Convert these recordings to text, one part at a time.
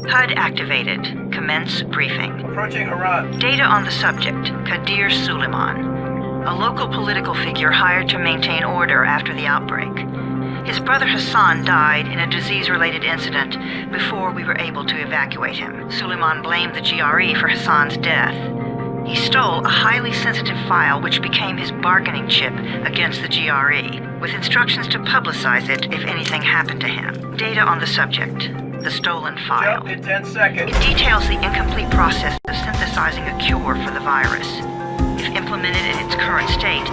HUD activated. Commence briefing. Approaching Harran. Data on the subject, Kadir Suleiman. A local political figure hired to maintain order after the outbreak. His brother Hassan died in a disease-related incident before we were able to evacuate him. Suleiman blamed the GRE for Hassan's death. He stole a highly sensitive file which became his bargaining chip against the GRE, with instructions to publicize it if anything happened to him. Data on the subject, the stolen file. Jump in 10 seconds. It details the incomplete process of synthesizing a cure for the virus. If implemented in its current state,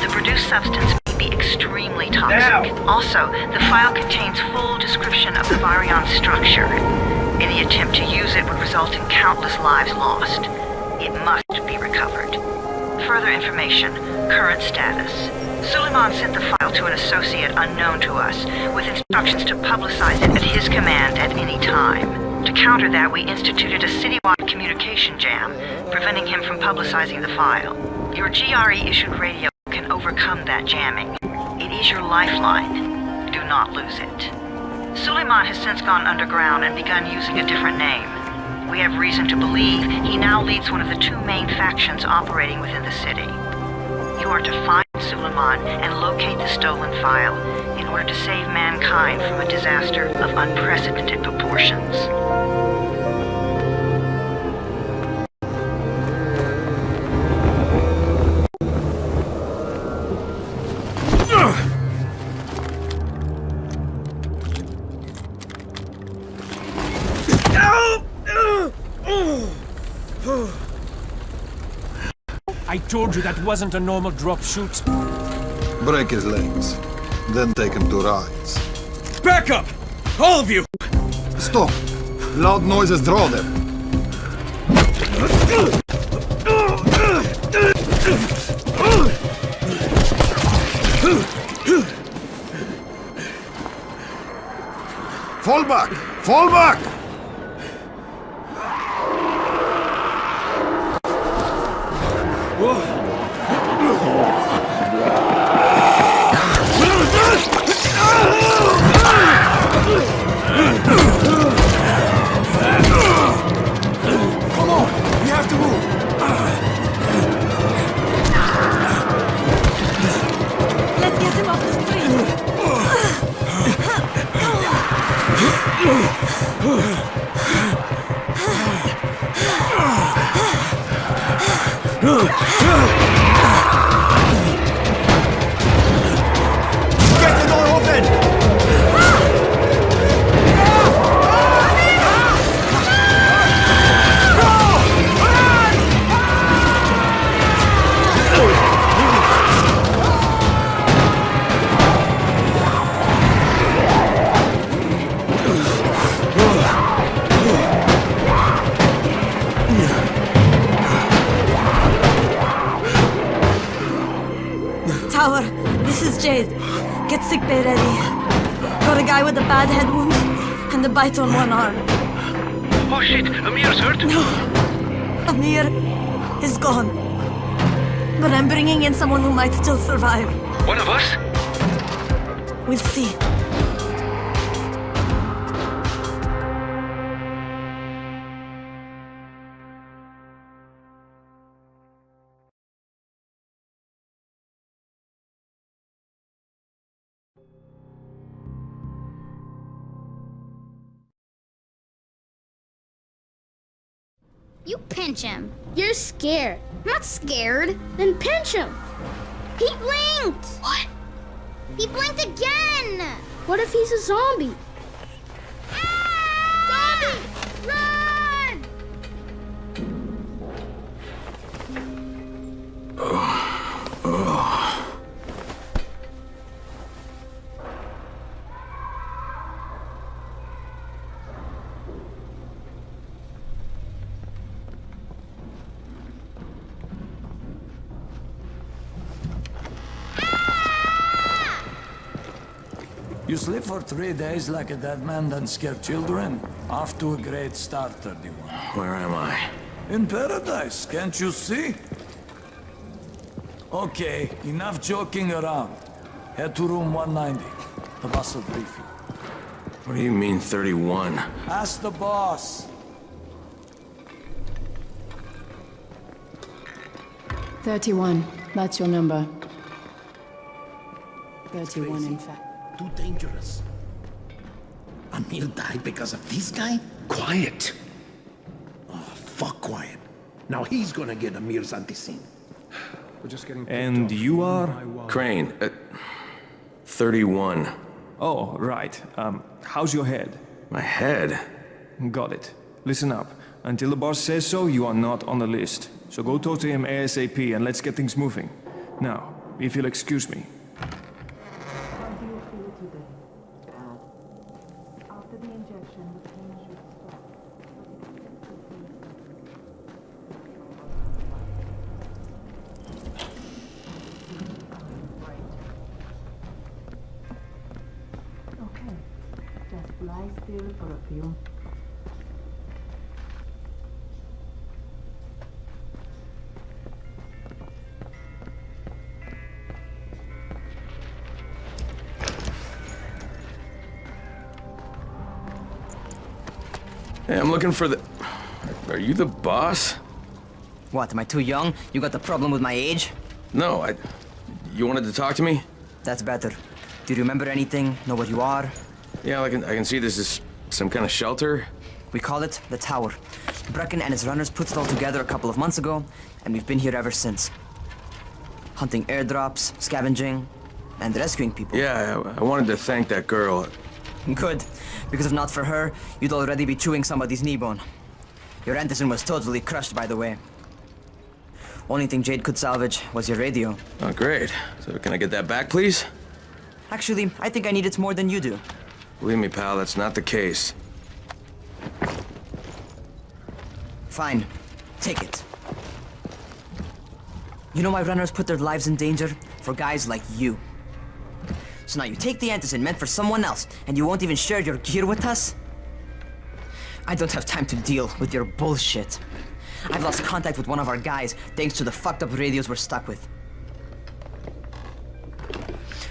the produced substance may be extremely toxic. Now. Also, the file contains full description of the virion structure. Any attempt to use it would result in countless lives lost. It must be recovered. Further information, current status. Suleiman sent the file to an associate unknown to us, with instructions to publicize it at his command at any time. To counter that, we instituted a citywide communication jam, preventing him from publicizing the file. Your GRE-issued radio can overcome that jamming. It is your lifeline. Do not lose it. Suleiman has since gone underground and begun using a different name. We have reason to believe he now leads one of the two main factions operating within the city. You are to find Suleiman and locate the stolen file in order to save mankind from a disaster of unprecedented proportions. I told you that wasn't a normal drop shoot. Break his legs, then take him to rides. Back up! All of you! Stop! Loud noises draw them. Fall back! Fall back! Come on! We have to move! Let's get him off the street! Get the door open! Tower, this is Jade. Get sickbay ready. Got a guy with a bad head wound and a bite on one arm. Oh shit, Amir's hurt? No, Amir is gone. But I'm bringing in someone who might still survive. One of us? We'll see. You pinch him. You're scared. I'm not scared. Then pinch him. He blinked! What? He blinked again! What if he's a zombie? Ah! Zombie! Run! You sleep for 3 days like a dead man, then scare children? Off to a great start, 31. Where am I? In paradise, can't you see? Okay, enough joking around. Head to room 190. The boss will brief you. What do you mean 31? Ask the boss. 31. That's your number. 31, in fact. Too dangerous. Amir died because of this guy? Quiet. Oh, fuck quiet. Now he's gonna get Amir's anti-scene. And you are? Crane, 31. Oh, right. How's your head? My head? Got it. Listen up. Until the boss says so, you are not on the list. So go talk to him ASAP and let's get things moving. Now, if you'll excuse me. How do you feel today? Bad. After the injection, the pain should stop. Okay. Just lie still for a few. Hey, I'm looking for the... Are you the boss? What, am I too young? You got the problem with my age? No, You wanted to talk to me? That's better. Do you remember anything? Know what you are? Yeah, I can see this is some kind of shelter. We call it the Tower. Brecken and his runners put it all together a couple of months ago, and we've been here ever since. Hunting airdrops, scavenging, and rescuing people. Yeah, I wanted to thank that girl. Good, because if not for her, you'd already be chewing somebody's knee bone. Your antizen was totally crushed, by the way. Only thing Jade could salvage was your radio. Oh, great. So can I get that back, please? Actually, I think I need it more than you do. Believe me, pal, that's not the case. Fine. Take it. You know why runners put their lives in danger? For guys like you. So now you take the antizen meant for someone else, and you won't even share your gear with us? I don't have time to deal with your bullshit. I've lost contact with one of our guys thanks to the fucked up radios we're stuck with.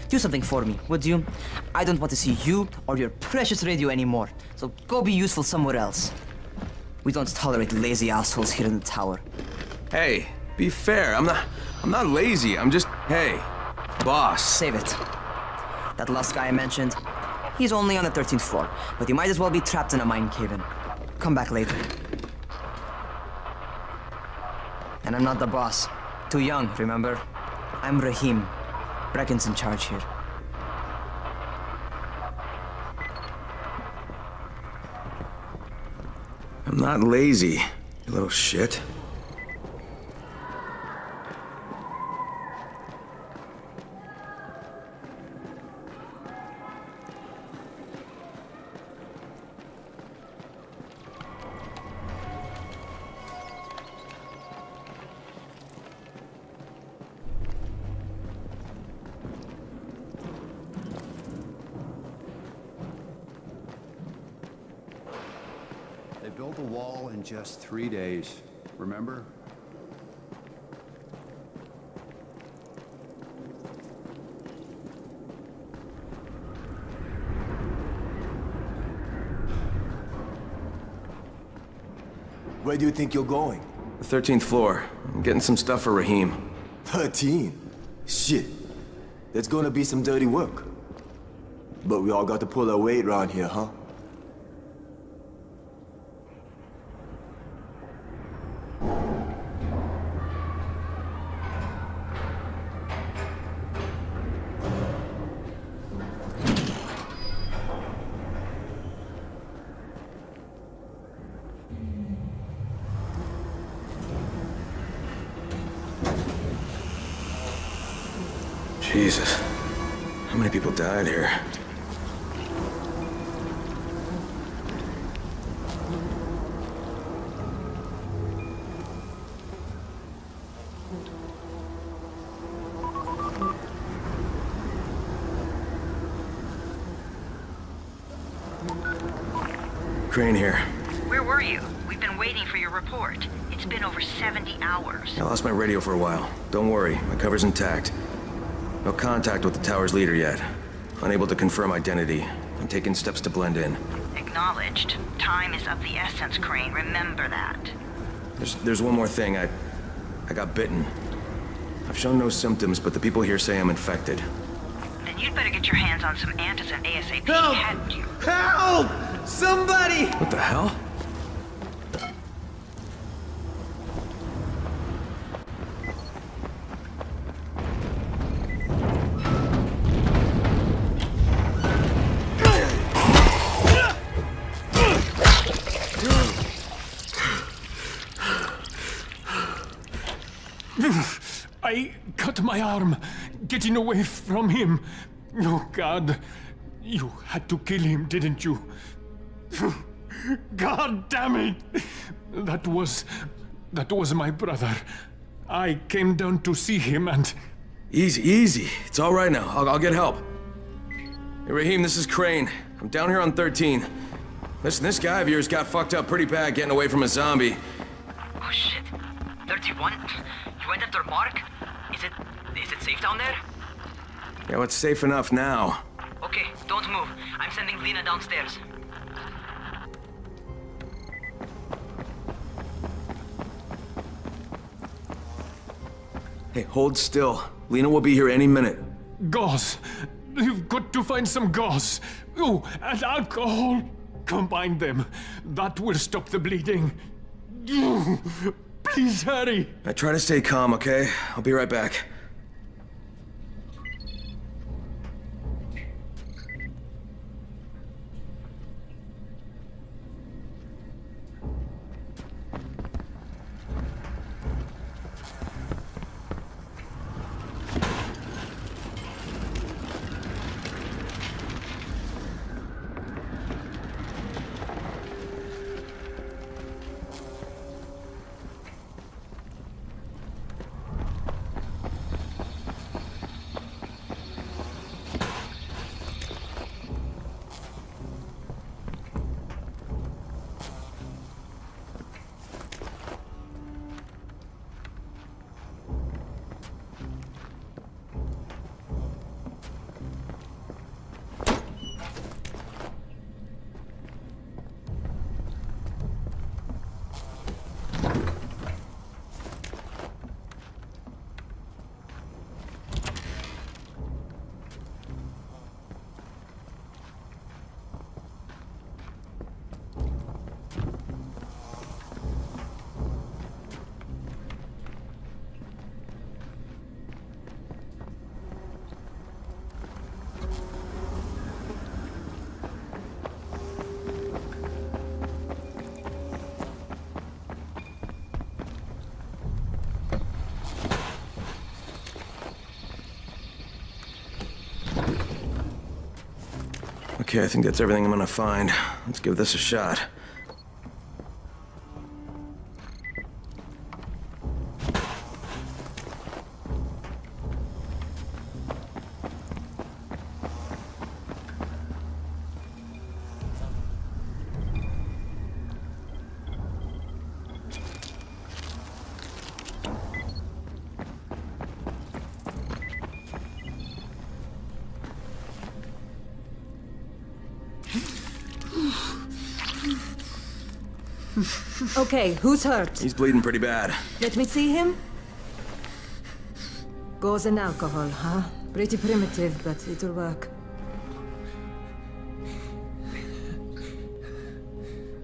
Do something for me, would you? I don't want to see you or your precious radio anymore, so go be useful somewhere else. We don't tolerate lazy assholes here in the tower. Hey, be fair. I'm not lazy. I'm just, hey, boss. Save it. That last guy I mentioned, he's only on the 13th floor, but he might as well be trapped in a mine cave-in. Come back later. And I'm not the boss. Too young, remember? I'm Rahim. Brecken's in charge here. I'm not lazy, you little shit. They built a wall in just 3 days, remember? Where do you think you're going? The 13th floor. I'm getting some stuff for Rahim. 13? Shit. There's gonna be some dirty work. But we all got to pull our weight around here, huh? Jesus. How many people died here? Crane here. Where were you? We've been waiting for your report. It's been over 70 hours. I lost my radio for a while. Don't worry, my cover's intact. No contact with the tower's leader yet. Unable to confirm identity. I'm taking steps to blend in. Acknowledged. Time is of the essence, Crane. Remember that. There's one more thing. I got bitten. I've shown no symptoms, but the people here say I'm infected. Then you'd better get your hands on some antizin ASAP. Help! Hadn't you? Help! Somebody! What the hell? I cut my arm, getting away from him. Oh, God. You had to kill him, didn't you? God damn it! That was my brother. I came down to see him and... Easy, easy. It's all right now. I'll get help. Hey, Raheem, this is Crane. I'm down here on 13. Listen, this guy of yours got fucked up pretty bad getting away from a zombie. Oh shit. 31? You went after Mark? Is it safe down there? Yeah, well, it's safe enough now. Okay, don't move. I'm sending Lena downstairs. Hey, hold still. Lena will be here any minute. Gauze. You've got to find some gauze. Oh, and alcohol. Combine them. That will stop the bleeding. Please hurry. I try to stay calm, okay? I'll be right back. Okay, I think that's everything I'm gonna find. Let's give this a shot. Okay, who's hurt? He's bleeding pretty bad. Let me see him. Gauze and alcohol, huh? Pretty primitive, but it'll work.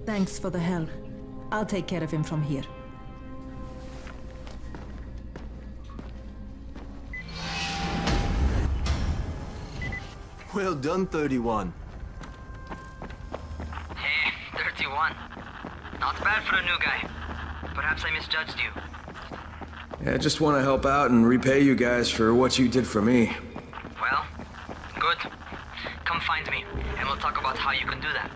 Thanks for the help. I'll take care of him from here. Well done, 31. Hey, 31. Not bad for a new guy. Perhaps I misjudged you. Yeah, I just want to help out and repay you guys for what you did for me. Well, good. Come find me, and we'll talk about how you can do that.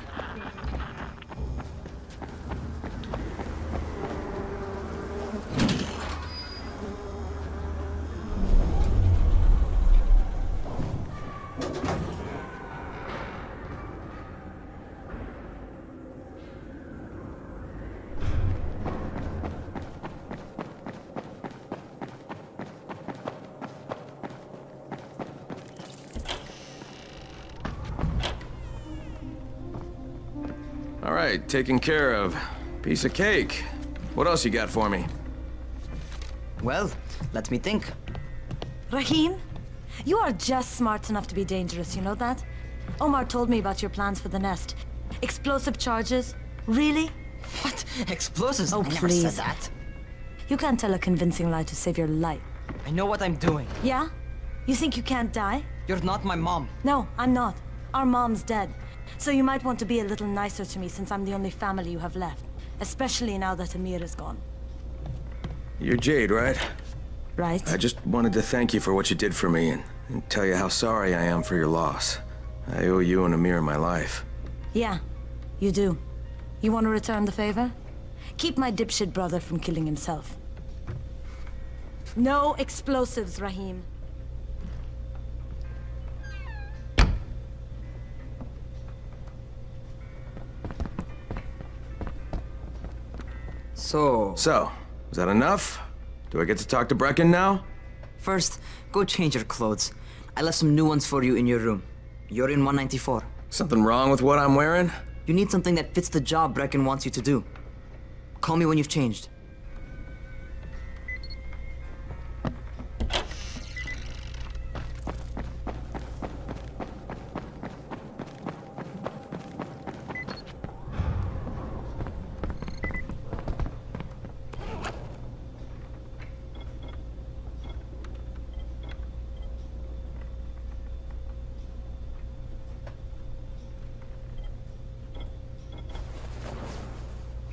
All right, taken care of. Piece of cake. What else you got for me? Well, let me think. Rahim, you are just smart enough to be dangerous, you know that? Omar told me about your plans for the nest. Explosive charges? Really? What? Explosives? Oh, I never please. said that. You can't tell a convincing lie to save your life. I know what I'm doing. Yeah? You think you can't die? You're not my mom. No, I'm not. Our mom's dead. So you might want to be a little nicer to me since I'm the only family you have left. Especially now that Amir is gone. You're Jade, right? Right? I just wanted to thank you for what you did for me and tell you how sorry I am for your loss. I owe you and Amir my life. Yeah, you do. You want to return the favor? Keep my dipshit brother from killing himself. No explosives, Rahim. So, is that enough? Do I get to talk to Brecken now? First, go change your clothes. I left some new ones for you in your room. You're in 194. Something wrong with what I'm wearing? You need something that fits the job Brecken wants you to do. Call me when you've changed.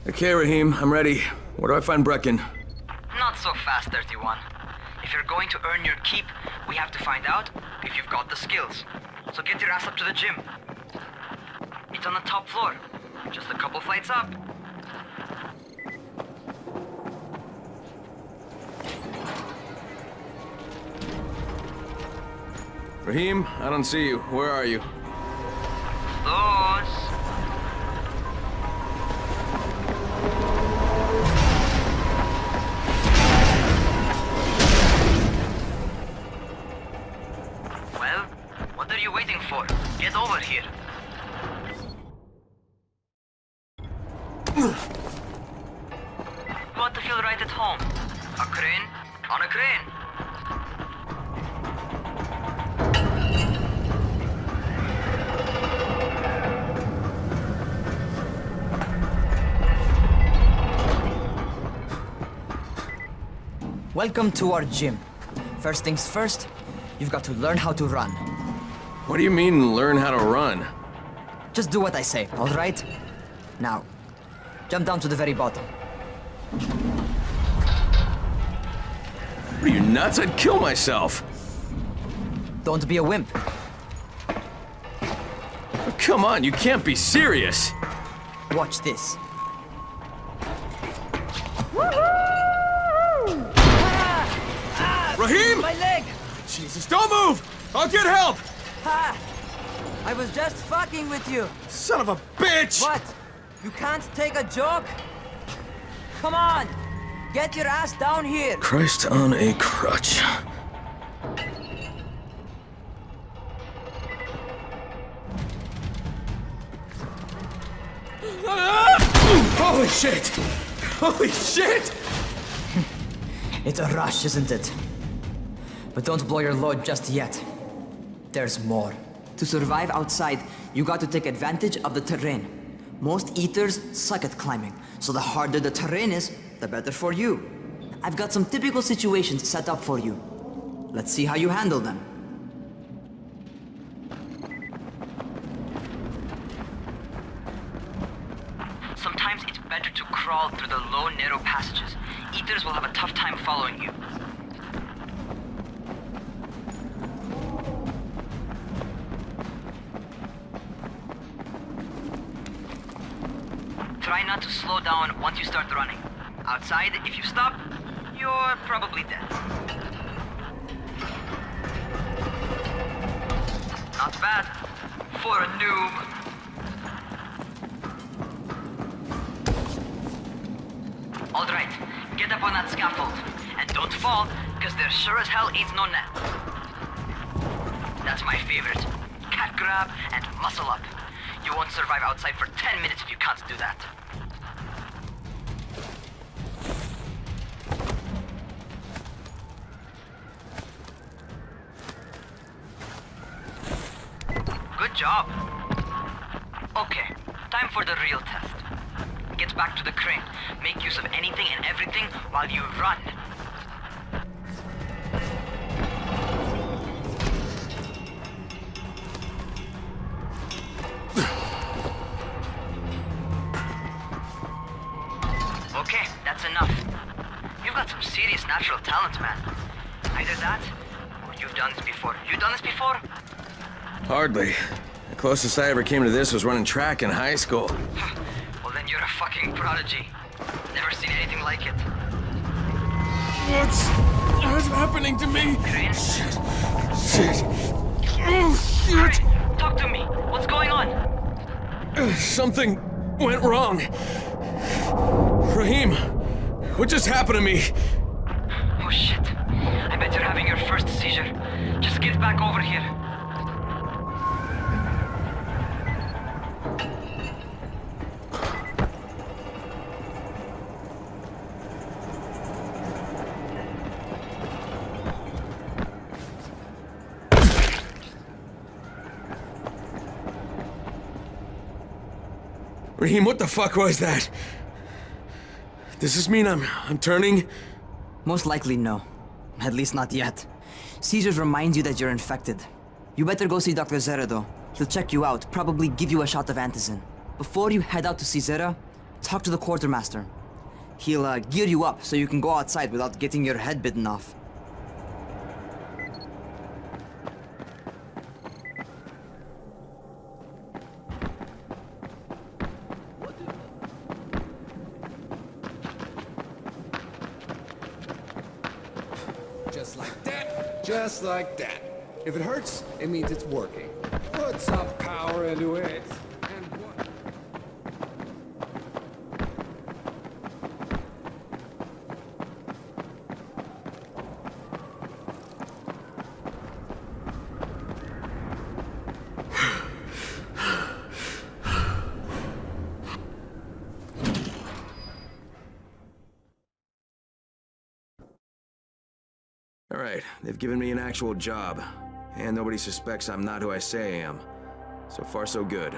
Okay, Rahim, I'm ready. Where do I find Brecken? Not so fast, 31. If you're going to earn your keep, we have to find out if you've got the skills. So get your ass up to the gym. It's on the top floor. Just a couple flights up. Rahim, I don't see you. Where are you? Those. Well, what are you waiting for? Get over here. You want to feel right at home? A crane? On a crane. Welcome to our gym. First things first, you've got to learn how to run. What do you mean, learn how to run? Just do what I say, all right? Now, jump down to the very bottom. Are you nuts? I'd kill myself. Don't be a wimp. Oh, come on, you can't be serious. Watch this. Rahim! My leg! Jesus, don't move! I'll get help! Ha! I was just fucking with you. Son of a bitch! What? You can't take a joke? Come on! Get your ass down here! Christ on a crutch. Holy shit! Holy shit! It's a rush, isn't it? But don't blow your load just yet. There's more. To survive outside, you got to take advantage of the terrain. Most eaters suck at climbing, so the harder the terrain is, the better for you. I've got some typical situations set up for you. Let's see how you handle them. Sometimes it's better to crawl through the low, narrow passages. Eaters will have a tough time following you. Try not to slow down once you start running. Outside, if you stop, you're probably dead. Not bad for a noob. All right, get up on that scaffold. And don't fall, because there sure as hell ain't no net. That's my favorite. Cat grab and muscle up. You won't survive outside for 10 minutes if you can't do that. Good job. Okay, time for the real test. Get back to the crane. Make use of anything and everything while you run. Okay, that's enough. You've got some serious natural talent, man. Either that, or you've done this before. You done this before? Hardly. The closest I ever came to this was running track in high school. Well, then you're a fucking prodigy. Never seen anything like it. What's happening to me? Crane? Shit. Oh, shit. Crane, talk to me. What's going on? Something went wrong. Raheem, what just happened to me? Oh shit. I bet you're having your first seizure. Just get back over here. Raheem, what the fuck was that? Does this mean I'm turning? Most likely no. At least not yet. Seizures remind you that you're infected. You better go see Dr. Zera though. He'll check you out, probably give you a shot of antizin. Before you head out to see Zera, talk to the quartermaster. He'll gear you up so you can go outside without getting your head bitten off. Just like that. Just like that. If it hurts, it means it's working. Put some power into it. And what? All right, they've given me an actual job. And nobody suspects I'm not who I say I am. So far, so good.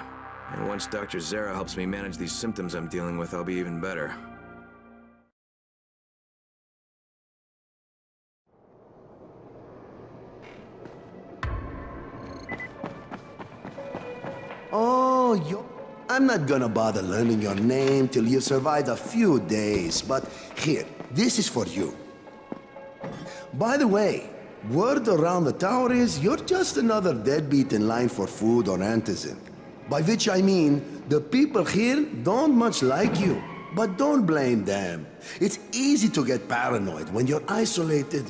And once Dr. Zera helps me manage these symptoms I'm dealing with, I'll be even better. Oh, I'm not gonna bother learning your name till you survived a few days, but here, this is for you. By the way, word around the tower is you're just another deadbeat in line for food or antizin. By which I mean, the people here don't much like you. But don't blame them. It's easy to get paranoid when you're isolated.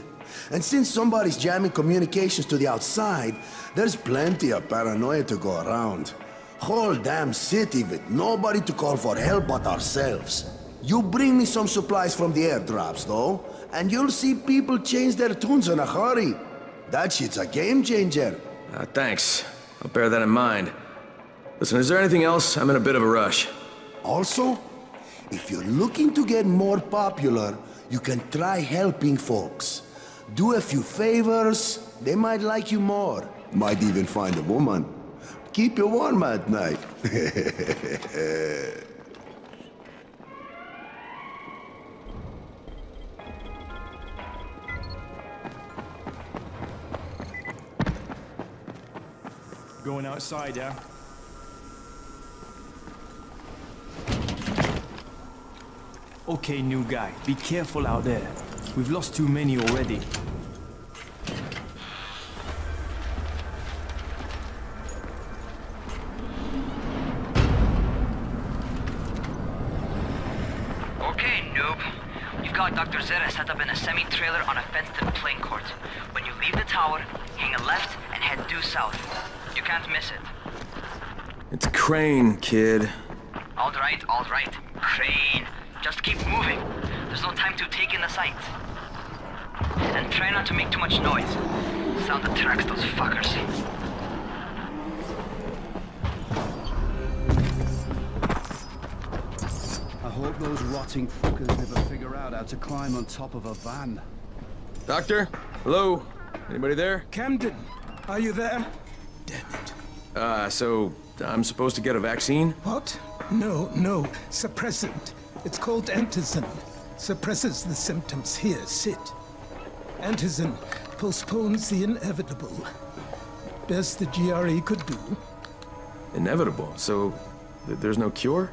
And since somebody's jamming communications to the outside, there's plenty of paranoia to go around. Whole damn city with nobody to call for help but ourselves. You bring me some supplies from the airdrops, though, and you'll see people change their tunes in a hurry. That shit's a game changer. Thanks. I'll bear that in mind. Listen, is there anything else? I'm in a bit of a rush. Also, if you're looking to get more popular, you can try helping folks. Do a few favors, they might like you more. Might even find a woman. Keep you warm at night. Going outside, yeah? Okay, new guy, be careful out there. We've lost too many already. Okay, noob. You've got Dr. Zera set up in a semi-trailer on a fenced-in playing court. When you leave the tower, hang a left and head due south. You can't miss it. It's Crane, kid. All right, Crane. Just keep moving. There's no time to take in the sights. And try not to make too much noise. Sound attracts those fuckers. hope those rotting fuckers never figure out how to climb on top of a van. Doctor? Hello? Anybody there? Camden, are you there? So I'm supposed to get a vaccine? What? No, suppressant. It's called antizin. Suppresses the symptoms. Here, sit. Antizin postpones the inevitable. Best the GRE could do. Inevitable? So there's no cure?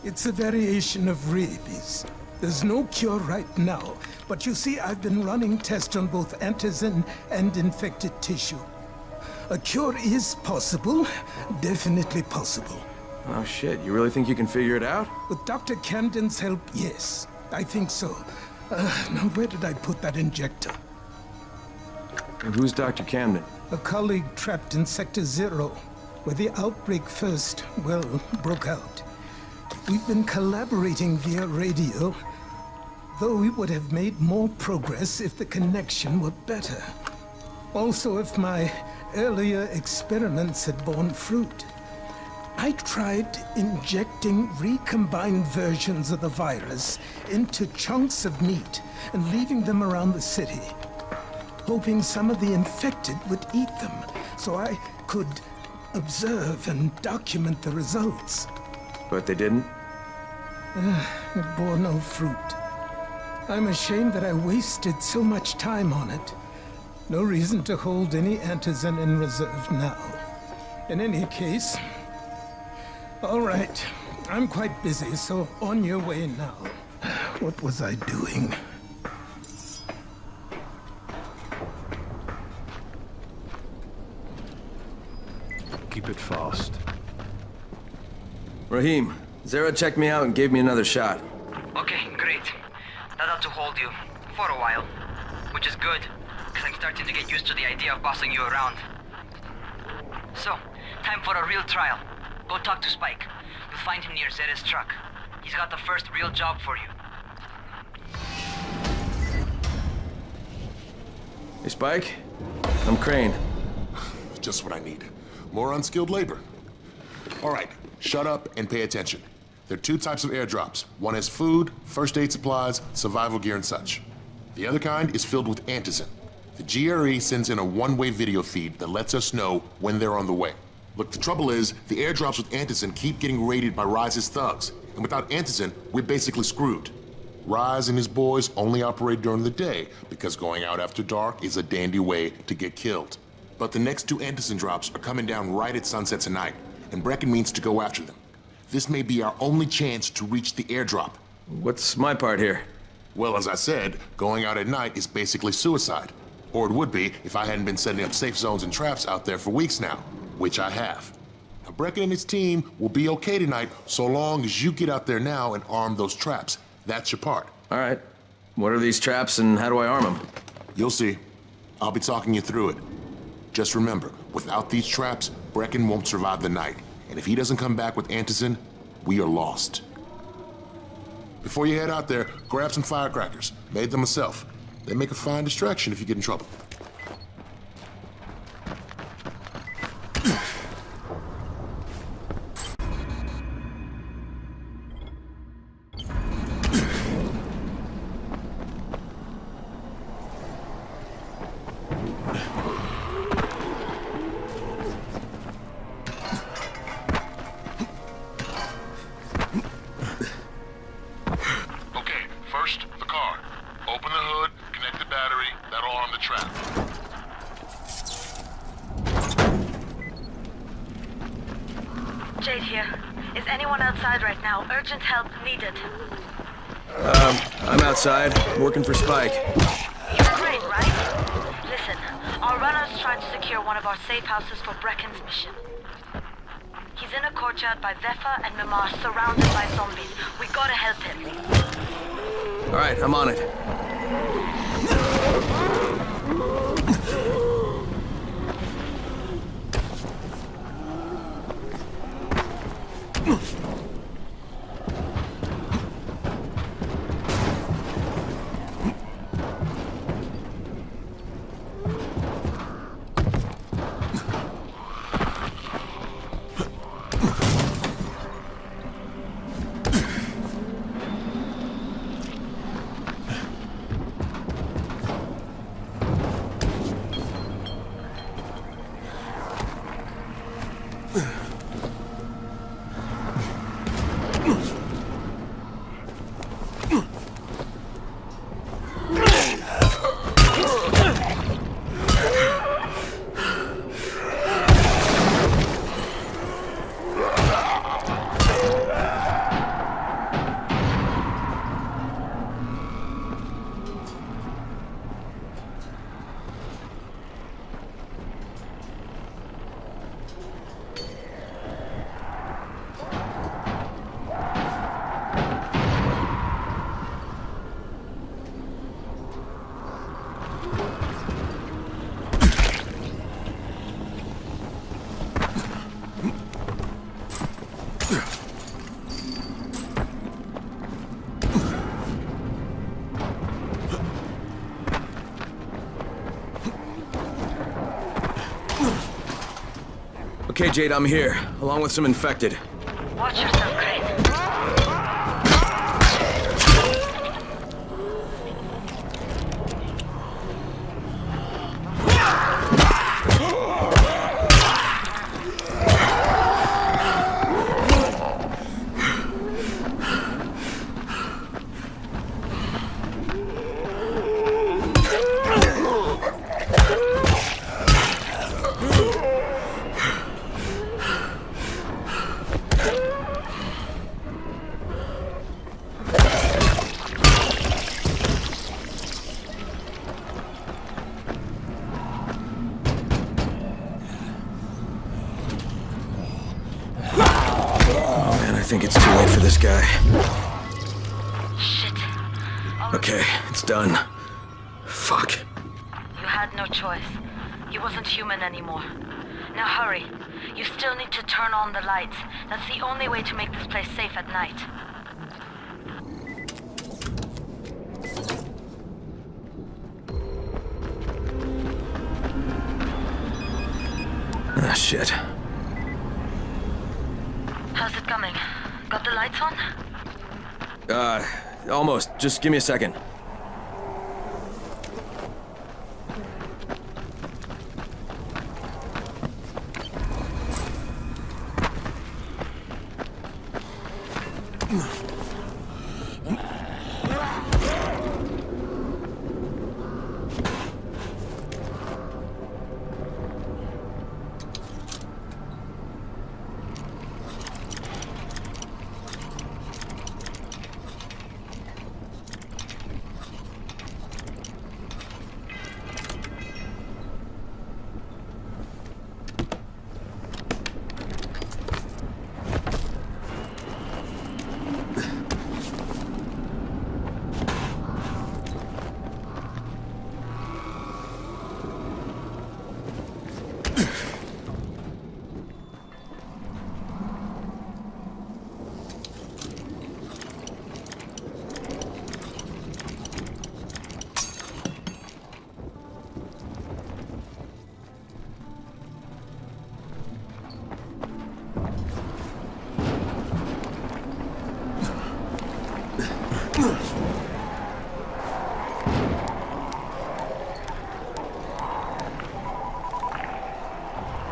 It's a variation of rabies. There's no cure right now, but you see, I've been running tests on both antizin and infected tissue. A cure is possible, definitely possible. Oh shit, you really think you can figure it out? With Dr. Camden's help, yes. I think so. Now where did I put that injector? And who's Dr. Camden? A colleague trapped in Sector 0, where the outbreak first, well, broke out. We've been collaborating via radio, though we would have made more progress if the connection were better. Also, if my earlier experiments had borne fruit. I tried injecting recombined versions of the virus into chunks of meat and leaving them around the city, hoping some of the infected would eat them so I could observe and document the results. But they didn't? It bore no fruit. I'm ashamed that I wasted so much time on it. No reason to hold any antizin in reserve now. In any case, all right. I'm quite busy, so on your way now. What was I doing? Keep it fast. Rahim, Zara checked me out and gave me another shot. Okay, great. That ought to hold you. For a while. Which is good, because I'm starting to get used to the idea of bossing you around. So, time for a real trial. Go talk to Spike. You'll find him near Zera's truck. He's got the first real job for you. Hey, Spike? I'm Crane. Just what I need. More unskilled labor. All right, shut up and pay attention. There are two types of airdrops. One is food, first aid supplies, survival gear and such. The other kind is filled with antizin. The GRE sends in a one-way video feed that lets us know when they're on the way. Look, the trouble is, the airdrops with antizin keep getting raided by Rise's thugs. And without antizin, we're basically screwed. Rise and his boys only operate during the day because going out after dark is a dandy way to get killed. But the next two antizin drops are coming down right at sunset tonight, and Brecken means to go after them. This may be our only chance to reach the airdrop. What's my part here? Well, as I said, going out at night is basically suicide. Or it would be if I hadn't been setting up safe zones and traps out there for weeks now, which I have. Now, Brecken and his team will be okay tonight so long as you get out there now and arm those traps. That's your part. All right. What are these traps and how do I arm them? You'll see. I'll be talking you through it. Just remember, without these traps, Brecken won't survive the night. And if he doesn't come back with antizin, we are lost. Before you head out there, grab some firecrackers. Made them myself. They make a fine distraction if you get in trouble. Jade here. Is anyone outside right now? Urgent help needed. I'm outside, working for Spike. You're great, right? Listen, our runner's trying to secure one of our safe houses for Brecken's mission. He's in a courtyard by Vefa and Mimar, surrounded by zombies. We gotta help him. All right, I'm on it. Okay, Jade, I'm here, along with some infected. Watch yourself, Crane. I think it's too late for this guy. Shit. Okay, it's done. Fuck. You had no choice. He wasn't human anymore. Now hurry. You still need to turn on the lights. That's the only way to make this place safe at night. Ah, shit. How's it coming? Got the lights on? Almost. Just give me a second.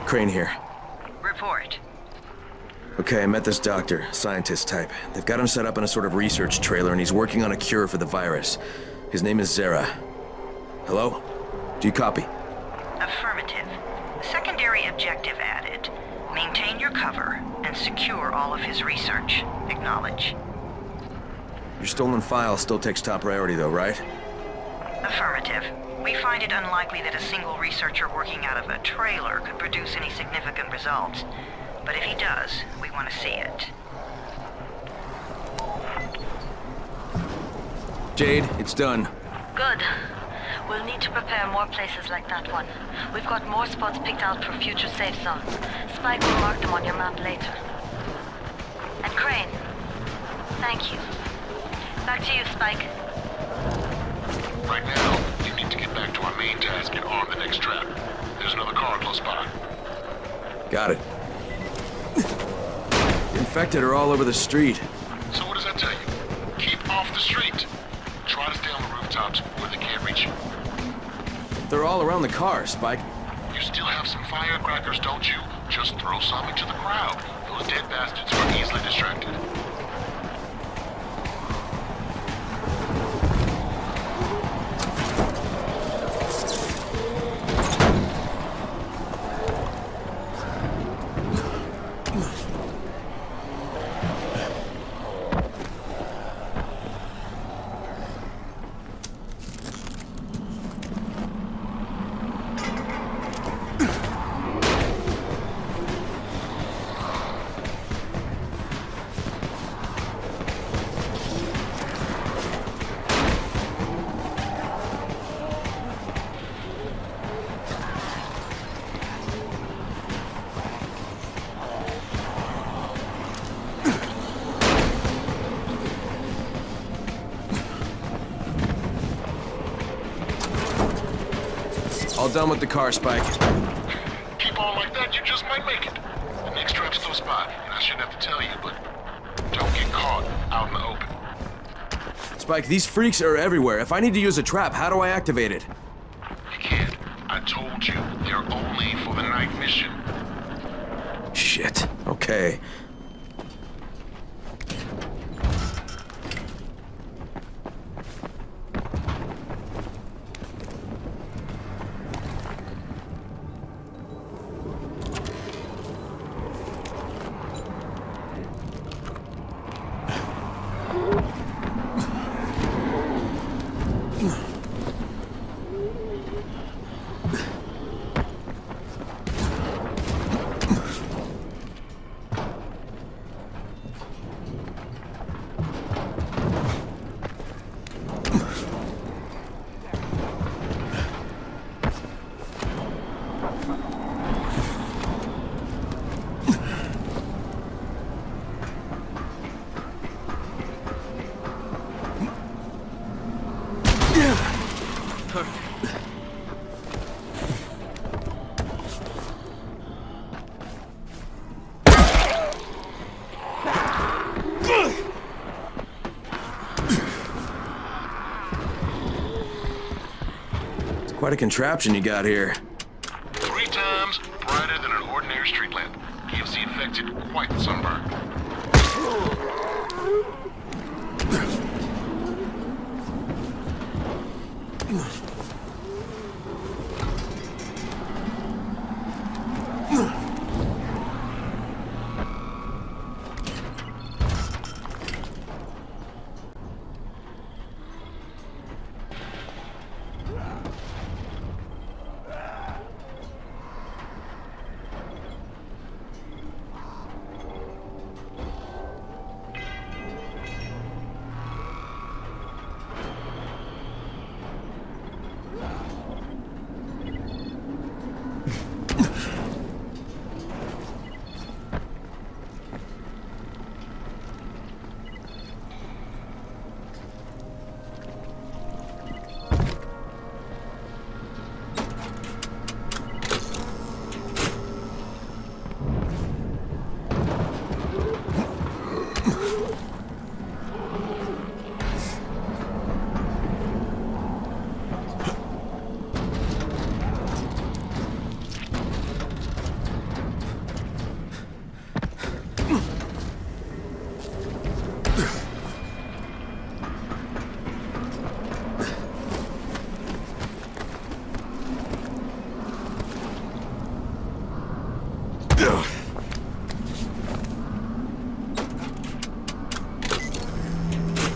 Crane here. Report. Okay, I met this doctor, scientist type. They've got him set up in a sort of research trailer, and he's working on a cure for the virus. His name is Zera. Hello? Do you copy? Affirmative. Secondary objective added. Maintain your cover and secure all of his research. Acknowledge. Your stolen file still takes top priority though, right? Affirmative. We find it unlikely that a single researcher working out of a trailer could produce any significant results. But if he does, we want to see it. Jade, it's done. Good. We'll need to prepare more places like that one. We've got more spots picked out for future safe zones. Spike will mark them on your map later. And Crane, thank you. Back to you, Spike. Right now, you need to get back to our main task and arm the next trap. There's another car close by. Got it. Infected are all over the street. So what does that tell you? Keep off the street. Try to stay on the rooftops where they can't reach you. They're all around the car, Spike. You still have some firecrackers, don't you? Just throw some into the crowd. Those dead bastards are easily distracted. All done with the car, Spike. Keep on like that, you just might make it. Next trap's close by, and I shouldn't have to tell you, but don't get caught out in the open. Spike, these freaks are everywhere. If I need to use a trap, how do I activate it? You can't. I told you, they're only for the night mission. Shit. Okay. Quite a contraption you got here. 3 times brighter than an ordinary street lamp. Gives the infected quite the sunburn.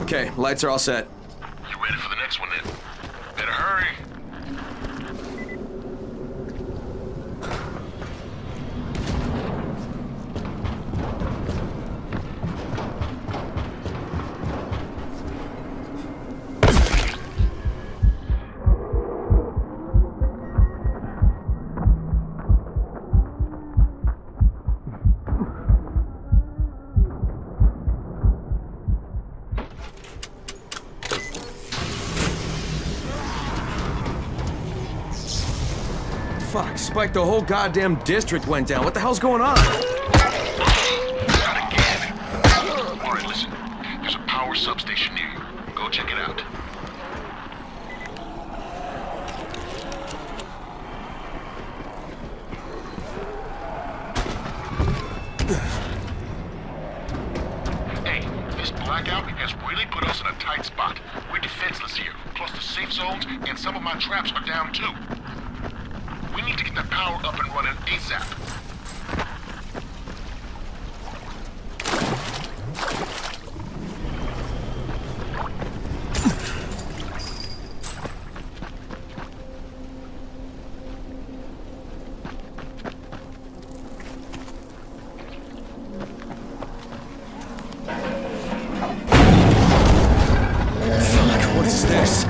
Okay, lights are all set. You ready for the next one then? Better hurry. Fuck, Spike, the whole goddamn district went down. What the hell's going on? Not again. All right, listen. There's a power substation near you. Go check it out. Hey, this blackout has really put us in a tight spot. We're defenseless here. Plus the safe zones and some of my traps are down too. We need to get the power up and running ASAP. Fuck, what is this?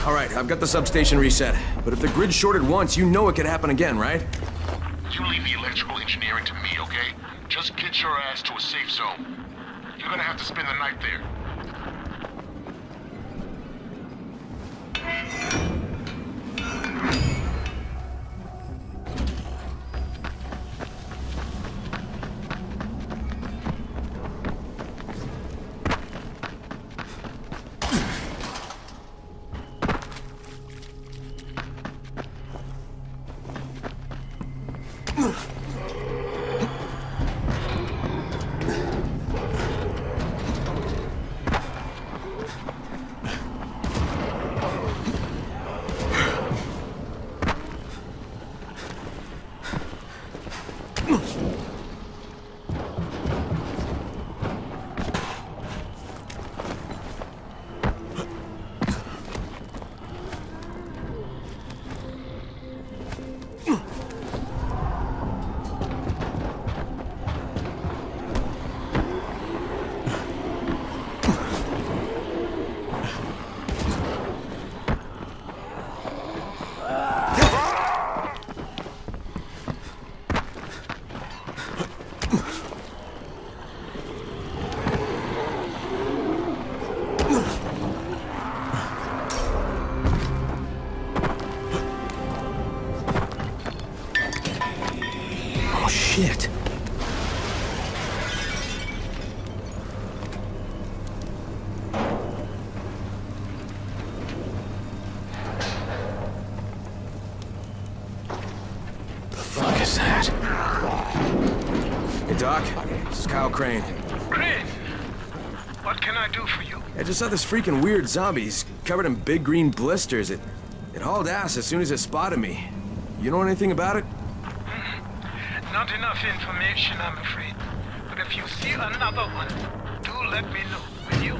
All right, I've got the substation reset. But if the grid shorted once, you know it could happen again, right? You leave the electrical engineering to me, okay? Just get your ass to a safe zone. You're gonna have to spend the night there. Shit. The fuck is that? Hey, Doc. This is Kyle Crane. Crane? What can I do for you? I just saw this freaking weird zombie. He's covered in big green blisters. It hauled ass as soon as it spotted me. You know anything about it? Not enough information, I'm afraid. But if you see another one, do let me know, will you?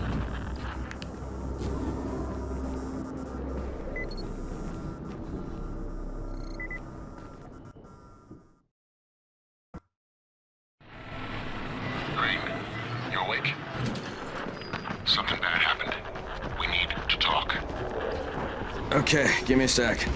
Crane, you awake? Something bad happened. We need to talk. Okay, give me a sec.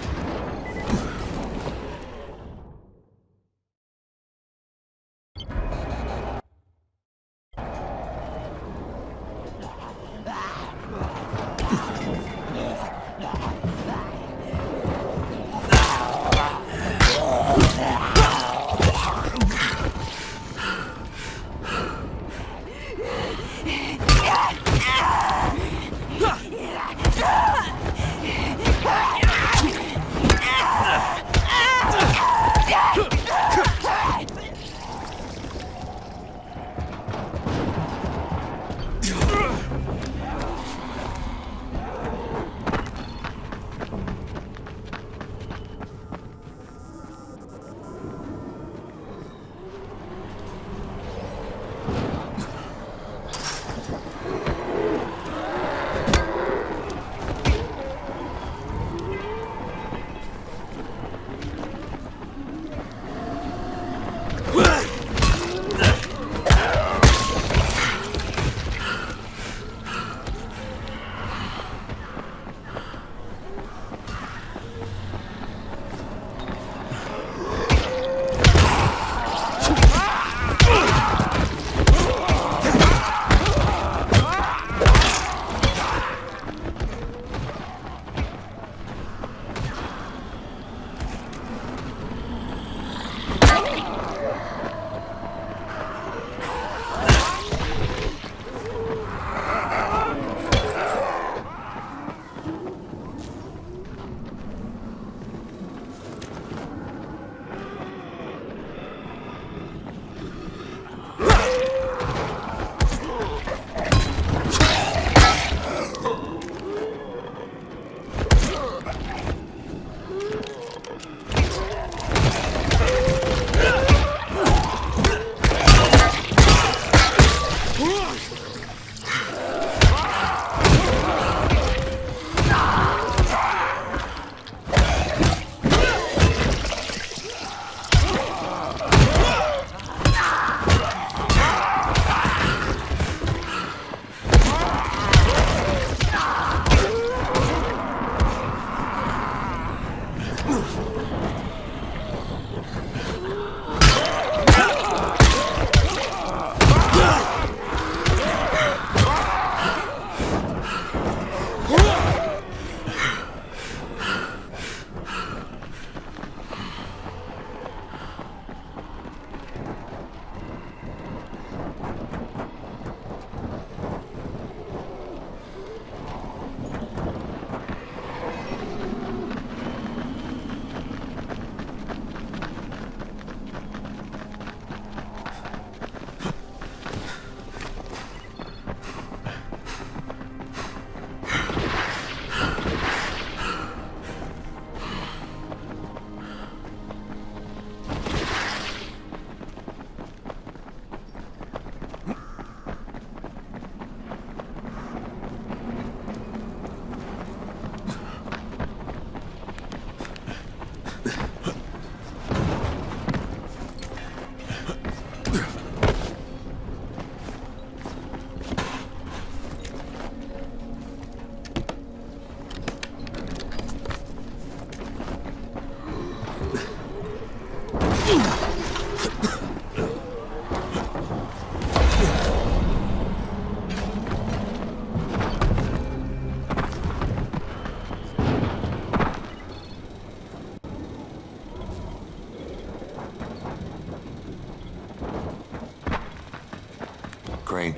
Crane,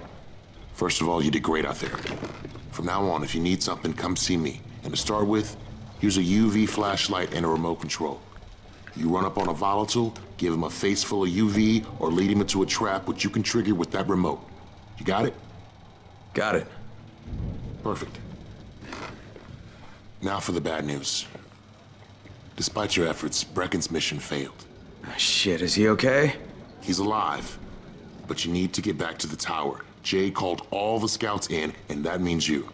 first of all, you did great out there. From now on, if you need something, come see me. And to start with, here's a UV flashlight and a remote control. You run up on a volatile, give him a face full of UV, or lead him into a trap which you can trigger with that remote. You got it? Got it. Perfect. Now for the bad news. Despite your efforts, Brecken's mission failed. Shit, is he okay? He's alive. But you need to get back to the tower. Jay called all the scouts in, and that means you.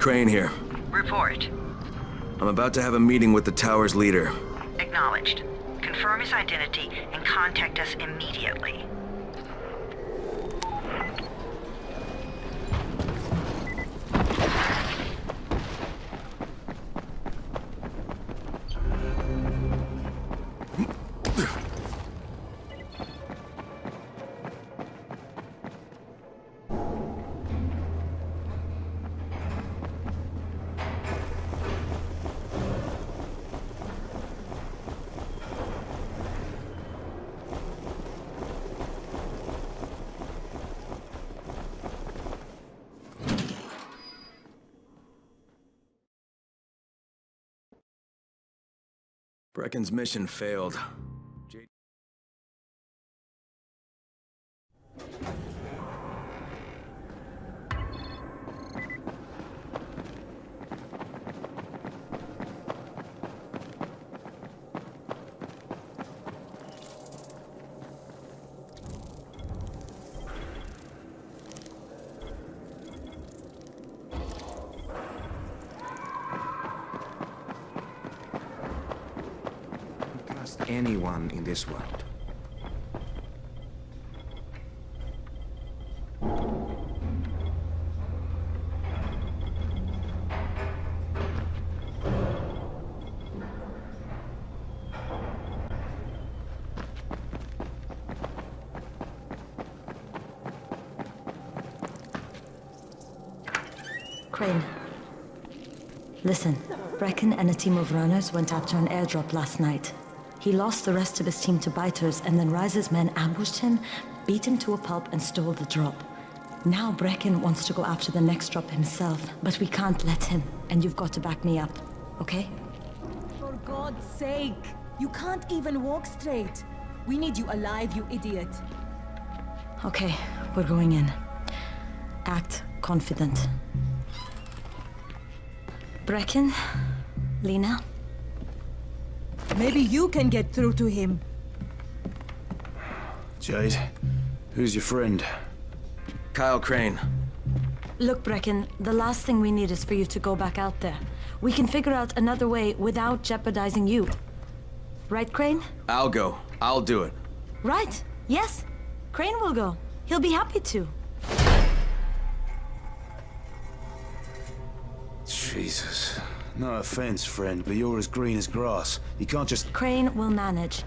Crane here. Report. I'm about to have a meeting with the tower's leader. Acknowledged. Confirm his identity and contact us immediately. Brecken's mission failed. Anyone in this world. Crane. Listen, Brecken and a team of runners went after an airdrop last night. He lost the rest of his team to biters, and then Rise's men ambushed him, beat him to a pulp, and stole the drop. Now Brecken wants to go after the next drop himself, but we can't let him, and you've got to back me up, okay? For God's sake! You can't even walk straight! We need you alive, you idiot! Okay, we're going in. Act confident. Brecken? Lena? Maybe you can get through to him. Jade, who's your friend? Kyle Crane. Look, Brecken, the last thing we need is for you to go back out there. We can figure out another way without jeopardizing you. Right, Crane? I'll go. I'll do it. Right. Yes. Crane will go. He'll be happy to. Jesus. No offense, friend, but you're as green as grass. You can't just... Crane will manage.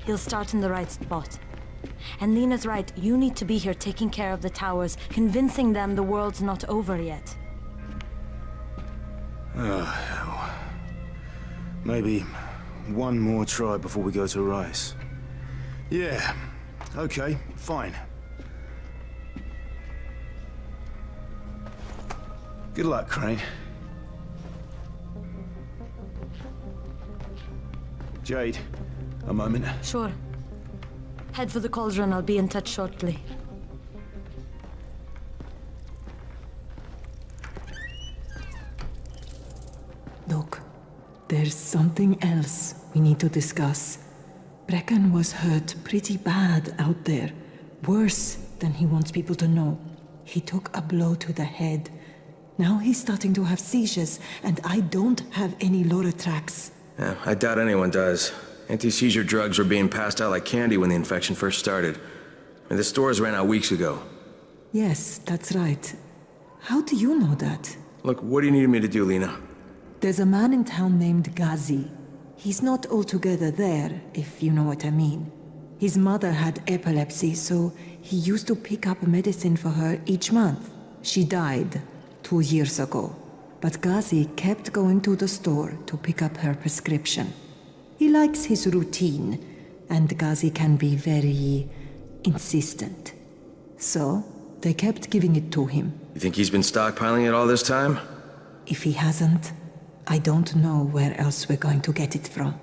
He'll start in the right spot. And Lena's right, you need to be here taking care of the towers, convincing them the world's not over yet. Oh, hell. Maybe one more try before we go to Rice. Yeah, okay, fine. Good luck, Crane. Jade, a moment. Sure. Head for the cauldron, I'll be in touch shortly. Look, there's something else we need to discuss. Brecken was hurt pretty bad out there. Worse than he wants people to know. He took a blow to the head. Now he's starting to have seizures, and I don't have any Loratrax. Yeah, I doubt anyone does. Anti-seizure drugs were being passed out like candy when the infection first started. And the stores ran out weeks ago. Yes, that's right. How do you know that? Look, what do you need me to do, Lena? There's a man in town named Ghazi. He's not altogether there, if you know what I mean. His mother had epilepsy, so he used to pick up medicine for her each month. She died 2 years ago, but Ghazi kept going to the store to pick up her prescription. He likes his routine, and Ghazi can be very insistent. So, they kept giving it to him. You think he's been stockpiling it all this time? If he hasn't, I don't know where else we're going to get it from.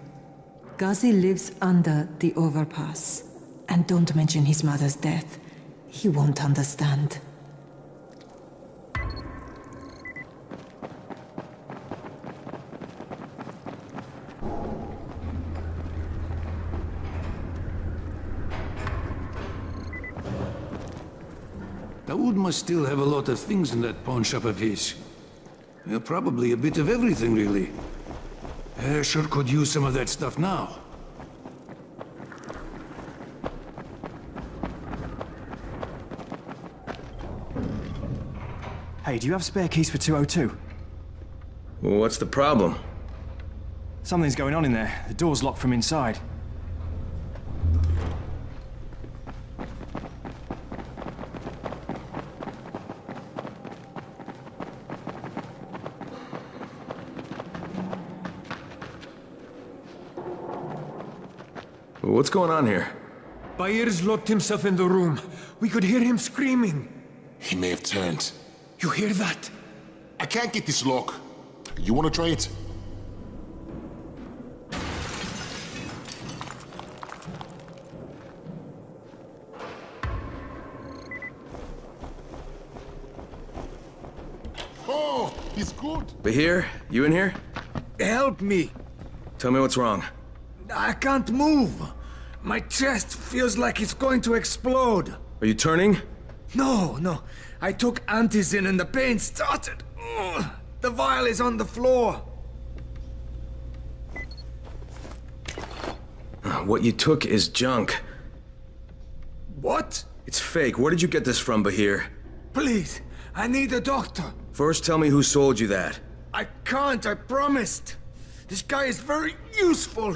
Ghazi lives under the overpass. And don't mention his mother's death. He won't understand. Daoud must still have a lot of things in that pawn shop of his. Well, probably a bit of everything, really. Sure could use some of that stuff now. Hey, do you have spare keys for 202? Well, what's the problem? Something's going on in there. The door's locked from inside. What's going on here? Bayer's locked himself in the room. We could hear him screaming. He may have turned. You hear that? I can't get this lock. You want to try it? Oh, he's good. Bahir, you in here? Help me. Tell me what's wrong. I can't move. My chest feels like it's going to explode. Are you turning? No. I took antizin and the pain started. Ugh. The vial is on the floor. What you took is junk. What? It's fake. Where did you get this from, Bahir? Please, I need a doctor. First, tell me who sold you that. I can't, I promised. This guy is very useful.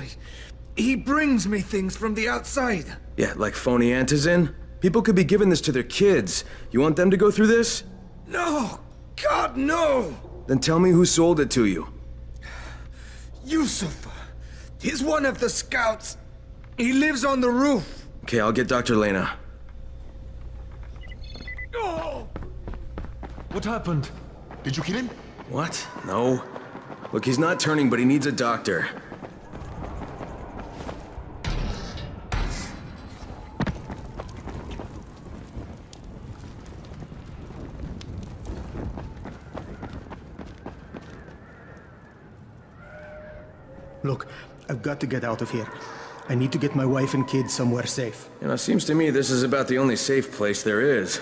He brings me things from the outside. Yeah, like phony antizin? People could be giving this to their kids. You want them to go through this? No! God, no! Then tell me who sold it to you. Yusuf. He's one of the scouts. He lives on the roof. Okay, I'll get Dr. Lena. Oh! What happened? Did you kill him? What? No. Look, he's not turning, but he needs a doctor. Look, I've got to get out of here. I need to get my wife and kids somewhere safe. You know, it seems to me this is about the only safe place there is.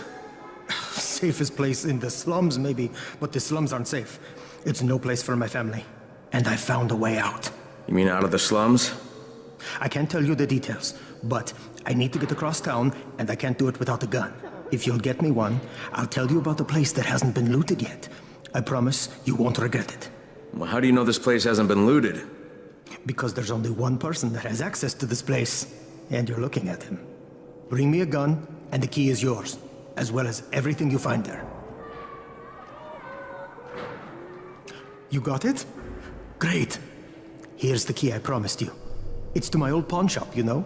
Safest place in the slums, maybe, but the slums aren't safe. It's no place for my family. And I found a way out. You mean out of the slums? I can't tell you the details, but I need to get across town, and I can't do it without a gun. If you'll get me one, I'll tell you about a place that hasn't been looted yet. I promise you won't regret it. Well, how do you know this place hasn't been looted? Because there's only one person that has access to this place, and you're looking at him. Bring me a gun, and the key is yours, as well as everything you find there. You got it? Great. Here's the key I promised you. It's to my old pawn shop, you know?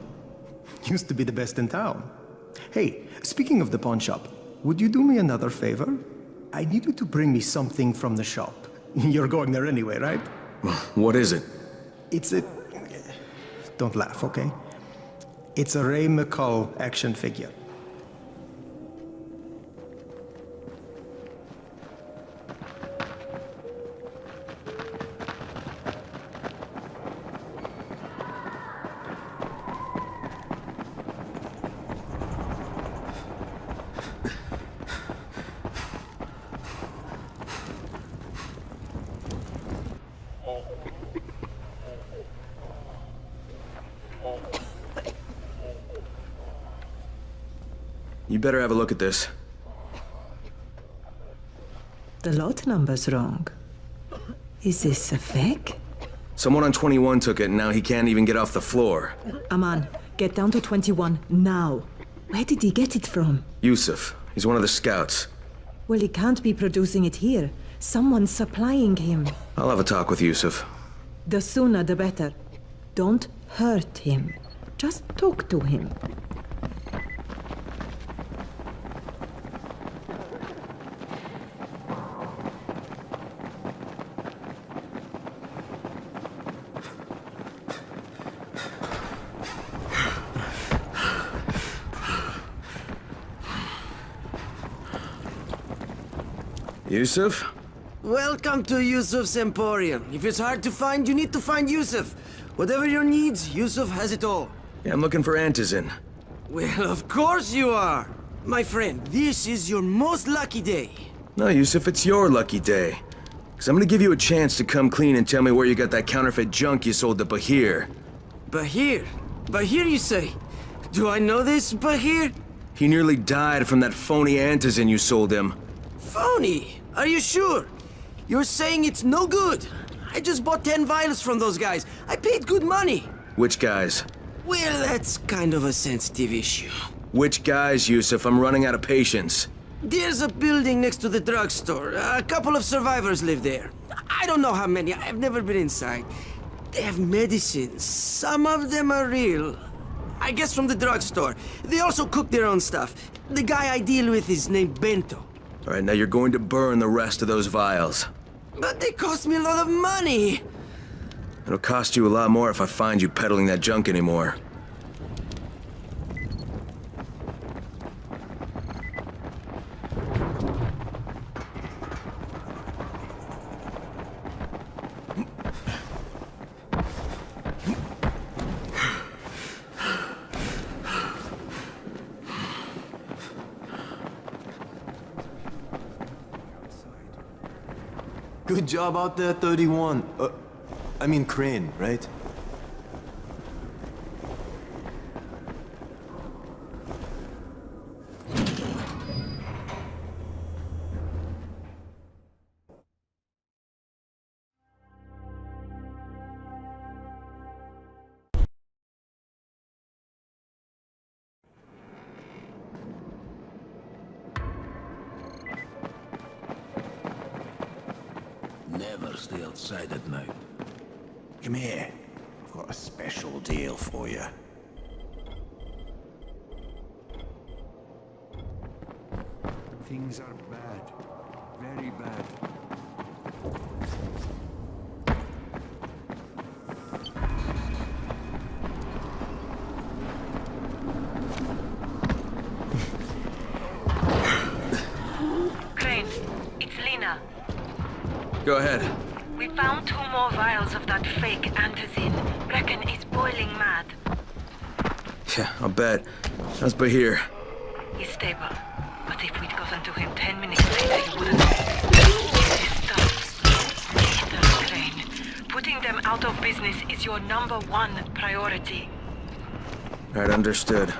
Used to be the best in town. Hey, speaking of the pawn shop, would you do me another favor? I need you to bring me something from the shop. You're going there anyway, right? What is it? It's a... Don't laugh, okay? It's a Ray McCall action figure. You better have a look at this. The lot number's wrong. Is this a fake? Someone on 21 took it, and now he can't even get off the floor. Aman, get down to 21, now. Where did he get it from? Yusuf. He's one of the scouts. Well, he can't be producing it here. Someone's supplying him. I'll have a talk with Yusuf. The sooner the better. Don't hurt him. Just talk to him. Yusuf? Welcome to Yusuf's Emporium. If it's hard to find, you need to find Yusuf. Whatever your needs, Yusuf has it all. Yeah, I'm looking for Antizin. Well, of course you are. My friend, this is your most lucky day. No, Yusuf, it's your lucky day. Because I'm gonna give you a chance to come clean and tell me where you got that counterfeit junk you sold to Bahir. Bahir? Bahir, you say? Do I know this, Bahir? He nearly died from that phony Antizin you sold him. Phony? Are you sure? You're saying it's no good? I just bought 10 vials from those guys. I paid good money. Which guys? Well, that's kind of a sensitive issue. Which guys, Yusuf? I'm running out of patience. There's a building next to the drugstore. A couple of survivors live there. I don't know how many. I've never been inside. They have medicines. Some of them are real. I guess from the drugstore. They also cook their own stuff. The guy I deal with is named Bento. All right, now you're going to burn the rest of those vials. But they cost me a lot of money. It'll cost you a lot more if I find you peddling that junk anymore. Good job out there, 31. I mean Crane, right? Never stay outside at night. Come here. I've got a special deal for you. Things are bad. Very bad. Crane, it's Lena. Go ahead. We found 2 more vials of that fake antizin. Brecken is boiling mad. Yeah, I'll bet. How's Bahir? He's stable. But if we'd gotten to him 10 minutes later, he wouldn't have. This stuff. Lethal train. Putting them out of business is your #1 priority. Right, understood.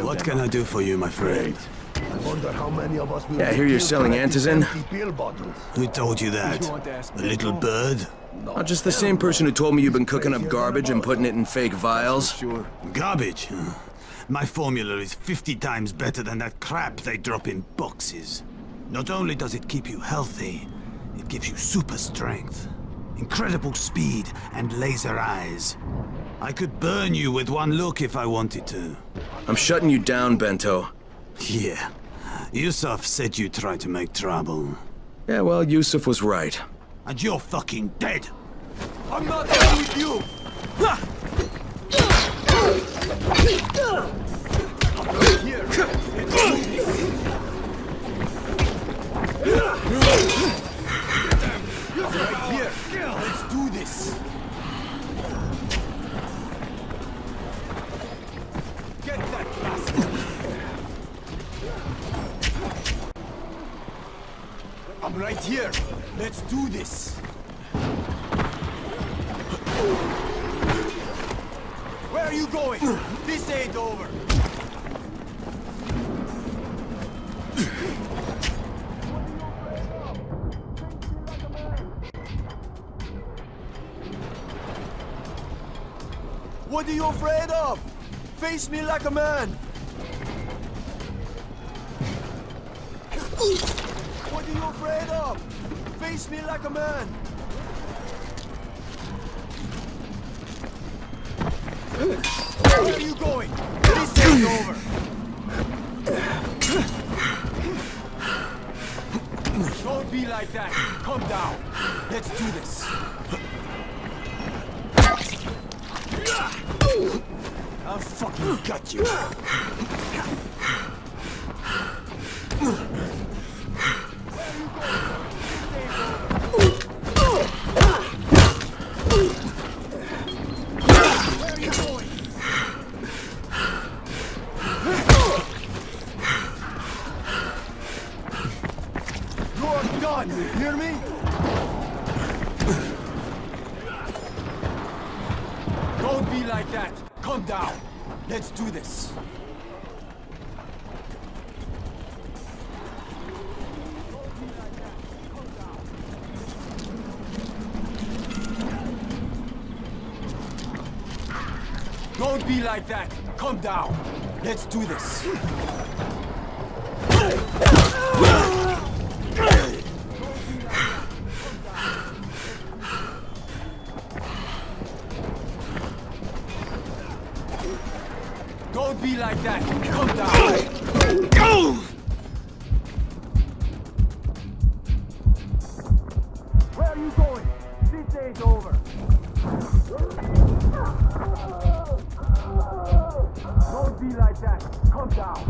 What can I do for you, my friend? I wonder how many of us will Yeah, I hear you're selling antizin. Who told you that? The little bird? Not just the same person who told me you've been cooking up garbage and putting it in fake vials. Garbage? My formula is 50 times better than that crap they drop in boxes. Not only does it keep you healthy, it gives you super strength, incredible speed, and laser eyes. I could burn you with one look if I wanted to. I'm shutting you down, Bento. Yeah. Yusuf said you tried to make trouble. Yeah, well, Yusuf was right. And you're fucking dead! I'm not done with you! Here. Right here. Let's do this. Get that bastard. I'm right here. Let's do this. Where are you going? This ain't over. What are you afraid of? Face me like a man. What are you afraid of? Face me like a man. Where are you going? This ain't over. Don't be like that. Calm down. Let's do this. I'll fucking gut you. You're done, you hear me? Don't be like that. Calm down. Let's do this. Don't be like that. Calm down. Let's do this. Don't be like that. Calm down. Go! Where are you going? This ain't over. Don't be like that. Calm down.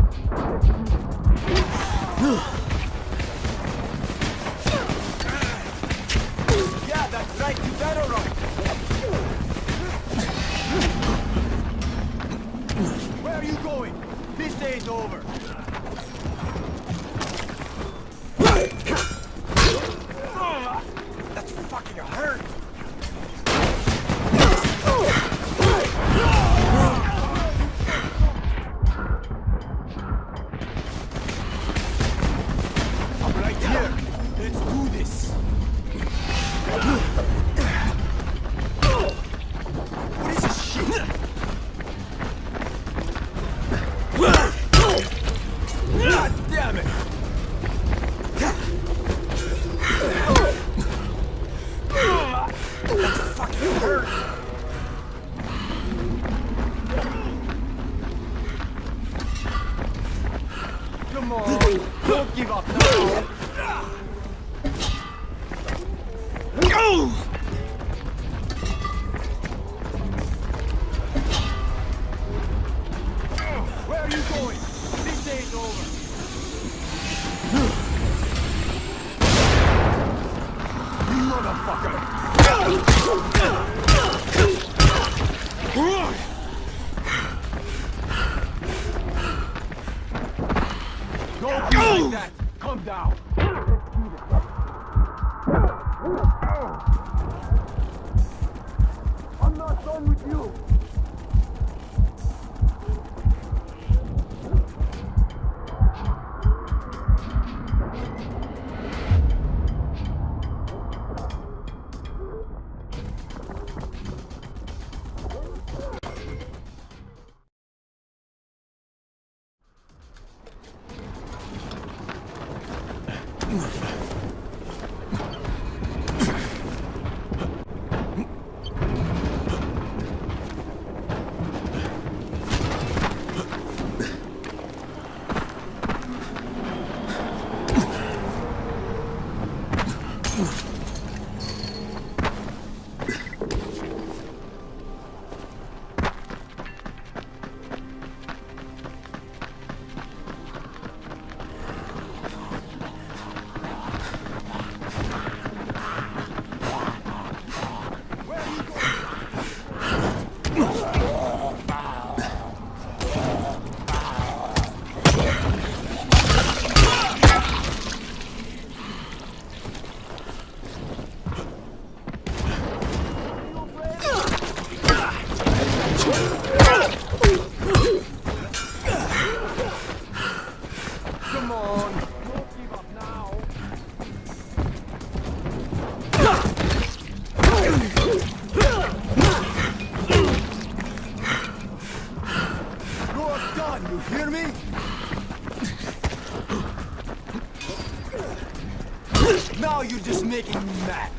Yeah, that's right. You better run. Where are you going? This ain't over. That's fucking hurt. I'm right here. Let's do this. hurt! Come on, don't give up now! Go! Where are you going? This day's over. You motherfucker! Don't be like that! Calm down! I'm not done with you! Now you're just making me mad.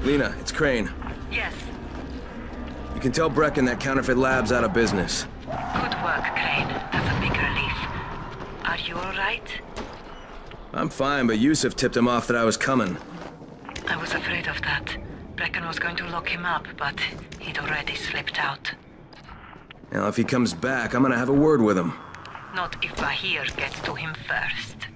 Lena, it's Crane. Yes. You can tell Brecken that counterfeit lab's out of business. Good work, Crane. That's a big relief. Are you all right? I'm fine, but Yusuf tipped him off that I was coming. I was afraid of that. Brecken was going to lock him up, but he'd already slipped out. Now, if he comes back, I'm gonna have a word with him. Not if Bahir gets to him first.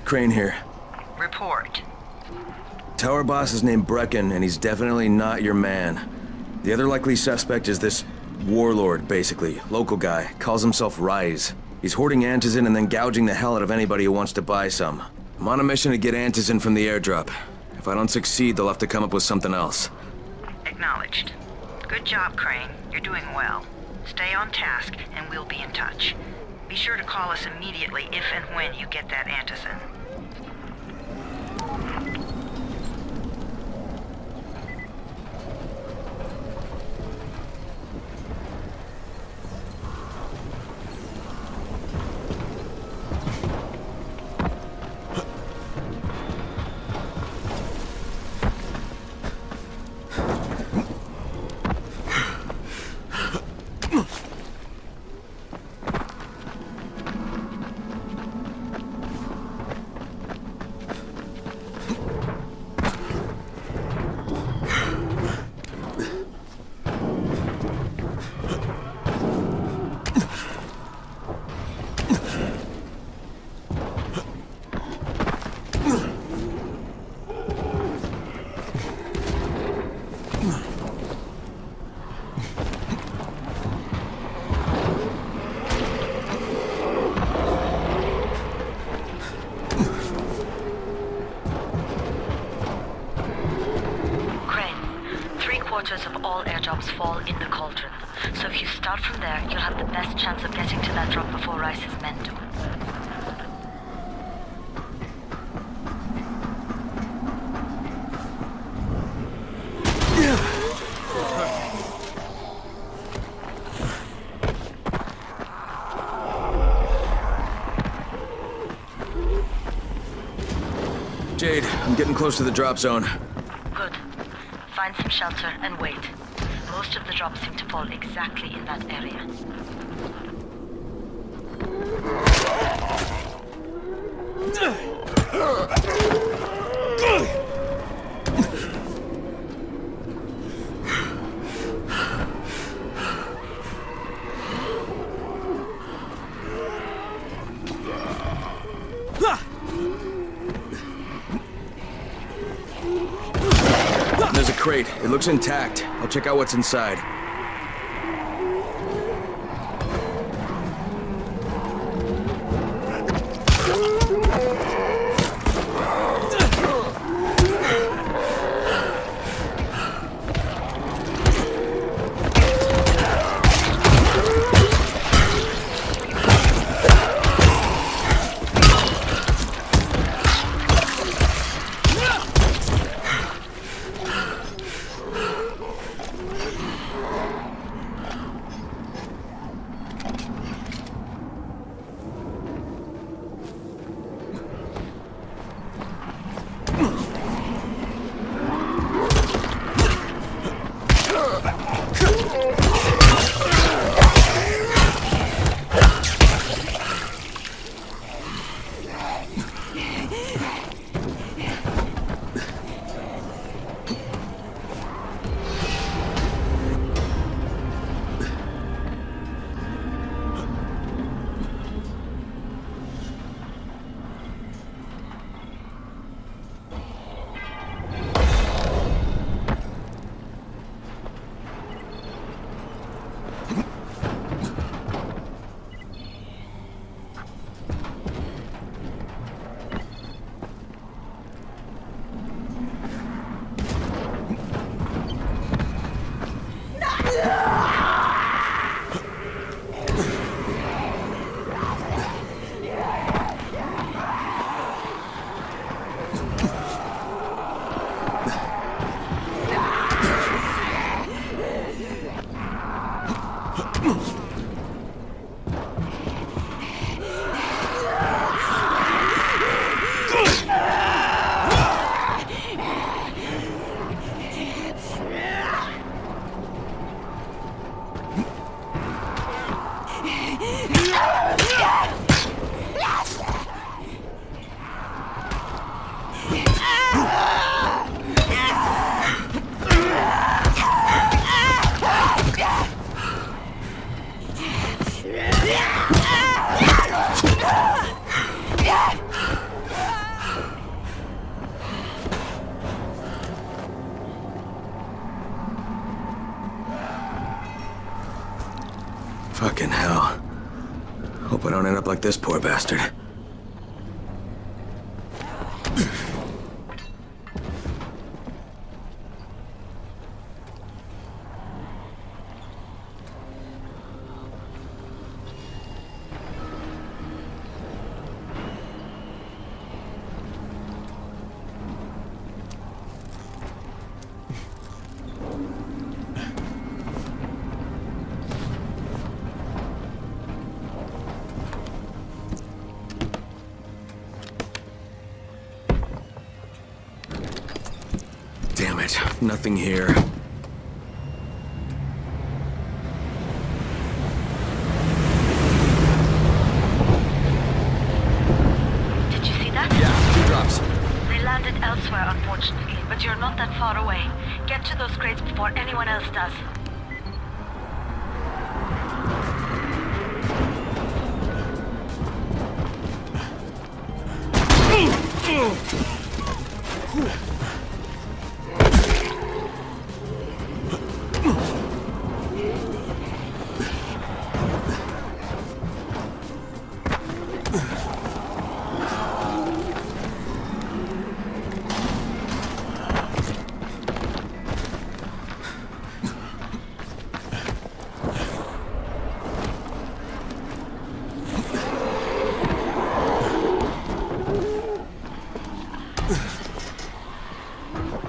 Crane here. Report. Tower boss is named Brecken, and he's definitely not your man. The other likely suspect is this warlord, basically. Local guy. Calls himself Rise. He's hoarding antizin and then gouging the hell out of anybody who wants to buy some. I'm on a mission to get antizin from the airdrop. If I don't succeed, they'll have to come up with something else. Acknowledged. Good job, Crane. You're doing well. Stay on task, and we'll be in touch. Be sure to call us immediately if and when you get that antizin. Of all airdrops fall in the cauldron. So if you start from there, you'll have the best chance of getting to that drop before Rice's men do. Jade, I'm getting close to the drop zone. Good. Find some shelter and wait. Most of the drops seem to fall exactly in that area. There's a crate. It looks intact. I'll check out what's inside. Fucking hell. Hope I don't end up like this poor bastard. Damn it, nothing here. Did you see that? Yeah, 2 drops. They landed elsewhere, unfortunately, but you're not that far away. Get to those crates before anyone else does.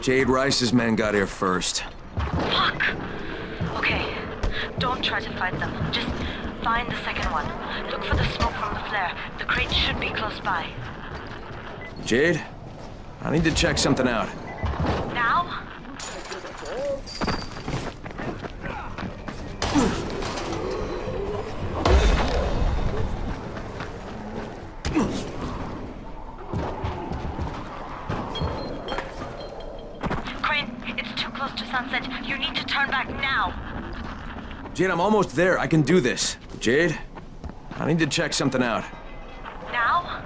Jade Rice's men got here first. Fuck! Okay, don't try to fight them. Just find the second one. Look for the smoke from the flare. The crate should be close by. Jade? I need to check something out. Now? Sunset, you need to turn back now. Jade, I'm almost there. I can do this. Jade, I need to check something out. Now?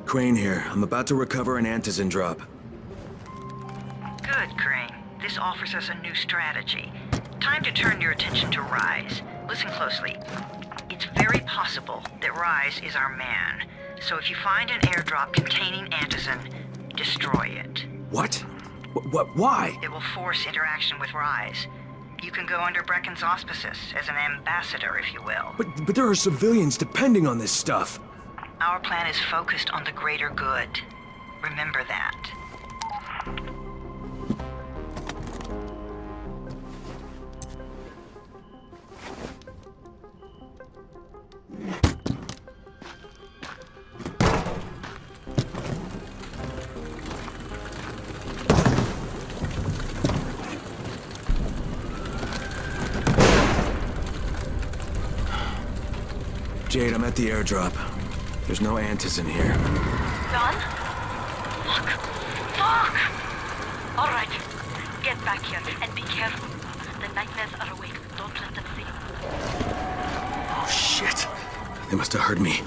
Crane here. I'm about to recover an antizin drop. Good, Crane. This offers us a new strategy. Time to turn your attention to Rise. Listen closely. It's very possible that Rise is our man. So if you find an airdrop containing antizin, destroy it. What? Why? It will force interaction with Rise. You can go under Brecken's auspices as an ambassador, if you will. But there are civilians depending on this stuff. Our plan is focused on the greater good. Remember that. Jade, I'm at the airdrop. There's no Antis in here. Done? Fuck! Fuck! All right, get back here and be careful. The nightmares are awake. Don't let them see you. Oh, shit. They must have heard me.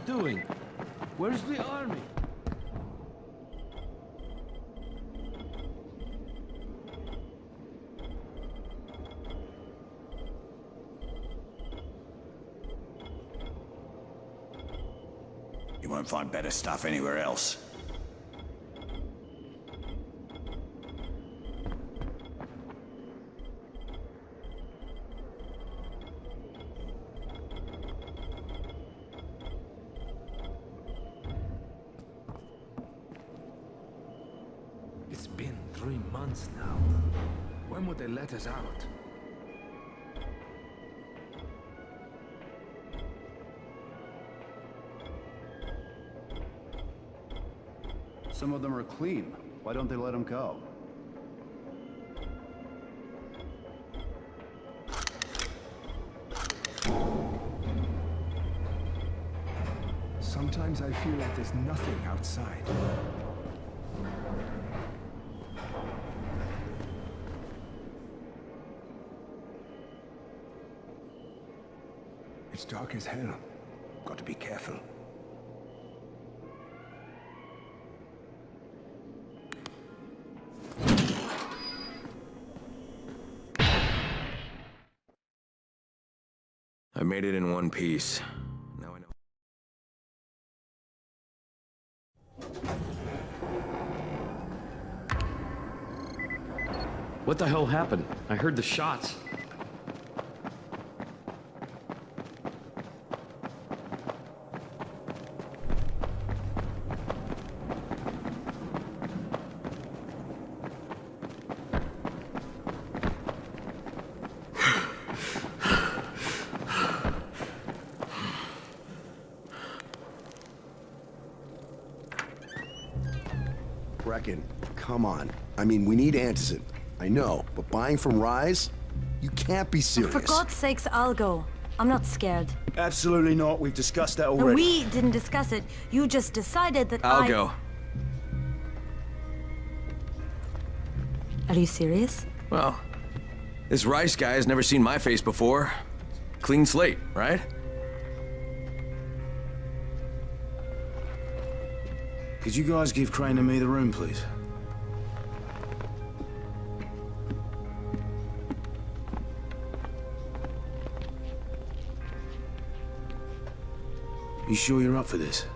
Doing? Where's the army? You won't find better stuff anywhere else. It's been 3 months now. When would they let us out? Some of them are clean. Why don't they let them go? Sometimes I feel like there's nothing outside. It's dark as hell. Got to be careful. I made it in one piece. Now I know. What the hell happened? I heard the shots. Brecken, come on. I mean, we need Antizin. I know, but buying from Rise? You can't be serious. For God's sakes, I'll go. I'm not scared. Absolutely not. We've discussed that already. And we didn't discuss it. You just decided that I'll go. Are you serious? Well, this Rice guy has never seen my face before. Clean slate, right? Could you guys give Crane and me the room, please? You sure you're up for this?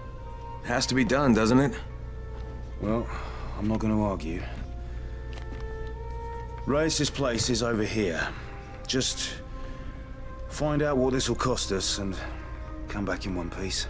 Has to be done, doesn't it? Well, I'm not going to argue. Race's place is over here. Just find out what this will cost us and come back in one piece.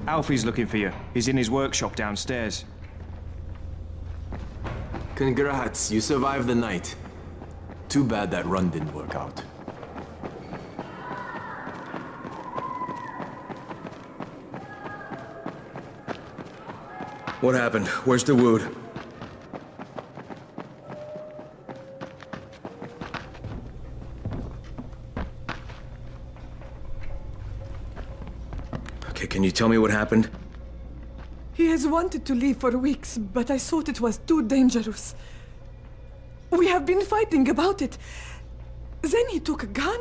Alfie's looking for you. He's in his workshop downstairs. Congrats, you survived the night. Too bad that run didn't work out. What happened? Where's Dawood? Okay, can you tell me what happened? He has wanted to leave for weeks, but I thought it was too dangerous. We have been fighting about it. Then he took a gun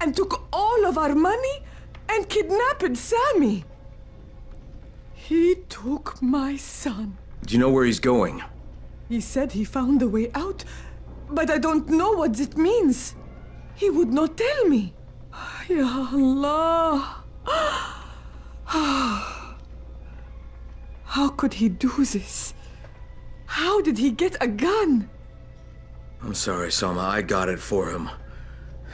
and took all of our money and kidnapped Sammy. He took my son. Do you know where he's going? He said he found a way out, but I don't know what it means. He would not tell me. Ya Allah. How could he do this? How did he get a gun? I'm sorry, Salma. I got it for him.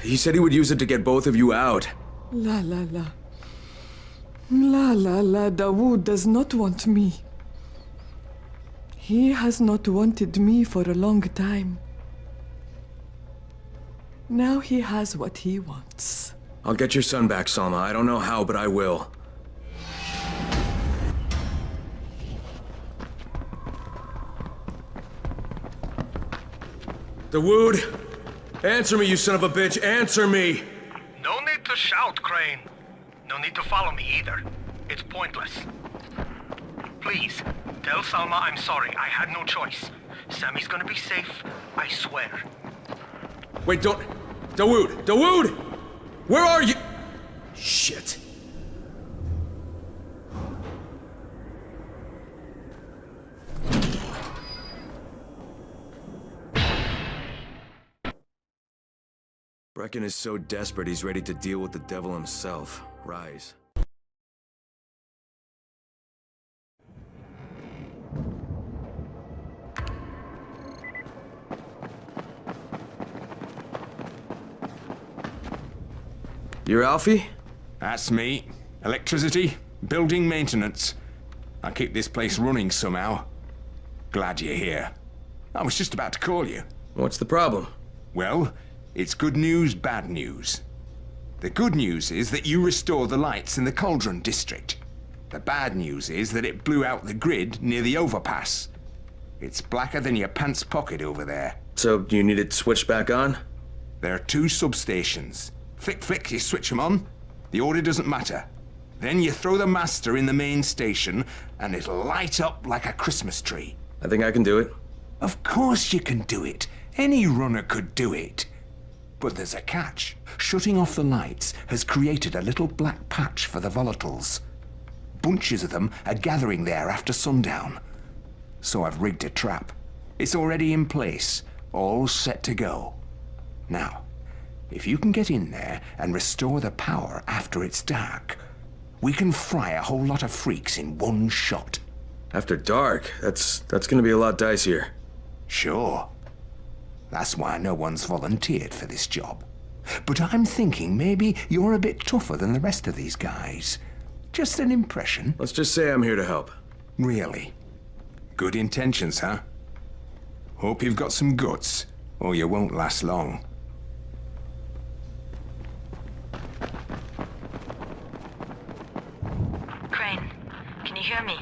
He said he would use it to get both of you out. La la la. La la la, Dawood does not want me. He has not wanted me for a long time. Now he has what he wants. I'll get your son back, Salma. I don't know how, but I will. Dawood! Answer me, you son of a bitch! Answer me! No need to shout, Crane. No need to follow me either. It's pointless. Please, tell Salma I'm sorry. I had no choice. Sammy's gonna be safe, I swear. Wait, don't... Dawood! Dawood! Where are you? Shit. Brecken is so desperate he's ready to deal with the devil himself. Rise. You're Alfie? That's me. Electricity, building maintenance. I keep this place running somehow. Glad you're here. I was just about to call you. What's the problem? Well, it's good news, bad news. The good news is that you restored the lights in the Cauldron district. The bad news is that it blew out the grid near the overpass. It's blacker than your pants pocket over there. So, you need it switched back on? There are 2 substations. Flick, you switch them on. The order doesn't matter. Then you throw the master in the main station, and it'll light up like a Christmas tree. I think I can do it. Of course you can do it. Any runner could do it. But there's a catch. Shutting off the lights has created a little black patch for the volatiles. Bunches of them are gathering there after sundown. So I've rigged a trap. It's already in place, all set to go. Now, if you can get in there and restore the power after it's dark, we can fry a whole lot of freaks in one shot. After dark? That's gonna be a lot dicier. Sure. That's why no one's volunteered for this job. But I'm thinking maybe you're a bit tougher than the rest of these guys. Just an impression. Let's just say I'm here to help. Really? Good intentions, huh? Hope you've got some guts, or you won't last long. Crane, can you hear me?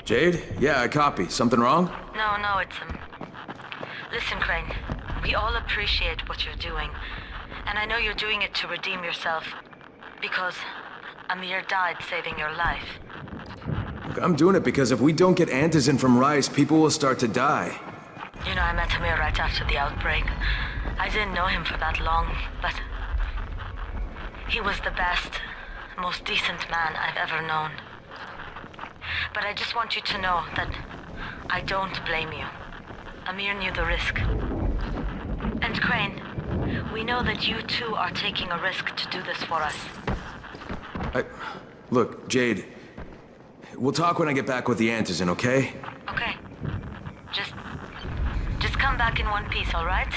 Jade? Yeah, I copy. Something wrong? No, it's Listen, Crane, we all appreciate what you're doing. And I know you're doing it to redeem yourself. Because Amir died saving your life. Look, I'm doing it because if we don't get antizin from Rice, people will start to die. You know, I met Amir right after the outbreak. I didn't know him for that long, but he was the best, most decent man I've ever known. But I just want you to know that I don't blame you. Amir knew the risk. And Crane, we know that you too are taking a risk to do this for us. Look, Jade, we'll talk when I get back with the antizin, okay? Okay. Just come back in one piece, all right?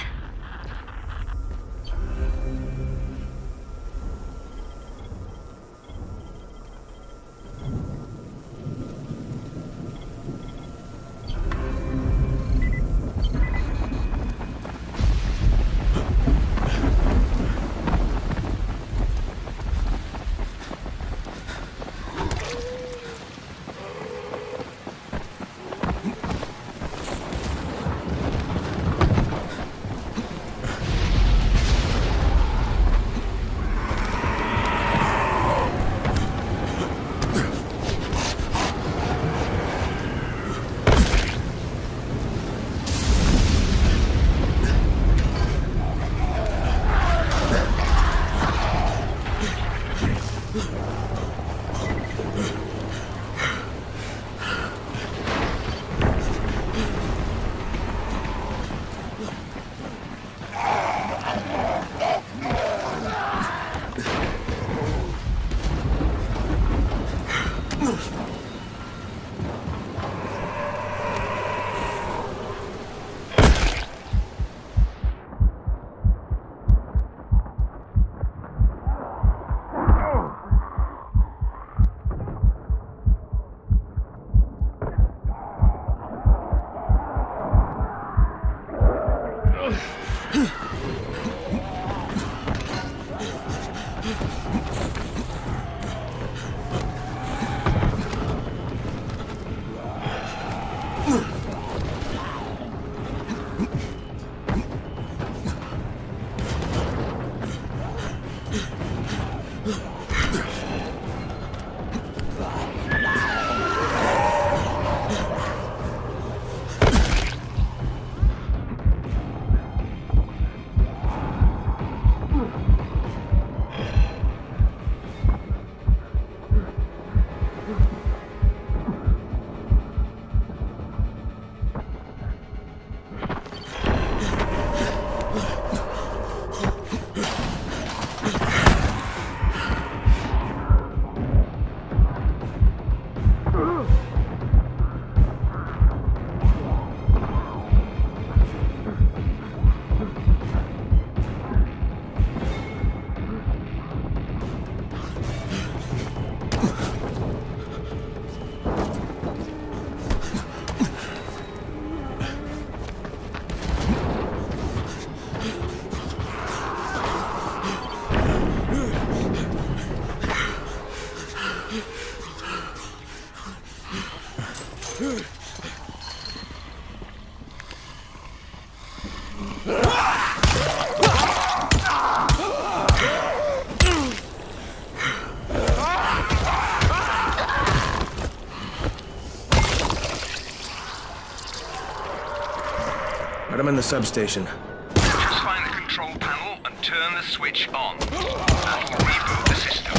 Right, I'm in the substation. Just find the control panel and turn the switch on. That'll reboot the system.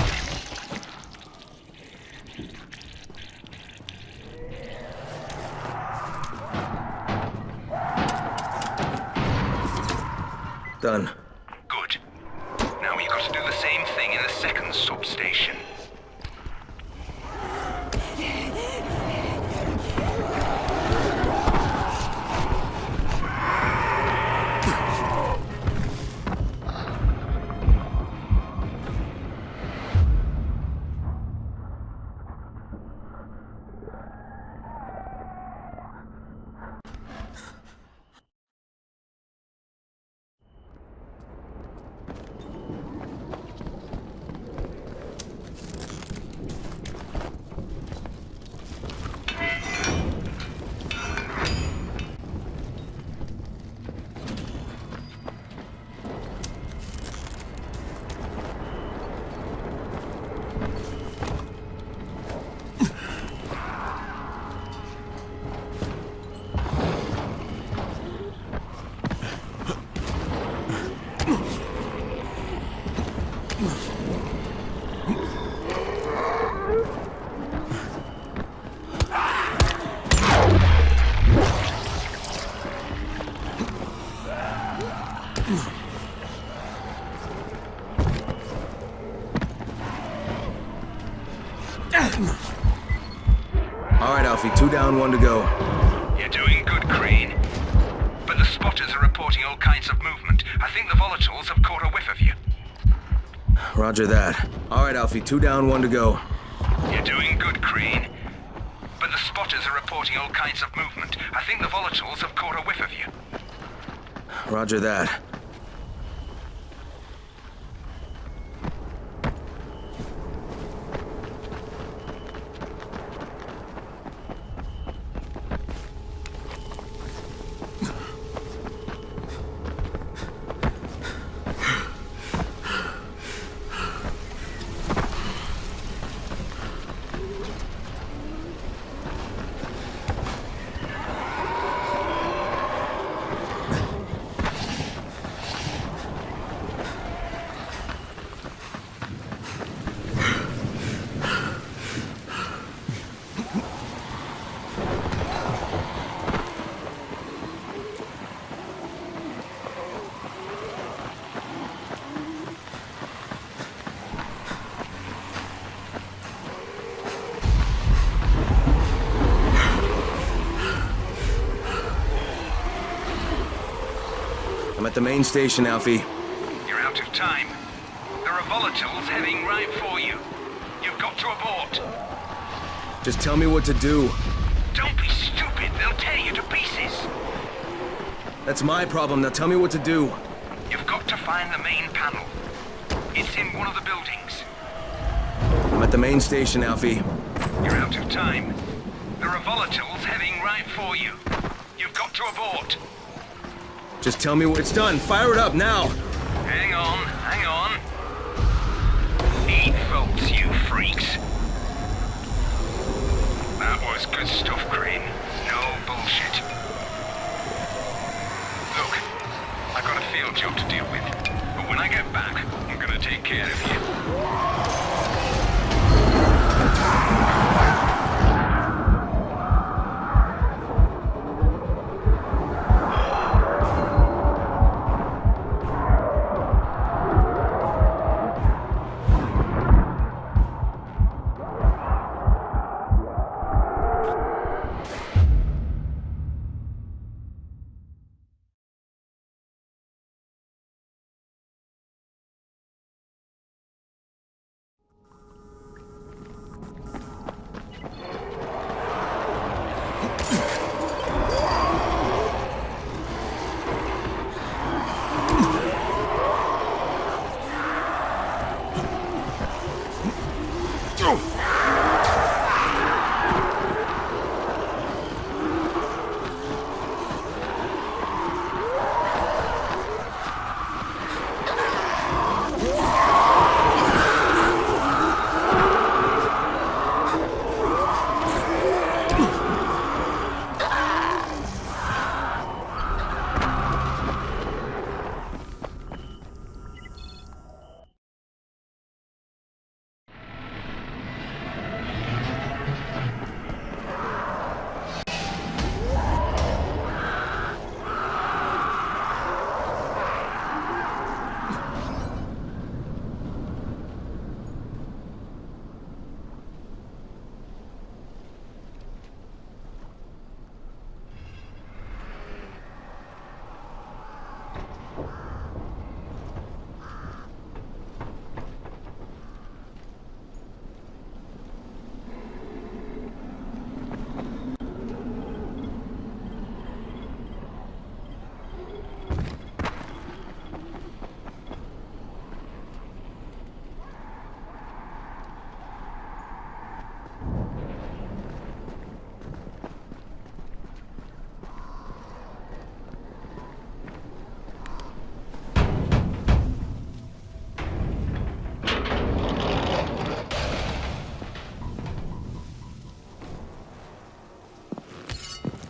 Done. Good. Now you've got to do the same thing in the second substation. All right, Alfie, 2 down, 1 to go. You're doing good, Crane. But the spotters are reporting all kinds of movement. I think the volatiles have caught a whiff of you. Roger that. All right, Alfie, 2 down, 1 to go. You're doing good, Crane. But the spotters are reporting all kinds of movement. I think the volatiles have caught a whiff of you. Roger that. I'm at the main station, Alfie. You're out of time. There are volatiles heading right for you. You've got to abort. Just tell me what to do. Don't be stupid. They'll tear you to pieces. That's my problem. Now tell me what to do. You've got to find the main panel. It's in one of the buildings. I'm at the main station, Alfie. You're out of time. There are volatiles heading right for you. You've got to abort. Just tell me what it's done. Fire it up now. Hang on, hang on. Eat folks, you freaks. That was good stuff, Crane. No bullshit. Look, I've got a field job to deal with. But when I get back, I'm gonna take care of you.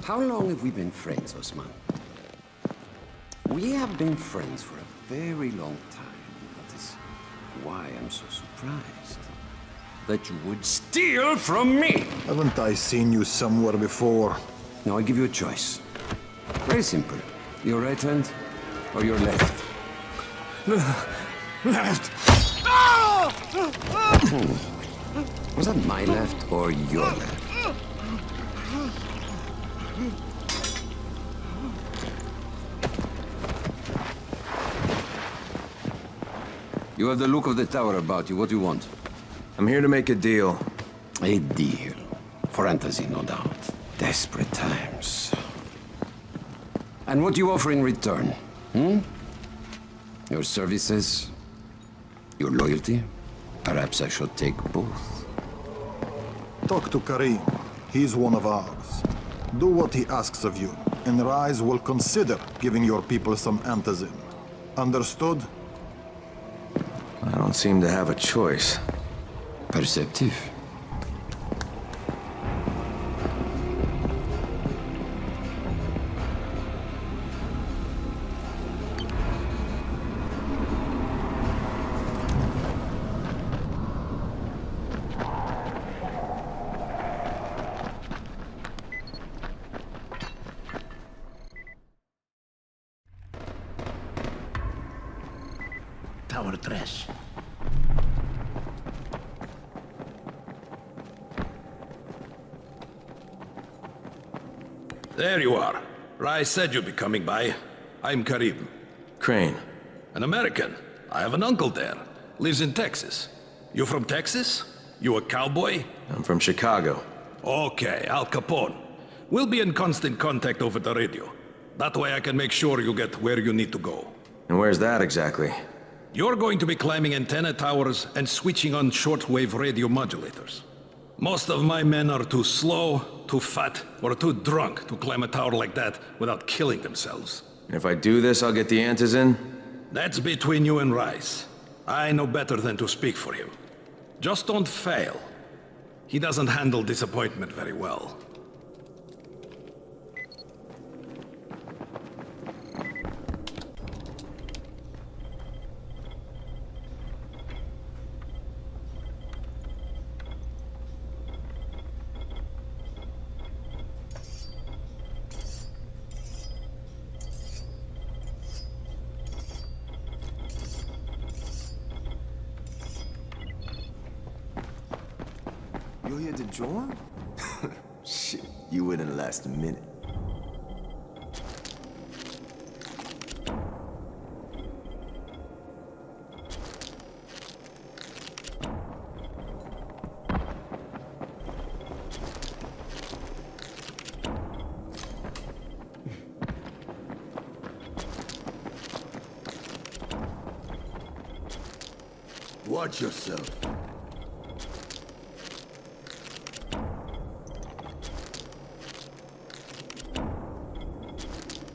How long have we been friends, Osman? We have been friends for a very long time. That is why I'm so surprised that you would steal from me. Haven't I seen you somewhere before? Now I give you a choice. Very simple. Your right hand or your left? Left! Was that my left or your left? You have the look of the tower about you. What do you want? I'm here to make a deal. A deal. For fantasy, no doubt. Desperate times. And what do you offer in return? Your services? Your loyalty? Perhaps I should take both. Talk to Karim. He's one of ours. Do what he asks of you, and Rise will consider giving your people some antizin. Understood? I don't seem to have a choice. Perceptive. Tower trash. There you are. Rai said you'd be coming by. I'm Karim. Crane. An American. I have an uncle there. Lives in Texas. You from Texas? You a cowboy? I'm from Chicago. Okay, Al Capone. We'll be in constant contact over the radio. That way I can make sure you get where you need to go. And where's that exactly? You're going to be climbing antenna towers and switching on shortwave radio modulators. Most of my men are too slow, too fat, or too drunk to climb a tower like that without killing themselves. And if I do this, I'll get the antizin? That's between you and Rice. I know better than to speak for him. Just don't fail. He doesn't handle disappointment very well. You're here to join? Shit, you wouldn't last a minute. Watch yourself.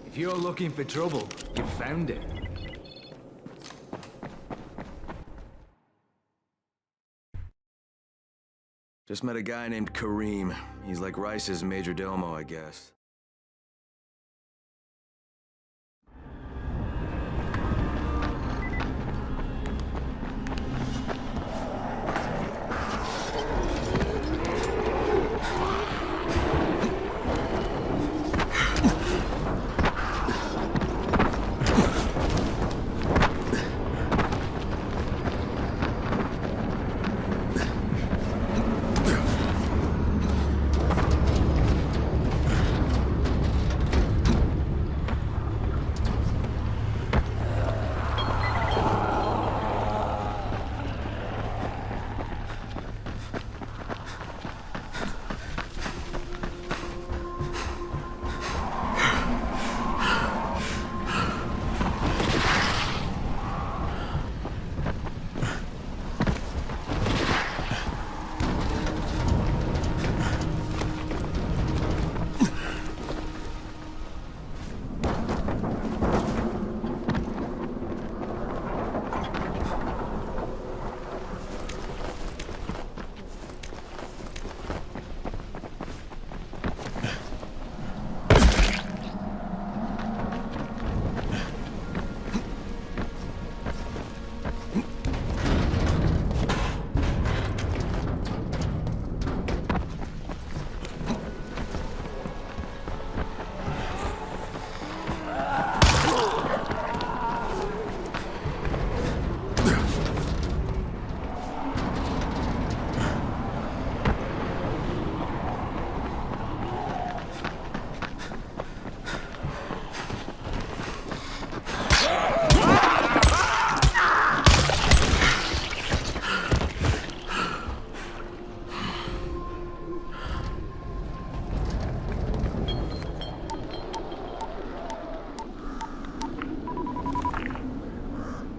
If you're looking for trouble, you found it. Just met a guy named Karim. He's like Rice's major domo, I guess.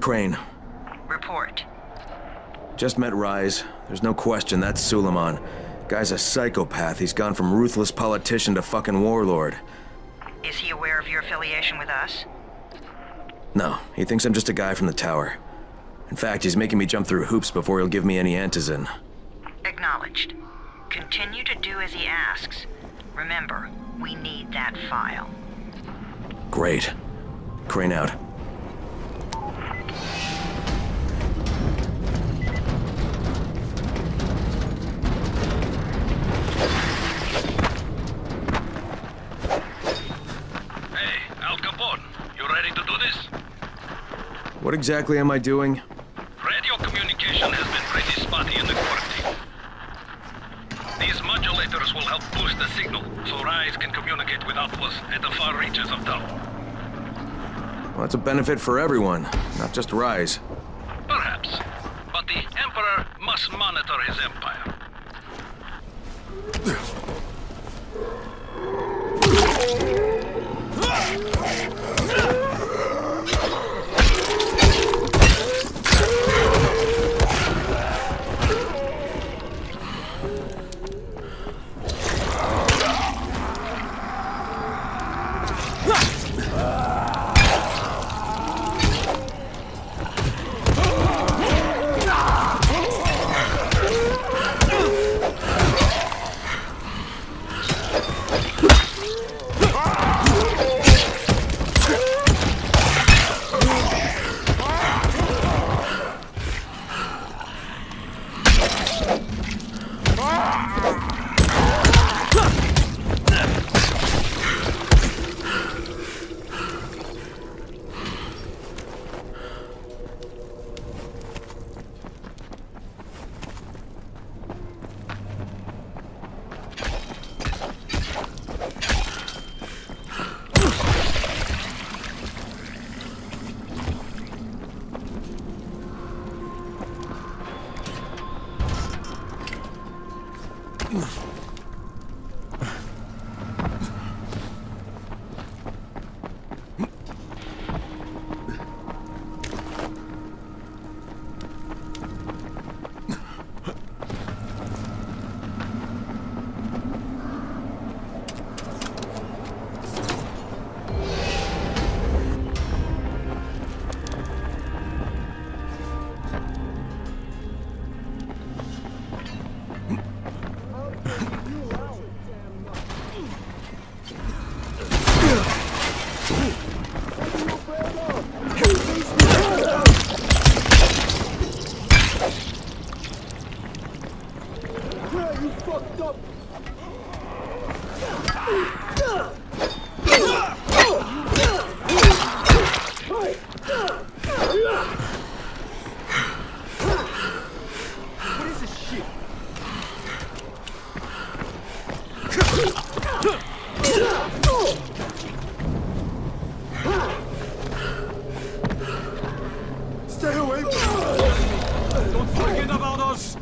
Crane. Report. Just met Rise. There's no question that's Suleiman. Guy's a psychopath. He's gone from ruthless politician to fucking warlord. Is he aware of your affiliation with us? No, he thinks I'm just a guy from the tower. In fact, he's making me jump through hoops before he'll give me any antizin. Acknowledged. Continue to do as he asks. Remember, we need that file. Great. Crane out. What exactly am I doing? Radio communication has been pretty spotty in the quarantine. These modulators will help boost the signal, so Rise can communicate with outposts at the far reaches of town. Well, that's a benefit for everyone, not just Rise. Perhaps. But the Emperor must monitor his empire. Stay away from us! Don't forget about us!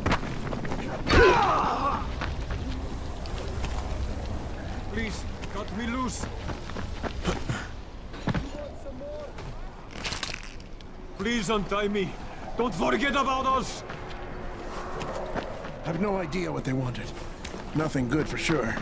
Please, cut me loose. Please untie me. Don't forget about us! I've no idea what they wanted. Nothing good for sure.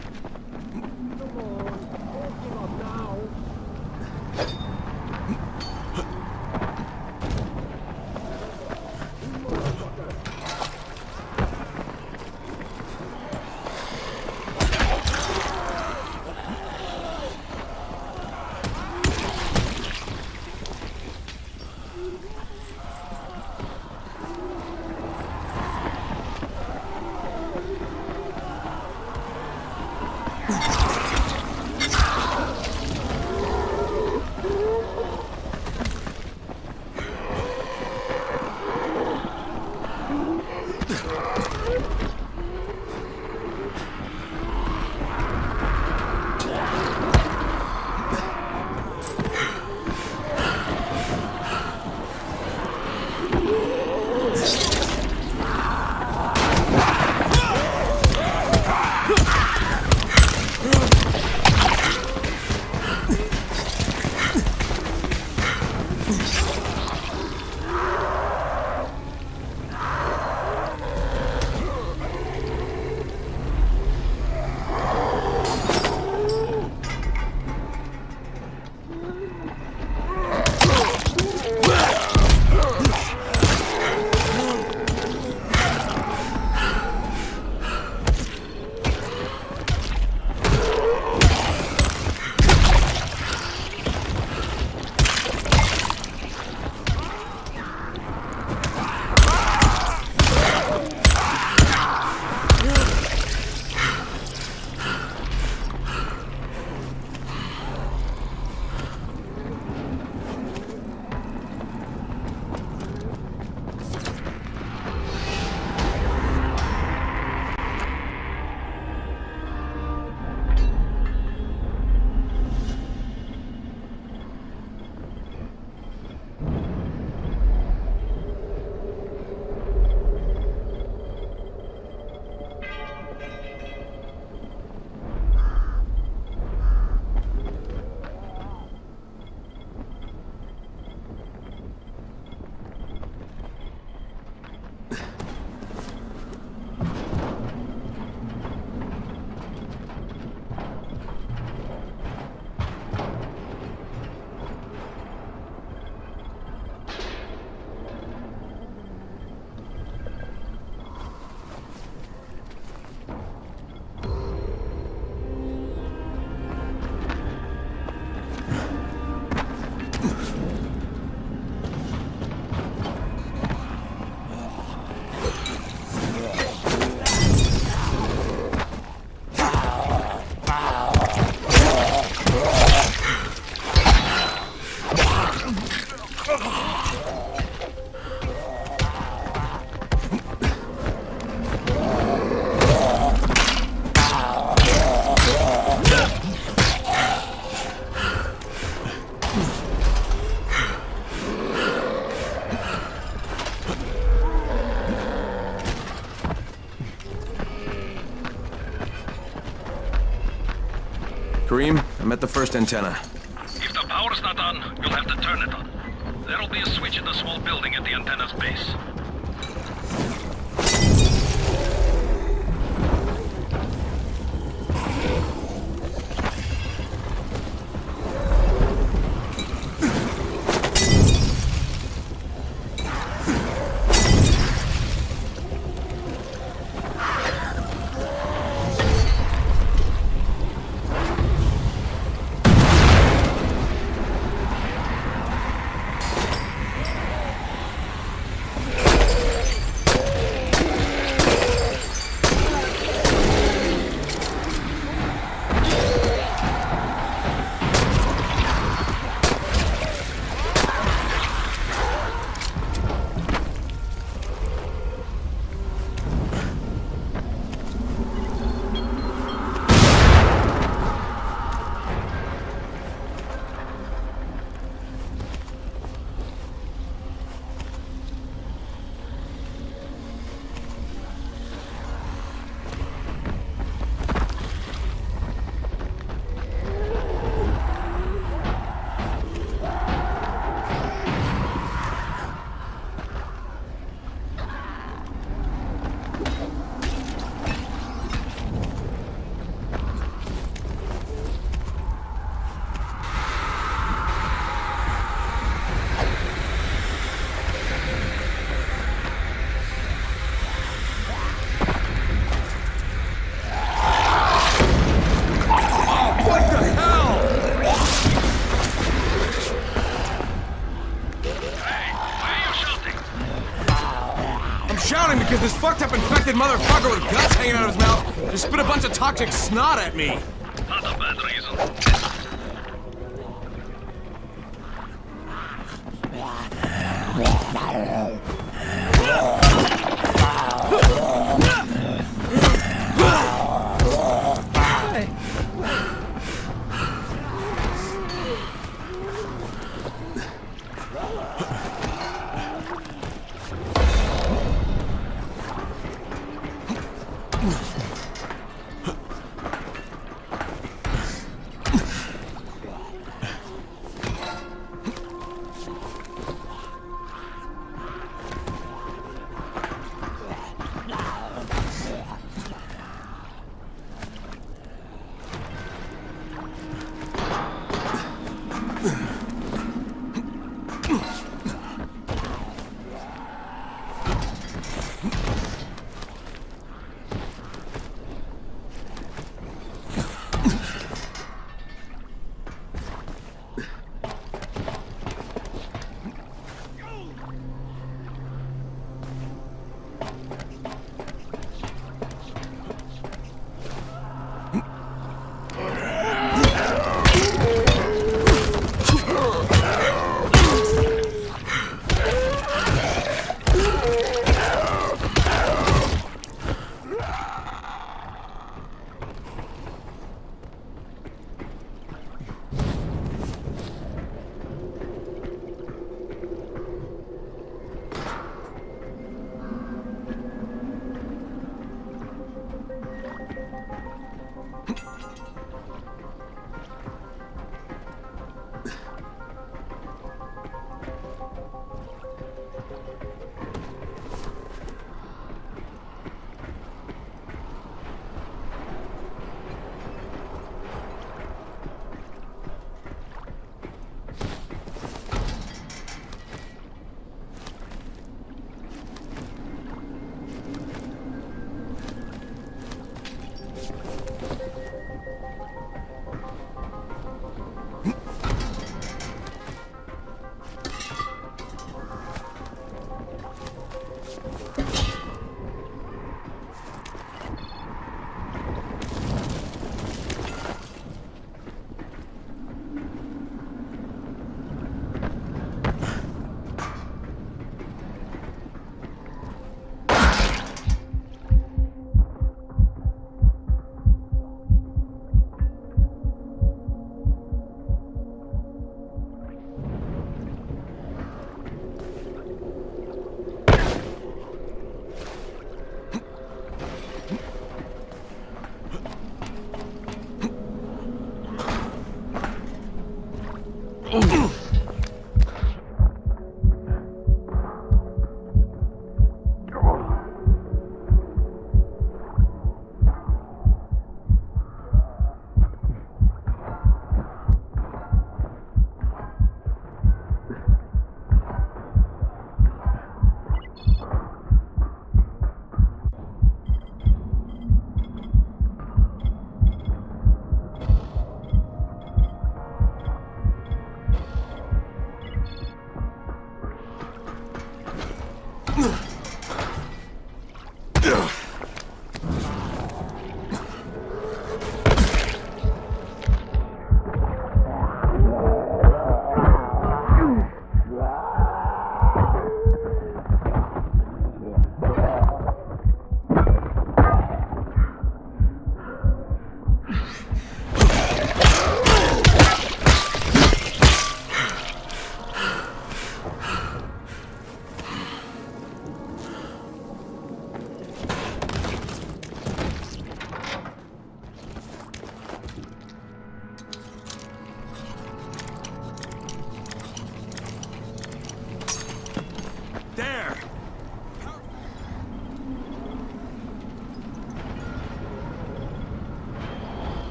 Kareem, I'm at the first antenna. If the power's not on, you'll have to turn it on. There'll be a switch in the small building at the antenna's base. Because this fucked up infected motherfucker with guts hanging out of his mouth just spit a bunch of toxic snot at me. Not a bad reason.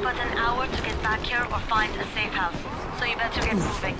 but an hour to get back here or find a safe house. So you better get moving.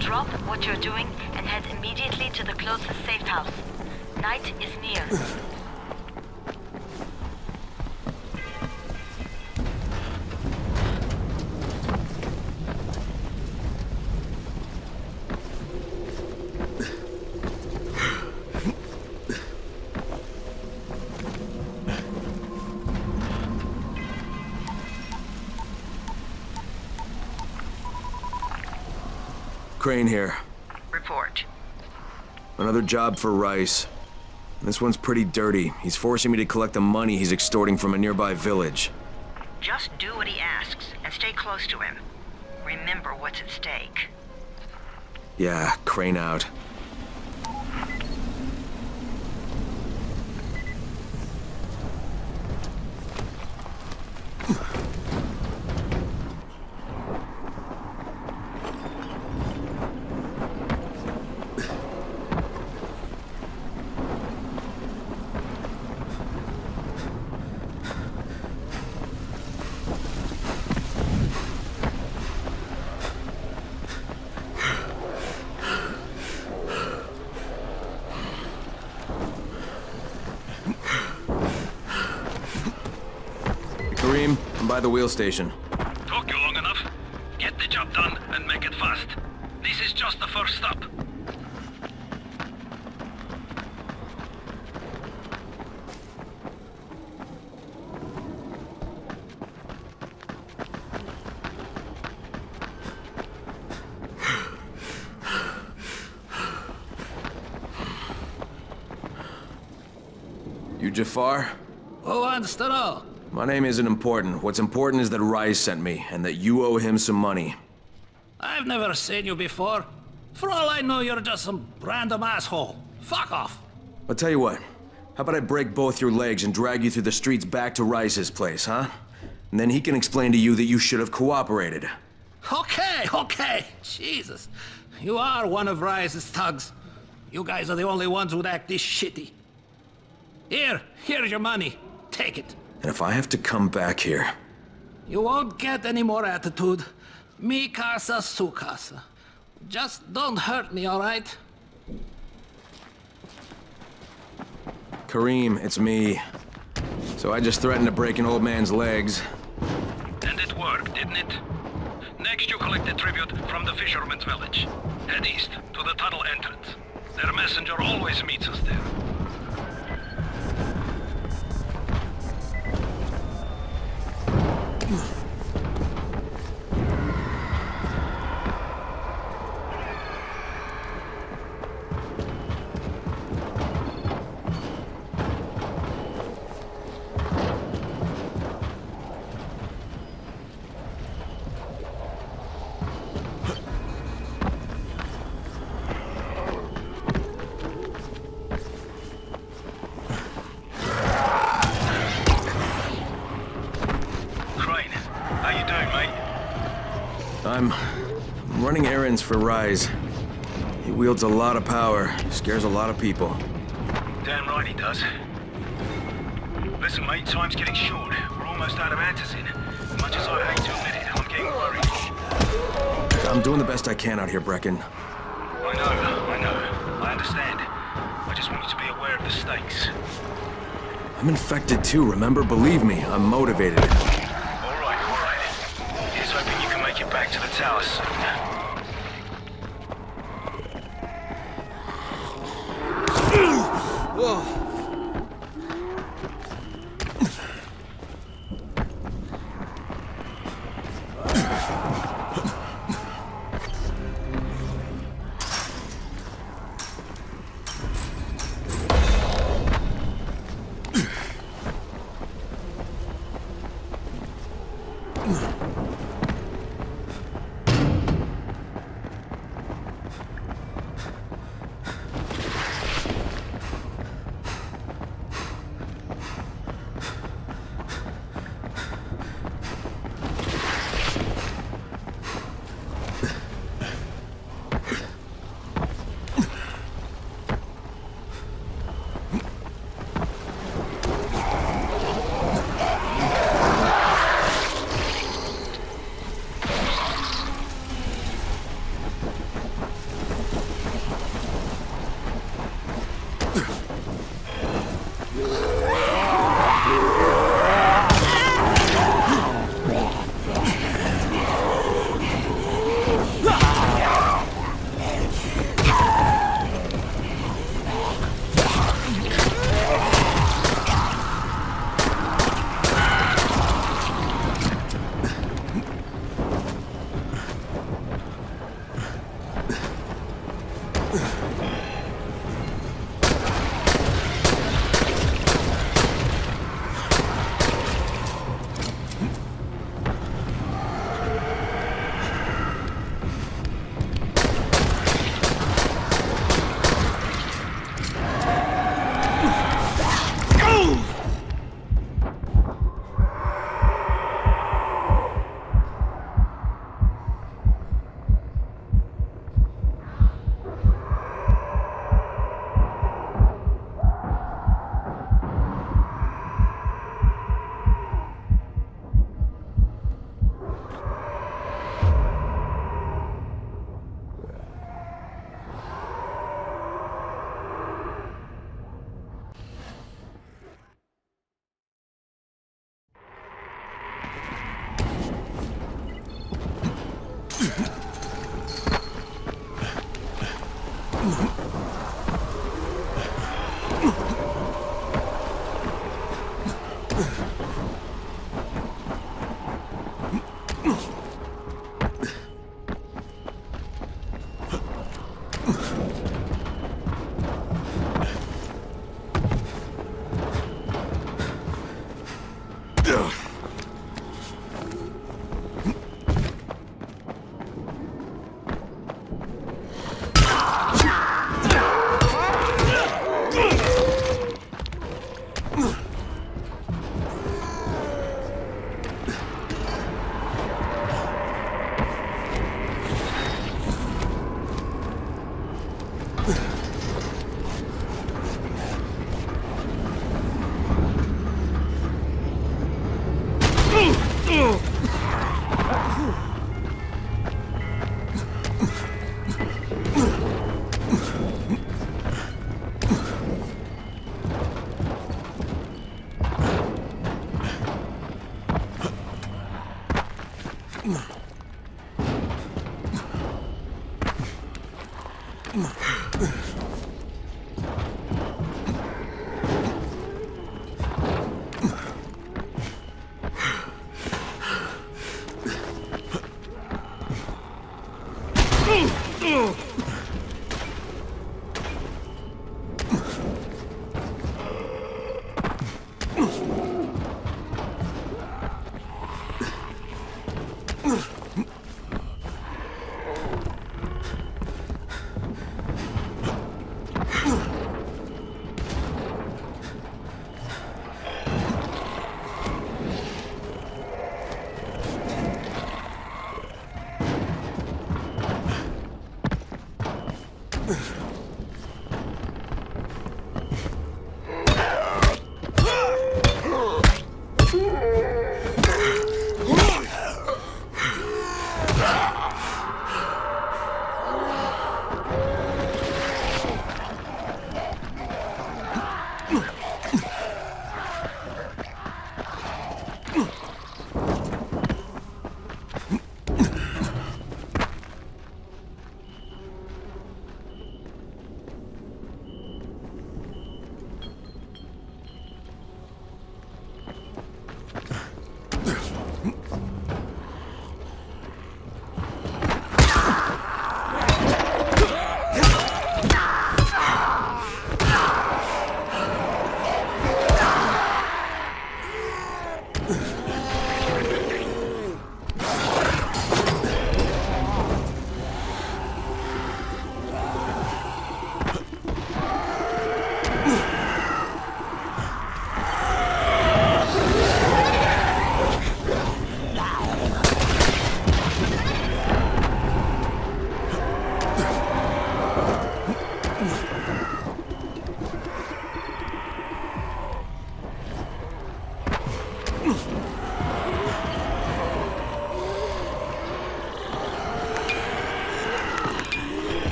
Drop what you're doing and head immediately to the closest safe house. Night is near. Crane here. Report. Another job for Rice. This one's pretty dirty. He's forcing me to collect the money he's extorting from a nearby village. Just do what he asks and stay close to him. Remember what's at stake. Yeah, Crane out. I'm by the wheel station. Took you long enough. Get the job done and make it fast. This is just the first stop. You Jafar? Who wants to know? My name isn't important. What's important is that Rice sent me, and that you owe him some money. I've never seen you before. For all I know, you're just some random asshole. Fuck off. I'll tell you what. How about I break both your legs and drag you through the streets back to Rice's place, huh? And then he can explain to you that you should have cooperated. Okay. Jesus. You are one of Rice's thugs. You guys are the only ones who'd act this shitty. Here's your money. Take it. And if I have to come back here... You won't get any more attitude. Mi casa, su casa. Just don't hurt me, all right? Kareem, it's me. So I just threatened to break an old man's legs. And it worked, didn't it? Next, you collect the tribute from the fisherman's village. Head east, to the tunnel entrance. Their messenger always meets us there. I'm running errands for Rise. He wields a lot of power, scares a lot of people. Damn right he does. Listen, mate, time's getting short. We're almost out of antizin. As much as I hate to admit it, I'm getting worried. I'm doing the best I can out here, Brecken. I know. I understand. I just want you to be aware of the stakes. I'm infected too, remember? Believe me, I'm motivated. All right. Here's hoping you can make it back to the tower soon. Whoa.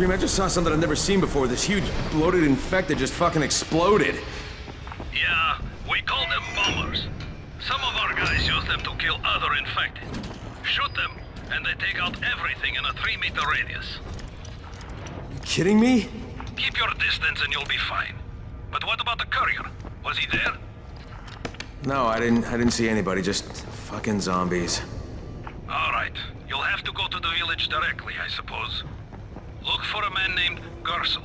Kareem, I just saw something I've never seen before. This huge, bloated infected just fucking exploded. Yeah, we call them bombers. Some of our guys use them to kill other infected. Shoot them, and they take out everything in a 3-meter radius. You kidding me? Keep your distance and you'll be fine. But what about the courier? Was he there? No, I didn't see anybody, just fucking zombies. All right, you'll have to go to the village directly, I suppose. Look for a man named Gersel.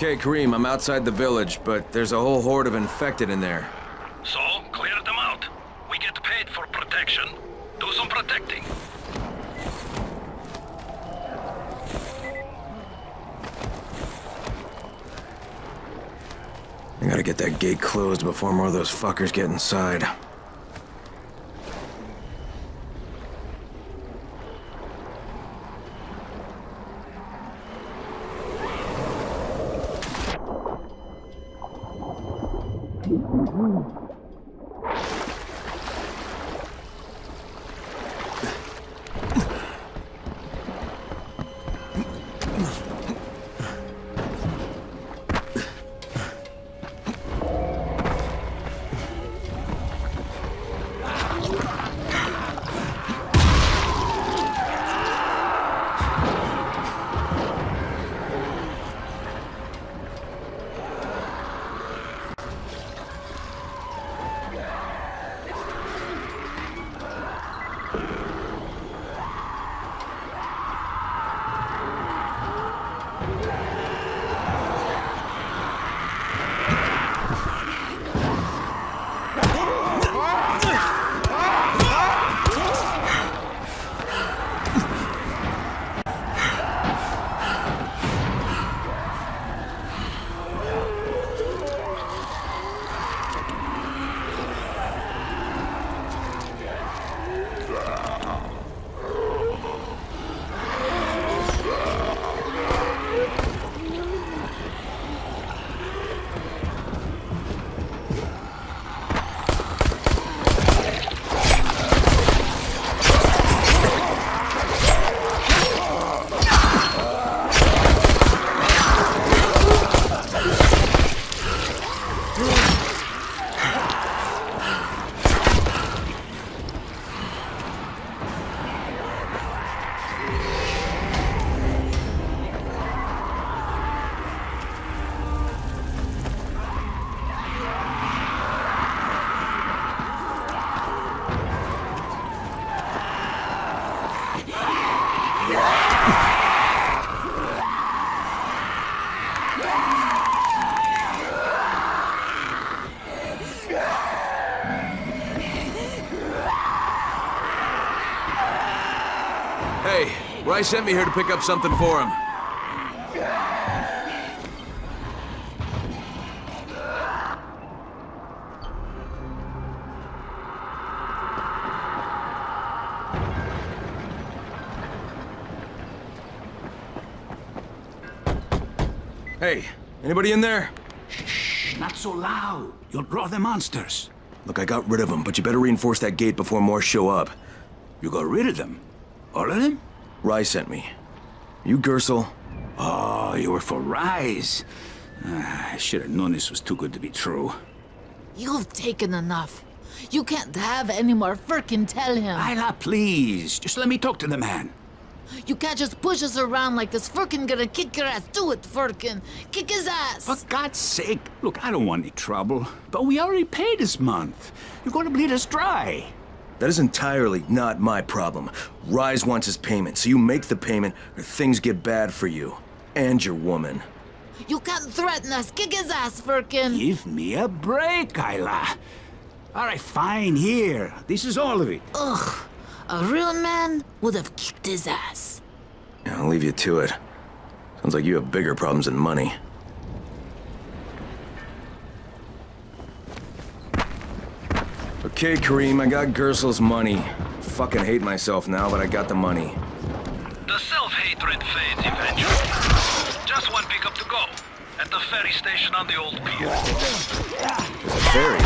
Okay, Kareem, I'm outside the village, but there's a whole horde of infected in there. Gotta get that gate closed before more of those fuckers get inside. Hey, Rice sent me here to pick up something for him. Hey, anybody in there? Shh, not so loud. You'll draw the monsters. Look, I got rid of them, but you better reinforce that gate before more show up. You got rid of them? All of them? Rise sent me. You Gersel? Oh, you were for Rise. I should have known this was too good to be true. You've taken enough. You can't have any more. Firkin, tell him. Isla, please. Just let me talk to the man. You can't just push us around like this. Firkin gonna kick your ass. Do it, Firkin. Kick his ass. For God's sake. Look, I don't want any trouble. But we already paid this month. You're gonna bleed us dry. That is entirely not my problem. Rise wants his payment, so you make the payment or things get bad for you. And your woman. You can't threaten us. Kick his ass, Firkin. Give me a break, Isla. All right, fine, here. This is all of it. Ugh. A real man would have kicked his ass. Yeah, I'll leave you to it. Sounds like you have bigger problems than money. Okay, Kareem, I got Gersel's money. Fucking hate myself now, but I got the money. The self-hatred fades eventually. Just one pickup to go. At the ferry station on the old pier. There's a ferry?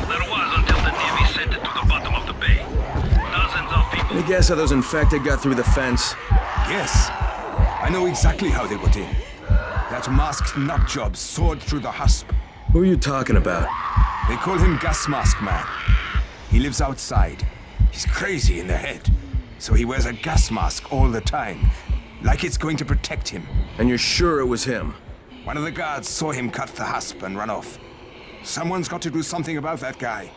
There was until the Navy sent it to the bottom of the bay. Dozens of people. Any guess how those infected got through the fence? Yes. I know exactly how they got in. That masked nutjob soared through the husp. Who are you talking about? They call him Gas Mask Man. He lives outside. He's crazy in the head. So he wears a gas mask all the time. Like it's going to protect him. And you're sure it was him? One of the guards saw him cut the husp and run off. Someone's got to do something about that guy.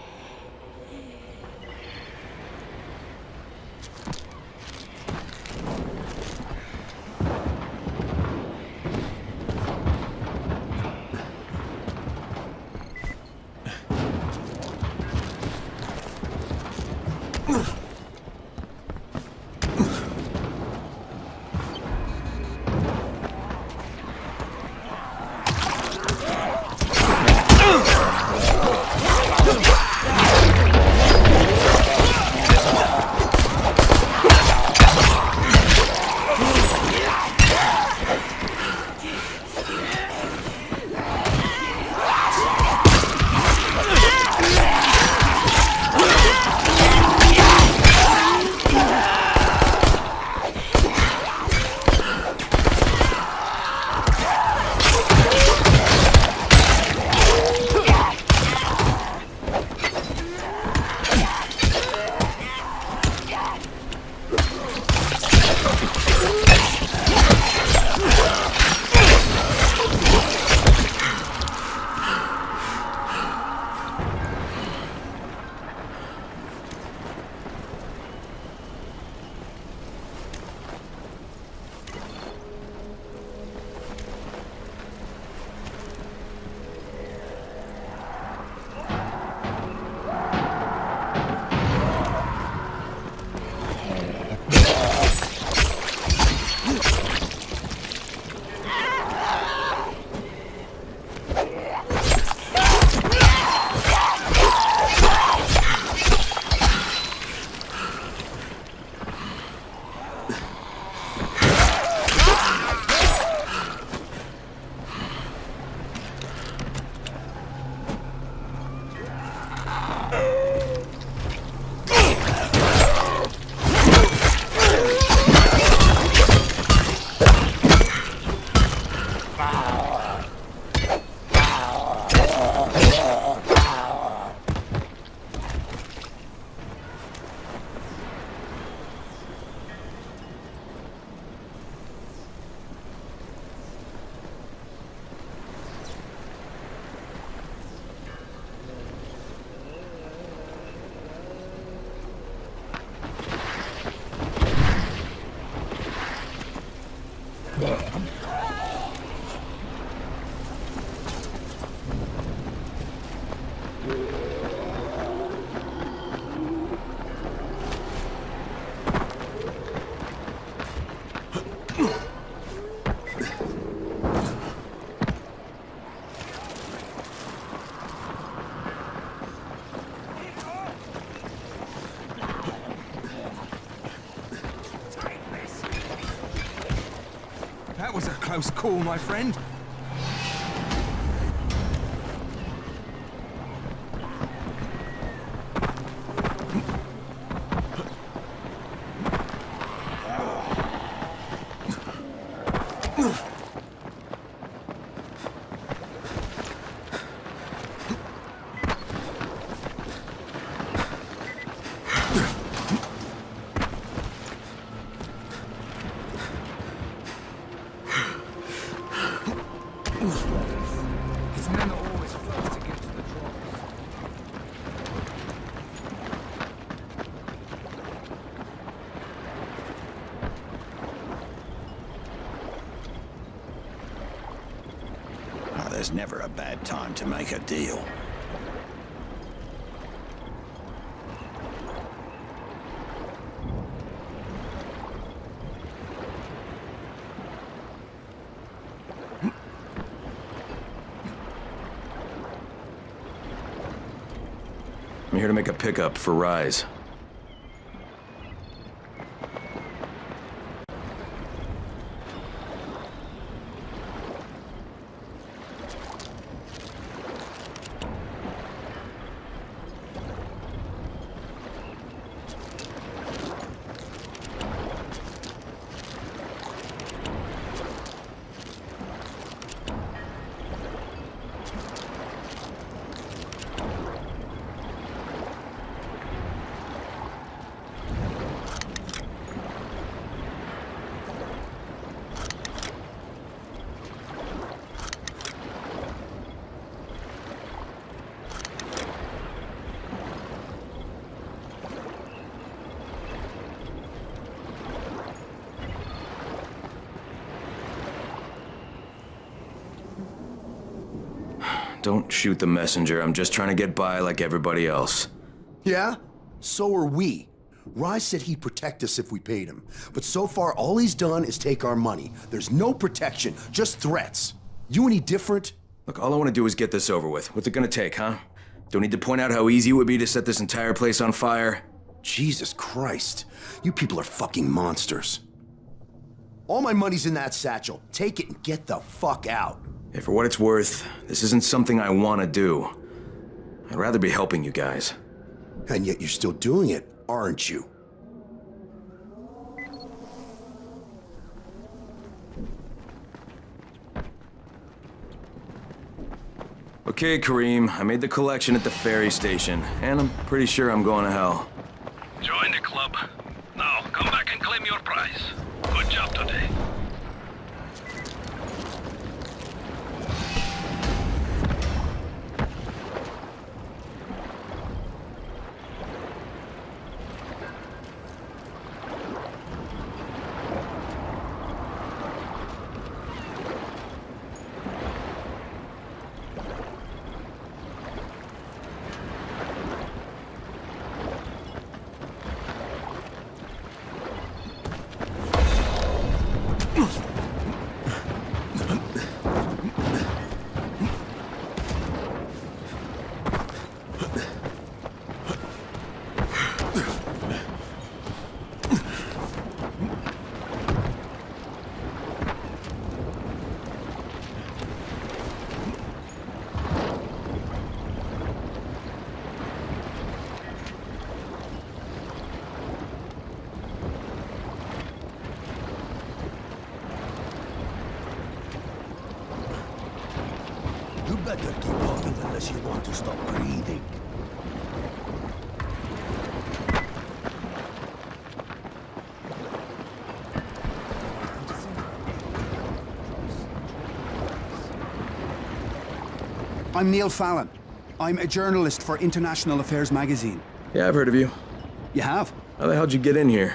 That was a close call, my friend. His men are always first to get to the drops. Oh, there's never a bad time to make a deal. I'm here to make a pickup for Rise. Don't shoot the messenger. I'm just trying to get by like everybody else. Yeah? So are we. Rise said he'd protect us if we paid him. But so far, all he's done is take our money. There's no protection, just threats. You any different? Look, all I want to do is get this over with. What's it gonna take, huh? Don't need to point out how easy it would be to set this entire place on fire. Jesus Christ. You people are fucking monsters. All my money's in that satchel. Take it and get the fuck out. Hey, for what it's worth, this isn't something I want to do. I'd rather be helping you guys. And yet you're still doing it, aren't you? Okay, Kareem, I made the collection at the ferry station, and I'm pretty sure I'm going to hell. Join the club. Now, come back and claim your prize. Good job today. to stop breathing. I'm Neil Fallon. I'm a journalist for International Affairs magazine. Yeah, I've heard of you. You have? How the hell'd you get in here?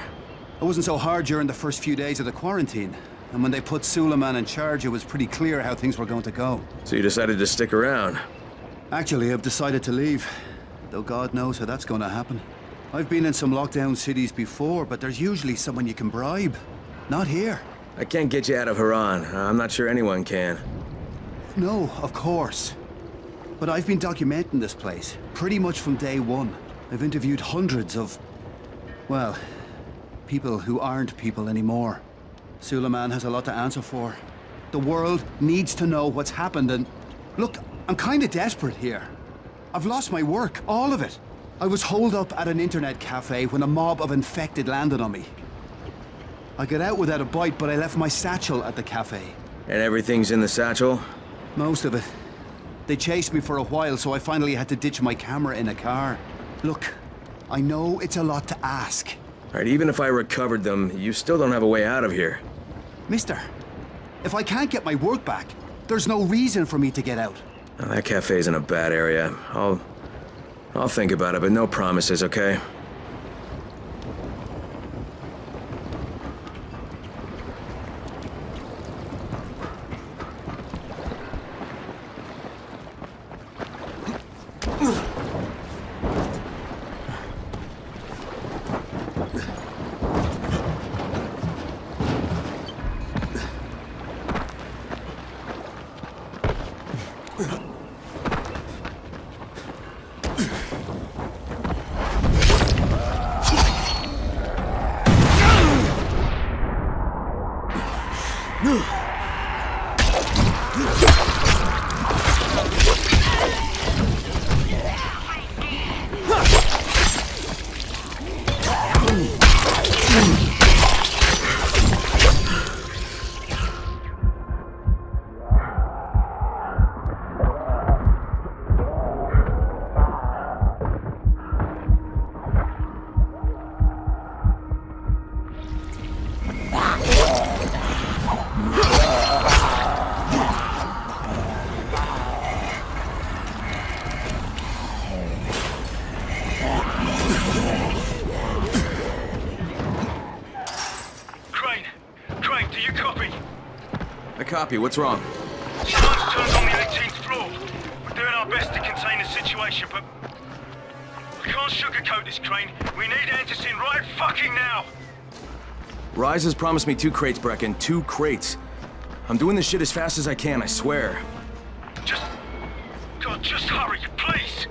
It wasn't so hard during the first few days of the quarantine. And when they put Suleiman in charge, it was pretty clear how things were going to go. So you decided to stick around? Actually, I've decided to leave. Though God knows how that's going to happen. I've been in some lockdown cities before, but there's usually someone you can bribe. Not here. I can't get you out of Harran. I'm not sure anyone can. No, of course. But I've been documenting this place, pretty much from day one. I've interviewed hundreds of, well, people who aren't people anymore. Suleiman has a lot to answer for. The world needs to know what's happened and... Look, I'm kinda desperate here. I've lost my work, all of it. I was holed up at an internet cafe when a mob of infected landed on me. I got out without a bite, but I left my satchel at the cafe. And everything's in the satchel? Most of it. They chased me for a while, so I finally had to ditch my camera in a car. Look, I know it's a lot to ask. Alright, even if I recovered them, you still don't have a way out of here. Mister, if I can't get my work back, there's no reason for me to get out. Well, that cafe's in a bad area. I'll think about it, but no promises, okay? Copy, what's wrong? Someone's turned on the 18th floor. We're doing our best to contain the situation, but... we can't sugarcoat this, Crane. We need answers in right fucking now! Rise has promised me 2 crates, Brecken. 2 crates. I'm doing this shit as fast as I can, I swear. God, just hurry, please!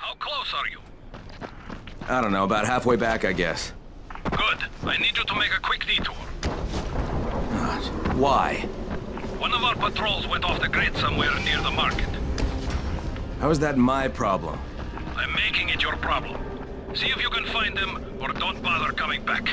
How close are you? I don't know, about halfway back, I guess. Good. I need you to make a quick detour. Why? One of our patrols went off the grid somewhere near the market. How is that my problem? I'm making it your problem. See if you can find them, or don't bother coming back.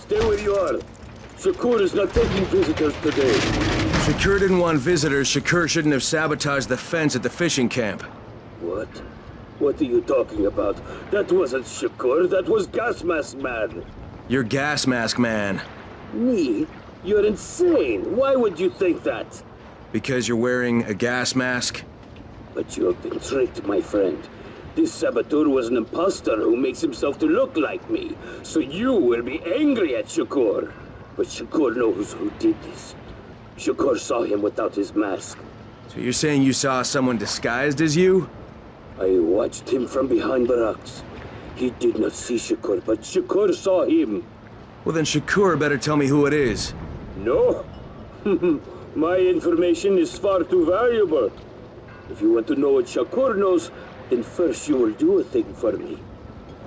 Stay where you are. Shakur is not taking visitors today. Shakur didn't want visitors. Shakur shouldn't have sabotaged the fence at the fishing camp. What? What are you talking about? That wasn't Shakur, that was Gas Mask Man. You're Gas Mask Man. Me? You're insane. Why would you think that? Because you're wearing a gas mask? But you have been tricked, my friend. This saboteur was an imposter who makes himself to look like me. So you will be angry at Shakur. But Shakur knows who did this. Shakur saw him without his mask. So you're saying you saw someone disguised as you? I watched him from behind the rocks. He did not see Shakur, but Shakur saw him. Well then Shakur better tell me who it is. No? My information is far too valuable. If you want to know what Shakur knows, then first you will do a thing for me.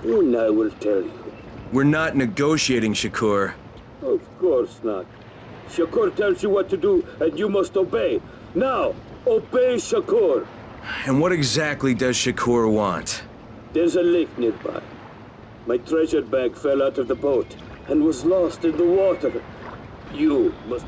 And I will tell you. We're not negotiating, Shakur. Of course not. Shakur tells you what to do, and you must obey. Now, obey Shakur. And what exactly does Shakur want? There's a lake nearby. My treasure bag fell out of the boat and was lost in the water. You must...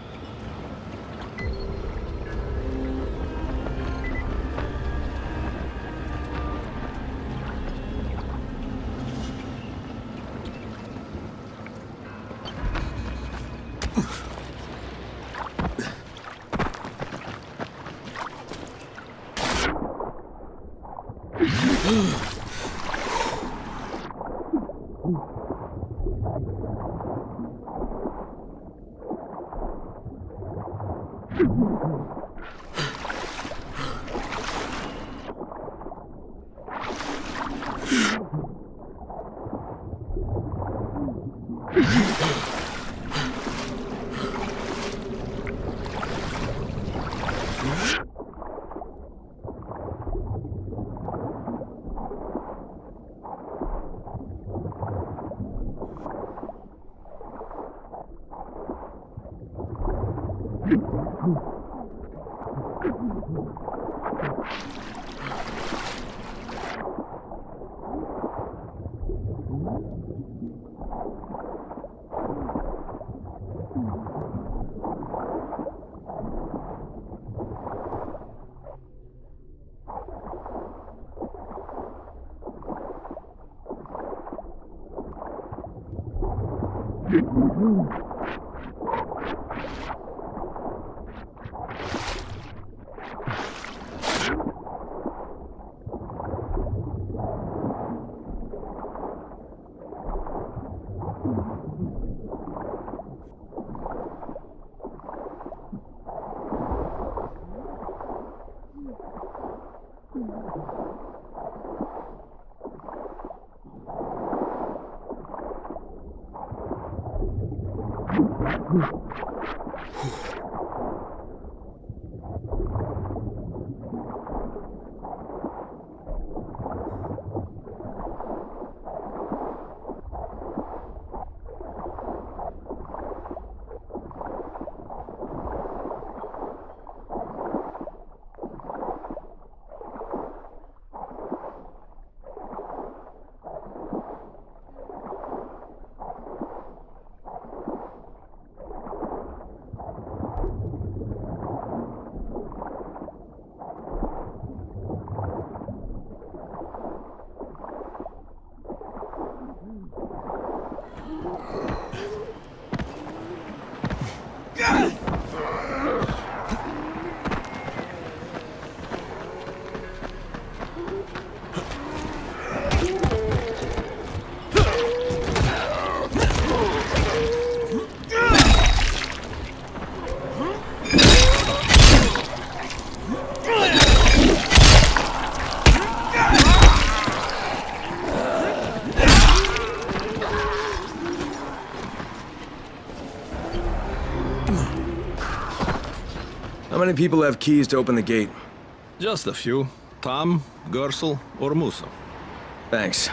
How many people have keys to open the gate? Just a few. Tom, Gersel, or Musa. Thanks.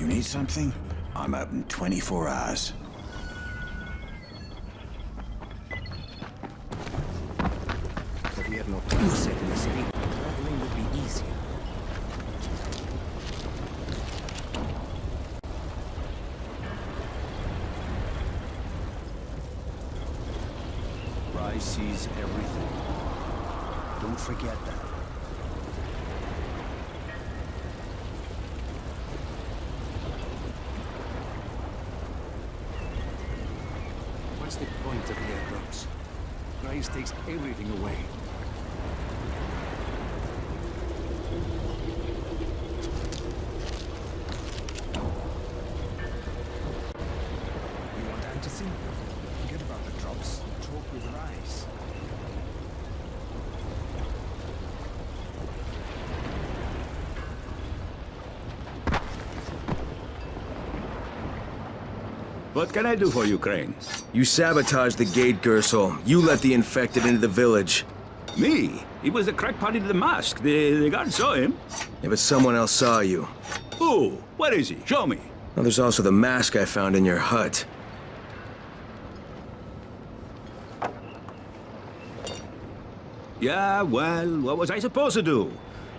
You need something? I'm open 24 hours. If we have no time set in the city, traveling would be easier. Rise sees everything. Don't forget that. What's the point of the airdrops? Rise takes everything away. You want Anderson? Forget about the drops. Talk with Rise. What can I do for you, Crane? You sabotaged the gate, Gersel. You let the infected into the village. Me? He was the crackpot in the mask. The guard saw him. Yeah, but someone else saw you. Who? Where is he? Show me. Well, there's also the mask I found in your hut. Yeah, well, what was I supposed to do?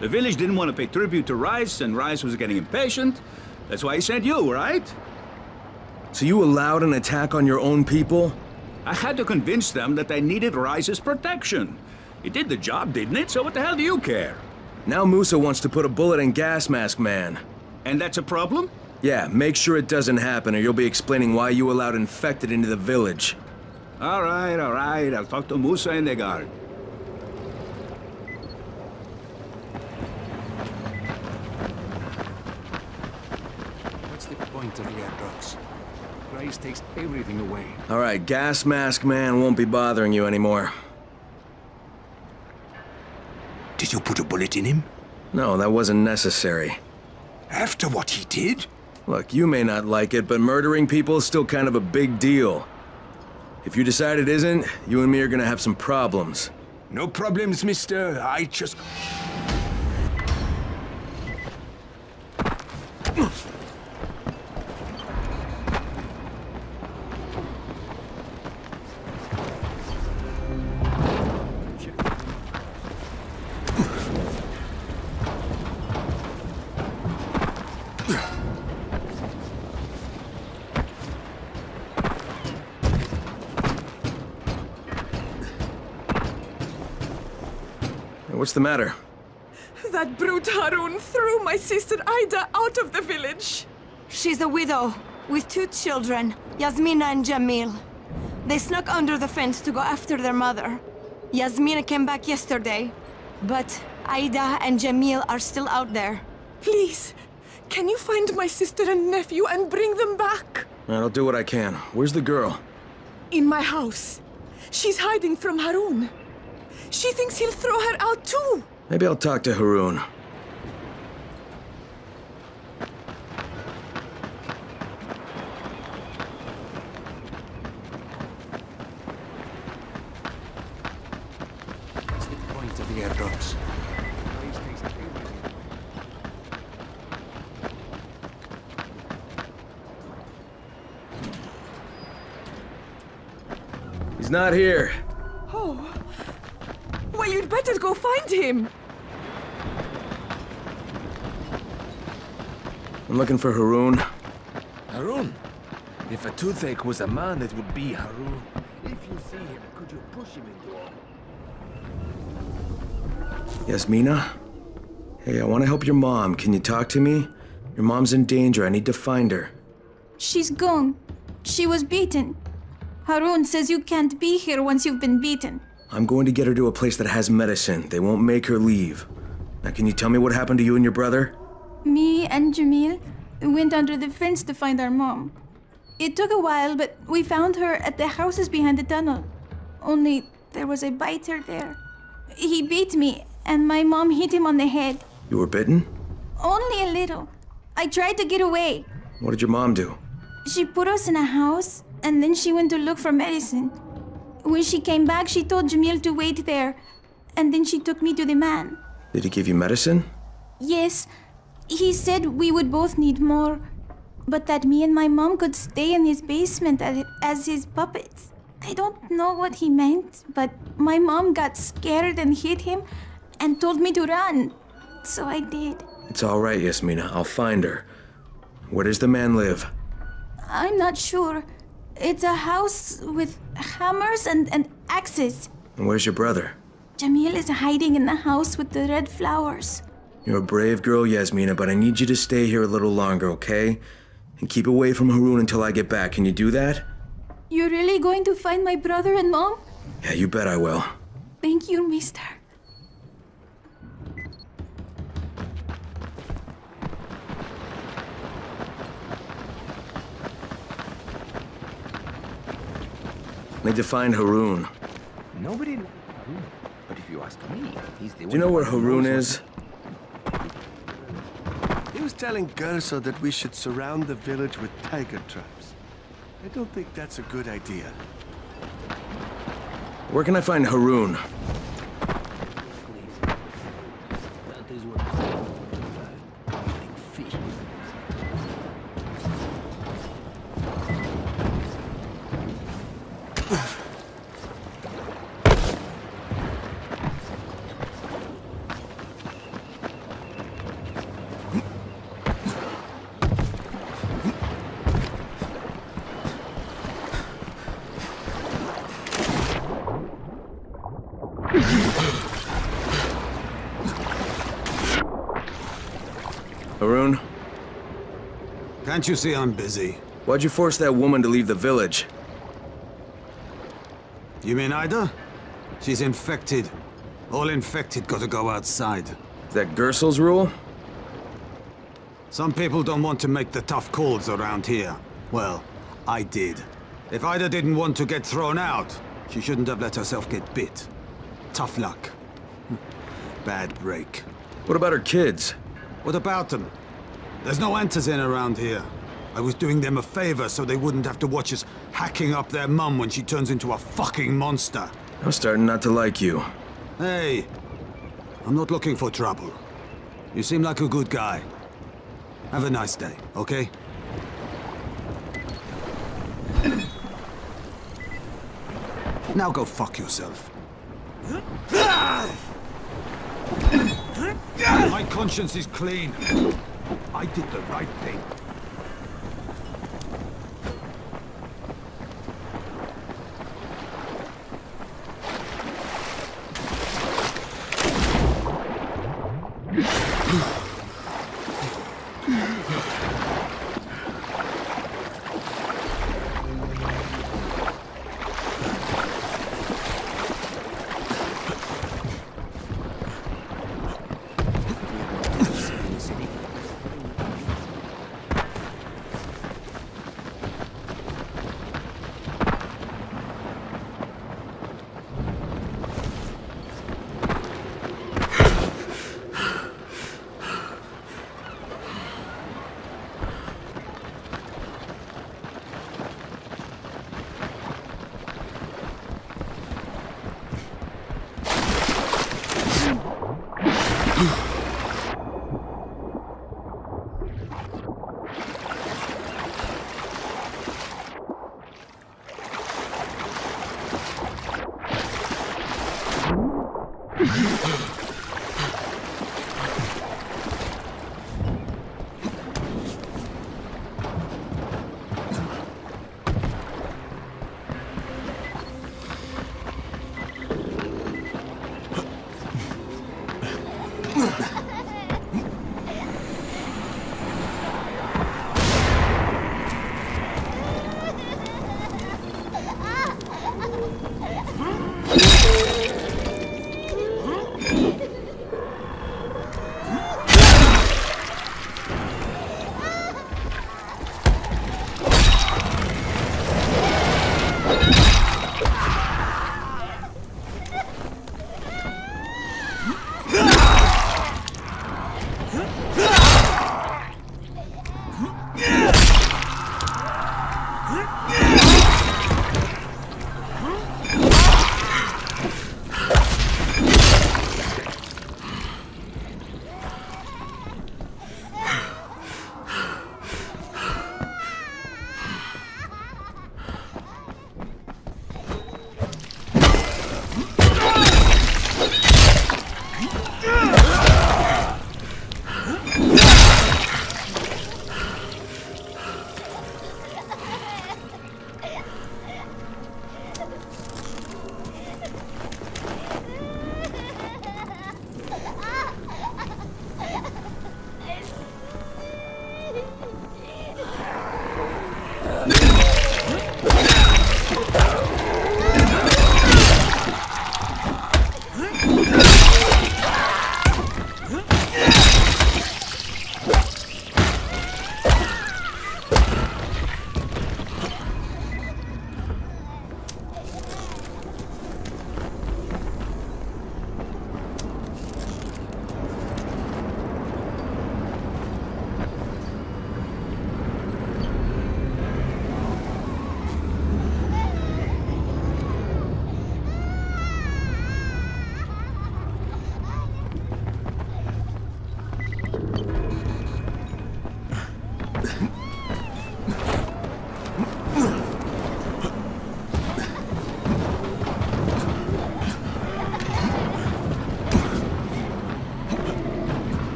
The village didn't want to pay tribute to Rice, and Rice was getting impatient. That's why he sent you, right? So you allowed an attack on your own people? I had to convince them that they needed Rice's protection. It did the job, didn't it? So what the hell do you care? Now Musa wants to put a bullet in Gas Mask Man. And that's a problem? Yeah, make sure it doesn't happen or you'll be explaining why you allowed infected into the village. All right. I'll talk to Musa and the guard. What's the point of the airdrops? Rise takes everything away. All right, Gas Mask Man won't be bothering you anymore. Did you put a bullet in him? No, that wasn't necessary. After what he did? Look, you may not like it, but murdering people is still kind of a big deal. If you decide it isn't, you and me are gonna have some problems. No problems, mister. I just... What's the matter? That brute Harun threw my sister Ida out of the village. She's a widow with 2 children, Yasmina and Jamil. They snuck under the fence to go after their mother. Yasmina came back yesterday, but Ida and Jamil are still out there. Please, can you find my sister and nephew and bring them back? I'll do what I can. Where's the girl? In my house. She's hiding from Harun. She thinks he'll throw her out too. Maybe I'll talk to Harun. What's the point of the airdrops? Rise takes everything. He's not here. Oh. Well, you'd better go find him. I'm looking for Harun. Harun? If a toothache was a man, it would be Harun. If you see him, could you push him into a... Yasmina? Hey, I want to help your mom. Can you talk to me? Your mom's in danger. I need to find her. She's gone. She was beaten. Harun says you can't be here once you've been beaten. I'm going to get her to a place that has medicine. They won't make her leave. Now, can you tell me what happened to you and your brother? Me and Jamil went under the fence to find our mom. It took a while, but we found her at the houses behind the tunnel. Only there was a biter there. He beat me, and my mom hit him on the head. You were bitten? Only a little. I tried to get away. What did your mom do? She put us in a house, and then she went to look for medicine. When she came back, she told Jamil to wait there, and then she took me to the man. Did he give you medicine? Yes, he said we would both need more, but that me and my mom could stay in his basement as his puppets. I don't know what he meant, but my mom got scared and hit him and told me to run. So I did. It's all right, Yasmina. I'll find her. Where does the man live? I'm not sure. It's a house with hammers and axes. And where's your brother? Jamil is hiding in the house with the red flowers. You're a brave girl, Yasmina, but I need you to stay here a little longer, okay? And keep away from Harran until I get back. Can you do that? You're really going to find my brother and mom? Yeah, you bet I will. Thank you, mister. Need to find Harran. Nobody knows Harran, but if you ask me, he's the one. Do you know where Harran is? He was telling Gersa that we should surround the village with tiger traps. I don't think that's a good idea. Where can I find Harran? That is what eating fish. Harran? Can't you see I'm busy? Why'd you force that woman to leave the village? You mean Ida? She's infected. All infected gotta go outside. Is that Gersel's rule? Some people don't want to make the tough calls around here. Well, I did. If Ida didn't want to get thrown out, she shouldn't have let herself get bit. Tough luck. Bad break. What about her kids? What about them? There's no Antizin around here. I was doing them a favor so they wouldn't have to watch us hacking up their mum when she turns into a fucking monster. I'm starting not to like you. Hey, I'm not looking for trouble. You seem like a good guy. Have a nice day, okay? Now go fuck yourself. My conscience is clean. I did the right thing.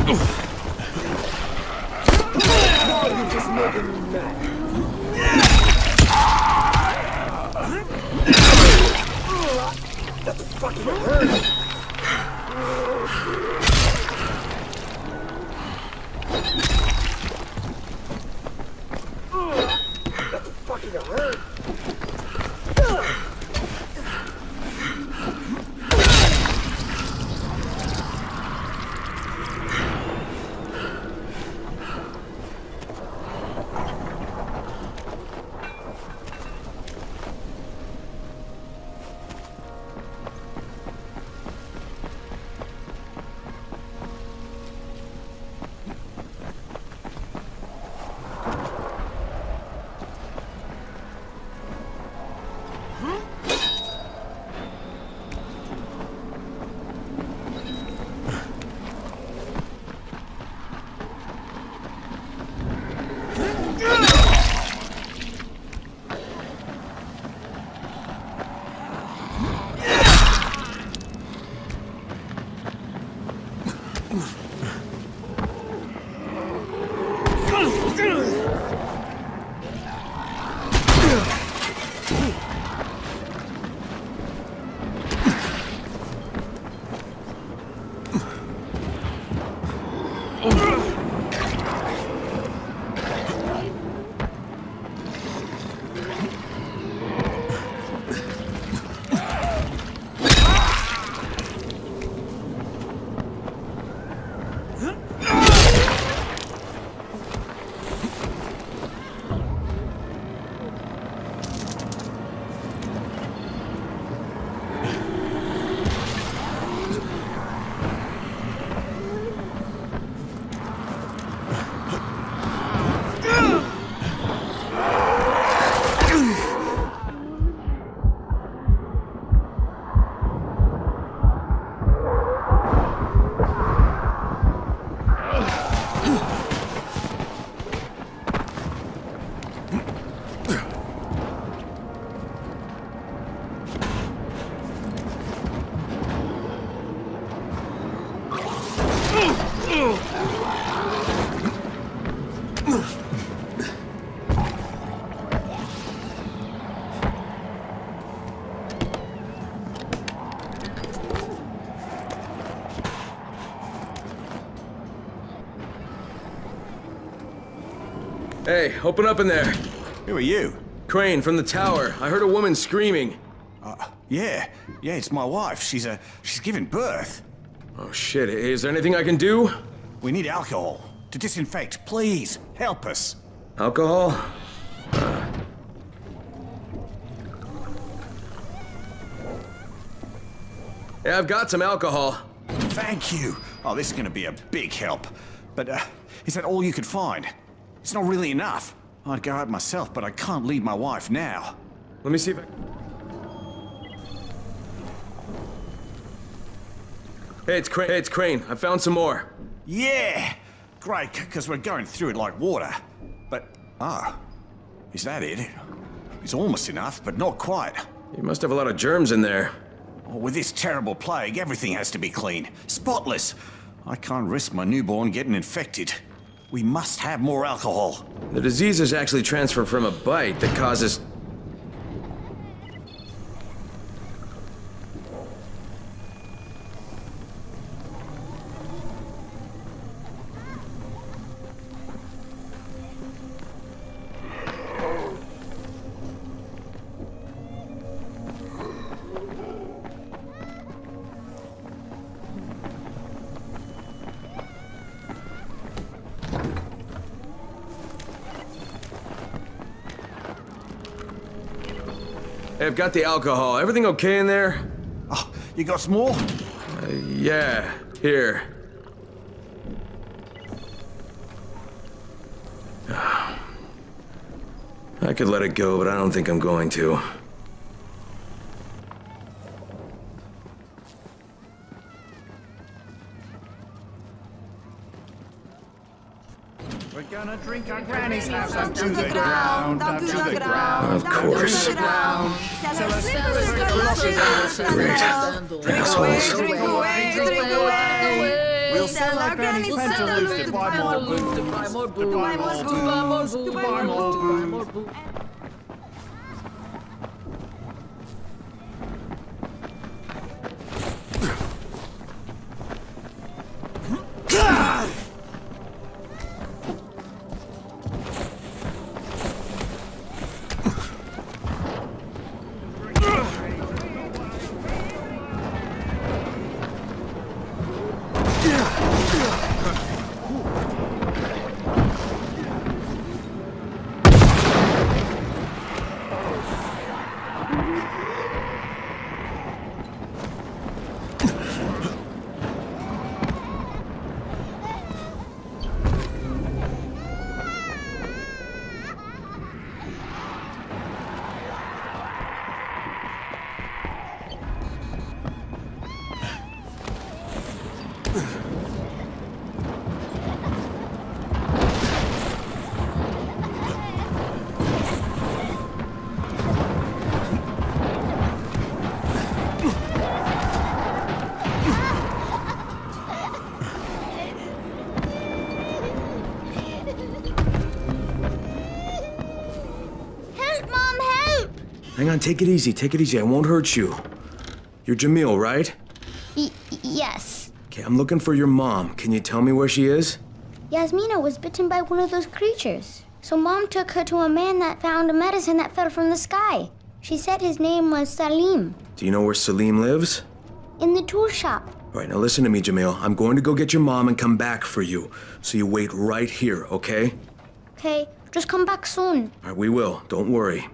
You're just making me mad. That fucking hurt. That fucking hurt. Hey, open up in there. Who are you? Crane, from the tower. I heard a woman screaming. Yeah, it's my wife. She's giving birth. Oh shit, is there anything I can do? We need alcohol to disinfect. Please, help us. Alcohol? Yeah, I've got some alcohol. Thank you. Oh, this is gonna be a big help. But, is that all you could find? It's not really enough. I'd go out myself, but I can't leave my wife now. Let me see if I... Hey, it's Crane. I found some more. Yeah! Great, because we're going through it like water. But, is that it? It's almost enough, but not quite. You must have a lot of germs in there. Oh, with this terrible plague, everything has to be clean. Spotless. I can't risk my newborn getting infected. We must have more alcohol. The disease is actually transferred from a bite that causes... Hey, I've got the alcohol. Everything okay in there? Oh, you got some more? Yeah. Here. I could let it go, but I don't think I'm going to. We're gonna drink our granny's house up to the ground, up to the ground. Of course. Great. Assholes. Drink away, drink away, drink away. We'll sell our granny's pantaloons to buy more boots. To buy more boots. To buy more boots. To buy more boots. Hang on, take it easy, take it easy. I won't hurt you. You're Jamil, right? Yes. Okay, I'm looking for your mom. Can you tell me where she is? Yasmina was bitten by one of those creatures. So Mom took her to a man that found a medicine that fell from the sky. She said his name was Salim. Do you know where Salim lives? In the tool shop. All right, now listen to me, Jamil. I'm going to go get your mom and come back for you. So you wait right here, okay? Okay, just come back soon. All right, we will. Don't worry.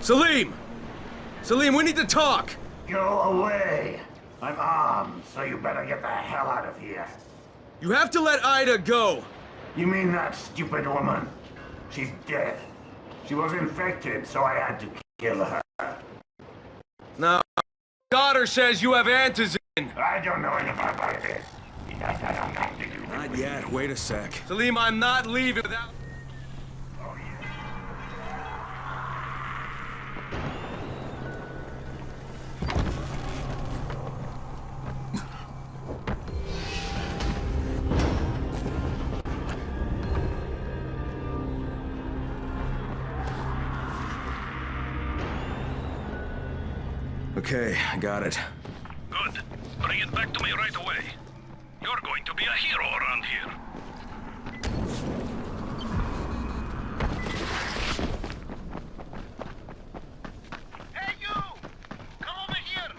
Salim! Salim, we need to talk! Go away! I'm armed, so you better get the hell out of here. You have to let Ida go! You mean that stupid woman? She's dead. She was infected, so I had to kill her. Now, daughter says you have antizin. I don't know anything about this. Not yet, wait a sec. Salim, I'm not leaving without... Okay, I got it. Good. Bring it back to me right away. You're going to be a hero around here. Hey, you! Come over here!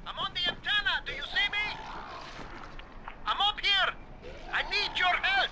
I'm on the antenna, do you see me? I'm up here! I need your help!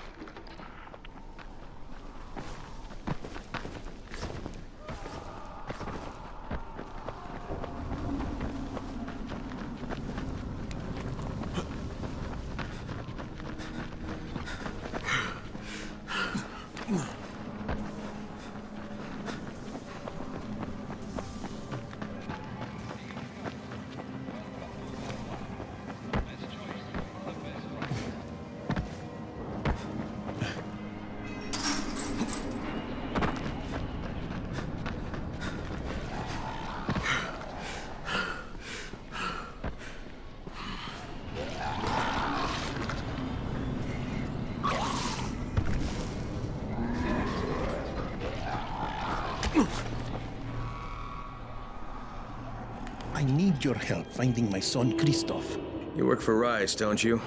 I need your help finding my son, Christoph. You work for Rise, don't you?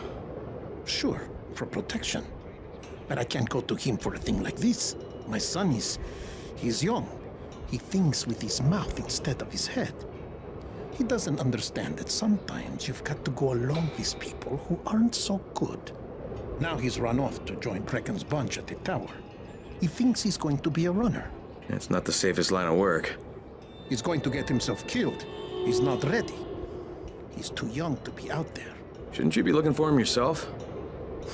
Sure, for protection. But I can't go to him for a thing like this. My son he's young. He thinks with his mouth instead of his head. He doesn't understand that sometimes you've got to go along with people who aren't so good. Now he's run off to join Kraken's bunch at the tower. He thinks he's going to be a runner. It's not the safest line of work. He's going to get himself killed. He's not ready. He's too young to be out there. Shouldn't you be looking for him yourself?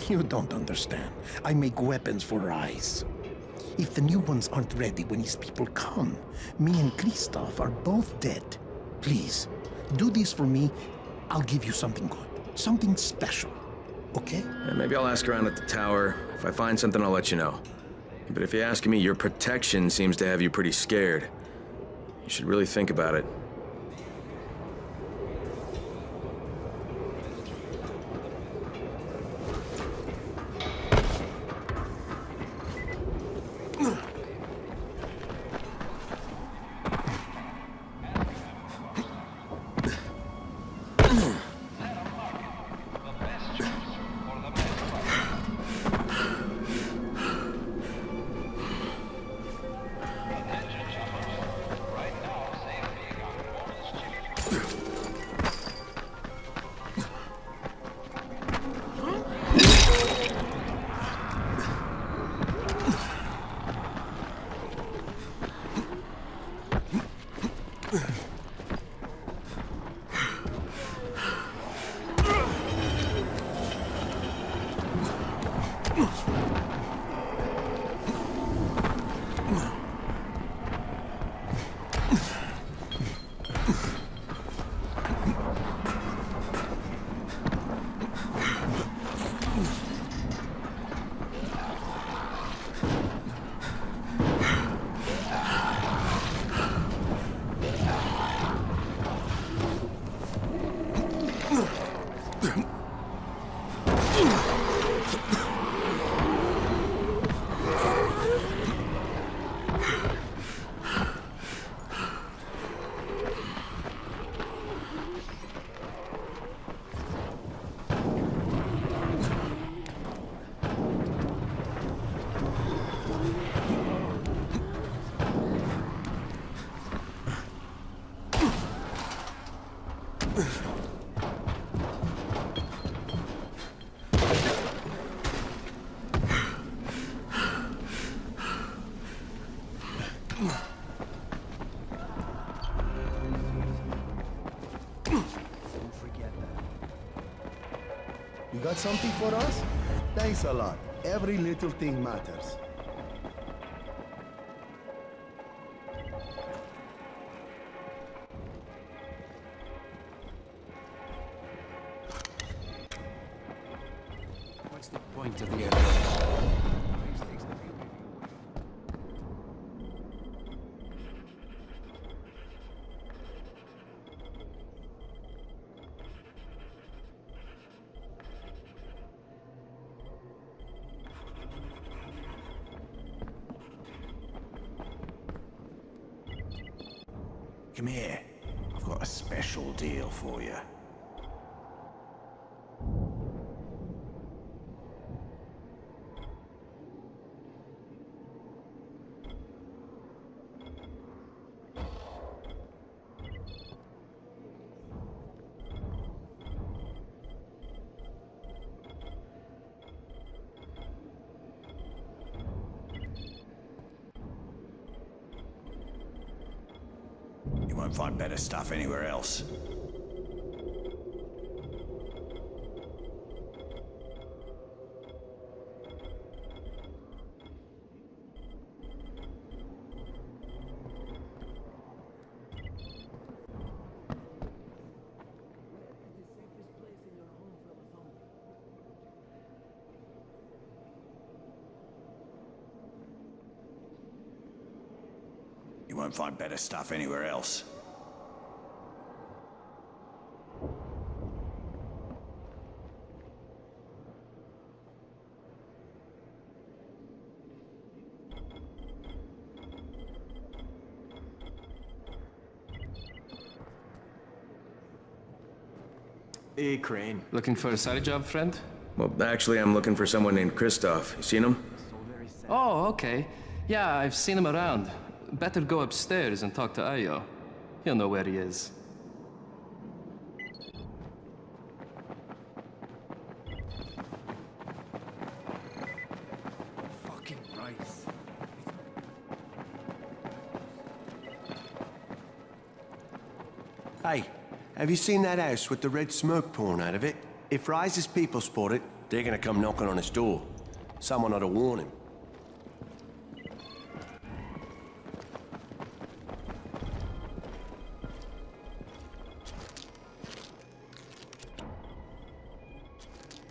You don't understand. I make weapons for Rise. If the new ones aren't ready when his people come, me and Christoph are both dead. Please, do this for me. I'll give you something good. Something special. Okay? Yeah, maybe I'll ask around at the tower. If I find something, I'll let you know. But if you ask me, your protection seems to have you pretty scared. You should really think about it. You got something for us? Thanks a lot. Every little thing matters. What's the point of the aircraft? Come here. I've got a special deal for you. You won't find better stuff anywhere else. You won't find better stuff anywhere else. Hey, Crane. Looking for a side job, friend? Well, actually, I'm looking for someone named Christoph. You seen him? Oh, okay. Yeah, I've seen him around. Better go upstairs and talk to Ayo. He'll know where he is. Fucking rice. Hey, have you seen that house with the red smoke pouring out of it? If Rise's people spot it, they're gonna come knocking on his door. Someone ought to warn him.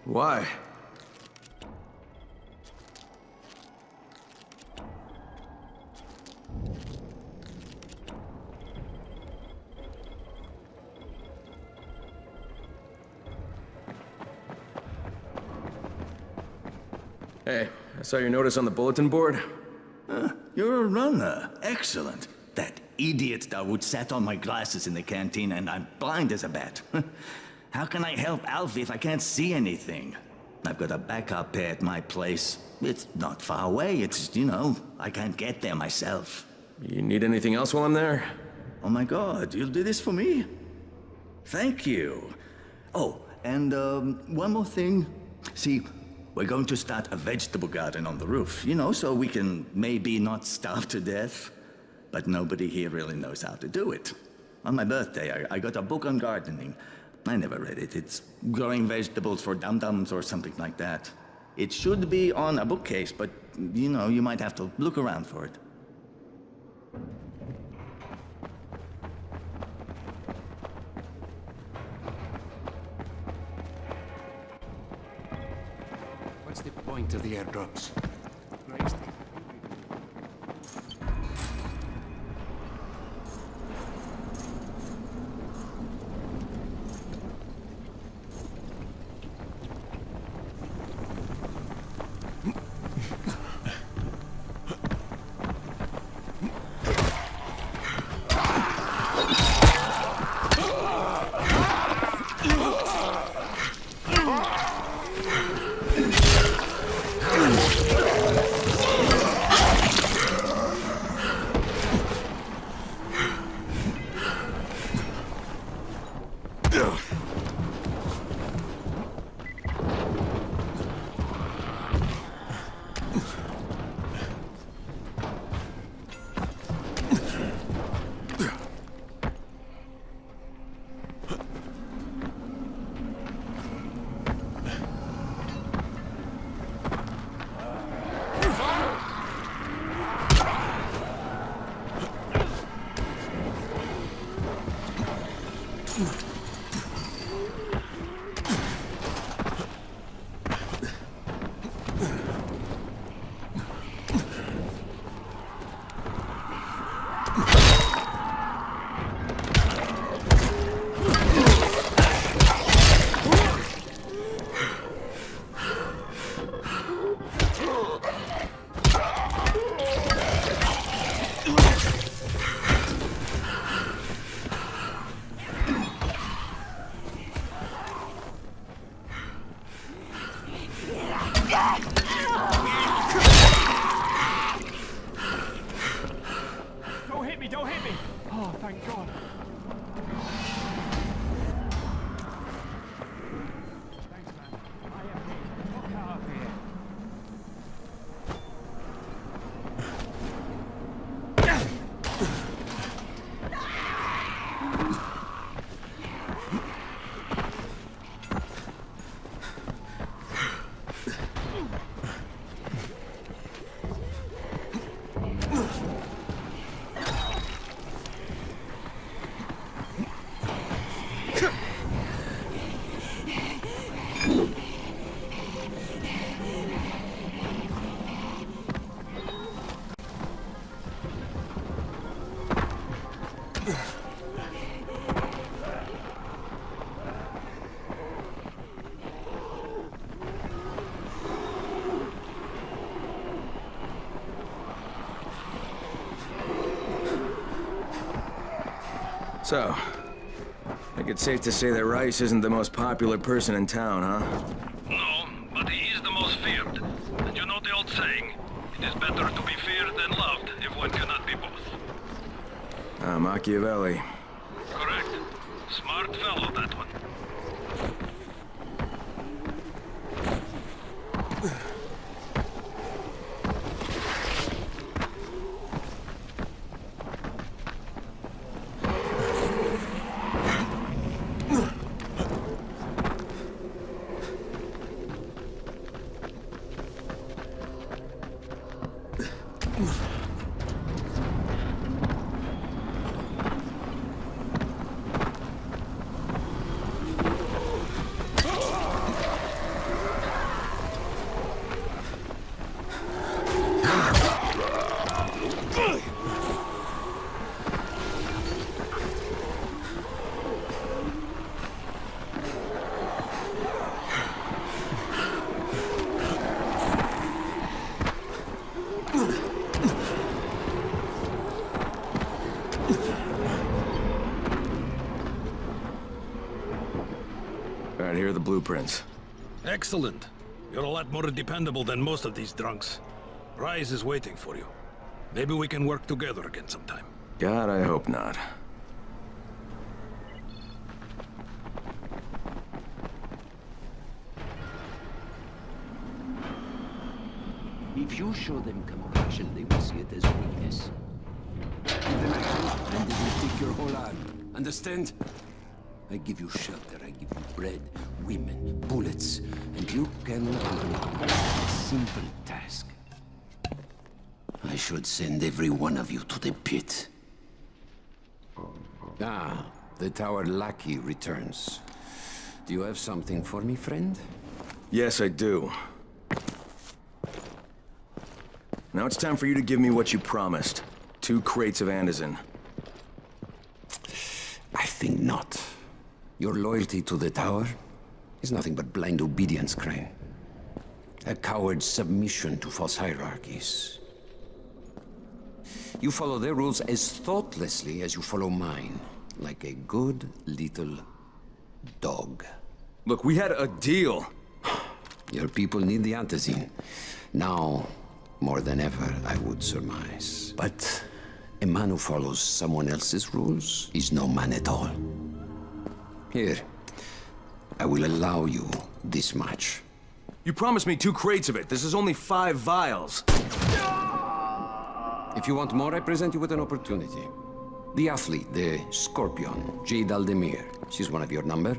Why? Hey, I saw your notice on the bulletin board. You're a runner. Excellent. That idiot Dawood sat on my glasses in the canteen and I'm blind as a bat. How can I help Alfie if I can't see anything? I've got a backup pair at my place. It's not far away. It's, you know, I can't get there myself. You need anything else while I'm there? Oh my God, you'll do this for me? Thank you. Oh, and one more thing. See, we're going to start a vegetable garden on the roof, you know, so we can maybe not starve to death. But nobody here really knows how to do it. On my birthday, I got a book on gardening. I never read it. It's growing vegetables for dum-dums or something like that. It should be on a bookcase, but, you know, you might have to look around for it. What's the point of the airdrops? Christ. me! Don't hit me! Oh, thank God. Thanks, man. I am here. Fuck out of here. So, I think it's safe to say that Rice isn't the most popular person in town, huh? No, but he is the most feared. And you know the old saying, it is better to be feared than loved if one cannot be both. Machiavelli. Correct. Smart fellow, that one. Alright, here are the blueprints. Excellent. You're a lot more dependable than most of these drunks. Rise is waiting for you. Maybe we can work together again sometime. God, I hope not. If you show them compassion, they will see it as weakness. Give them a hand, and they will take your whole arm. Understand? I give you shelter, I give you bread, women, bullets, and you can do a simple task. I should send every one of you to the pit. Ah, the tower lackey returns. Do you have something for me, friend? Yes, I do. Now it's time for you to give me what you promised. 2 crates of Anderson. I think not. Your loyalty to the tower is nothing but blind obedience, Crane. A coward's submission to false hierarchies. You follow their rules as thoughtlessly as you follow mine, like a good little dog. Look, we had a deal. Your people need the antizin. Now, more than ever, I would surmise. But a man who follows someone else's rules is no man at all. Here, I will allow you this much. You promised me 2 crates of it. This is only 5 vials. If you want more, I present you with an opportunity. The athlete, the Scorpion, Jade Aldemir. She's one of your number.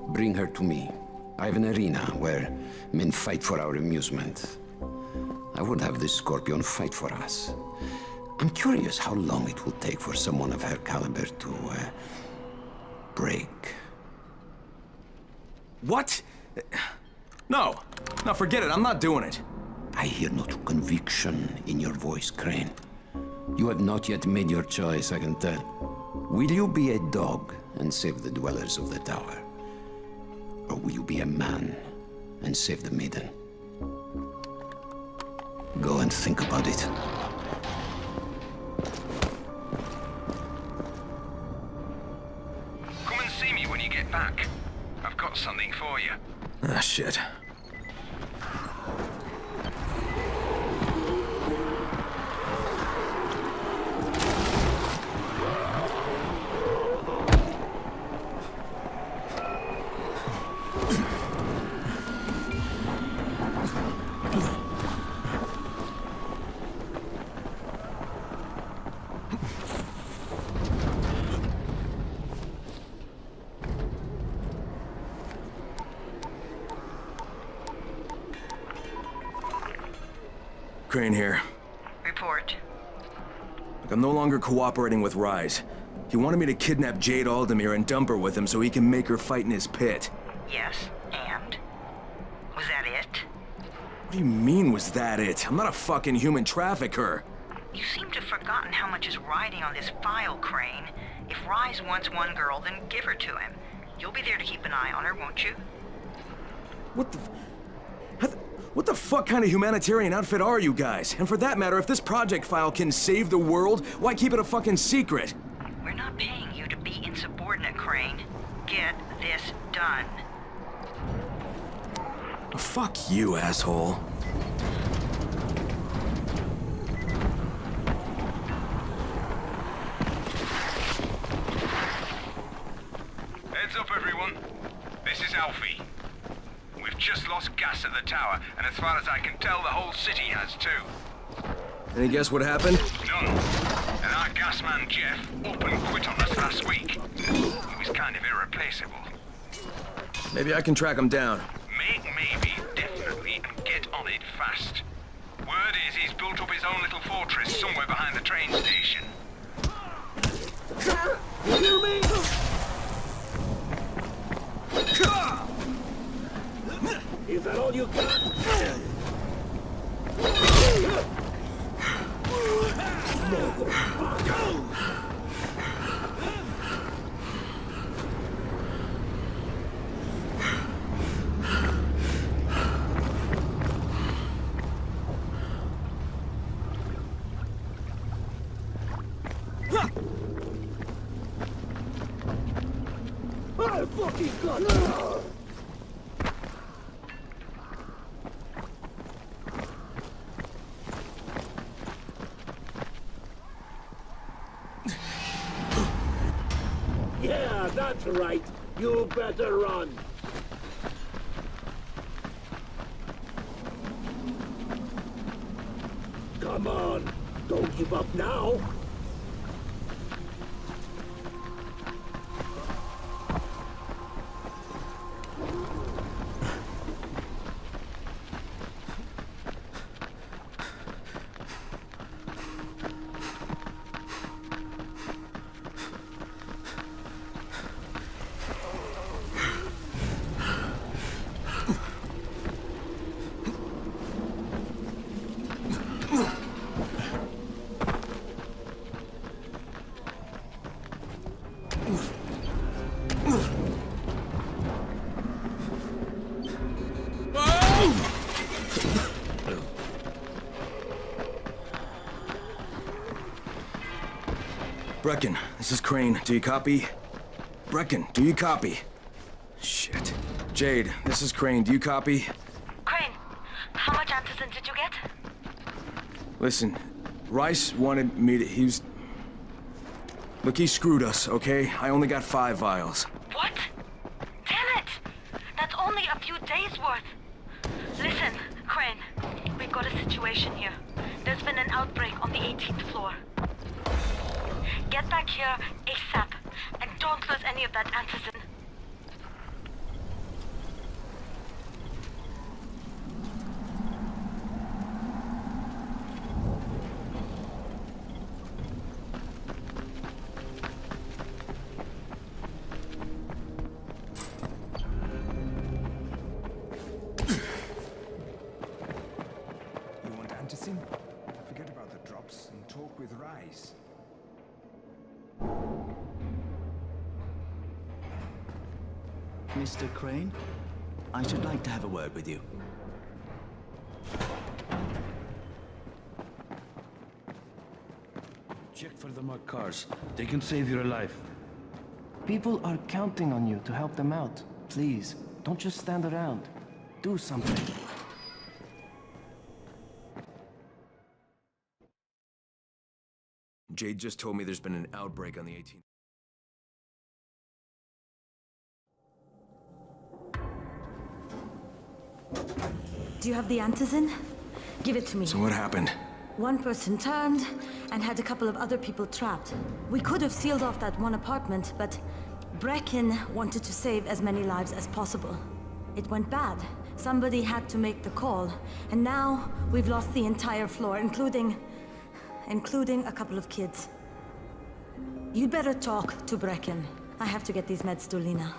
Bring her to me. I have an arena where men fight for our amusement. I would have this Scorpion fight for us. I'm curious how long it will take for someone of her caliber to, break. What? No. No, forget it. I'm not doing it. I hear no true conviction in your voice, Crane. You have not yet made your choice, I can tell. Will you be a dog and save the dwellers of the tower? Or will you be a man and save the maiden? Go and think about it. Come and see me when you get back. I've got something for you. Ah, shit. Crane here. Report. Look, I'm no longer cooperating with Rise. He wanted me to kidnap Jade Aldemir and dump her with him so he can make her fight in his pit. Yes, and? Was that it? What do you mean, was that it? I'm not a fucking human trafficker. You seem to have forgotten how much is riding on this file, Crane. If Rise wants one girl, then give her to him. You'll be there to keep an eye on her, won't you? What the fuck kind of humanitarian outfit are you guys? And for that matter, if this project file can save the world, why keep it a fucking secret? We're not paying you to be insubordinate, Crane. Get this done. Fuck you, asshole. Heads up, everyone. This is Alfie. We've just lost gas at the tower, and as far as I can tell, the whole city has too. Any guess what happened? None. And our gas man, Jeff, up and quit on us last week. He was kind of irreplaceable. Maybe I can track him down. Make maybe, definitely, and get on it fast. Word is he's built up his own little fortress somewhere behind the train station. Hear me? Is that all you got? Motherfucker! I fucking got it! Yeah, that's right. You better run. Come on, don't give up now. Brecken, this is Crane. Do you copy? Brecken, do you copy? Shit. Jade, this is Crane. Do you copy? Crane, how much antizin did you get? Listen, Rice wanted me to... Look, he screwed us, okay? I only got 5 vials. What? Damn it! That's only a few days worth. Listen, Crane, we've got a situation here. There's been an outbreak on the 18th floor. Get back here ASAP, and don't lose any of that antizin. You want antizin? Forget about the drops and talk with Rise. Mr. Crane, I should like to have a word with you. Check for the marked cars. They can save your life. People are counting on you to help them out. Please, don't just stand around. Do something. Jade just told me there's been an outbreak on the 18th. Do you have the antizin? Give it to me. So what happened? One person turned and had a couple of other people trapped. We could have sealed off that one apartment, but Brecken wanted to save as many lives as possible. It went bad, Somebody had to make the call, and now we've lost the entire floor, including a couple of kids. You'd better talk to Brecken. I have to get these meds to Lena.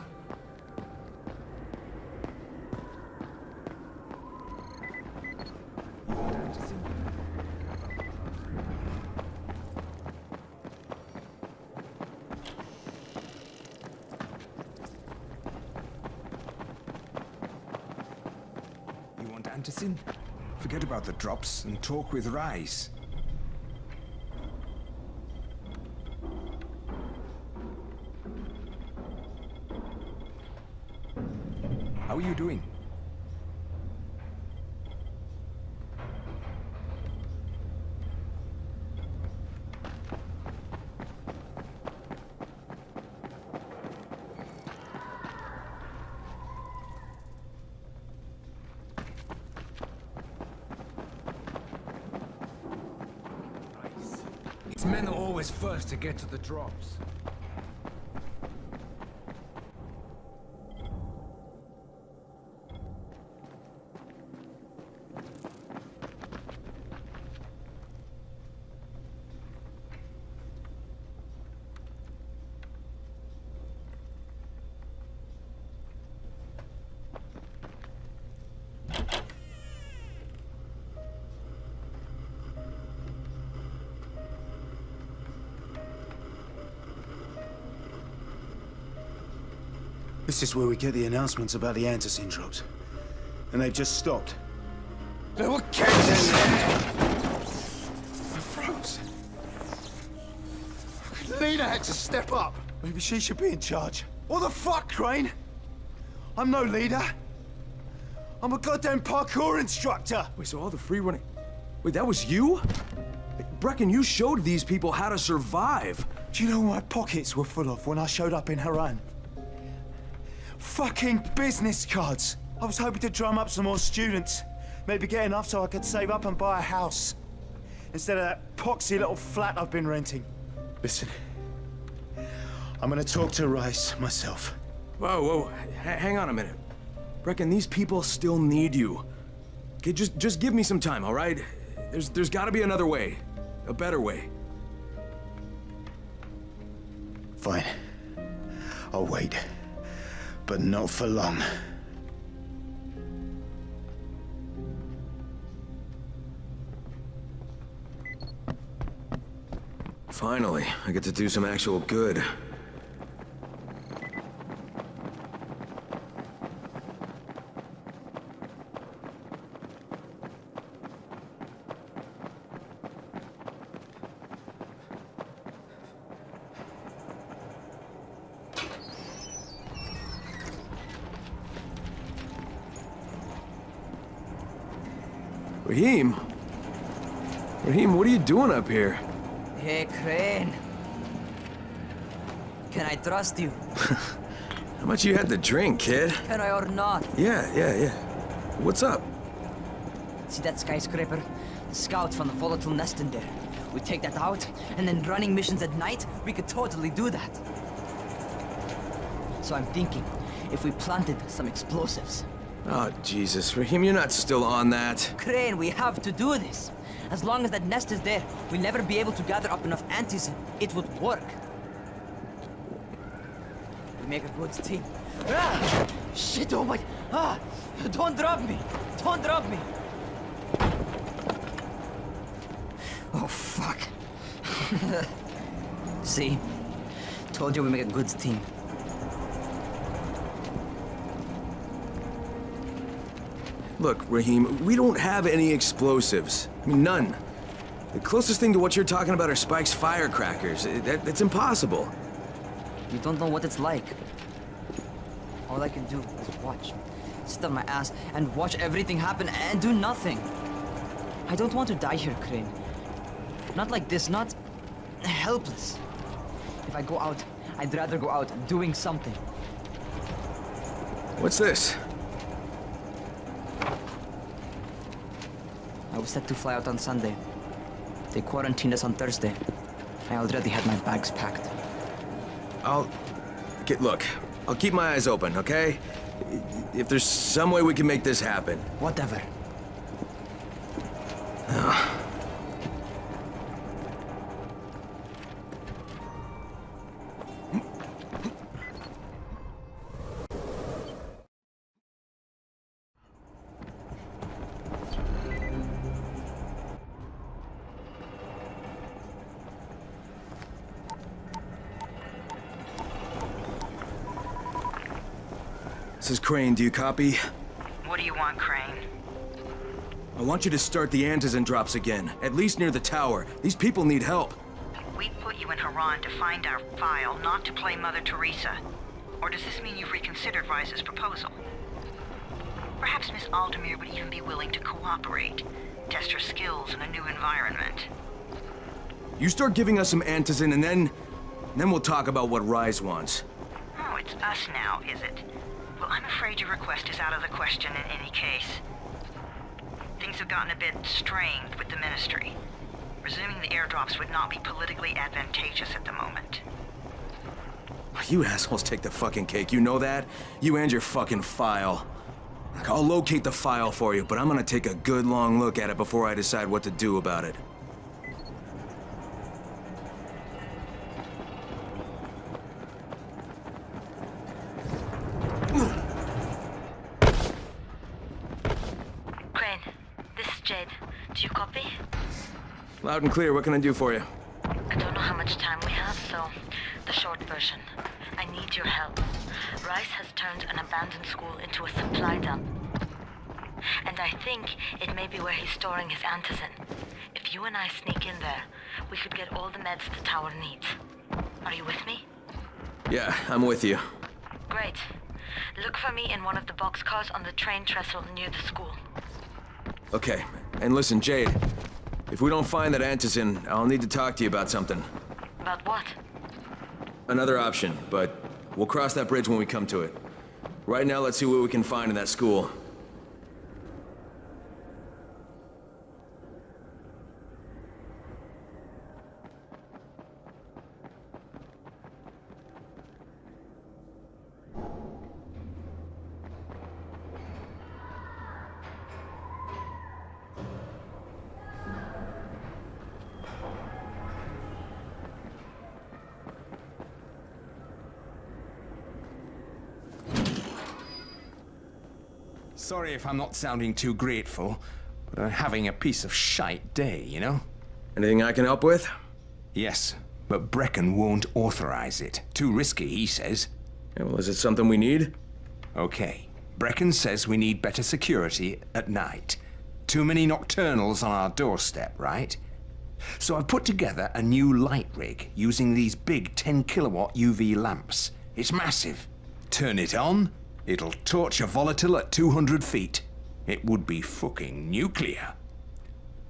You want Anderson? Forget about the drops and talk with Rise. How are you doing? It's men are always first to get to the drops. This is where we get the announcements about the antacene drops. And they've just stopped. There were kids in there! I froze. Lena had to step up. Maybe she should be in charge. What the fuck, Crane? I'm no leader. I'm a goddamn parkour instructor. Wait, so all the free running... Wait, that was you? Brecken, you showed these people how to survive. Do you know what my pockets were full of when I showed up in Harran? Fucking business cards. I was hoping to drum up some more students. Maybe get enough so I could save up and buy a house. Instead of that poxy little flat I've been renting. Listen, I'm gonna talk to Rice myself. Whoa, hang on a minute. Brecken, these people still need you. Okay, just give me some time, all right? There's gotta be another way. A better way. Fine. I'll wait. But not for long. Finally, I get to do some actual good. Raheem? Raheem, what are you doing up here? Hey, Crane. Can I trust you? How much you had to drink, kid? Can I or not? Yeah. What's up? See that skyscraper? The scouts found a volatile nest in there. We take that out, and then running missions at night, we could totally do that. So I'm thinking, if we planted some explosives. Oh, Jesus. Raheem, you're not still on that. Crane, we have to do this. As long as that nest is there, we'll never be able to gather up enough antis. It would work. We make a good team. Ah! Shit, oh my... Ah! Don't drop me! Don't drop me! Oh, fuck. See? Told you we make a good team. Look, Raheem, we don't have any explosives. I mean, none. The closest thing to what you're talking about are Spike's firecrackers. That's impossible. You don't know what it's like. All I can do is watch. Sit on my ass and watch everything happen and do nothing. I don't want to die here, Crane. Not like this, not helpless. If I go out, I'd rather go out doing something. What's this? I was set to fly out on Sunday. They quarantined us on Thursday. I already had my bags packed. Look, I'll keep my eyes open, okay? If there's some way we can make this happen. Whatever. This is Crane, do you copy? What do you want, Crane? I want you to start the antizen drops again, at least near the tower. These people need help. We put you in Harran to find our file, not to play Mother Teresa. Or does this mean you've reconsidered Rise's proposal? Perhaps Miss Aldemir would even be willing to cooperate, test her skills in a new environment. You start giving us some antizen and then we'll talk about what Rise wants. Oh, it's us now, is it? Well, I'm afraid your request is out of the question in any case. Things have gotten a bit strained with the Ministry. Resuming the airdrops would not be politically advantageous at the moment. You assholes take the fucking cake, you know that? You and your fucking file. Look, I'll locate the file for you, but I'm gonna take a good long look at it before I decide what to do about it. Crane, this is Jade. Do you copy? Loud and clear, what can I do for you? I don't know how much time we have, so the short version. I need your help. Rice has turned an abandoned school into a supply dump. And I think it may be where he's storing his antizen. If you and I sneak in there, we could get all the meds the tower needs. Are you with me? Yeah, I'm with you. Great. Look for me in one of the boxcars on the train trestle near the school. Okay, and listen, Jade. If we don't find that antizen, I'll need to talk to you about something. About what? Another option, but we'll cross that bridge when we come to it. Right now, let's see what we can find in that school. Sorry if I'm not sounding too grateful, but I'm having a piece of shite day, you know? Anything I can help with? Yes, but Brecken won't authorize it. Too risky, he says. Yeah, well, is it something we need? Okay. Brecken says we need better security at night. Too many nocturnals on our doorstep, right? So I've put together a new light rig using these big 10-kilowatt UV lamps. It's massive. Turn it on, it'll torch a volatile at 200 feet. It would be fucking nuclear.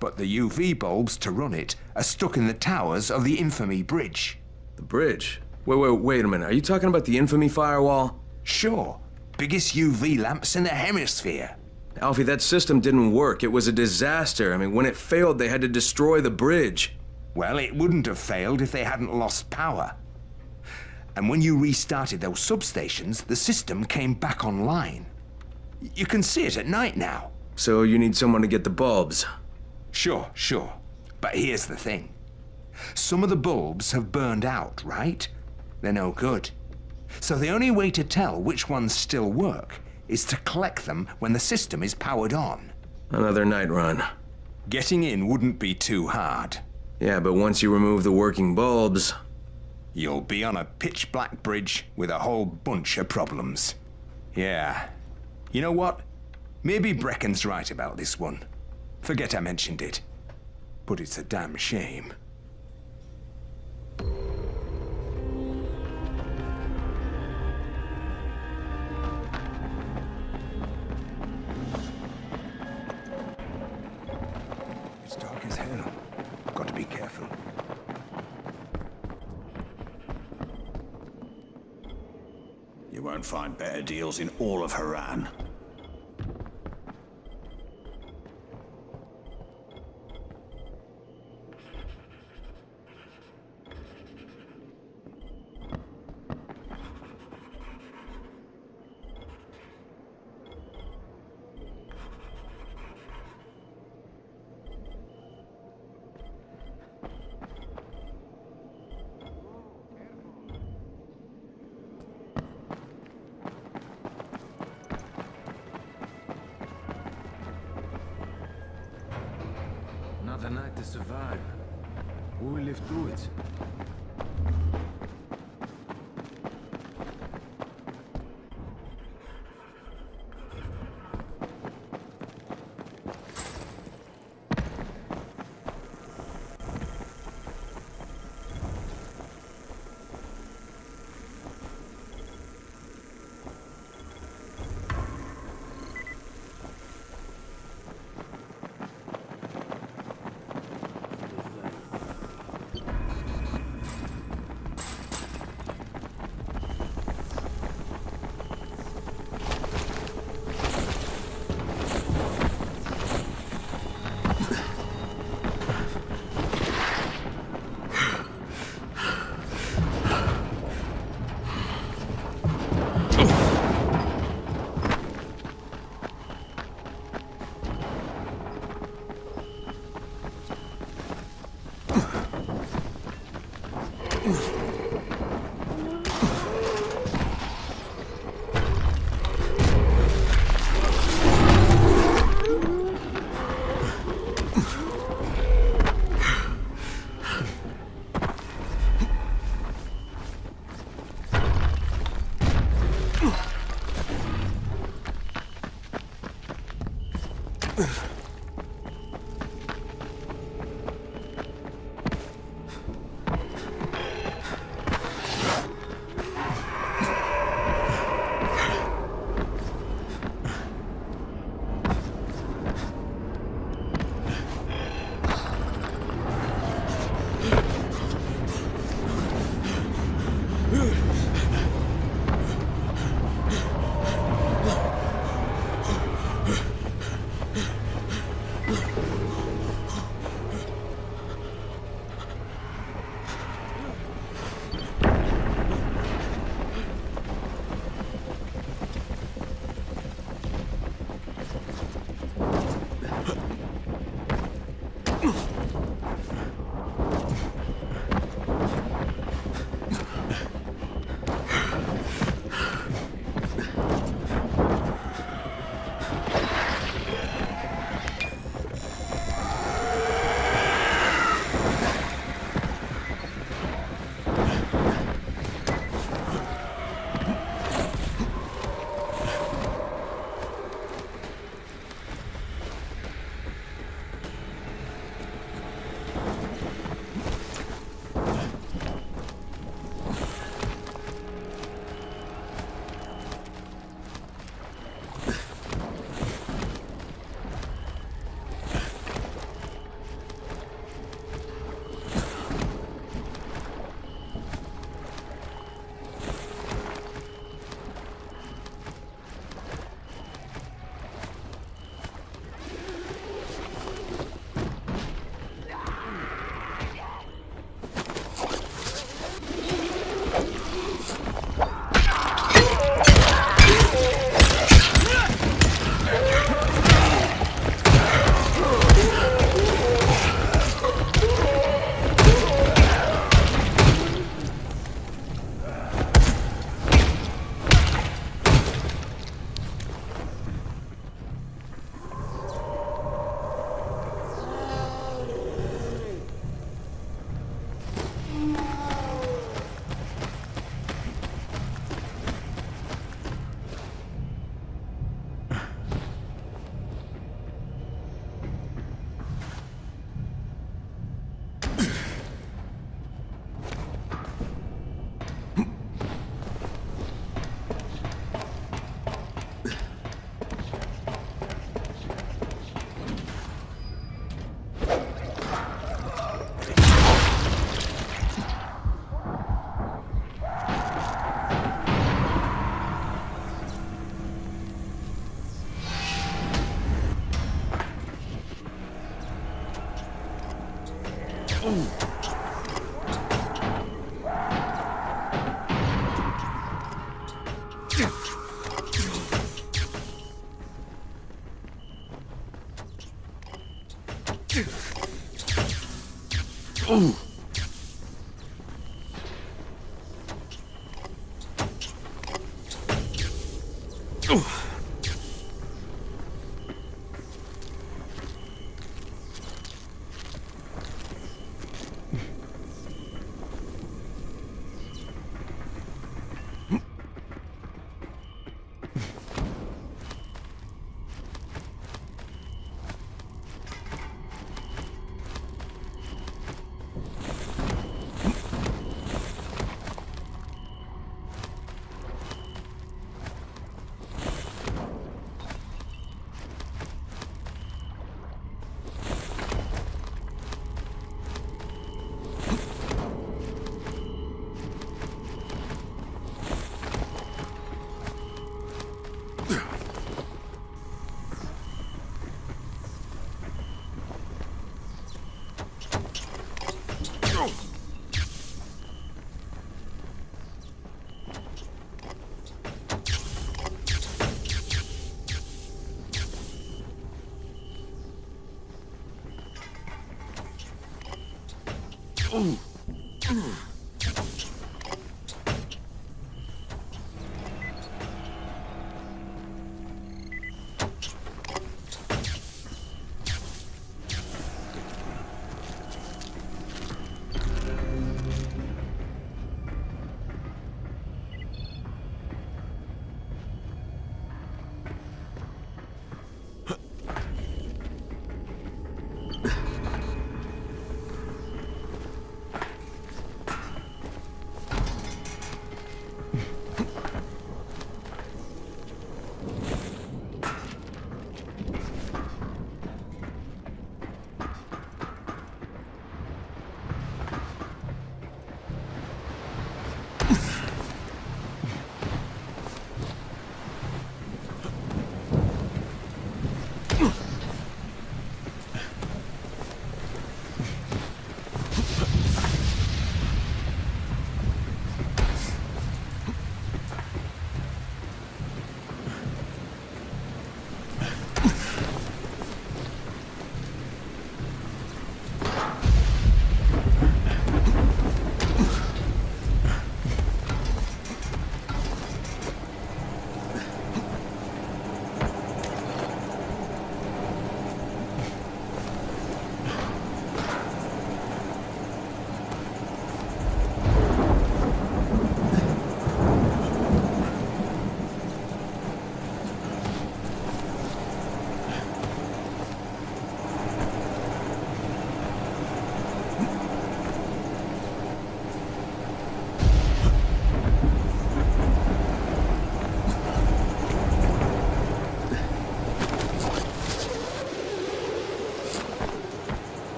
But the UV bulbs to run it are stuck in the towers of the Infamy Bridge. The bridge? Wait a minute. Are you talking about the Infamy firewall? Sure. Biggest UV lamps in the hemisphere. Alfie, that system didn't work. It was a disaster. I mean, when it failed, they had to destroy the bridge. Well, it wouldn't have failed if they hadn't lost power. And when you restarted those substations, the system came back online. You can see it at night now. So you need someone to get the bulbs? Sure. But here's the thing. Some of the bulbs have burned out, right? They're no good. So the only way to tell which ones still work is to collect them when the system is powered on. Another night run. Getting in wouldn't be too hard. Yeah, but once you remove the working bulbs... You'll be on a pitch-black bridge with a whole bunch of problems. Yeah. You know what? Maybe Brecken's right about this one. Forget I mentioned it. But it's a damn shame. It's dark as hell. Got to be careful. You won't find better deals in all of Harran. a night to survive. We will live through it.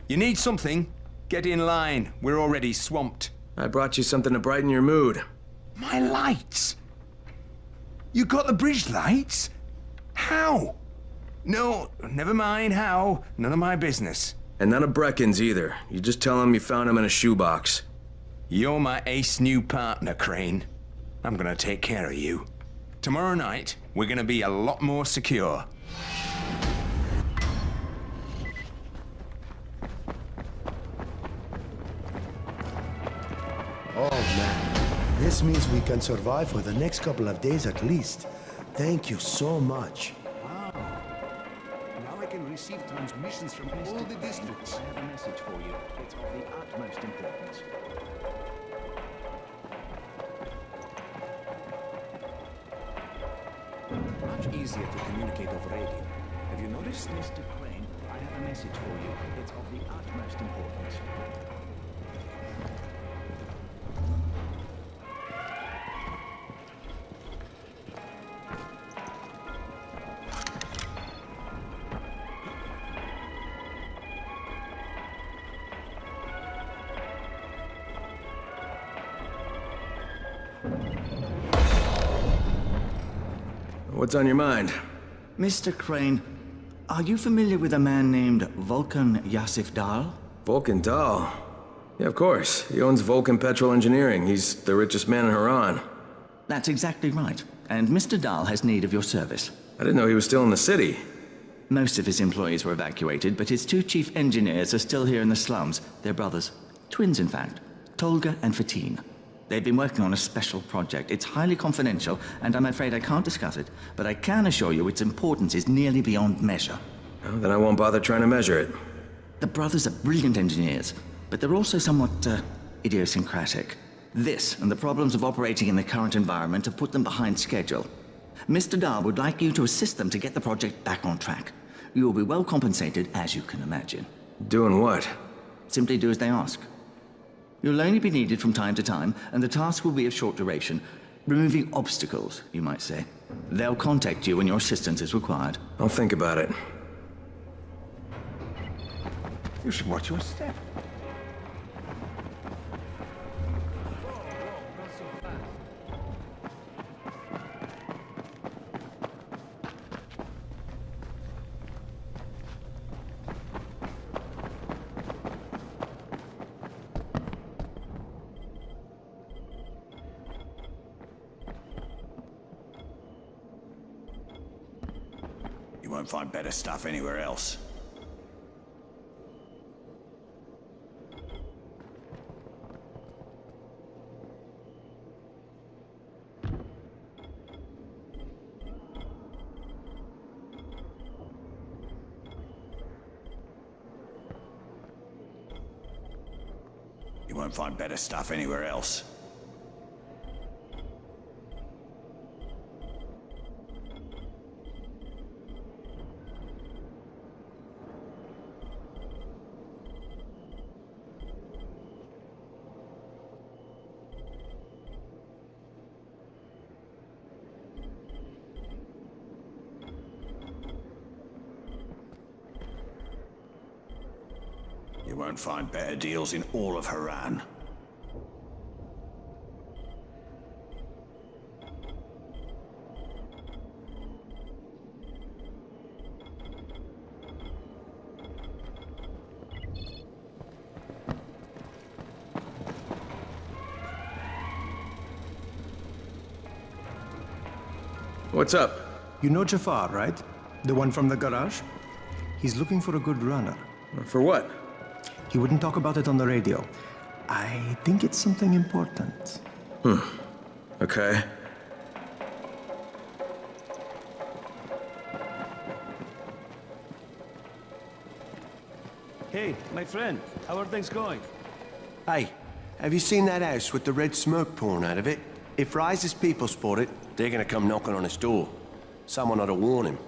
You need something? Get in line. We're already swamped. I brought you something to brighten your mood. My lights? You got the bridge lights? How? No, never mind how. None of my business. And none of Brecken's either. You just tell him you found him in a shoebox. You're my ace new partner, Crane. I'm gonna take care of you. Tomorrow night, we're gonna be a lot more secure. Oh, man. This means we can survive for the next couple of days at least. Thank you so much. Wow. Now I can receive transmissions from all the districts. I have a message for you. It's of the utmost importance. Much easier to communicate over radio. Have you noticed? Mr. Crane, I have a message for you. It's of the utmost importance. What's on your mind? Mr. Crane, are you familiar with a man named Vulcan Yasif Dahl? Vulcan Dahl? Yeah, of course. He owns Vulcan Petrol Engineering. He's the richest man in Harran. That's exactly right. And Mr. Dahl has need of your service. I didn't know he was still in the city. Most of his employees were evacuated, but his two chief engineers are still here in the slums. They're brothers. Twins, in fact. Tolga and Fatine. They've been working on a special project. It's highly confidential, and I'm afraid I can't discuss it. But I can assure you its importance is nearly beyond measure. Well, then I won't bother trying to measure it. The brothers are brilliant engineers, but they're also somewhat, idiosyncratic. This, and the problems of operating in the current environment, have put them behind schedule. Mr. Dahl would like you to assist them to get the project back on track. You will be well compensated, as you can imagine. Doing what? Simply do as they ask. You'll only be needed from time to time, and the task will be of short duration. Removing obstacles, you might say. They'll contact you when your assistance is required. I'll think about it. You should watch your step. You won't find better stuff anywhere else. You won't find better stuff anywhere else. You won't find better deals in all of Harran. What's up? You know Jafar, right? The one from the garage? He's looking for a good runner. For what? He wouldn't talk about it on the radio. I think it's something important. Okay. Hey, my friend, how are things going? Hey, have you seen that house with the red smoke pouring out of it? If Rise's people spot it, they're gonna come knocking on his door. Someone ought to warn him.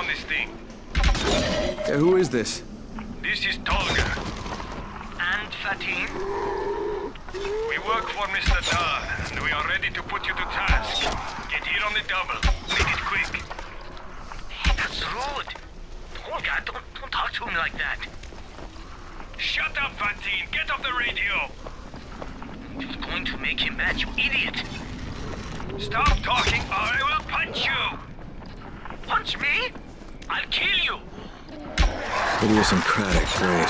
on this thing. Who is this? This is Tolga. And Fatin? We work for Mr. Dahl, and we are ready to put you to task. Get here on the double. Make it quick. Hey, that's rude. Tolga, don't talk to me like that. Shut up, Fatin. Get off the radio. You're going to make him mad, you idiot. Stop talking or I will punch you. Punch me? I'll kill you. Idiosyncratic, great.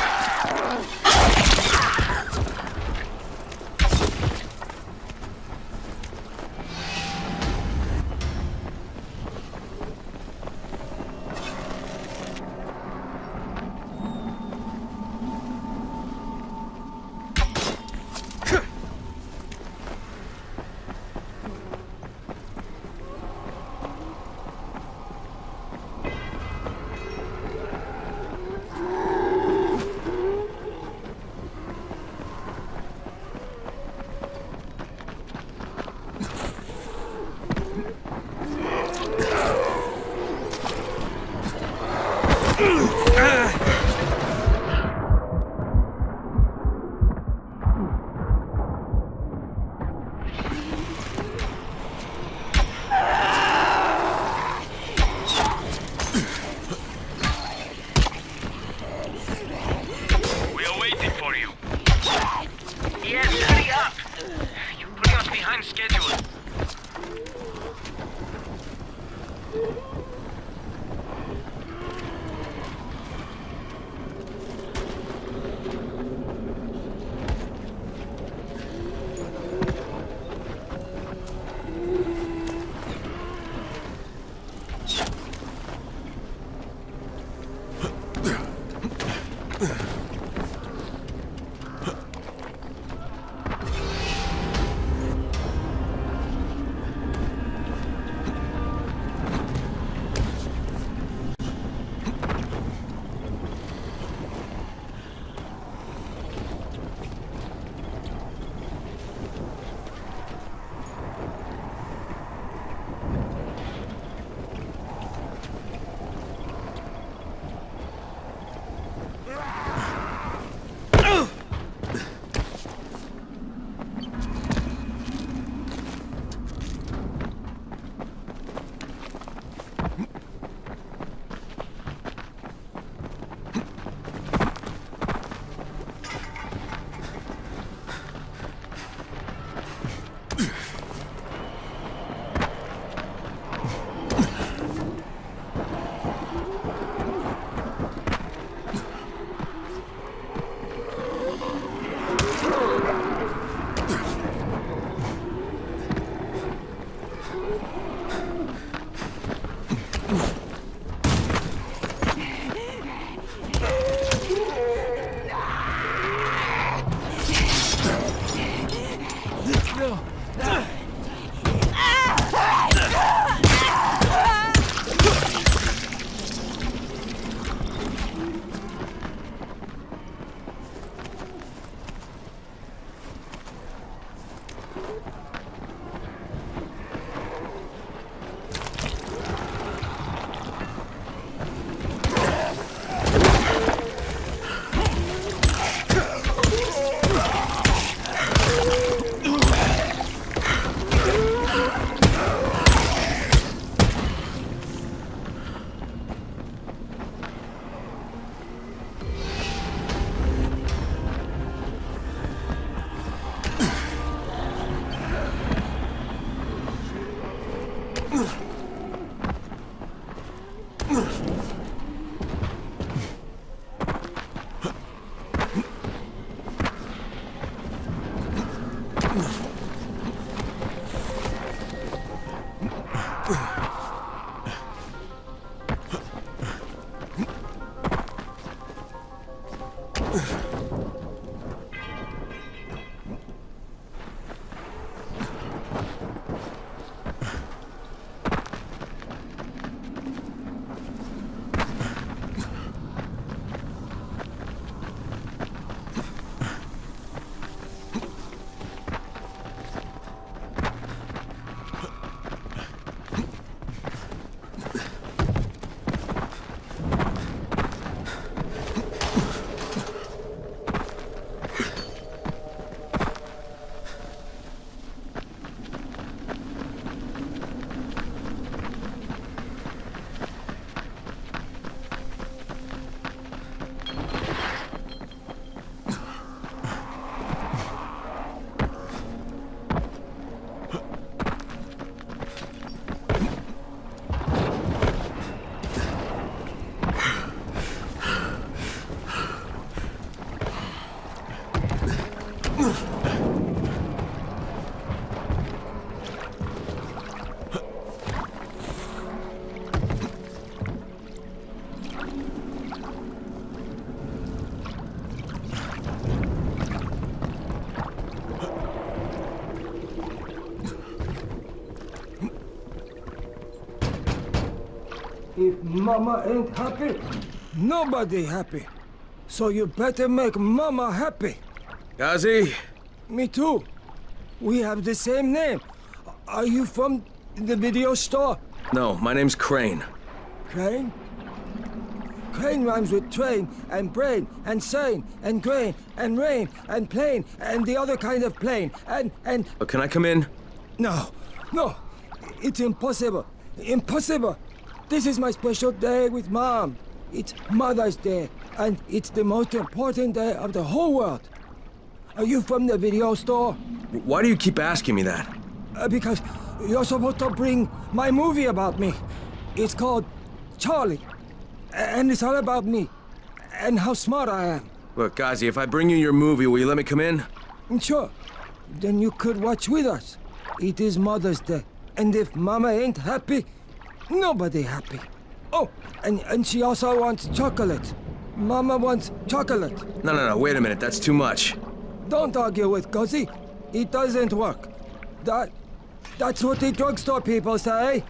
If Mama ain't happy, nobody happy. So you better make Mama happy. Ghazi? Me too. We have the same name. Are you from the video store? No, my name's Crane. Crane? Crane rhymes with train, and brain, and sane, and grain, and rain, and plane, and the other kind of plane, and... Oh, can I come in? No, no. It's impossible. Impossible. This is my special day with Mom. It's Mother's Day, and it's the most important day of the whole world. Are you from the video store? Why do you keep asking me that? Because you're supposed to bring my movie about me. It's called Charlie. And it's all about me. And how smart I am. Look, Ghazi, if I bring you your movie, will you let me come in? Sure. Then you could watch with us. It is Mother's Day. And if Mama ain't happy, nobody happy. Oh, and she also wants chocolate. Mama wants chocolate. No, wait a minute, that's too much. Don't argue with Ghazi. It doesn't work. That's what the drugstore people say.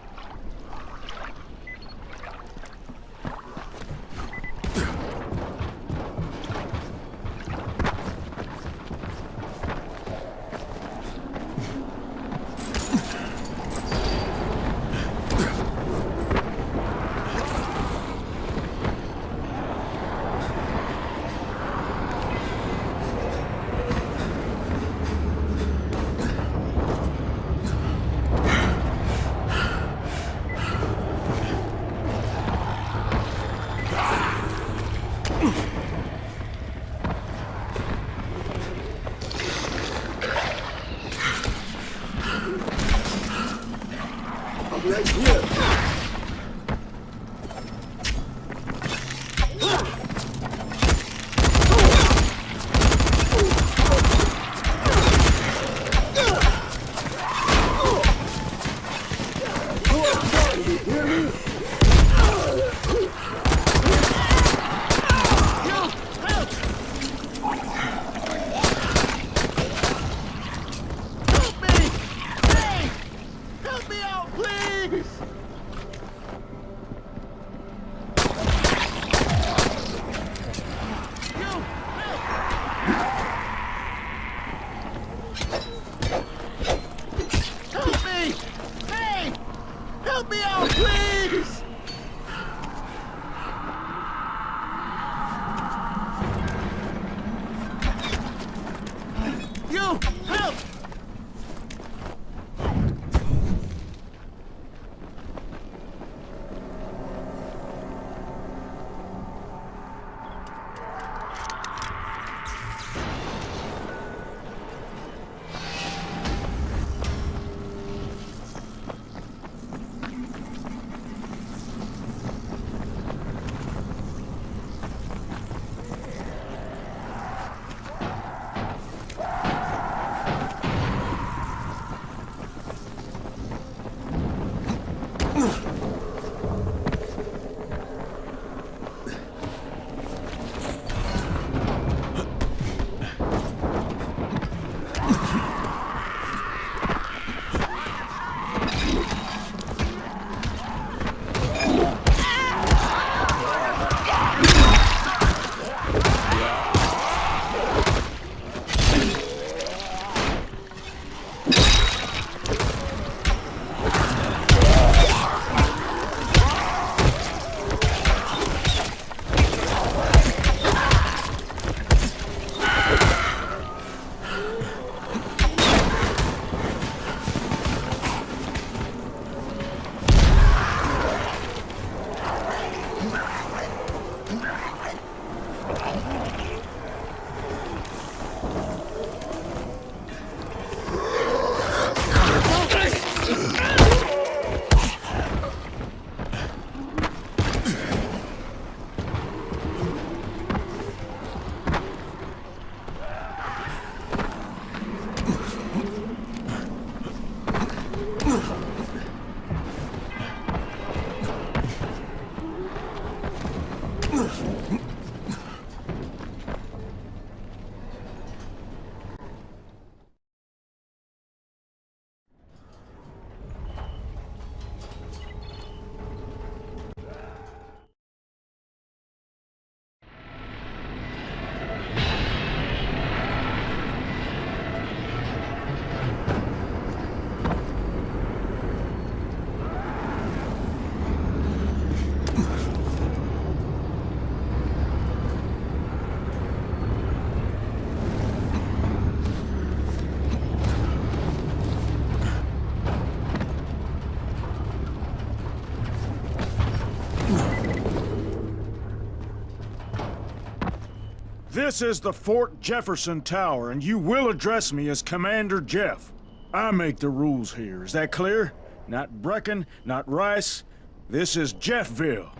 This is the Fort Jefferson Tower, and you will address me as Commander Jeff. I make the rules here, is that clear? Not Brecken, not Rice. This is Jeffville,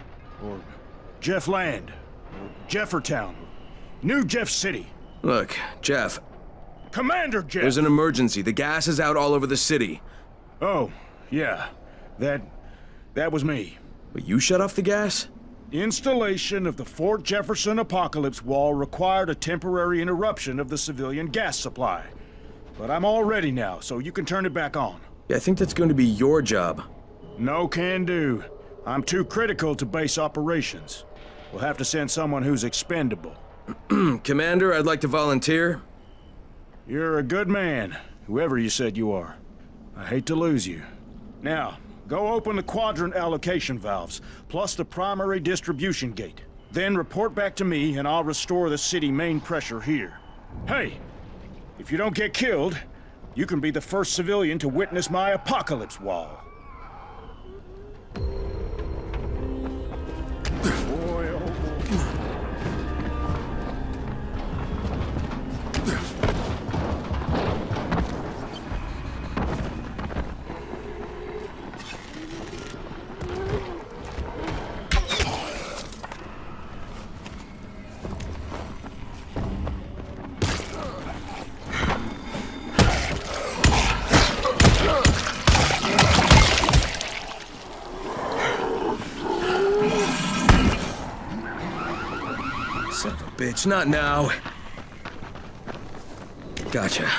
or Jeffland, or Jeffertown, or New Jeff City. Look, Jeff. Commander Jeff! There's an emergency. The gas is out all over the city. Oh, yeah. That was me. But you shut off the gas? Installation of the Fort Jefferson Apocalypse Wall required a temporary interruption of the civilian gas supply. But I'm all ready now, so you can turn it back on. Yeah, I think that's going to be your job. No can do. I'm too critical to base operations. We'll have to send someone who's expendable. Commander, I'd like to volunteer. You're a good man, whoever you said you are. I hate to lose you. Now, go open the quadrant allocation valves, plus the primary distribution gate. Then report back to me, and I'll restore the city main pressure here. Hey, if you don't get killed, you can be the first civilian to witness my apocalypse wall. Son of a bitch, not now. Gotcha.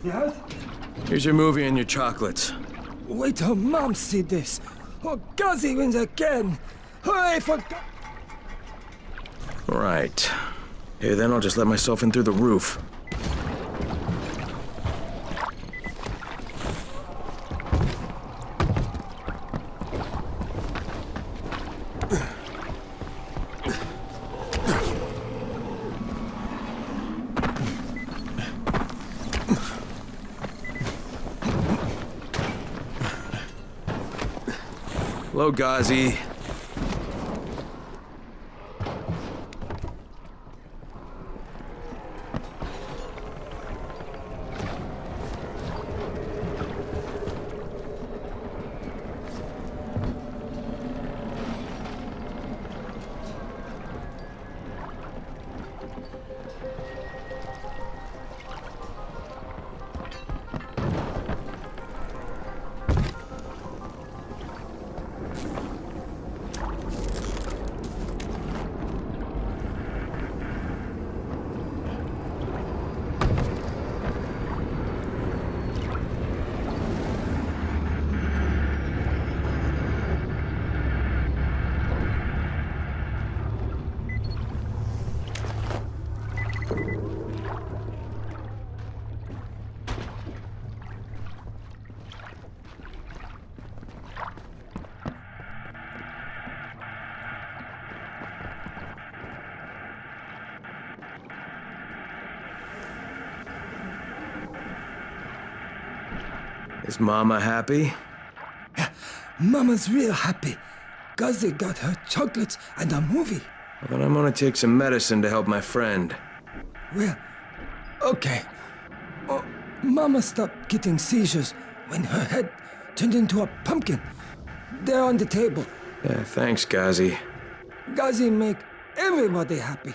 Yes? Here's your movie and your chocolates. Wait till Mom see this. Oh, Ghazi wins again. Hooray for Right. Hey, then I'll just let myself in through the roof. Hello, Ghazi. Is Mama happy? Mama's real happy. Ghazi got her chocolates and a movie. Well, then I'm gonna take some medicine to help my friend. Well, okay. Oh, Mama stopped getting seizures when her head turned into a pumpkin. They're on the table. Yeah, thanks, Ghazi. Ghazi make everybody happy.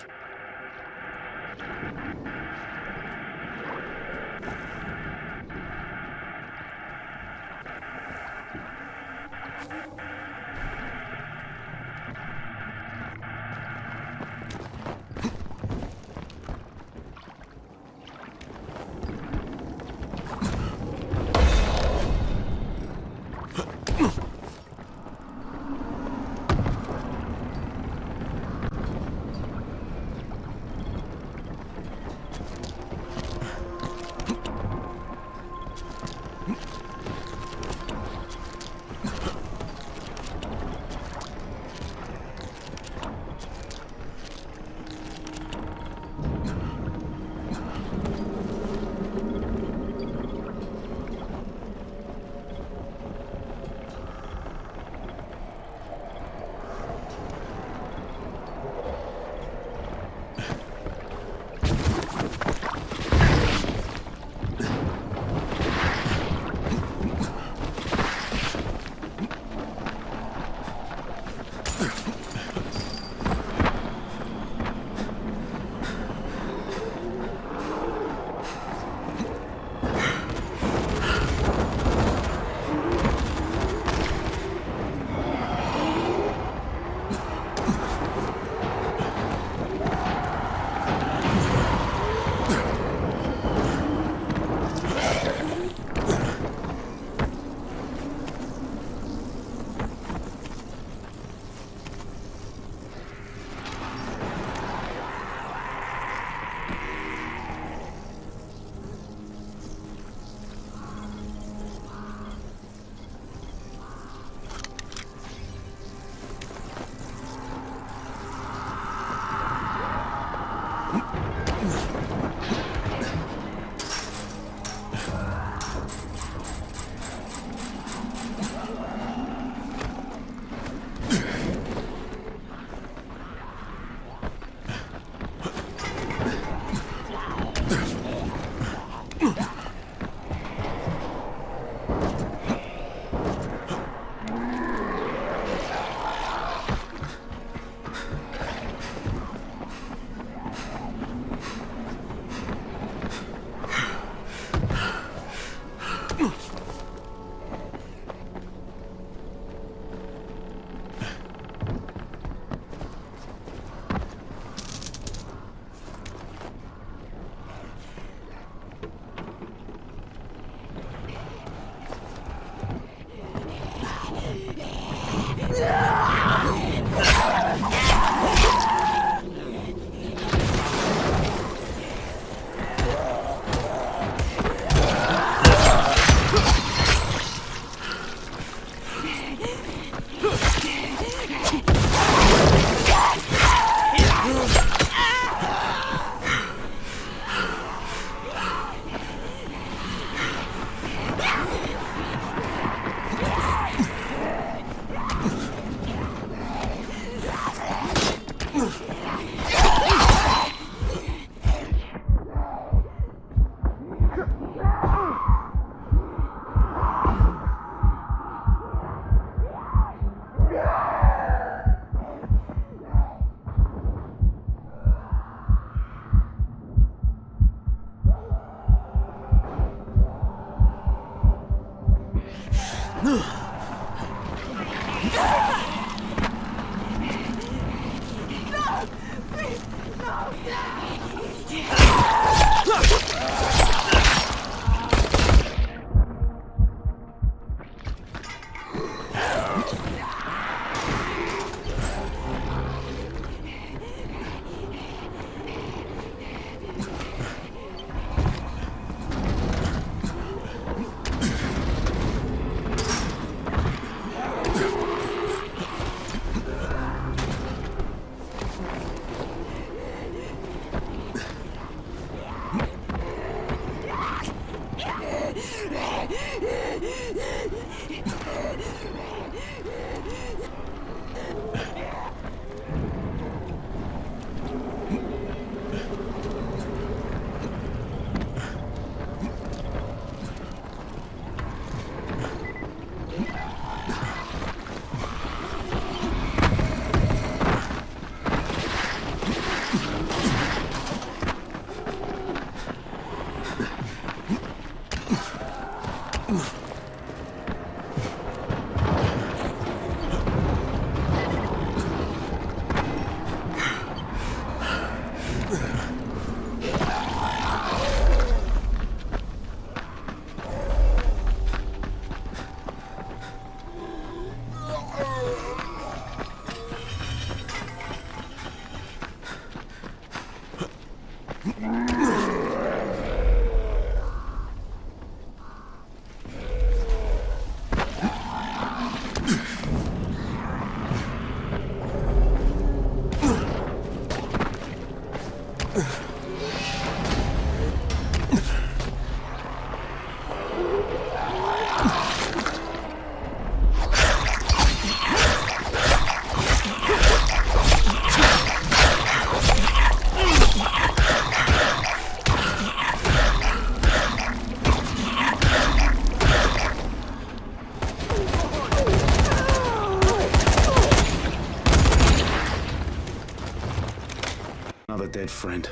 Another dead friend.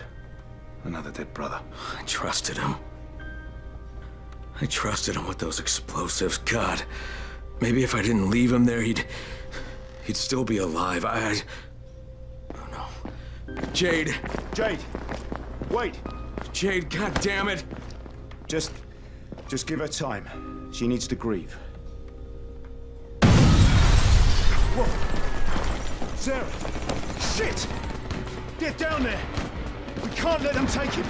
Another dead brother. I trusted him. I trusted him with those explosives. God, maybe if I didn't leave him there, he'd still be alive. Oh no. Jade! Jade! Wait! Jade, god damn it! Just give her time. She needs to grieve. Whoa! Sarah! Shit! Get down there! We can't let them take him!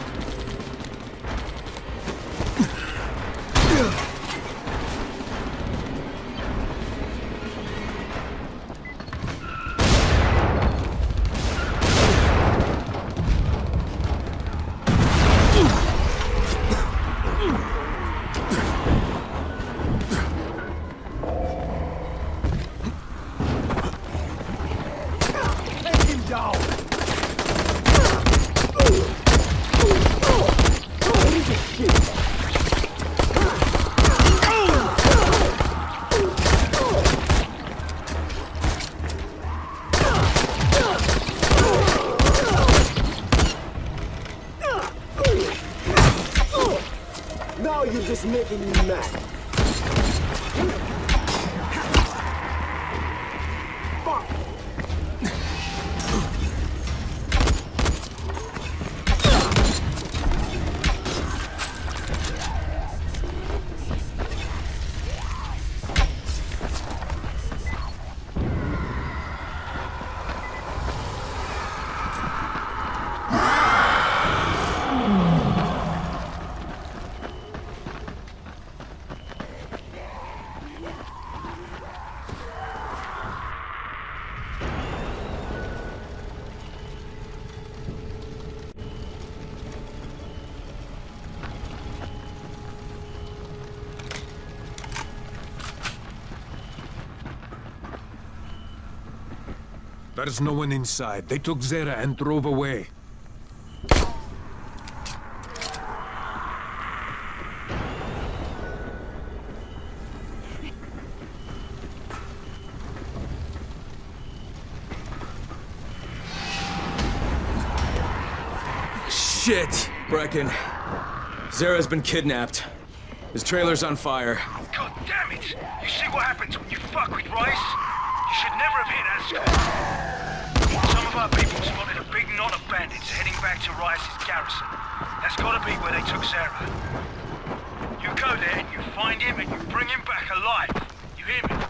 Now you're just making me mad. Fuck! There's no one inside. They took Zera and drove away. Shit! Brecken. Zera's been kidnapped. His trailer's on fire. God damn it! You see what happens when you fuck with Rice? You should never have hit Ascot. Some of our people spotted a big knot of bandits heading back to Rice's garrison. That's gotta be where they took Zera. You go there and you find him and you bring him back alive. You hear me?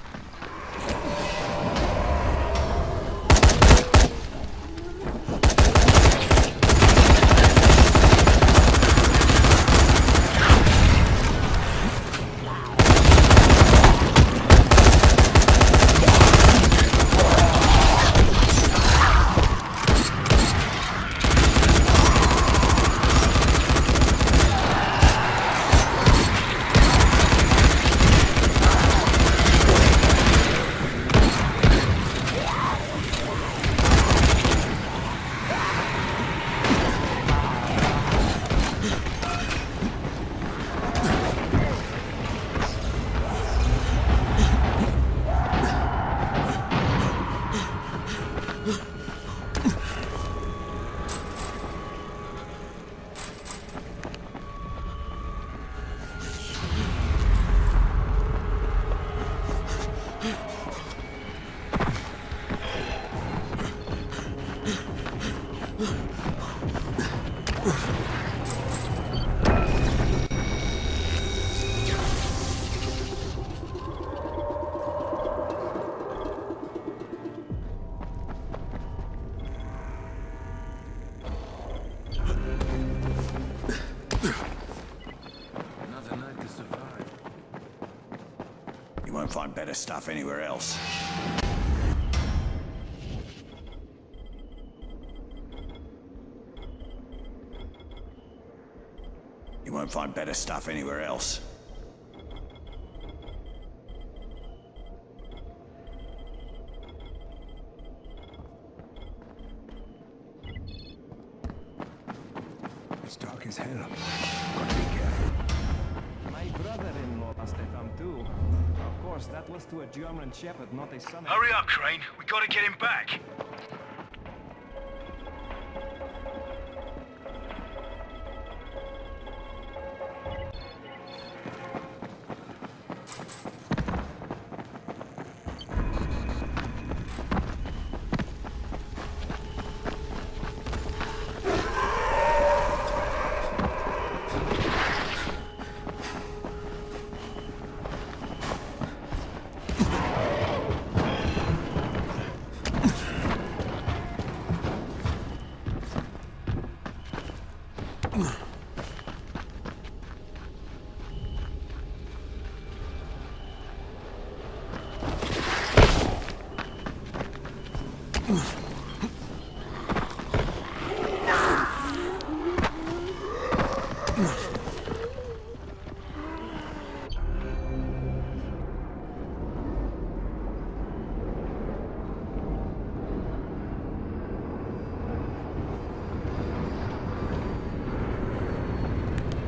You won't find better stuff anywhere else. You won't find better stuff anywhere else. It's dark as hell. Gotta be careful. My brother-in-law lost a thumb too. Of course, that was to a German shepherd, not a son. Hurry up, Crane. We gotta get him back.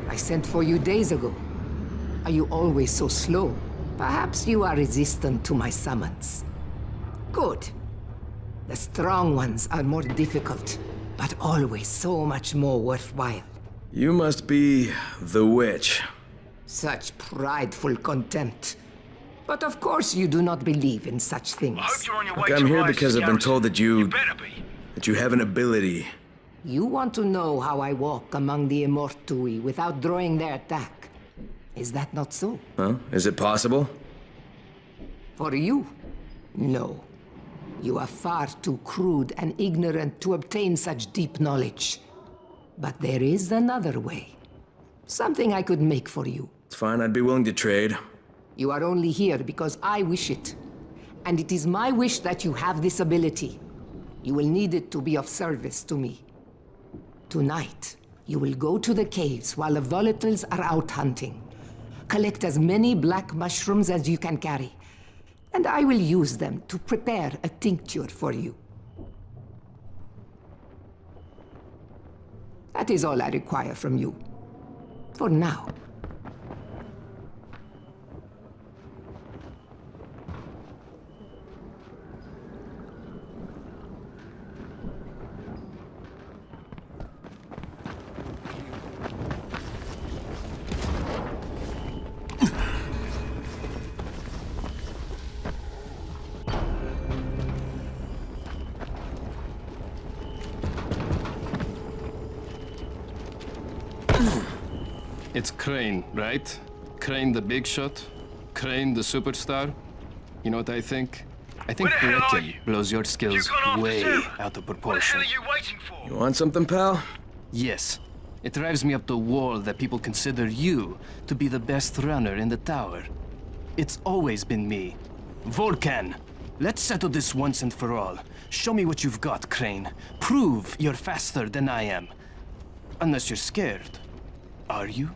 I sent for you days ago. Are you always so slow? Perhaps you are resistant to my summons. Good. The strong ones are more difficult, but always so much more worthwhile. You must be the witch. Such prideful contempt. But of course you do not believe in such things. I hope you're on your way Look, to I'm here Rice's because I've been told that You better be. that you have an ability. You want to know how I walk among the Immortui without drawing their attack. Is that not so? Huh? Is it possible? For you? No. You are far too crude and ignorant to obtain such deep knowledge. But there is another way. Something I could make for you. It's fine, I'd be willing to trade. You are only here because I wish it. And it is my wish that you have this ability. You will need it to be of service to me. Tonight, you will go to the caves while the volatiles are out hunting. Collect as many black mushrooms as you can carry. And I will use them to prepare a tincture for you. That is all I require from you. For now. It's Crane, right? Crane the big shot? Crane the superstar? You know what I think? I think Brecken blows your skills way out of proportion. What the hell are you waiting for? You want something, pal? Yes. It drives me up the wall that people consider you to be the best runner in the tower. It's always been me. Volcan! Let's settle this once and for all. Show me what you've got, Crane. Prove you're faster than I am. Unless you're scared. Are you?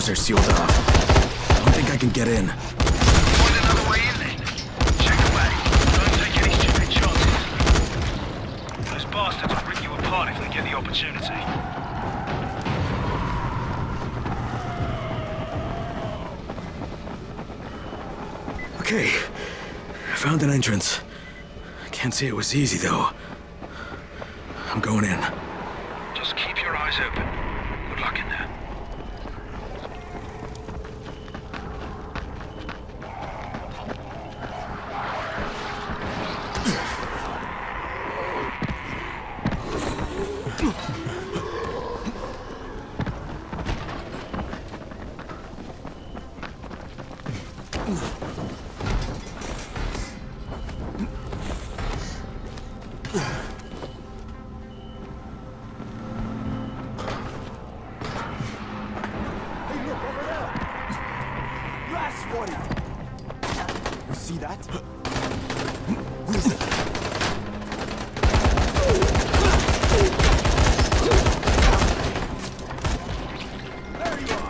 Are sealed off. I don't think I can get in. Find another way in then. Check the back. Don't take any stupid chances. Those bastards will rip you apart if they get the opportunity. Okay. I found an entrance. Can't say it was easy, though. I'm going in. Just keep your eyes open. Good luck in there. You see that? Who is it? There you are!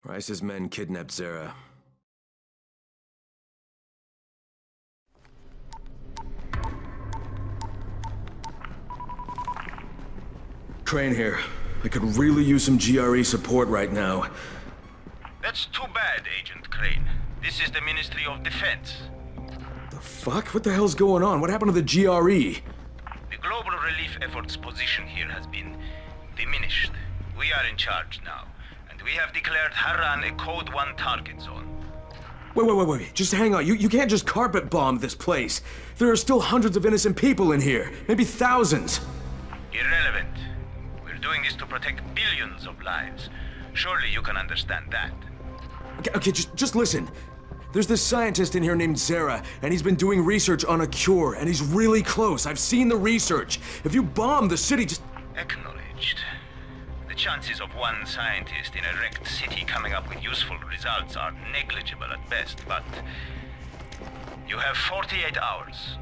Rice's men kidnapped Zara. Crane here. I could really use some GRE support right now. That's too bad, Agent Crane. This is the Ministry of Defense. The fuck? What the hell's going on? What happened to the GRE? The global relief efforts position here has been diminished. We are in charge now, and we have declared Harran a Code 1 target zone. Wait. Just hang on. You can't just carpet bomb this place. There are still hundreds of innocent people in here. Maybe thousands. Irrelevant. We're doing this to protect billions of lives. Surely you can understand that. Okay, just listen. There's this scientist in here named Zara, and he's been doing research on a cure, and he's really close. I've seen the research. If you bomb the city, just... Acknowledged. The chances of one scientist in a wrecked city coming up with useful results are negligible at best, but you have 48 hours.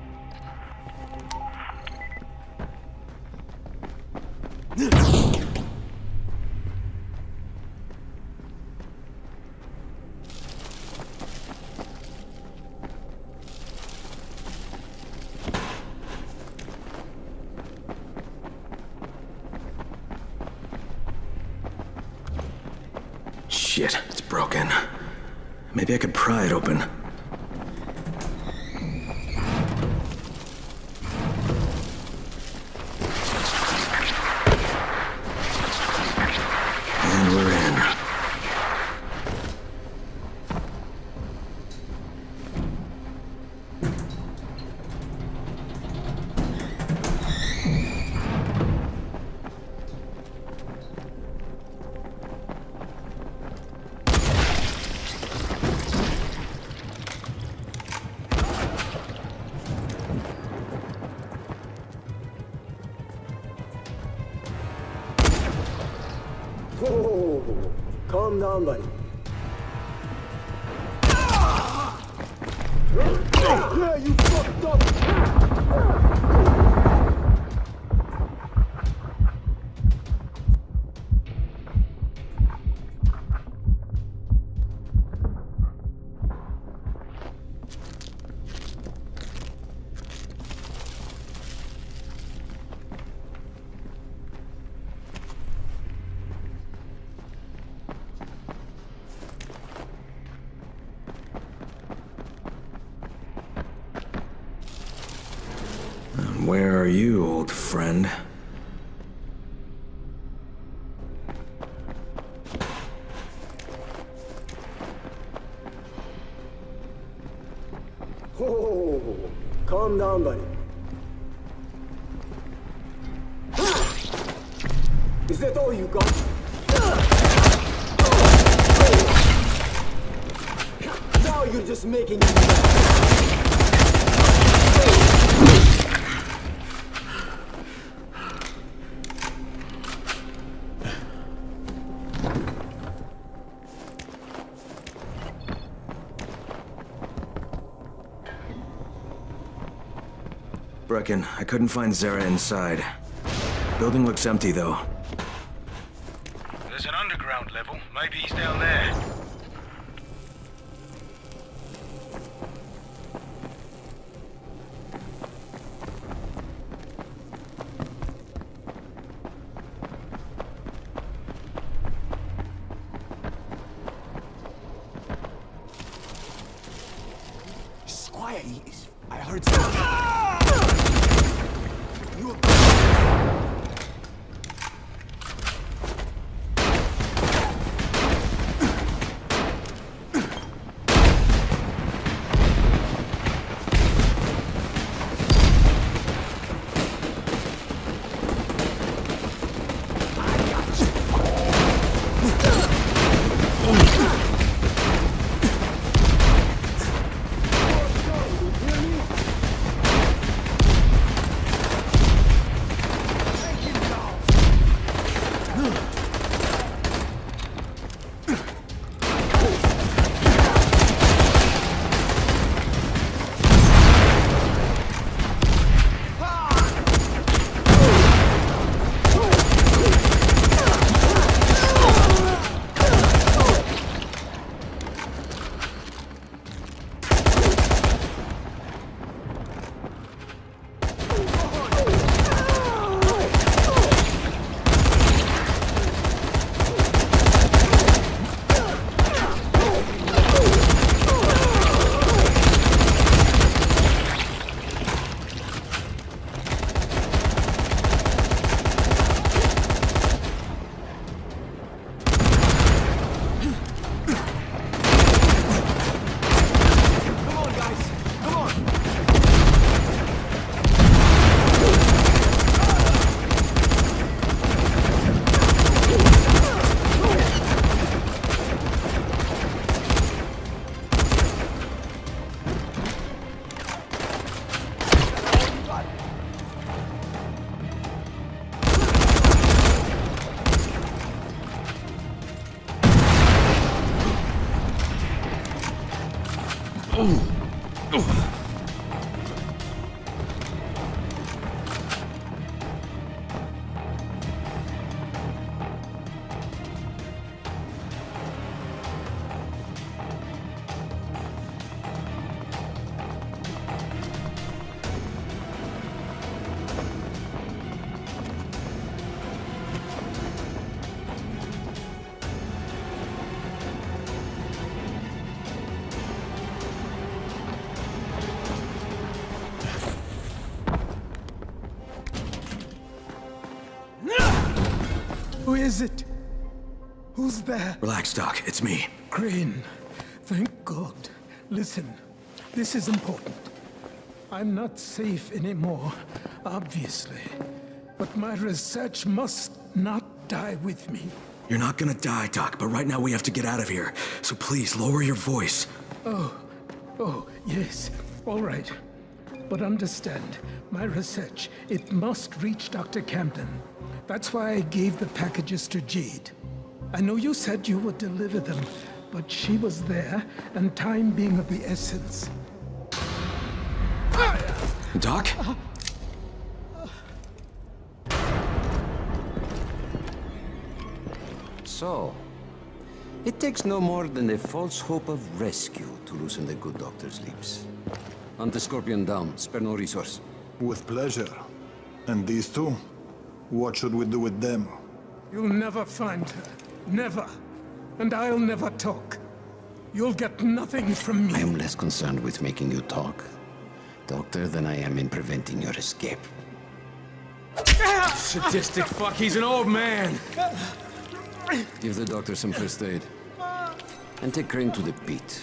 Shit, it's broken. Maybe I could pry it open. And we're in. Whoa, calm down, buddy. Yeah, you fucked up! Where are you, old friend? Whoa, calm down, buddy. Is that all you got? Now you're just making it. Brecken, I couldn't find Zara inside. Building looks empty, though. There's an underground level. Maybe he's down there. Just quiet. I heard something. Who is it? Who's there? Relax, Doc. It's me. Crane. Thank God. Listen, this is important. I'm not safe anymore, obviously. But my research must not die with me. You're not gonna die, Doc, but right now we have to get out of here. So please, lower your voice. Oh, yes. All right. But understand, my research, it must reach Dr. Camden. That's why I gave the packages to Jade. I know you said you would deliver them, but she was there, and time being of the essence. Doc? So, it takes no more than a false hope of rescue to loosen the good doctor's lips. Hunt the Scorpion down, spare no resource. With pleasure. And these two? What should we do with them? You'll never find her. Never. And I'll never talk. You'll get nothing from me. I am less concerned with making you talk, Doctor, than I am in preventing your escape. Sadistic fuck, he's an old man! Give the doctor some first aid. And take Crane to the pit.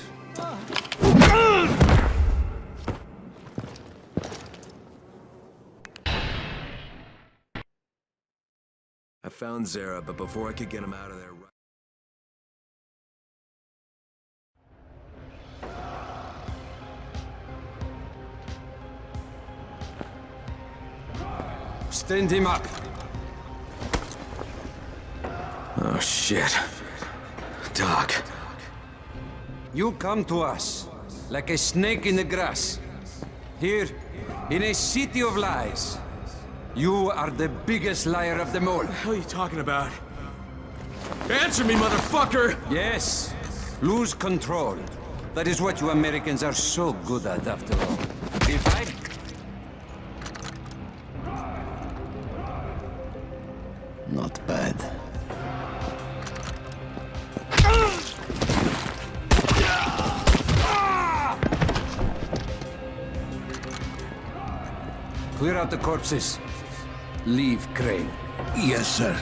I found Zara, but before I could get him out of there... Stand him up! Oh, shit. Doc. You come to us, like a snake in the grass. Here, in a city of lies. You are the biggest liar of them all. What the hell are you talking about? Answer me, motherfucker! Yes. Lose control. That is what you Americans are so good at, after all. If I... Not bad. Clear out the corpses. Leave Crane. Yes, sir.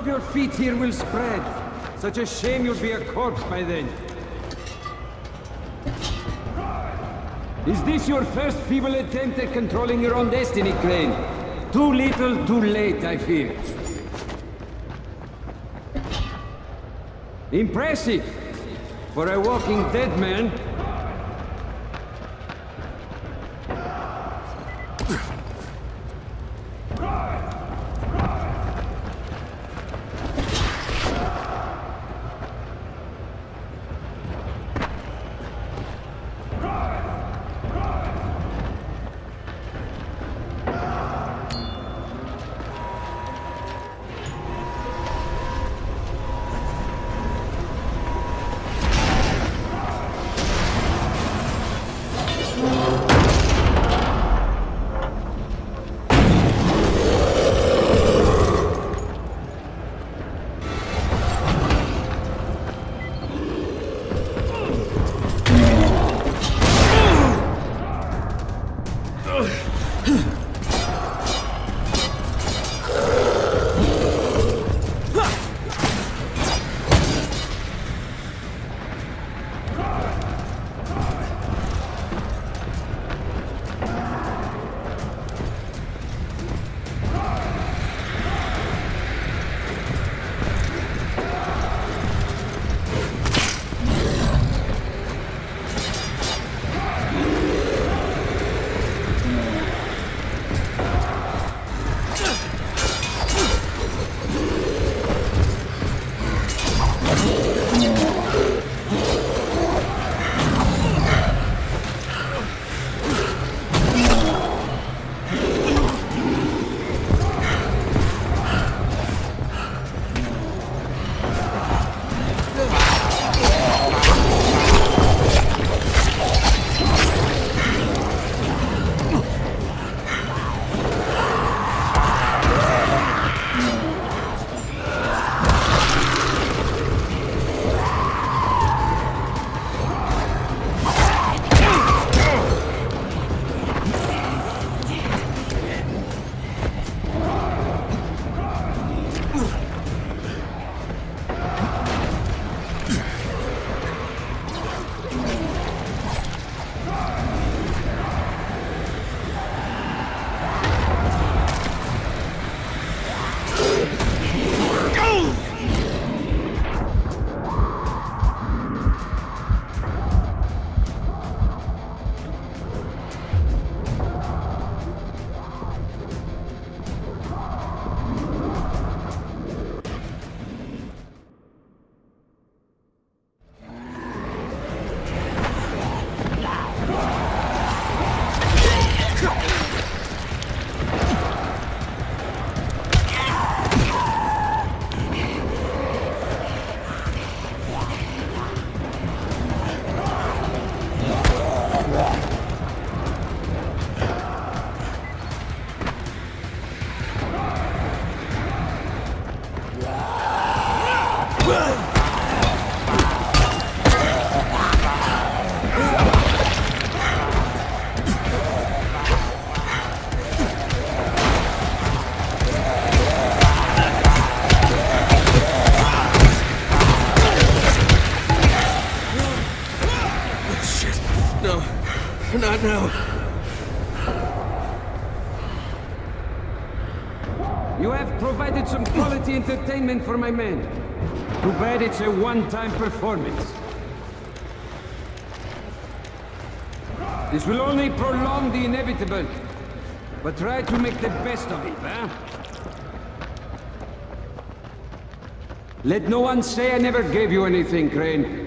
of your feet here will spread. Such a shame you'll be a corpse by then. Is this your first feeble attempt at controlling your own destiny, Crane? Too little, too late, I fear. Impressive! For a walking dead man. Not now. You have provided some quality entertainment for my men. Too bad it's a one-time performance. This will only prolong the inevitable. But try to make the best of it, huh? Let no one say I never gave you anything, Crane.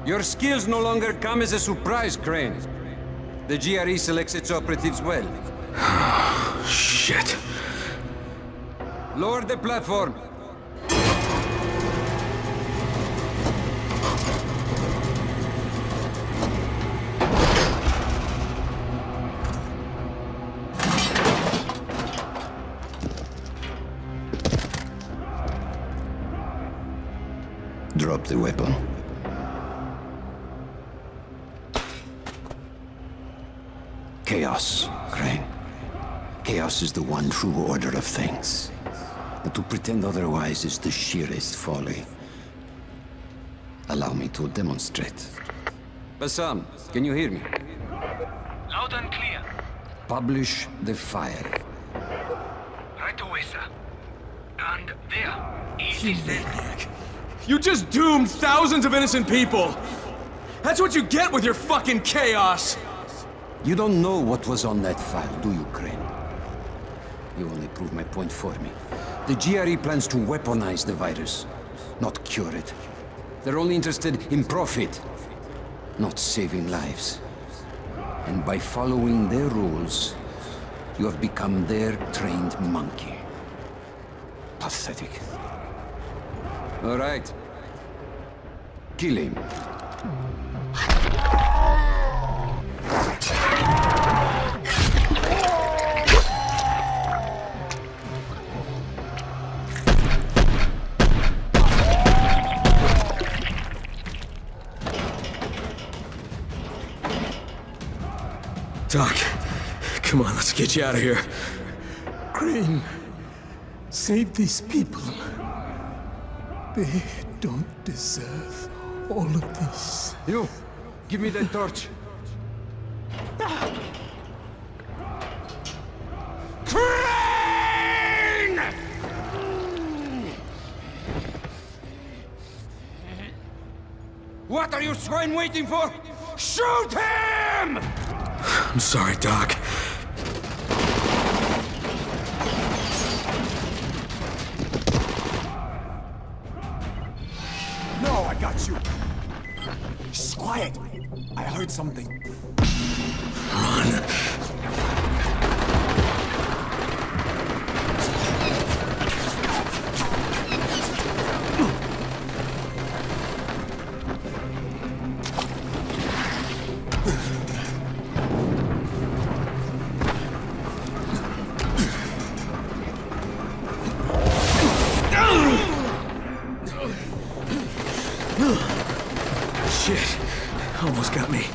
Your skills no longer come as a surprise, Crane. The GRE selects its operatives well. Shit. Lower the platform. Drop the weapon. Chaos, Crane. Chaos is the one true order of things. But to pretend otherwise is the sheerest folly. Allow me to demonstrate. Bassam, can you hear me? Loud and clear. Publish the file. Right away, sir. And there, easy send. You just doomed thousands of innocent people! That's what you get with your fucking chaos! You don't know what was on that file, do you, Crane? You only prove my point for me. The GRE plans to weaponize the virus, not cure it. They're only interested in profit, not saving lives. And by following their rules, you have become their trained monkey. Pathetic. All right. Kill him. Doc, come on, let's get you out of here. Crane, save these people. They don't deserve all of this. You, give me that torch. Crane! What are you swine waiting for? Shoot him! I'm sorry, Doc. No, I got you. Shh, quiet. I heard something. Run. Shit. Almost got me.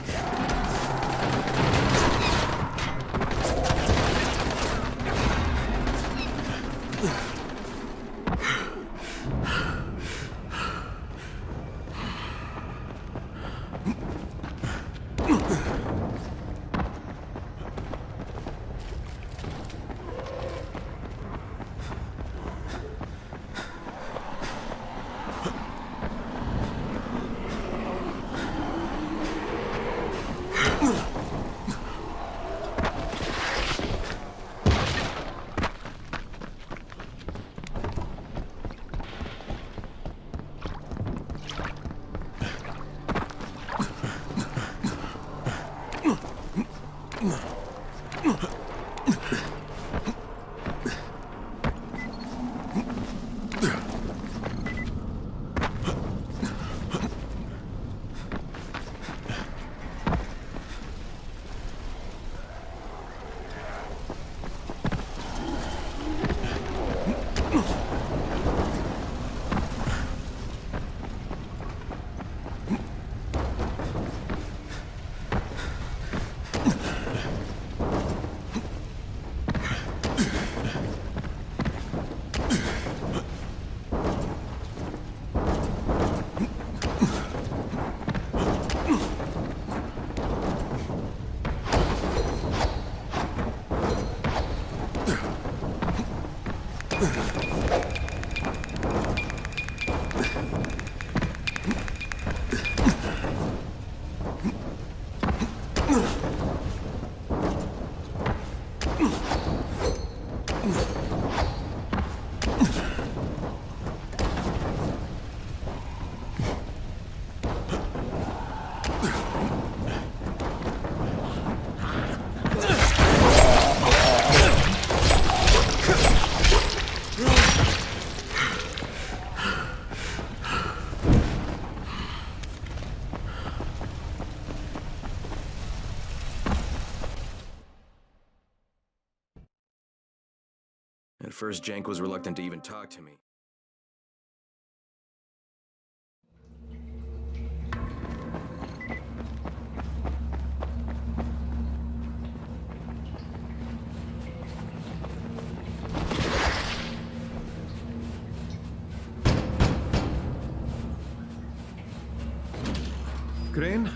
At first, Jank was reluctant to even talk to me. Crane?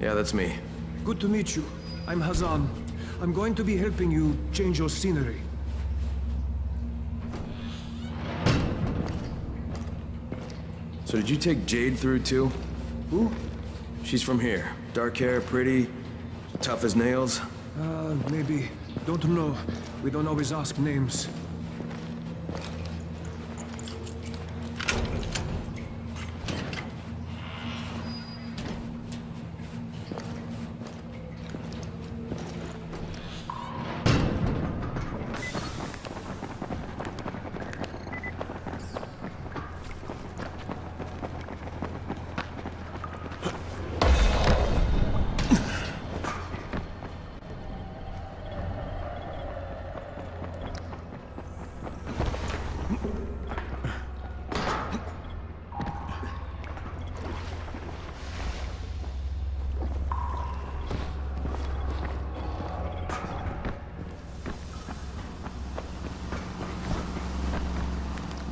Yeah, that's me. Good to meet you. I'm Hazan. I'm going to be helping you change your scenery. So did you take Jade through too? Who? She's from here. Dark hair, pretty, tough as nails. Maybe. Don't know. We don't always ask names.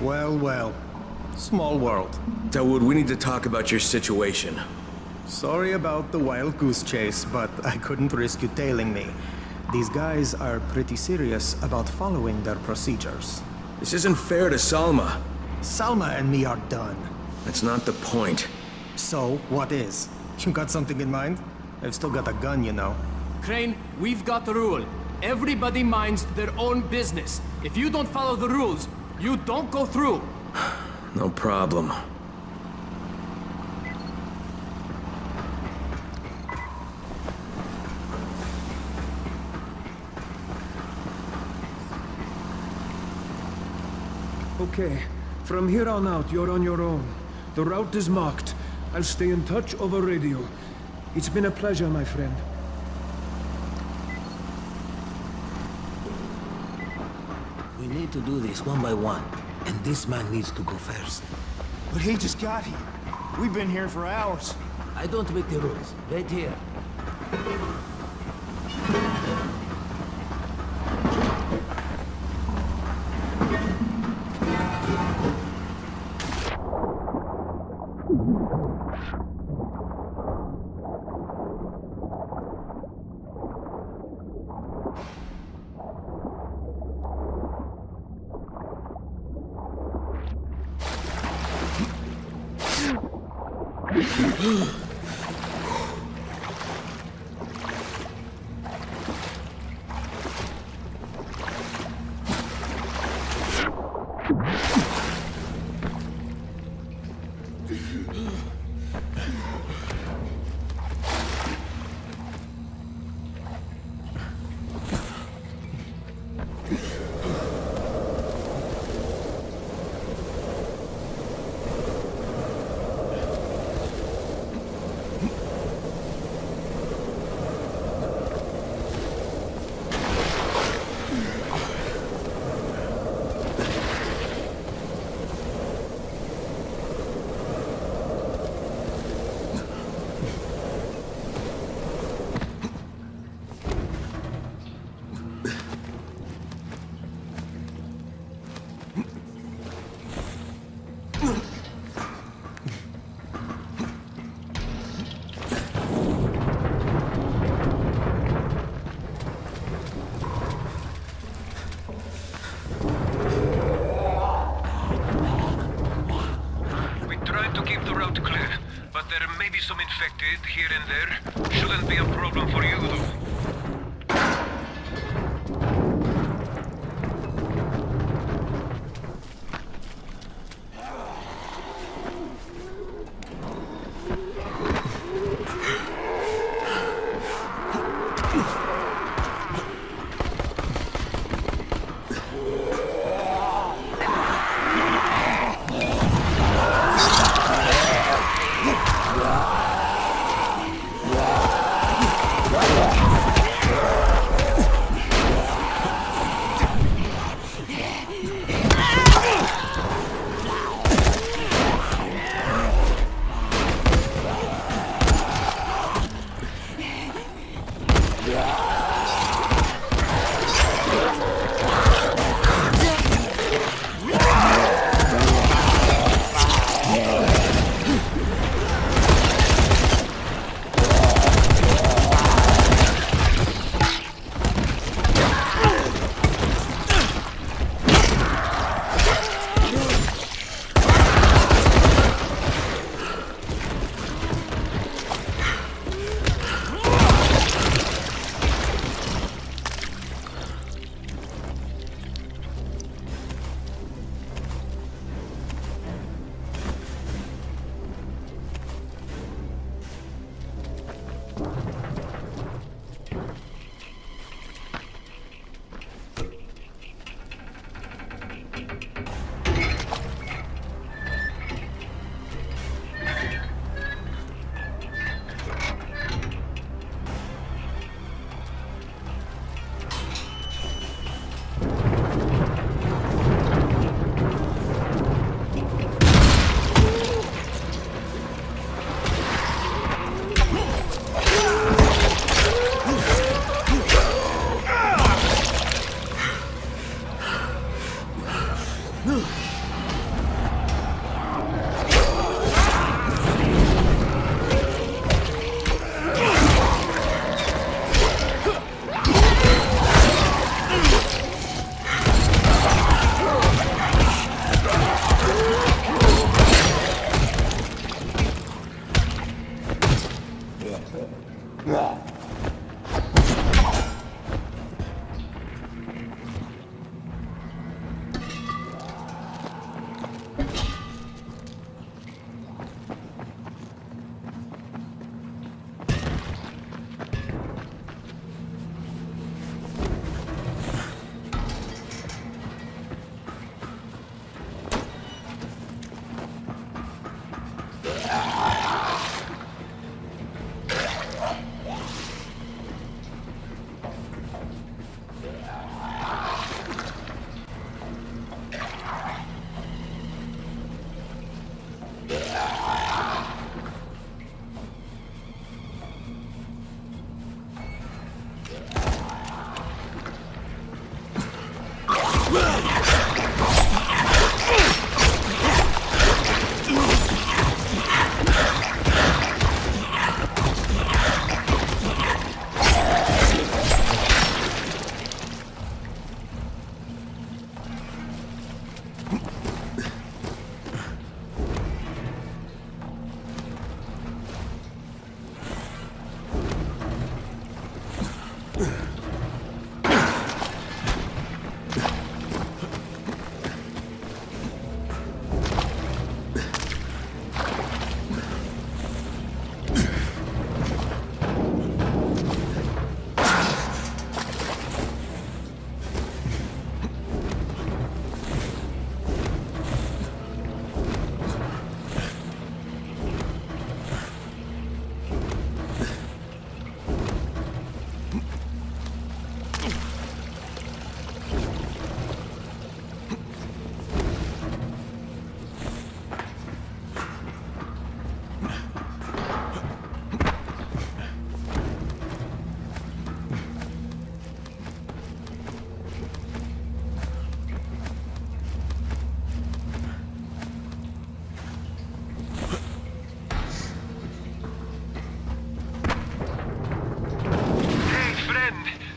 Well, well. Small world. Dawood, we need to talk about your situation. Sorry about the wild goose chase, but I couldn't risk you tailing me. These guys are pretty serious about following their procedures. This isn't fair to Salma. Salma and me are done. That's not the point. So, what is? You got something in mind? I've still got a gun, you know. Crane, we've got a rule. Everybody minds their own business. If you don't follow the rules, you don't go through. No problem. Okay. From here on out, you're on your own. The route is marked. I'll stay in touch over radio. It's been a pleasure, my friend. We need to do this one by one, and this man needs to go first. But he just got here. We've been here for hours. I don't make the rules. Wait here. Infected here and there. Shouldn't be a problem for you, though.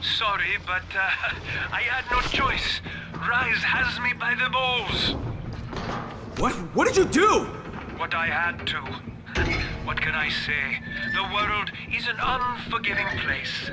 Sorry, but I had no choice. Rise has me by the balls. What? What did you do? What I had to. What can I say? The world is an unforgiving place.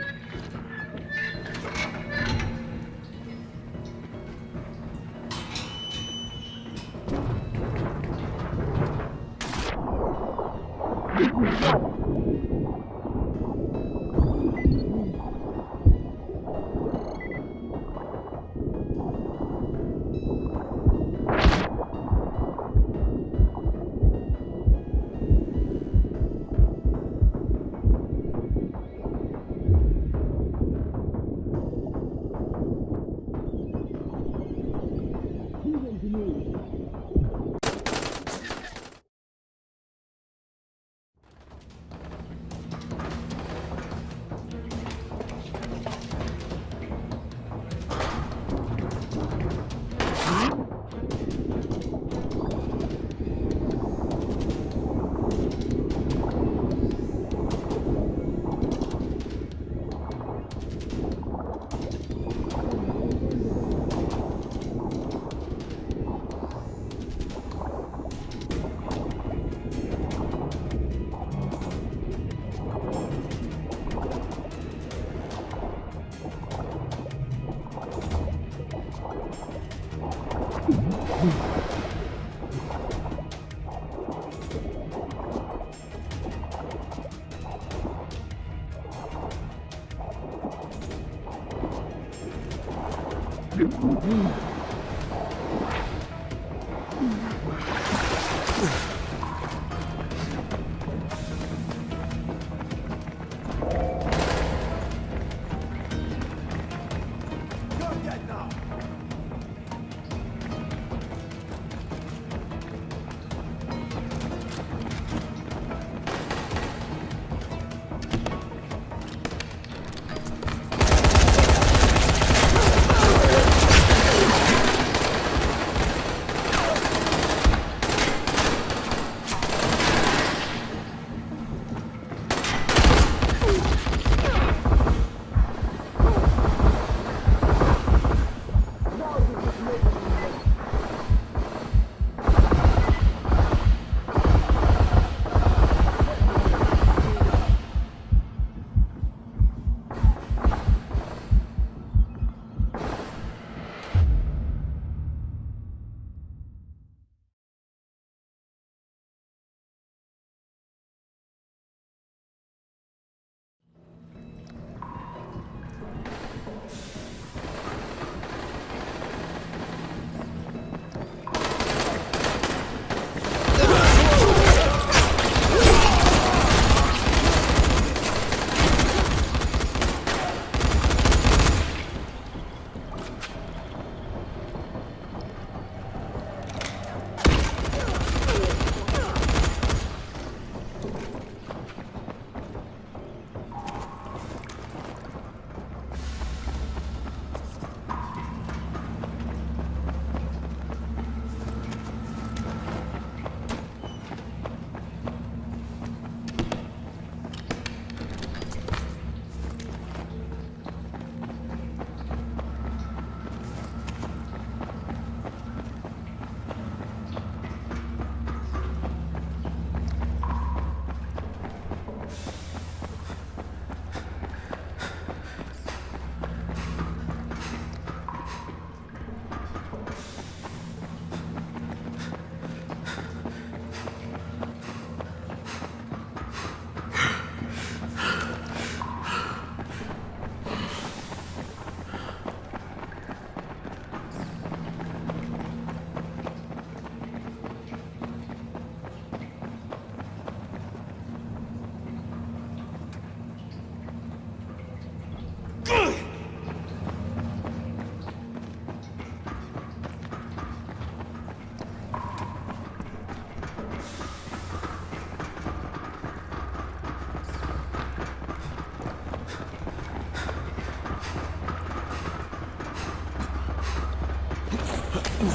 Shit,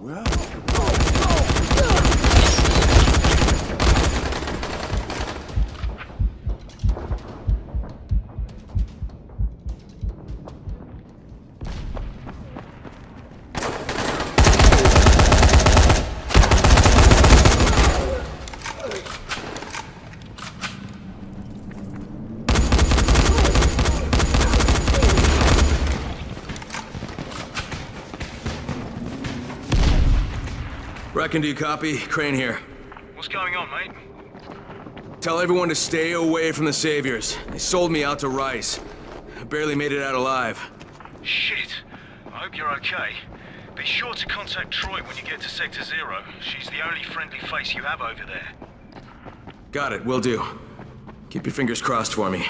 where are Reckon, do you copy? Crane here. What's going on, mate? Tell everyone to stay away from the Saviors. They sold me out to Rice. I barely made it out alive. Shit. I hope you're okay. Be sure to contact Troy when you get to Sector 0. She's the only friendly face you have over there. Got it, will do. Keep your fingers crossed for me.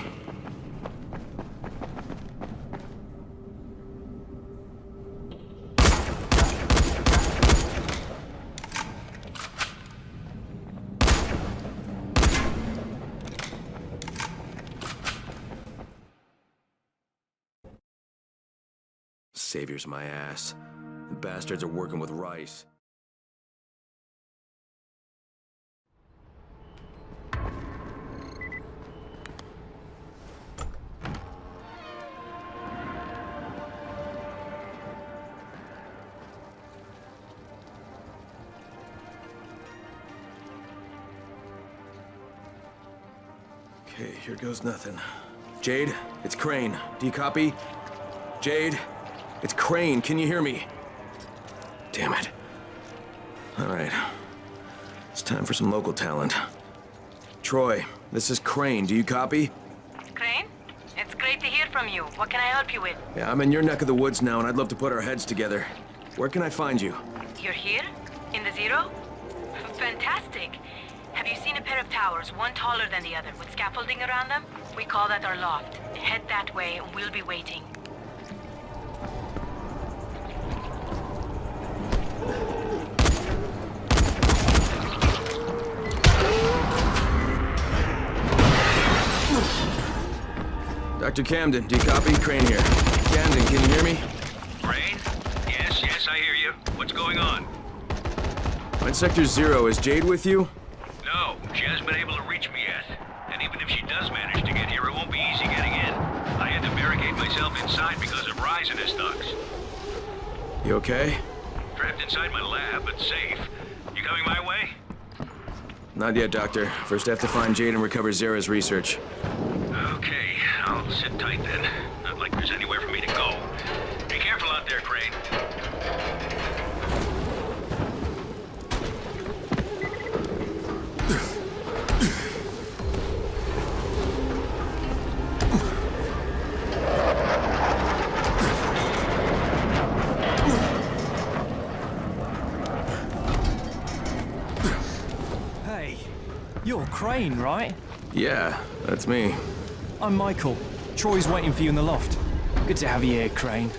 Savior's my ass. The bastards are working with Rice. Okay, here goes nothing. Jade, it's Crane. Do you copy? Jade? It's Crane, can you hear me? Damn it. All right. It's time for some local talent. Troy, this is Crane, do you copy? Crane? It's great to hear from you. What can I help you with? Yeah, I'm in your neck of the woods now, and I'd love to put our heads together. Where can I find you? You're here? In the Zero? Fantastic. Have you seen a pair of towers, one taller than the other, with scaffolding around them? We call that our loft. Head that way, and we'll be waiting. Dr. Camden, do you copy? Crane here. Camden, can you hear me? Crane? Yes, I hear you. What's going on? I'm in Sector 0. Is Jade with you? No, she hasn't been able to reach me yet. And even if she does manage to get here, it won't be easy getting in. I had to barricade myself inside because of Rise and his thugs. You okay? Trapped inside my lab, but safe. You coming my way? Not yet, Doctor. First I have to find Jade and recover Zara's research. Okay, I'll sit tight then. Not like there's anywhere for me to go. Be careful out there, Crane. Hey, you're Crane, right? Yeah, that's me. I'm Michael. Troy's waiting for you in the loft. Good to have you here, Crane.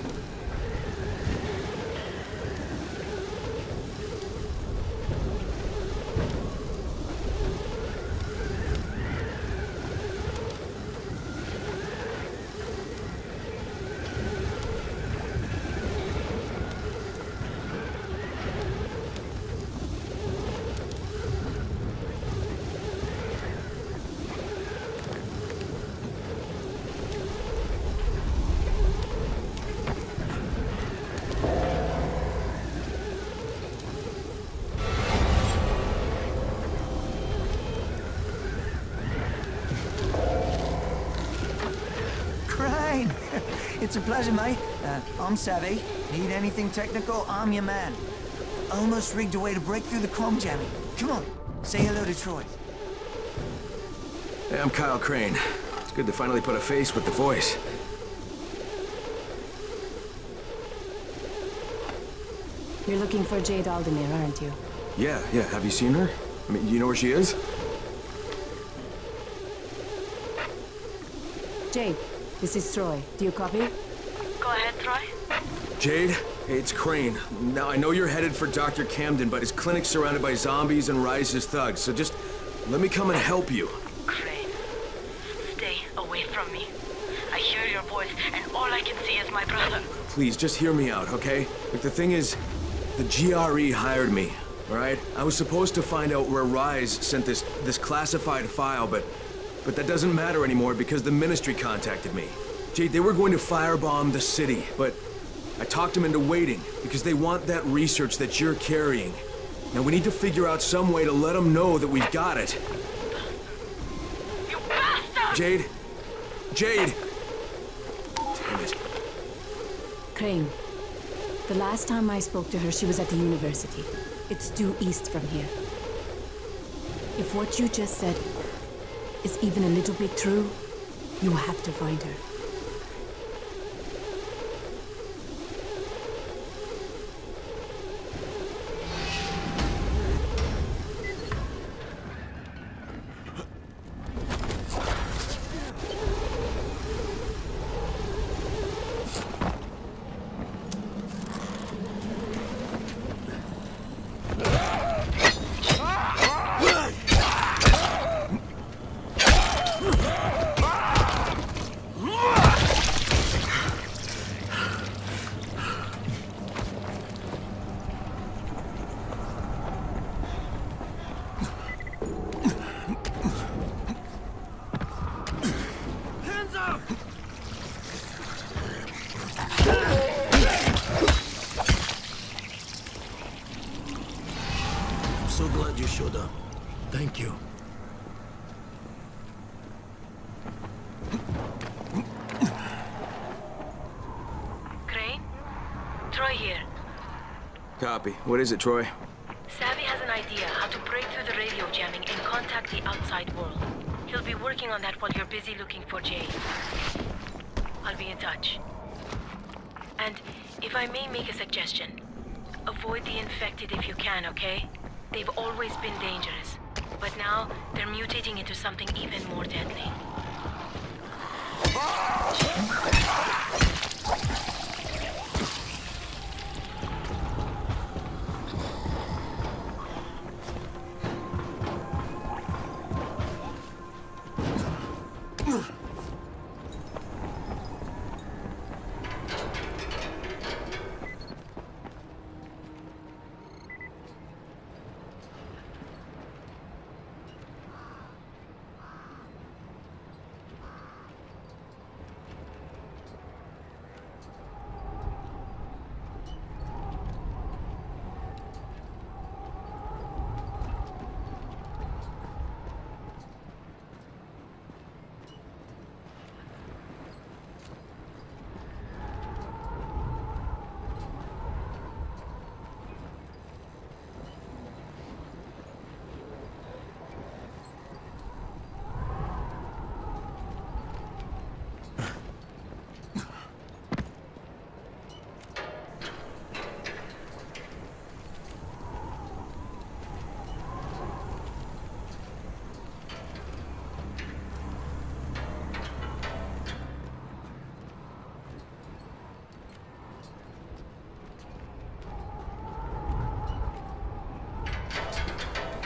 It's a pleasure, mate. I'm Savvy. Need anything technical, I'm your man. Almost rigged a way to break through the comm jamming. Come on, say hello to Troy. Hey, I'm Kyle Crane. It's good to finally put a face with the voice. You're looking for Jade Aldemir, aren't you? Yeah. Have you seen her? I mean, you know where she is? Jade, this is Troy. Do you copy? Go ahead, Troy. Jade, it's Crane. Now, I know you're headed for Dr. Camden, but his clinic's surrounded by zombies and Rise's thugs, so just let me come and help you. Crane, stay away from me. I hear your voice, and all I can see is my brother. Please, just hear me out, okay? Like, the thing is, the GRE hired me, all right? I was supposed to find out where Rise sent this classified file, but that doesn't matter anymore because the Ministry contacted me. Jade, they were going to firebomb the city, but I talked them into waiting because they want that research that you're carrying. Now we need to figure out some way to let them know that we've got it. You bastard! Jade! Jade! Damn it. Crane, the last time I spoke to her, she was at the university. It's due east from here. If what you just said is even a little bit true, you have to find her. So glad you showed up. Thank you. Crane? Troy here. Copy. What is it, Troy? Savvy has an idea how to break through the radio jamming and contact the outside world. He'll be working on that while you're busy looking for Jade. I'll be in touch. And if I may make a suggestion, avoid the infected if you can, okay? They've always been dangerous, but now they're mutating into something even more deadly.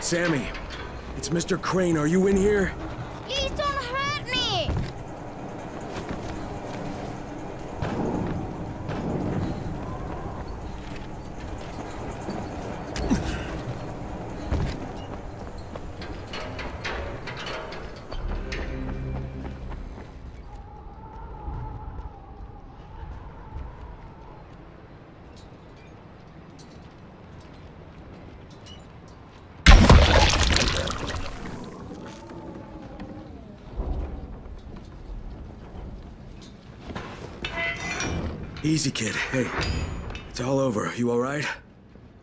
Sammy, it's Mr. Crane. Are you in here? Please don't hurt me! Easy, kid. Hey, it's all over. You all right?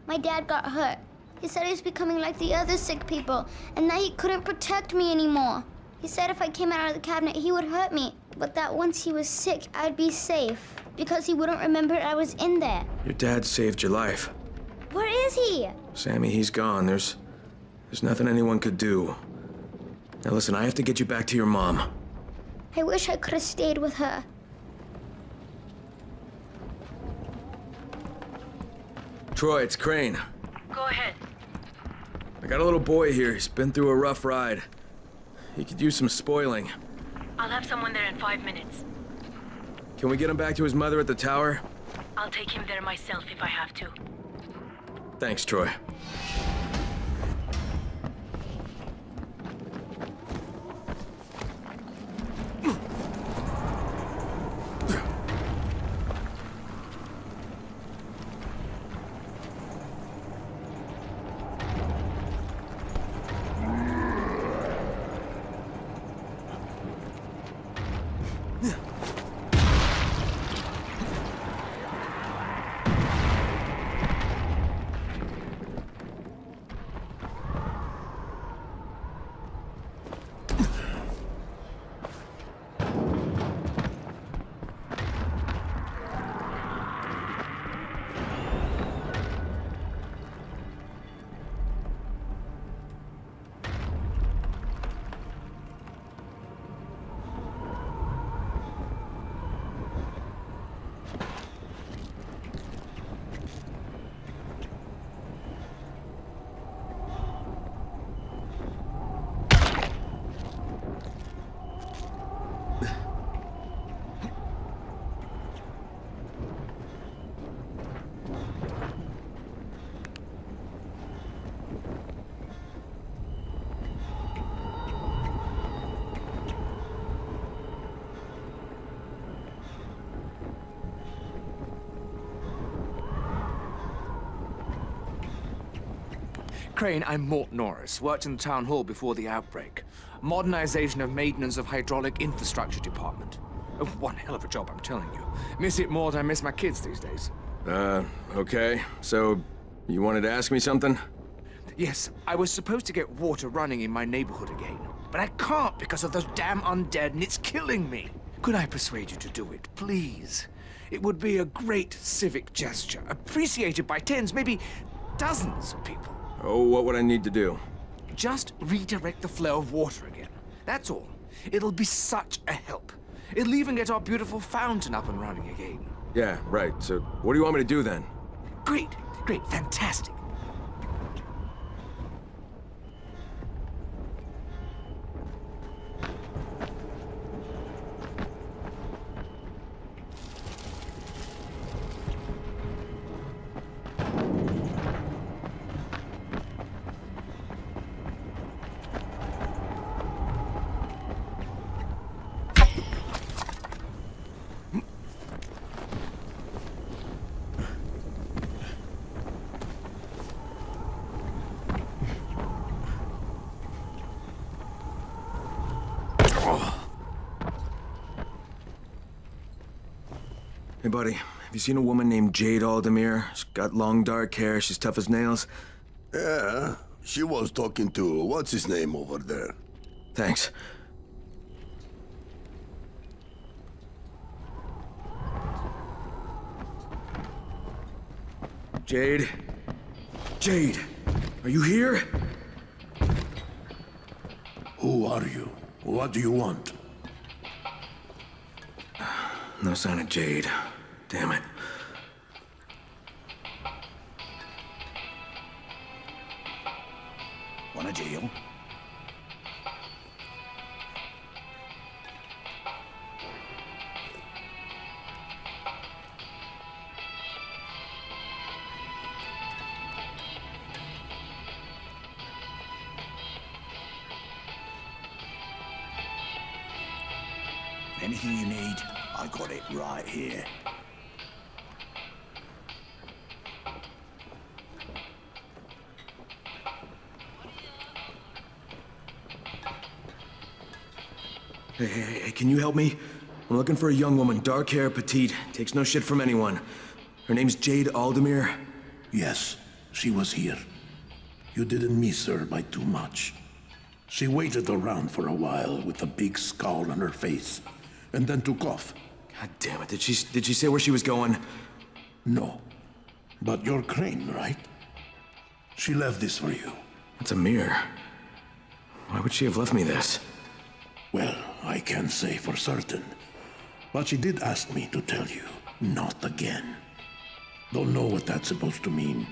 My dad got hurt. He said he's becoming like the other sick people, and that he couldn't protect me anymore. He said if I came out of the cabinet, he would hurt me, but that once he was sick, I'd be safe, because he wouldn't remember I was in there. Your dad saved your life. Where is he? Sammy, he's gone. There's nothing anyone could do. Now listen, I have to get you back to your mom. I wish I could have stayed with her. Troy, it's Crane. Go ahead. I got a little boy here. He's been through a rough ride. He could use some spoiling. I'll have someone there in 5 minutes. Can we get him back to his mother at the tower? I'll take him there myself if I have to. Thanks, Troy. Crane, I'm Mort Norris. Worked in the town hall before the outbreak. Modernization of maintenance of hydraulic infrastructure department. Oh, one hell of a job, I'm telling you. Miss it more than I miss my kids these days. Okay. So, you wanted to ask me something? Yes, I was supposed to get water running in my neighborhood again. But I can't because of those damn undead, and it's killing me. Could I persuade you to do it, please? It would be a great civic gesture, appreciated by tens, maybe dozens of people. Oh, what would I need to do? Just redirect the flow of water again. That's all. It'll be such a help. It'll even get our beautiful fountain up and running again. Yeah, right. So, what do you want me to do then? Great, great, fantastic. Hey, buddy, have you seen a woman named Jade Aldemir? She's got long, dark hair. She's tough as nails. Yeah, she was talking to what's his name over there. Thanks. Jade? Jade, are you here? Who are you? What do you want? No sign of Jade. Damn it. Wanna jail? Anything you need, I got it right here. Hey, can you help me? I'm looking for a young woman, dark hair, petite, takes no shit from anyone. Her name's Jade Aldemir. Yes, she was here. You didn't miss her by too much. She waited around for a while with a big scowl on her face, and then took off. God damn it, did she say where she was going? No. But you're Crane, right? She left this for you. It's a mirror. Why would she have left me this? Well, I can't say for certain. But she did ask me to tell you, not again. Don't know what that's supposed to mean.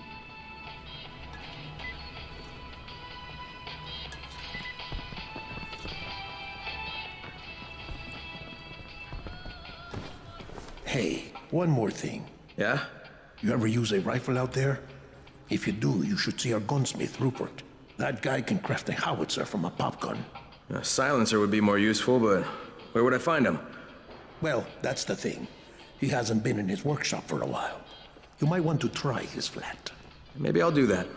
Hey, one more thing. Yeah? You ever use a rifle out there? If you do, you should see our gunsmith, Rupert. That guy can craft a howitzer from a pop gun. A silencer would be more useful, but where would I find him? Well, that's the thing. He hasn't been in his workshop for a while. You might want to try his flat. Maybe I'll do that.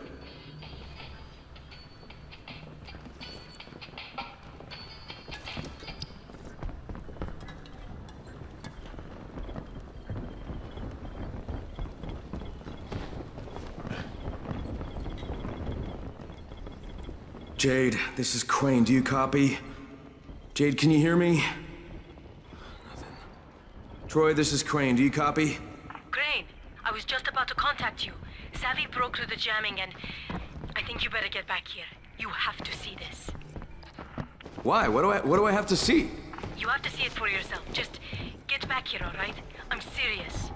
Jade, this is Crane. Do you copy? Jade, can you hear me? Nothing. Troy, this is Crane. Do you copy? Crane, I was just about to contact you. Savvy broke through the jamming and I think you better get back here. You have to see this. Why? What do I have to see? You have to see it for yourself. Just get back here, all right? I'm serious.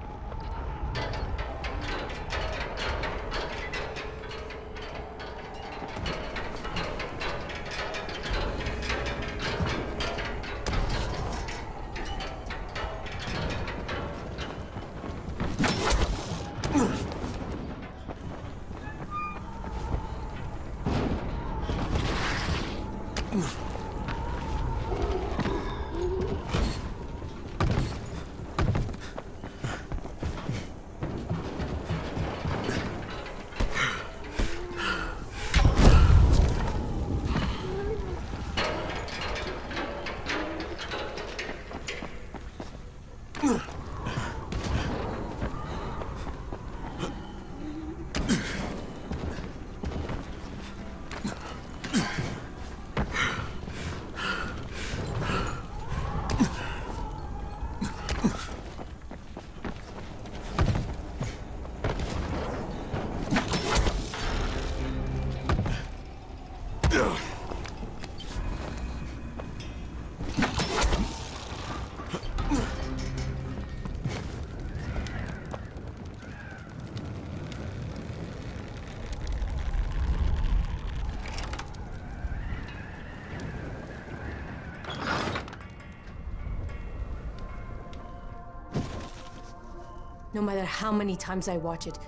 No matter how many times I watch it,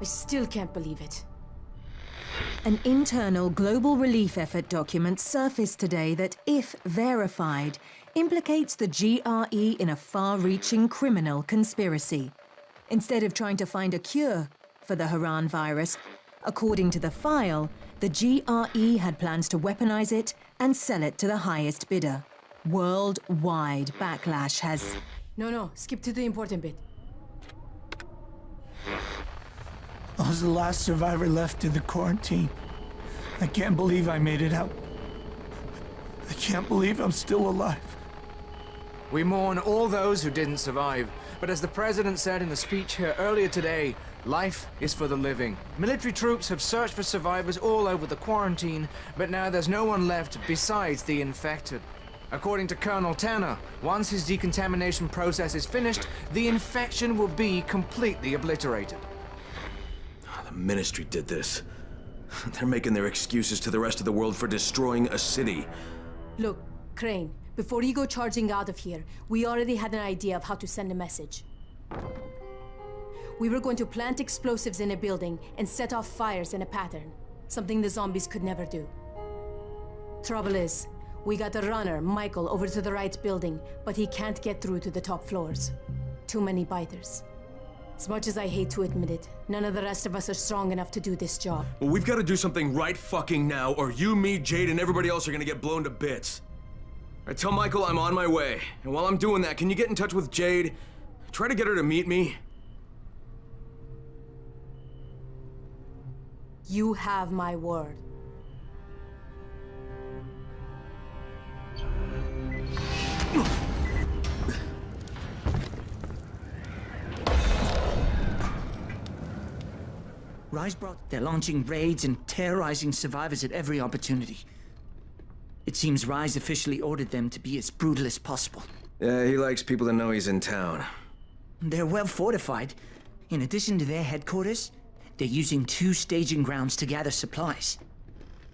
I still can't believe it. An internal global relief effort document surfaced today that, if verified, implicates the GRE in a far-reaching criminal conspiracy. Instead of trying to find a cure for the Harran virus, according to the file, the GRE had plans to weaponize it and sell it to the highest bidder. Worldwide backlash has... No, skip to the important bit. I was the last survivor left in the quarantine. I can't believe I made it out. I can't believe I'm still alive. We mourn all those who didn't survive, but as the President said in the speech here earlier today, life is for the living. Military troops have searched for survivors all over the quarantine, but now there's no one left besides the infected. According to Colonel Tanner, once his decontamination process is finished, the infection will be completely obliterated. The Ministry did this. They're making their excuses to the rest of the world for destroying a city. Look, Crane, before you go charging out of here, we already had an idea of how to send a message. We were going to plant explosives in a building and set off fires in a pattern, something the zombies could never do. Trouble is, we got the runner, Michael, over to the right building, but he can't get through to the top floors. Too many biters. As much as I hate to admit it, none of the rest of us are strong enough to do this job. Well, we've got to do something right fucking now, or you, me, Jade, and everybody else are gonna get blown to bits. I tell Michael I'm on my way, and while I'm doing that, can you get in touch with Jade? Try to get her to meet me. You have my word. Rise brought. They're launching raids and terrorizing survivors at every opportunity. It seems Rise officially ordered them to be as brutal as possible. Yeah, he likes people to know he's in town. They're well fortified. In addition to their headquarters, they're using 2 staging grounds to gather supplies.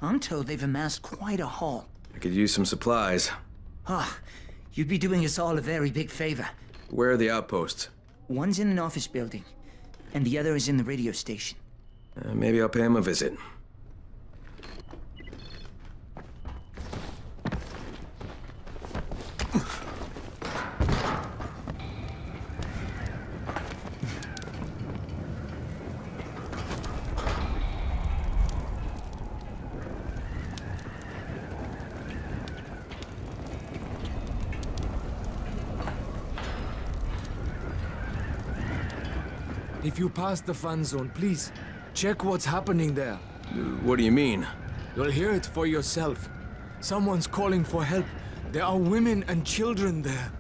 I'm told they've amassed quite a haul. I could use some supplies. Ah, you'd be doing us all a very big favor. Where are the outposts? One's in an office building, and the other is in the radio station. Maybe I'll pay him a visit. If you pass the fan zone, please, check what's happening there. What do you mean? You'll hear it for yourself. Someone's calling for help. There are women and children there.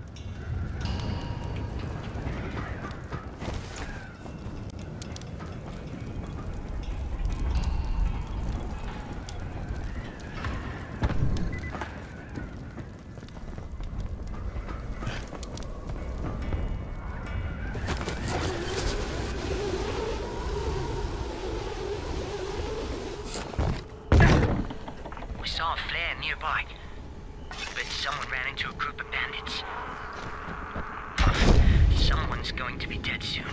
Saw a flare nearby. Bet someone ran into a group of bandits. Someone's going to be dead soon.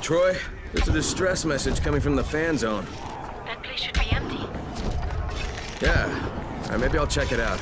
Troy, there's a distress message coming from the fan zone. That place should be empty. Yeah. All right, maybe I'll check it out.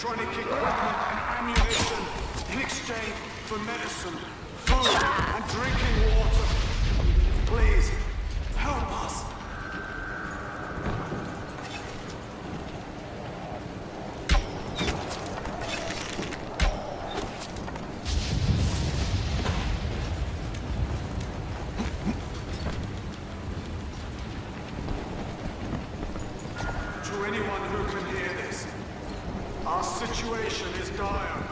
electronic equipment and ammunition in exchange for medicine, food, and drinking water. Please, help us. To anyone who can hear this, our situation is dire.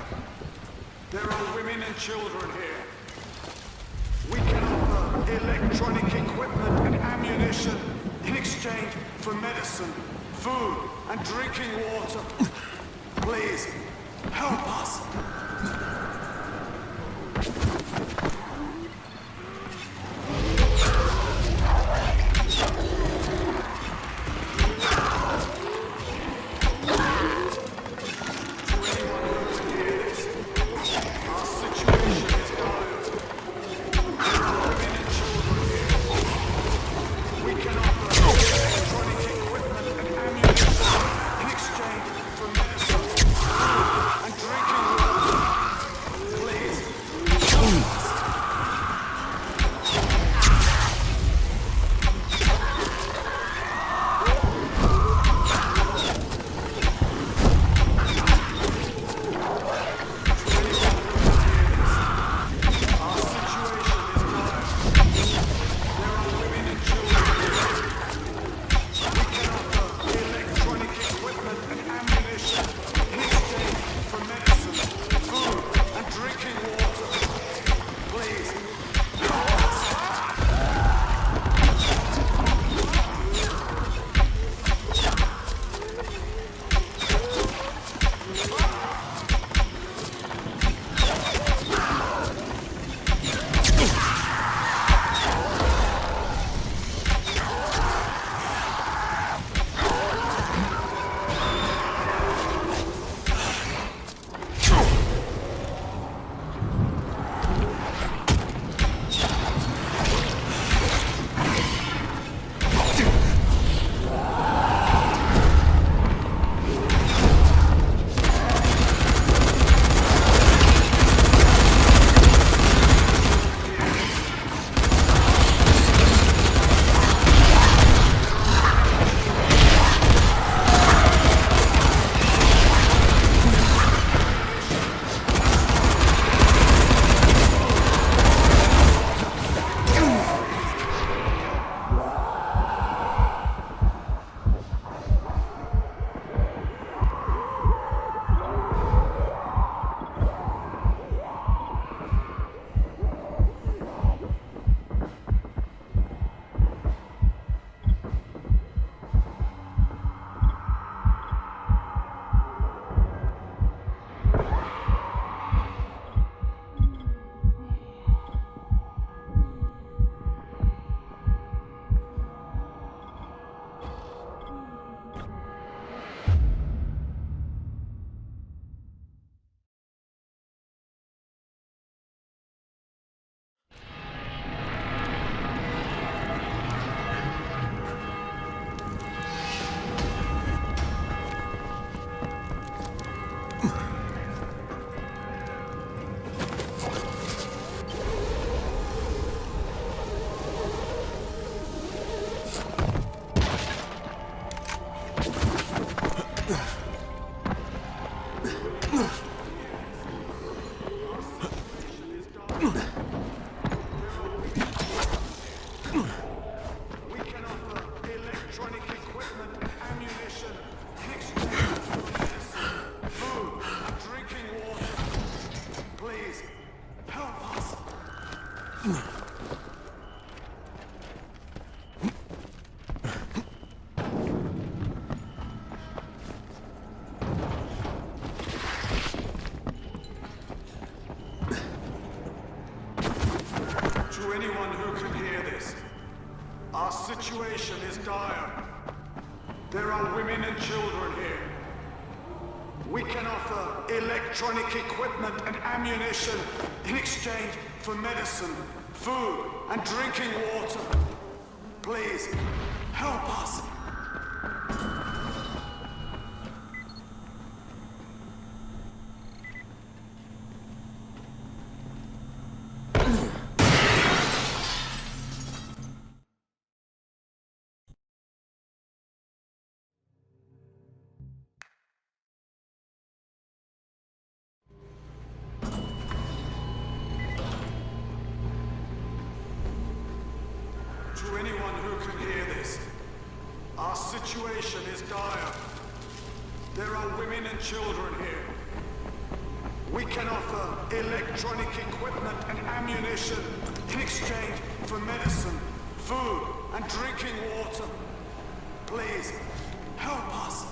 There are women and children here. We can offer electronic equipment and ammunition in exchange for medicine, food, and drinking water. Please, help us. To anyone who can hear this, our situation is dire. There are women and children here. We can offer electronic equipment and ammunition in exchange for medicine, food, and drinking water. Please, help us. To anyone who can hear this, Our situation is dire. There are women and children here. We can offer electronic equipment and ammunition in exchange for medicine, food, and drinking water. Please, help us.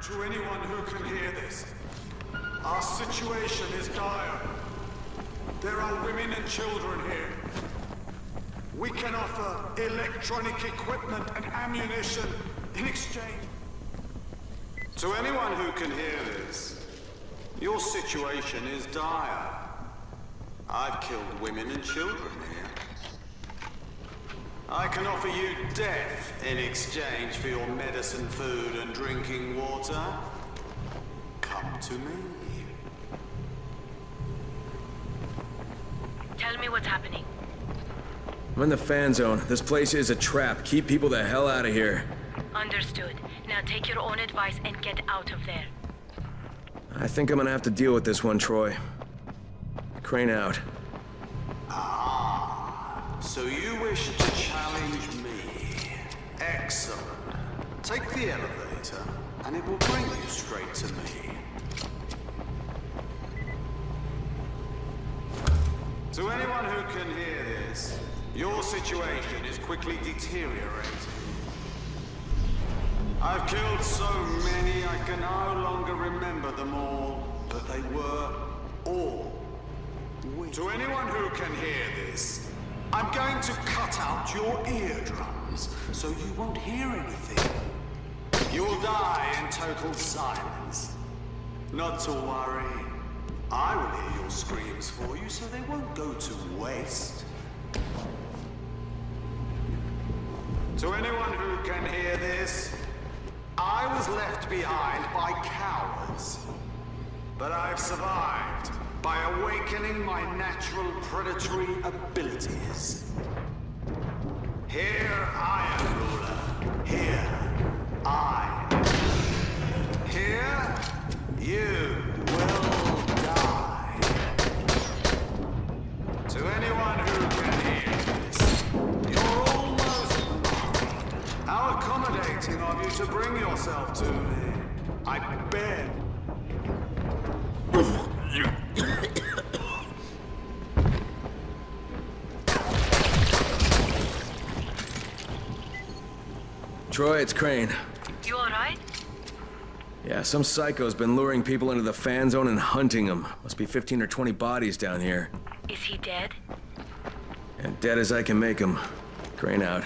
To anyone who can hear this, our situation is dire. There are women and children here. We can offer electronic equipment and ammunition in exchange. To anyone who can hear this, your situation is dire. I've killed women and children here. I can offer you death in exchange for your medicine, food, and drinking water. Come to me. Tell me what's happening. I'm in the fan zone. This place is a trap. Keep people the hell out of here. Understood. Now take your own advice and get out of there. I think I'm gonna have to deal with this one, Troy. Crane out. So you wish to challenge me? Excellent. Take the elevator, and it will bring you straight to me. To anyone who can hear this, your situation is quickly deteriorating. I've killed so many I can no longer remember them all, but they were all. To anyone who can hear this, I'm going to cut out your eardrums, so you won't hear anything. You'll die in total silence. Not to worry. I will hear your screams for you, so they won't go to waste. To anyone who can hear this, I was left behind by cowards. But I've survived by awakening my natural predatory abilities. Here I am, ruler. Here I am. Here you will die. To anyone who can hear this, you're almost mine. How accommodating of you to bring yourself to me. I beg. Troy, it's Crane. You alright? Yeah, some psycho's been luring people into the fan zone and hunting them. Must be 15 or 20 bodies down here. Is he dead? And dead as I can make them. Crane out.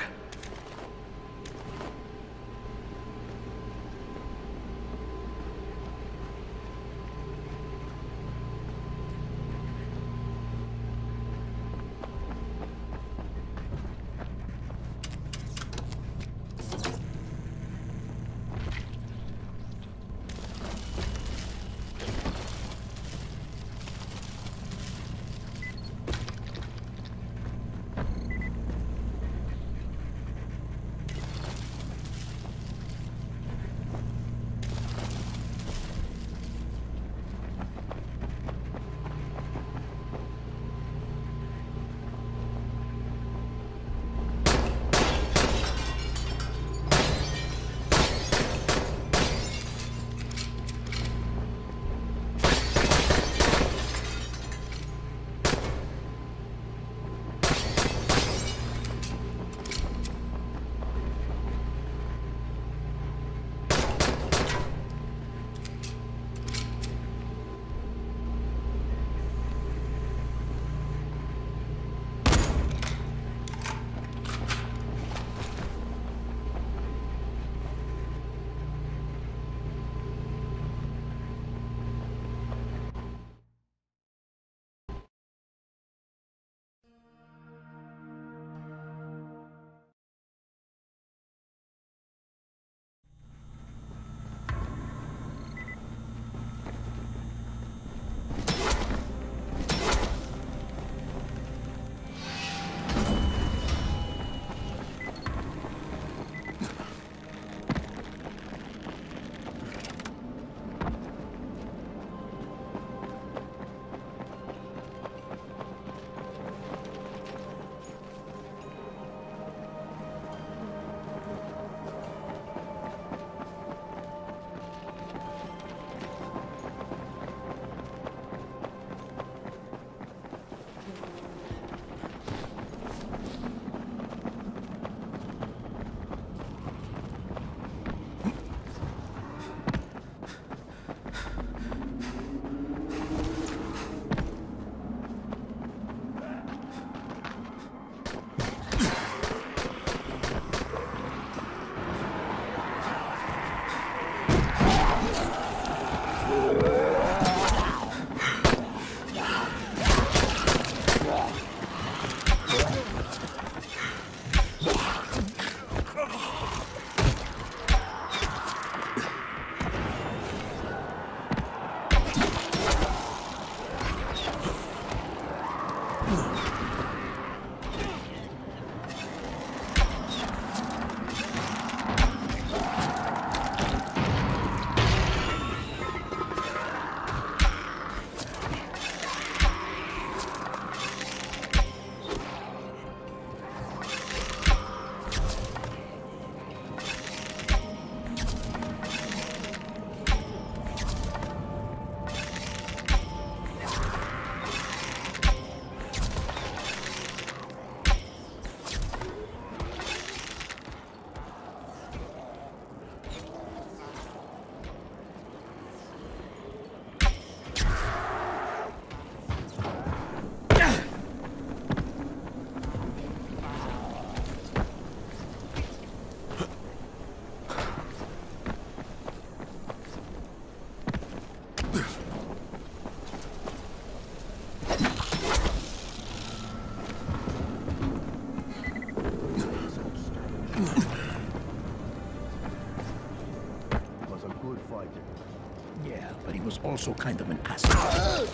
also kind of an asshole.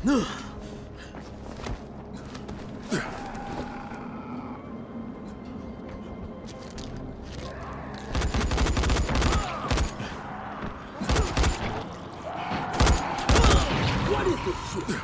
What is this shit?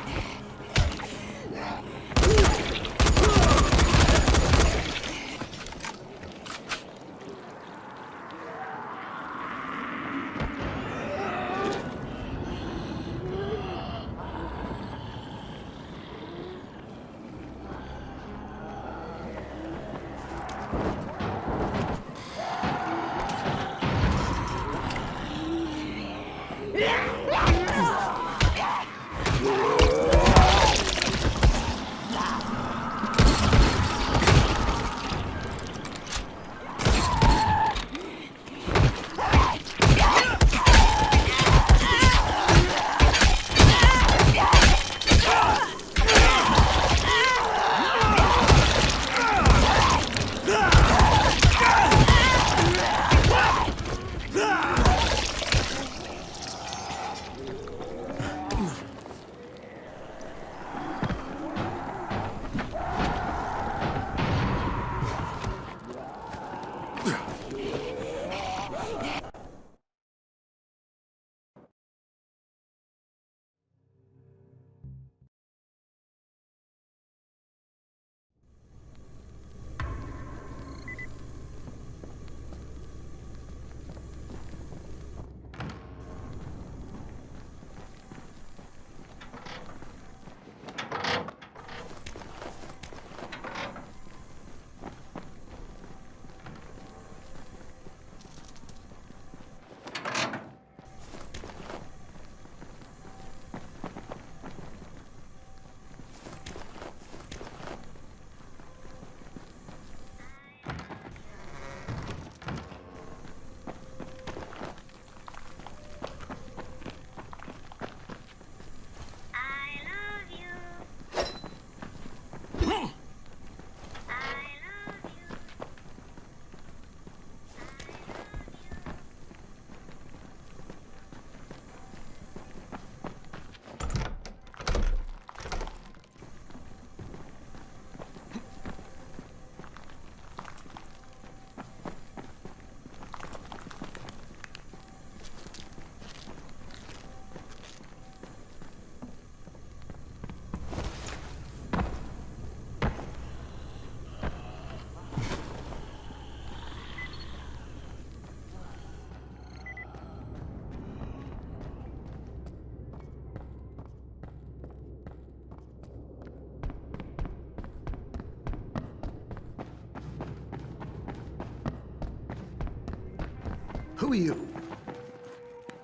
Who are you?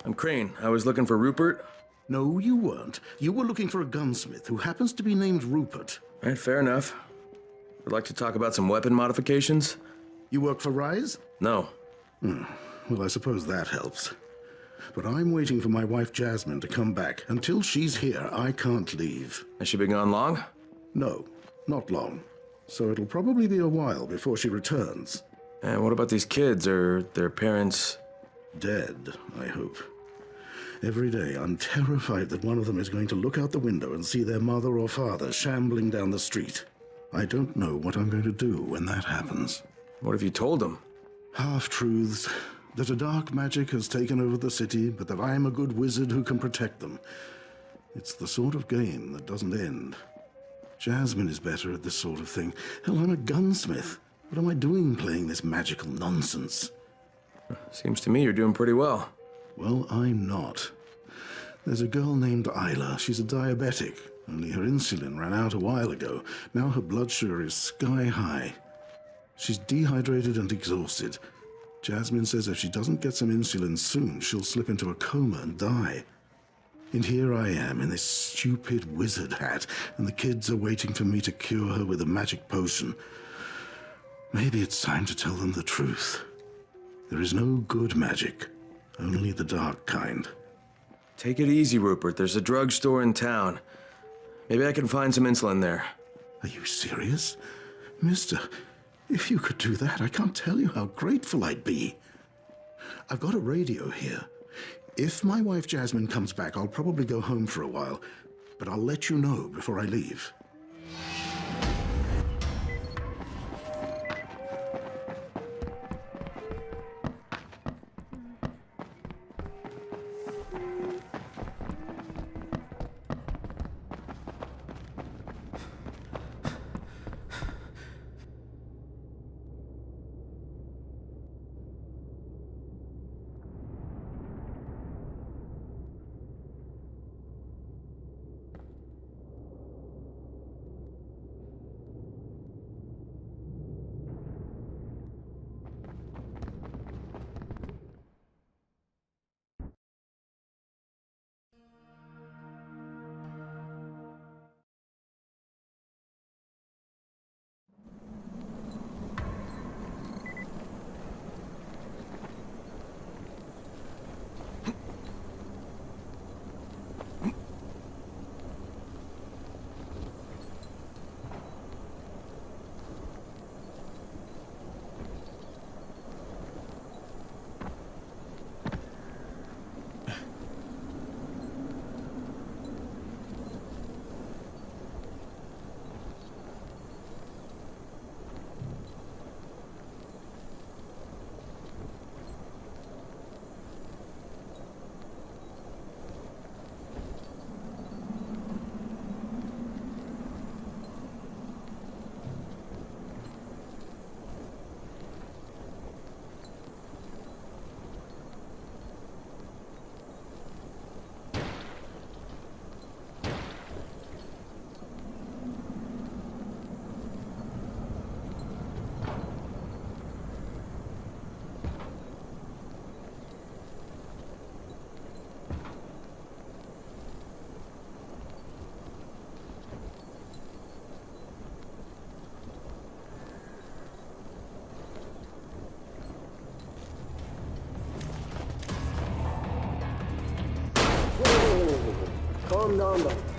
I'm Crane. I was looking for Rupert. No, you weren't. You were looking for a gunsmith who happens to be named Rupert. Right, fair enough. Would like to talk about some weapon modifications? You work for Rise? No. Well, I suppose that helps. But I'm waiting for my wife Jasmine to come back. Until she's here, I can't leave. Has she been gone long? No, not long. So it'll probably be a while before she returns. And what about these kids? Are their parents... dead, I hope. Every day, I'm terrified that one of them is going to look out the window and see their mother or father shambling down the street. I don't know what I'm going to do when that happens. What have you told them? Half-truths. That a dark magic has taken over the city, but that I'm a good wizard who can protect them. It's the sort of game that doesn't end. Jasmine is better at this sort of thing. Hell, I'm a gunsmith. What am I doing playing this magical nonsense? Seems to me you're doing pretty well. Well, I'm not. There's a girl named Isla. She's a diabetic. Only her insulin ran out a while ago. Now her blood sugar is sky high. She's dehydrated and exhausted. Jasmine says if she doesn't get some insulin soon, she'll slip into a coma and die. And here I am in this stupid wizard hat, and the kids are waiting for me to cure her with a magic potion. Maybe it's time to tell them the truth. There is no good magic, only the dark kind. Take it easy, Rupert. There's a drugstore in town. Maybe I can find some insulin there. Are you serious? Mister, if you could do that, I can't tell you how grateful I'd be. I've got a radio here. If my wife Jasmine comes back, I'll probably go home for a while. but I'll let you know before I leave. Calm down, buddy.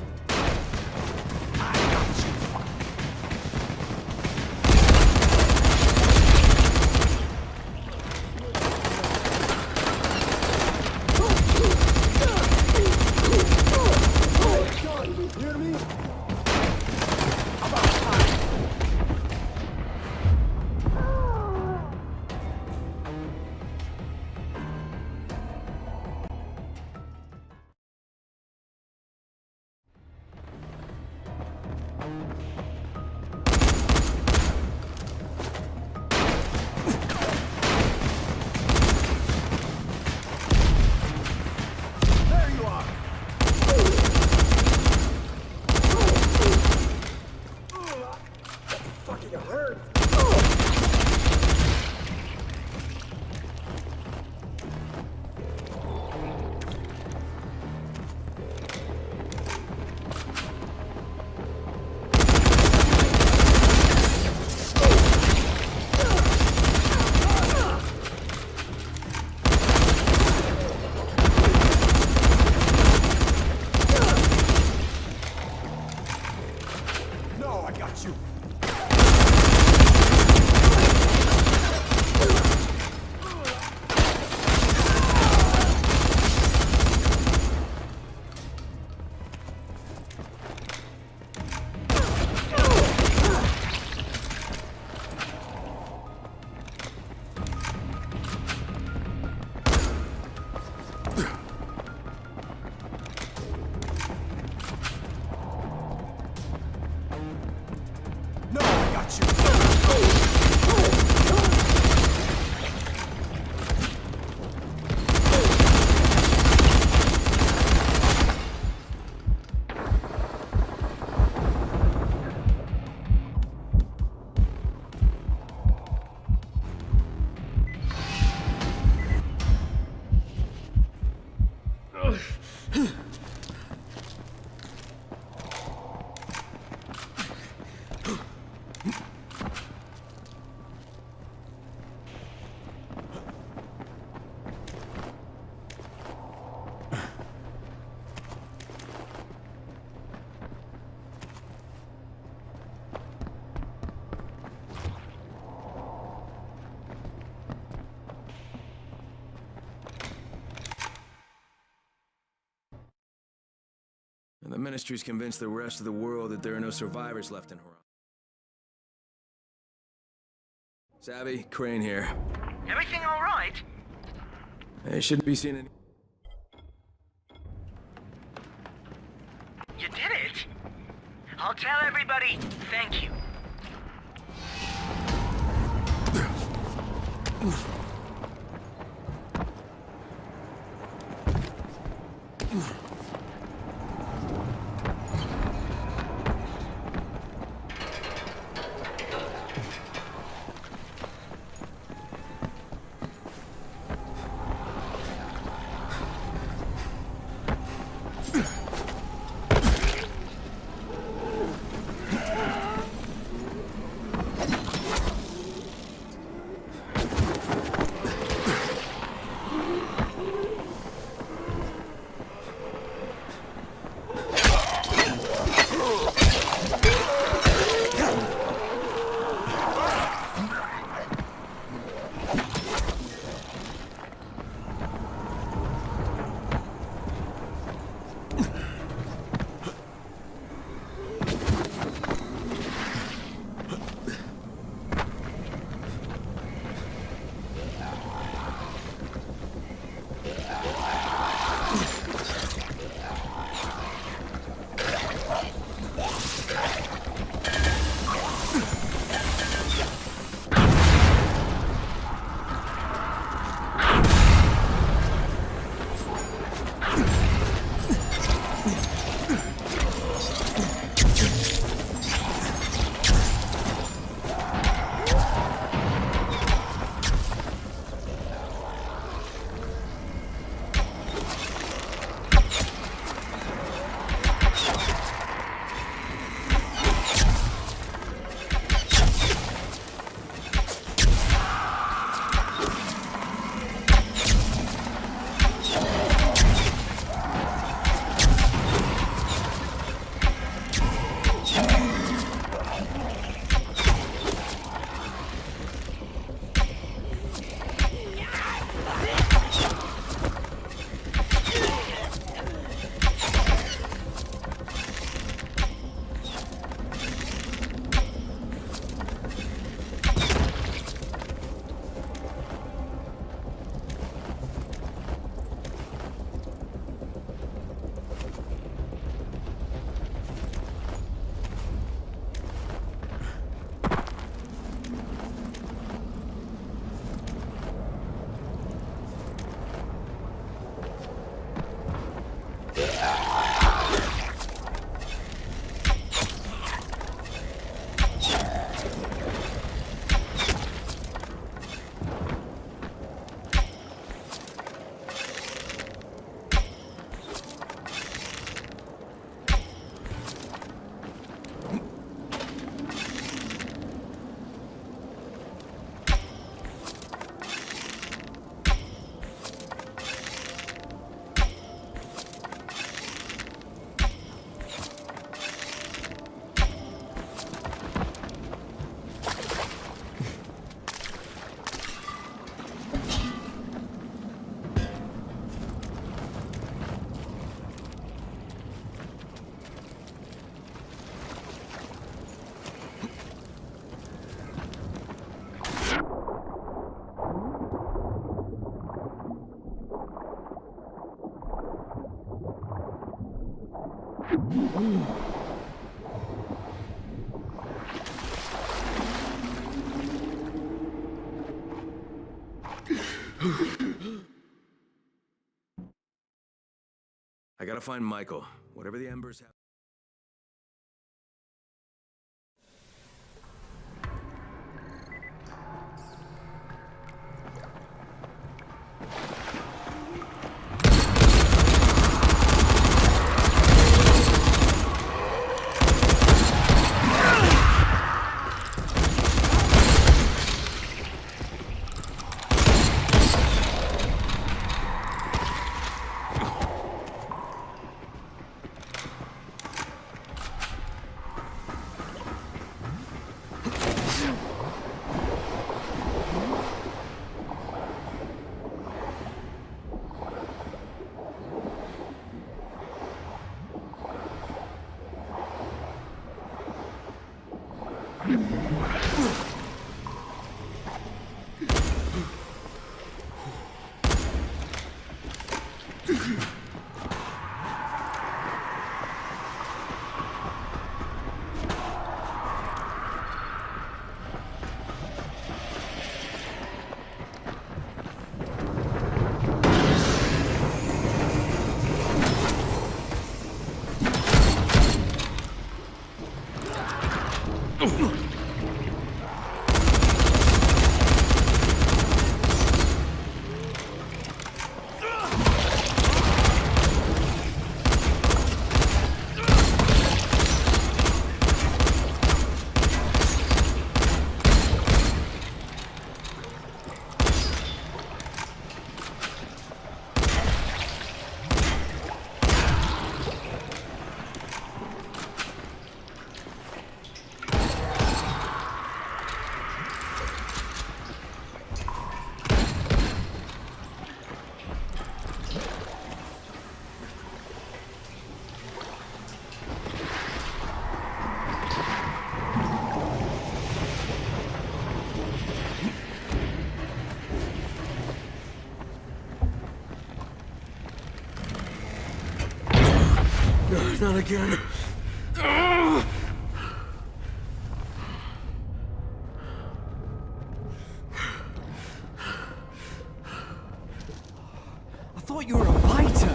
Ministry's convinced the rest of the world that there are no survivors left in Harran. Savvy, Crane here. Everything all right? They shouldn't be seen any... You did it? I'll tell everybody, thank you. I gotta find Michael. Whatever the Embers have... Not again. I thought you were a fighter.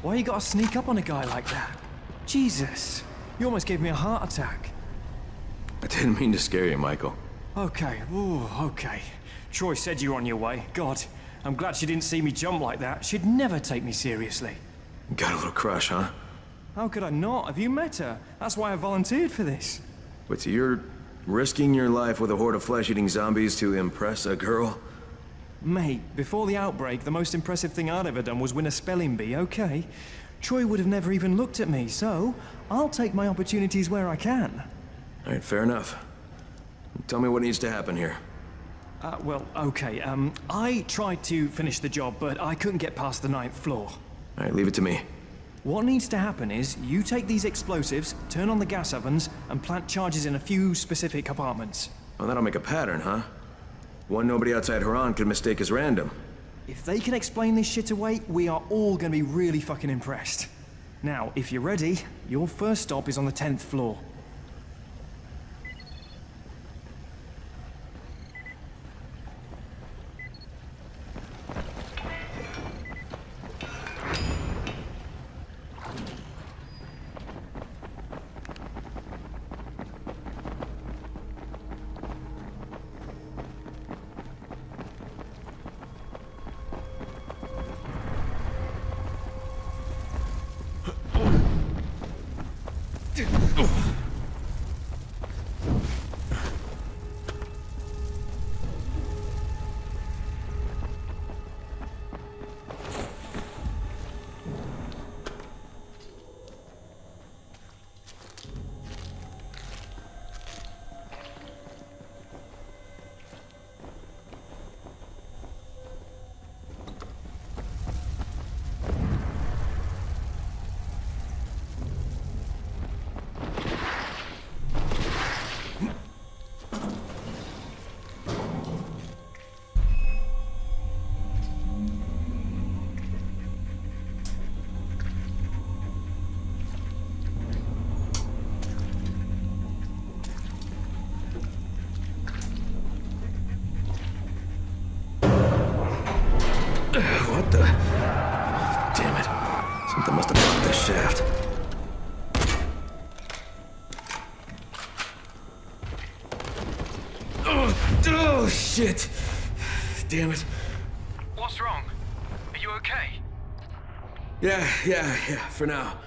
Why you gotta sneak up on a guy like that? Jesus, you almost gave me a heart attack. I didn't mean to scare you, Michael. Okay, ooh, okay. Troy said you were on your way. God, I'm glad she didn't see me jump like that. She'd never take me seriously. Got a little crush, huh? How could I not? Have you met her? That's why I volunteered for this. But so you're risking your life with a horde of flesh-eating zombies to impress a girl? Mate, before the outbreak, the most impressive thing I'd ever done was win a spelling bee, okay? Troy would have never even looked at me, so I'll take my opportunities where I can. All right, fair enough. Tell me what needs to happen here. Well, okay, I tried to finish the job, but I couldn't get past the 9th floor. All right, leave it to me. What needs to happen is, you take these explosives, turn on the gas ovens, and plant charges in a few specific compartments. Well, that'll make a pattern, huh? One nobody outside Harran could mistake as random. If they can explain this shit away, we are all gonna be really fucking impressed. Now, if you're ready, your first stop is on the 10th floor. What the? Damn it. Something must have blocked this shaft. Oh, shit. Damn it. What's wrong? Are you okay? Yeah, for now.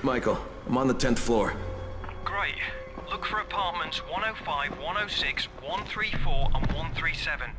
Michael, I'm on the 10th floor. Great. Look for apartments 105, 106, 134, and 137.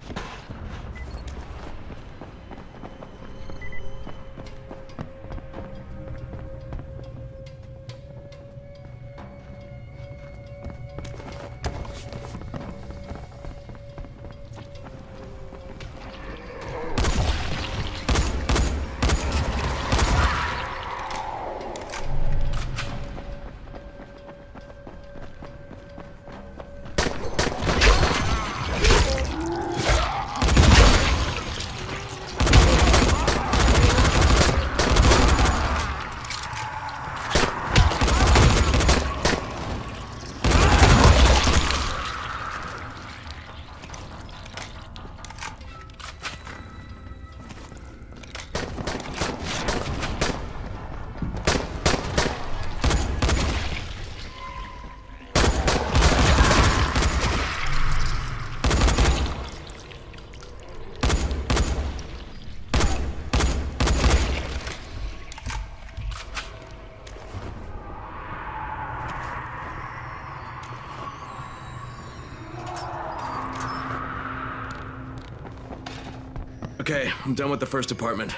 Okay, I'm done with the first apartment.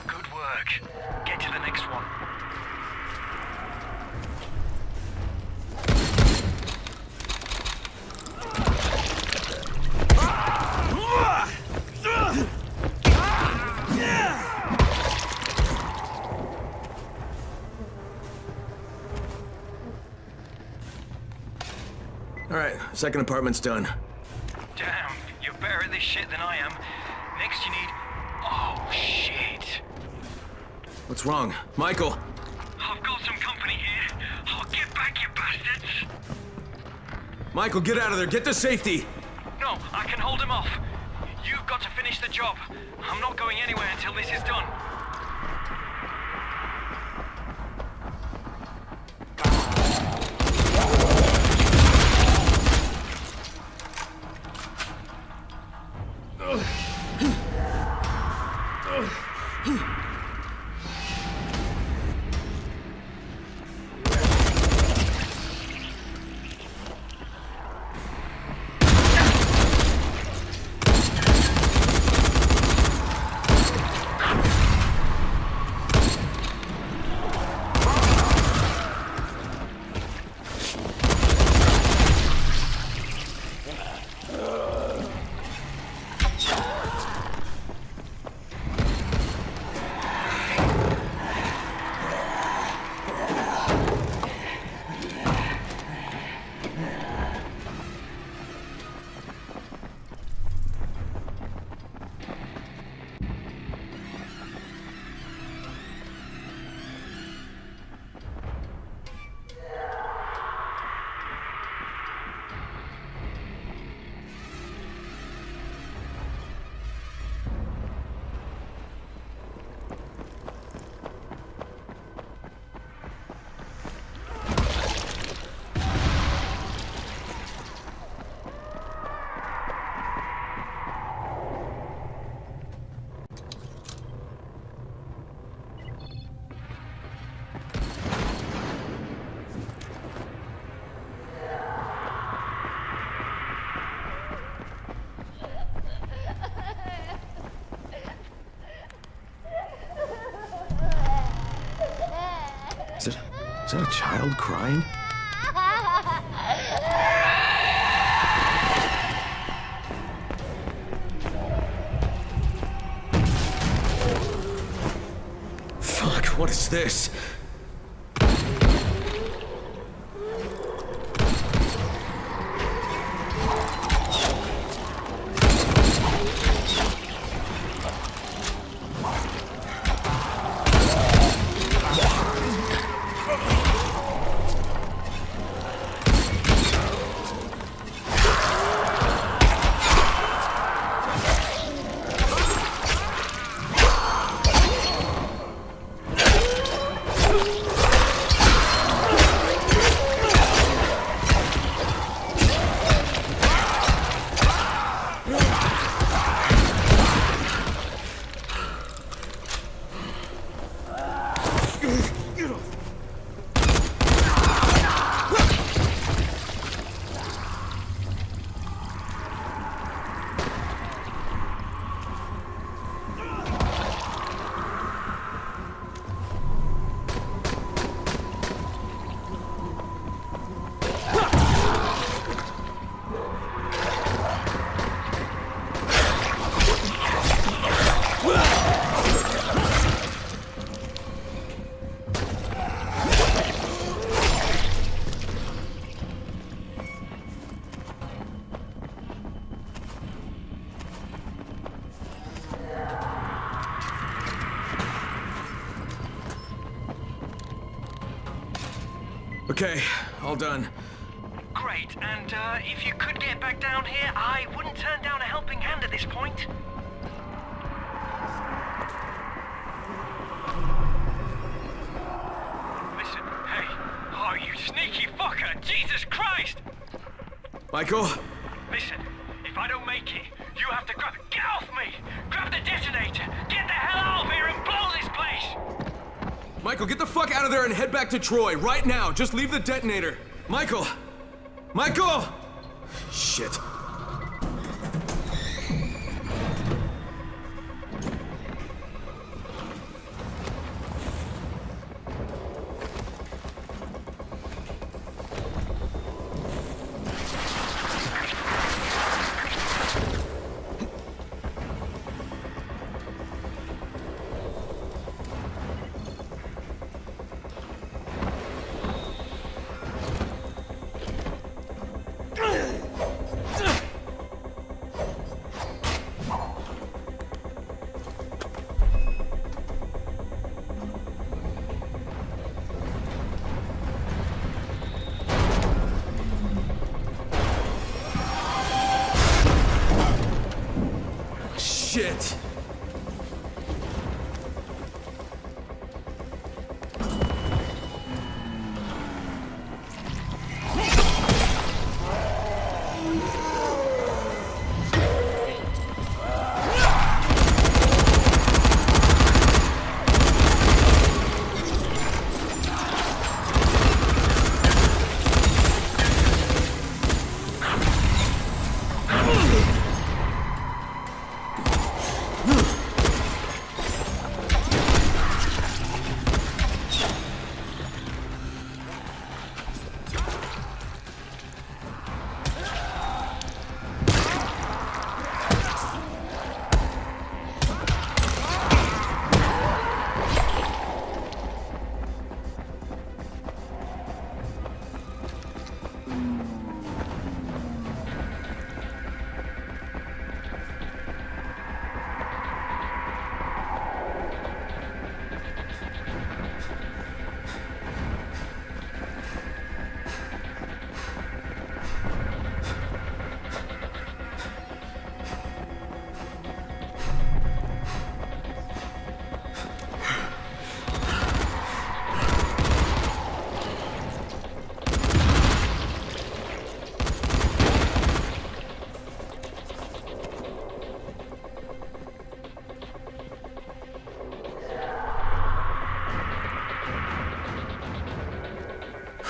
Good work. Get to the next one. Alright, second apartment's done. Damn, you're better at this shit than I am. Next you need... Oh, shit. What's wrong? Michael! I've got some company here. I'll get back, you bastards. Michael, get out of there! Get to safety! No, I can hold him off. You've got to finish the job. I'm not going anywhere until this is done. Is that a child crying? Fuck, what is this? Okay, all done. Great, and if you could get back down here, I wouldn't turn down a helping hand at this point. Listen, hey, oh, you sneaky fucker, Jesus Christ! Michael? Listen, if I don't make it, you have to get off me! Grab the detonator! Get the hell out of here and blow this place! Michael, get the fuck out of there and head back to Troy, right now! Just leave the detonator! Michael! Michael! Shit.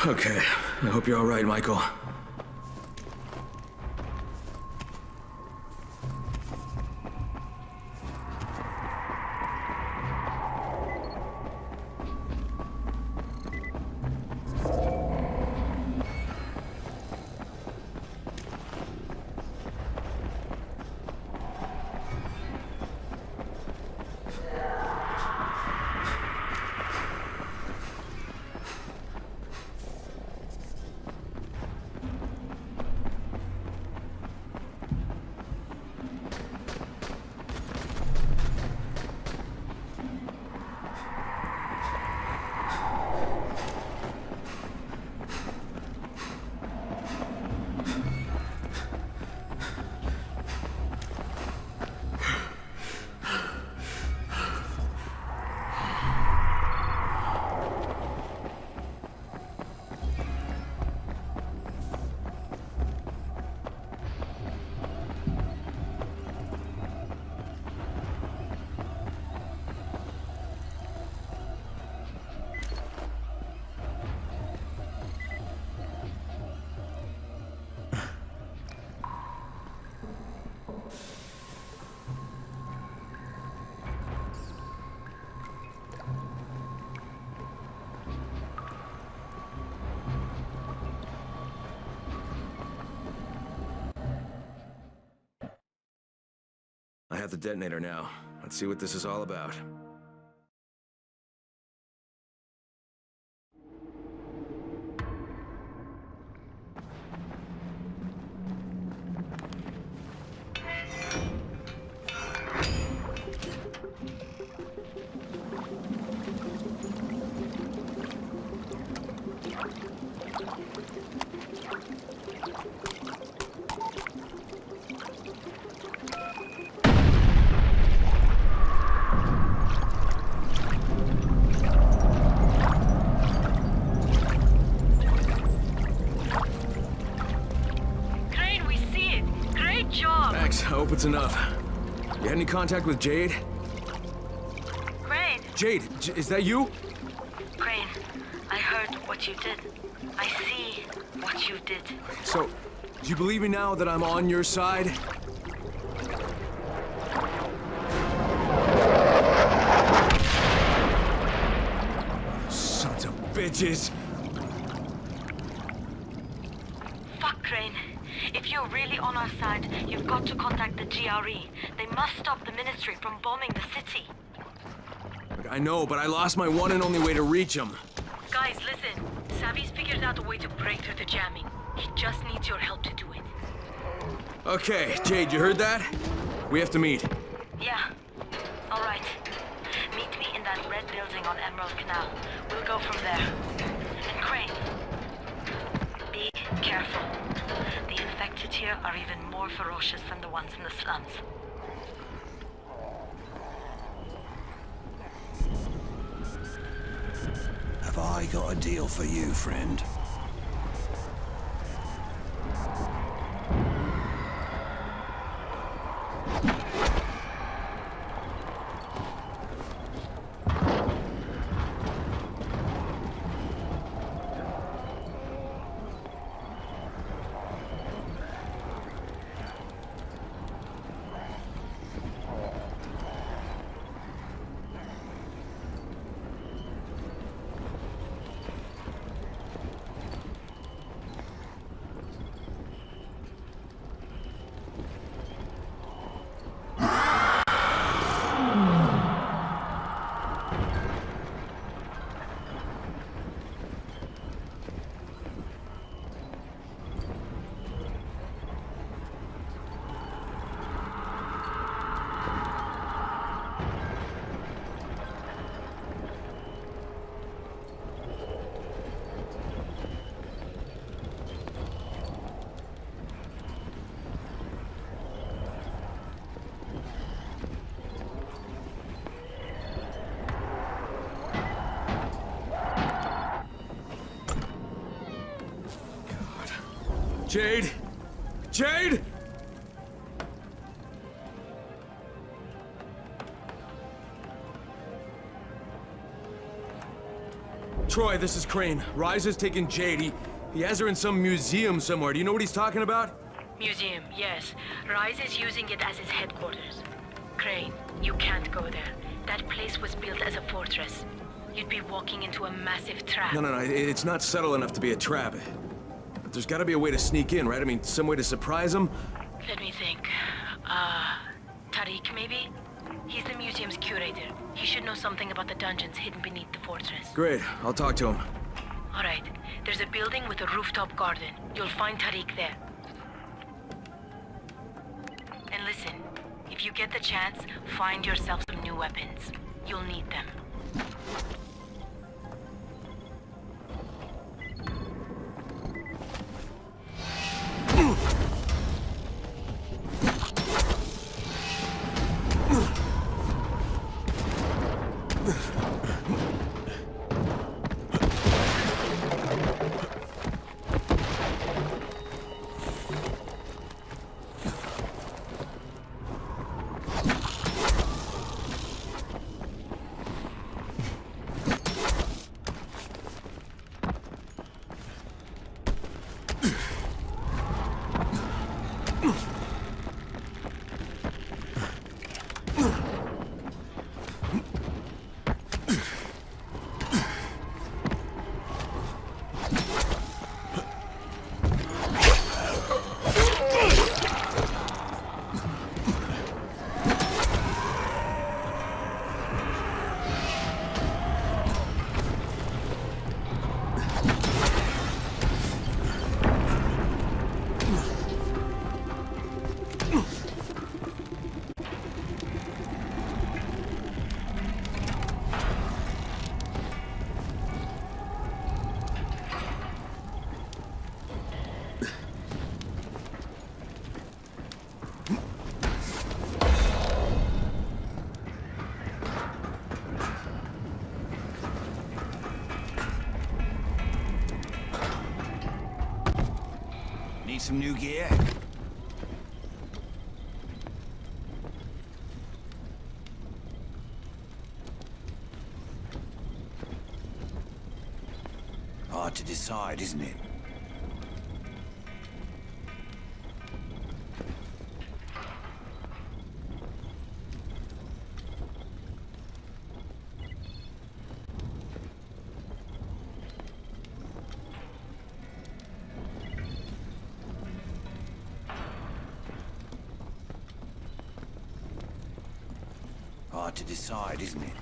Okay, I hope you're all right, Michael. I have the detonator now. Let's see what this is all about. Thanks, I hope it's enough. You had any contact with Jade? Crane! Jade, is that you? Crane, I heard what you did. I see what you did. So, do you believe me now that I'm on your side? Sons of bitches! Fuck, Crane. If you're really on our side, you've got to contact the GRE. They must stop the Ministry from bombing the city. Look, I know, but I lost my one and only way to reach him. Guys, listen. Savvy's figured out a way to break through the jamming. He just needs your help to do it. Okay, Jade, you heard that? We have to meet. Yeah. All right. Meet me in that red building on Emerald Canal. We'll go from there. And Crane, be careful. The infected here are even more ferocious than the ones in the slums. Have I got a deal for you, friend? Jade! Jade! Troy, this is Crane. Rise has taken Jade. He has her in some museum somewhere. Do you know what he's talking about? Museum, yes. Rise is using it as his headquarters. Crane, you can't go there. That place was built as a fortress. You'd be walking into a massive trap. No, it's not subtle enough to be a trap. But there's gotta be a way to sneak in, right? I mean, some way to surprise him? Let me think. Tariq, maybe? He's the museum's curator. He should know something about the dungeons hidden beneath the fortress. Great, I'll talk to him. All right. There's a building with a rooftop garden. You'll find Tariq there. And listen, if you get the chance, find yourself some new weapons. You'll need them. Need some new gear? Hard to decide, isn't it? Hard to decide, isn't it?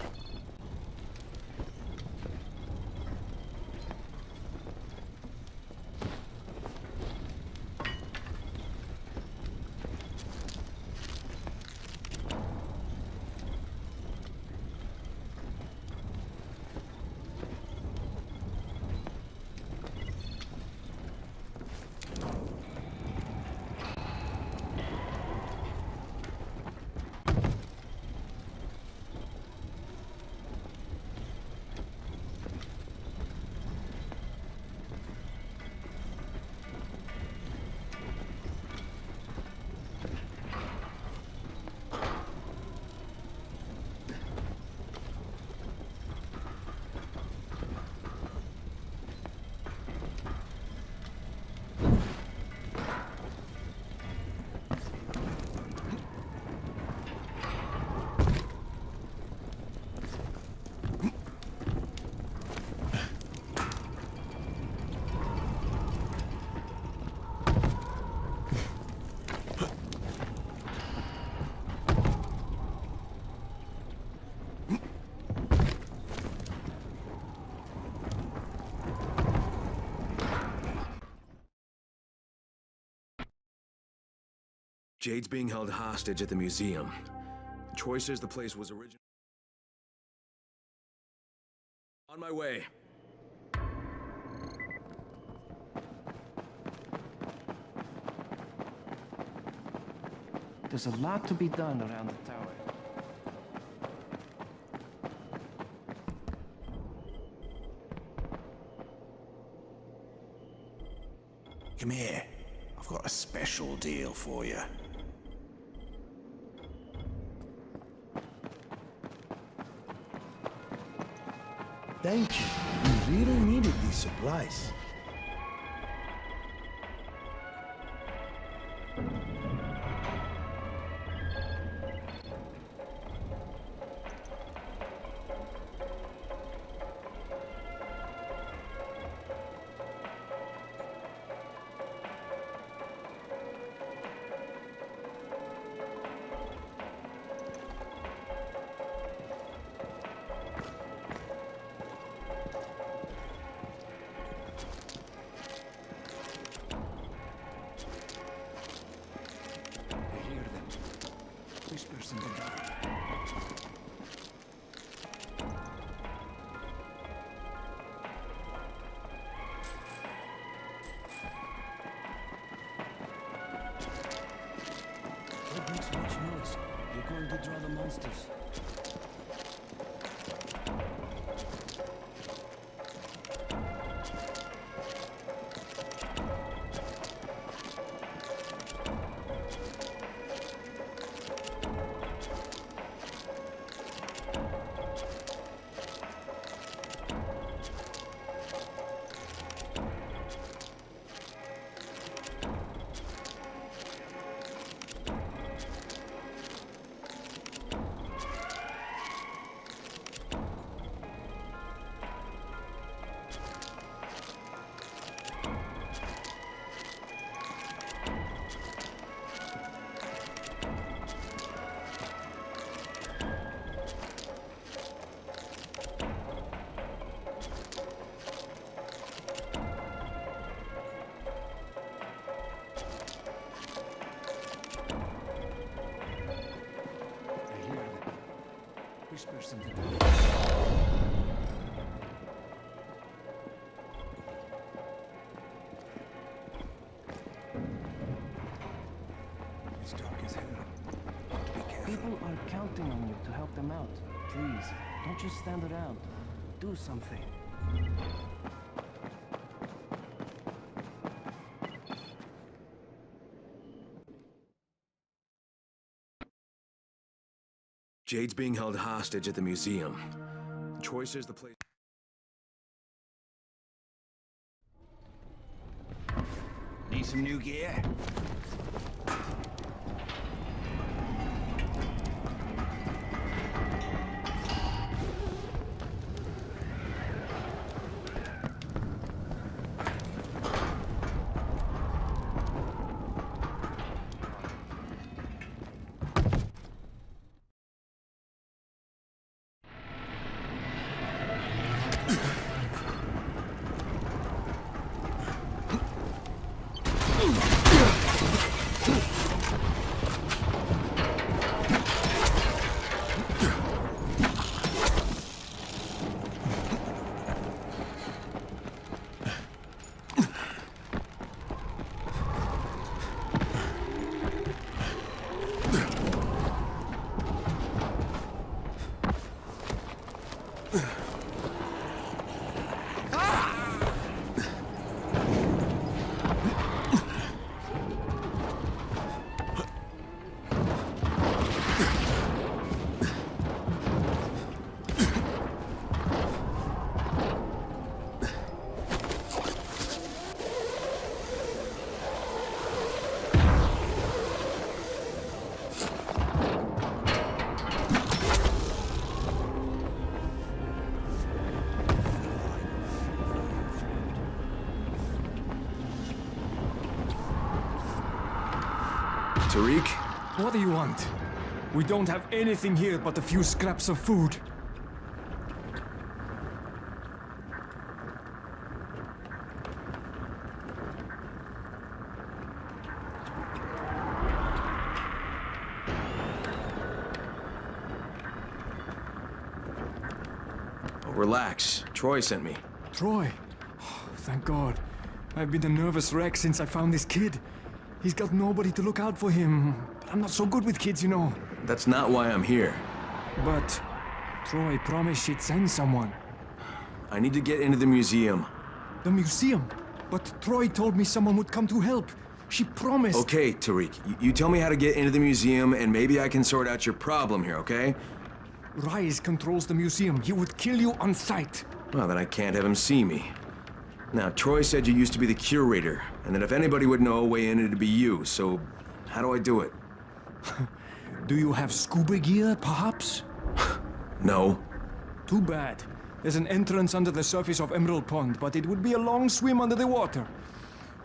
Jade's being held hostage at the museum. Troy says the place was originally... On my way. There's a lot to be done around the tower. Come here. I've got a special deal for you. Thank you. really needed these supplies. Don't make so much noise. You're going to draw the monsters. Whisper something. It's dark as hell. Be careful. People are counting on you to help them out. Please, don't just stand around. Do something. Jade's being held hostage at the museum. Troy says the place... Need some new gear? Tariq? What do you want? We don't have anything here but a few scraps of food. Oh, relax. Troy sent me. Troy? Oh, thank God. I've been a nervous wreck since I found this kid. He's got nobody to look out for him. But I'm not so good with kids, you know. That's not why I'm here. But Troy promised she'd send someone. I need to get into the museum. The museum? But Troy told me someone would come to help. She promised. Okay, Tariq. You tell me how to get into the museum, and maybe I can sort out your problem here, okay? Rise controls the museum. He would kill you on sight. Well, then I can't have him see me. Now, Troy said you used to be the curator, and that if anybody would know a way in, it'd be you, so how do I do it? Do you have scuba gear, perhaps? No. Too bad. There's an entrance under the surface of Emerald Pond, but it would be a long swim under the water.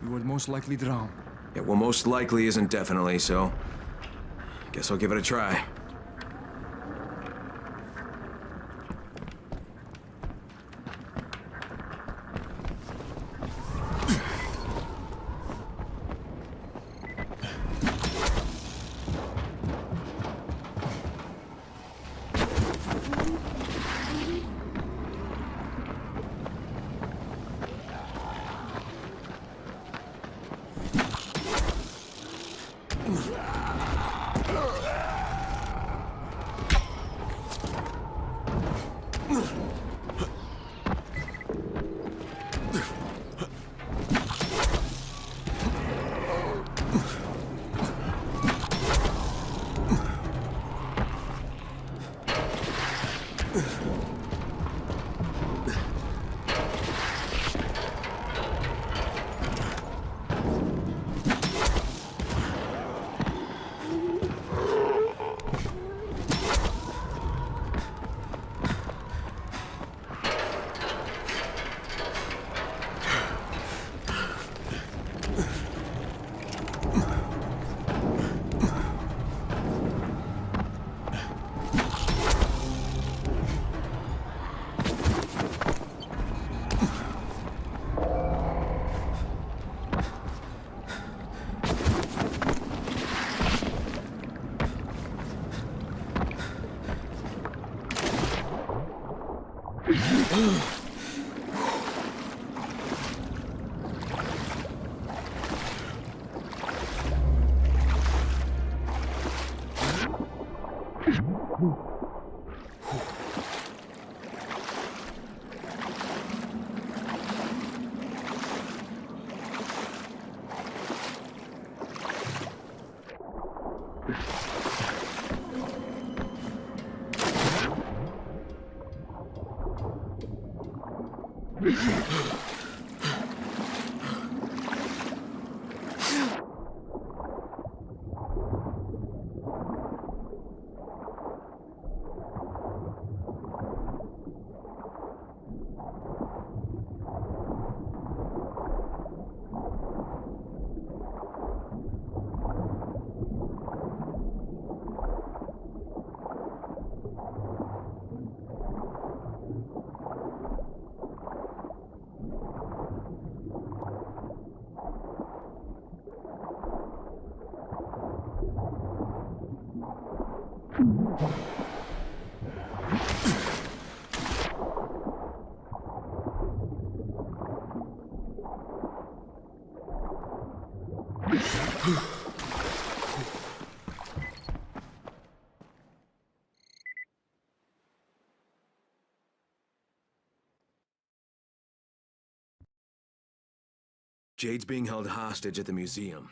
You would most likely drown. Yeah, well, most likely isn't definitely, so guess I'll give it a try. Jade's being held hostage at the museum.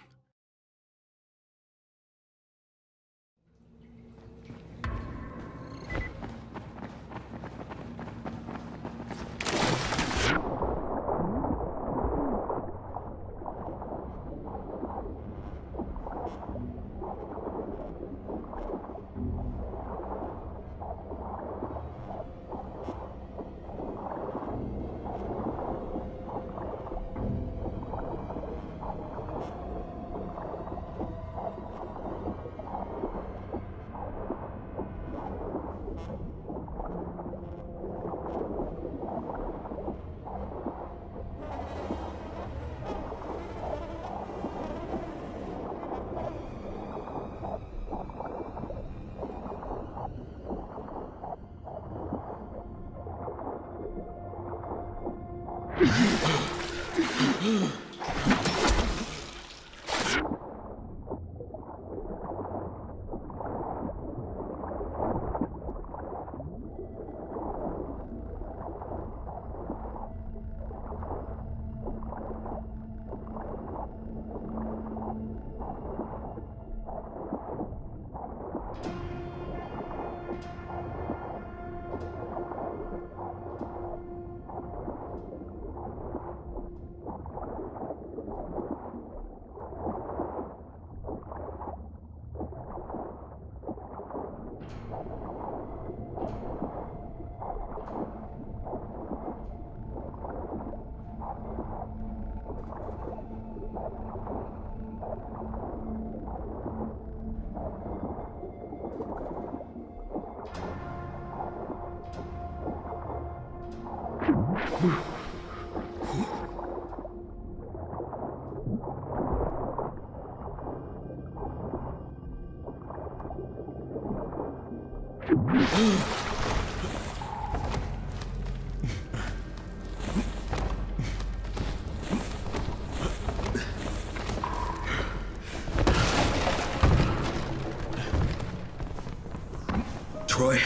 Troy,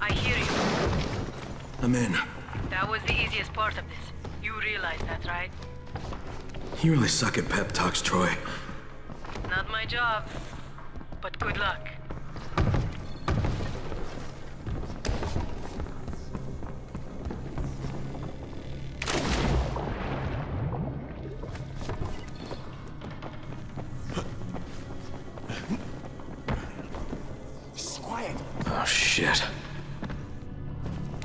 I hear you. I'm in. That was the easiest part of this. You realize that, right? You really suck at pep talks, Troy. Not my job. But good luck. Quiet. Oh, shit.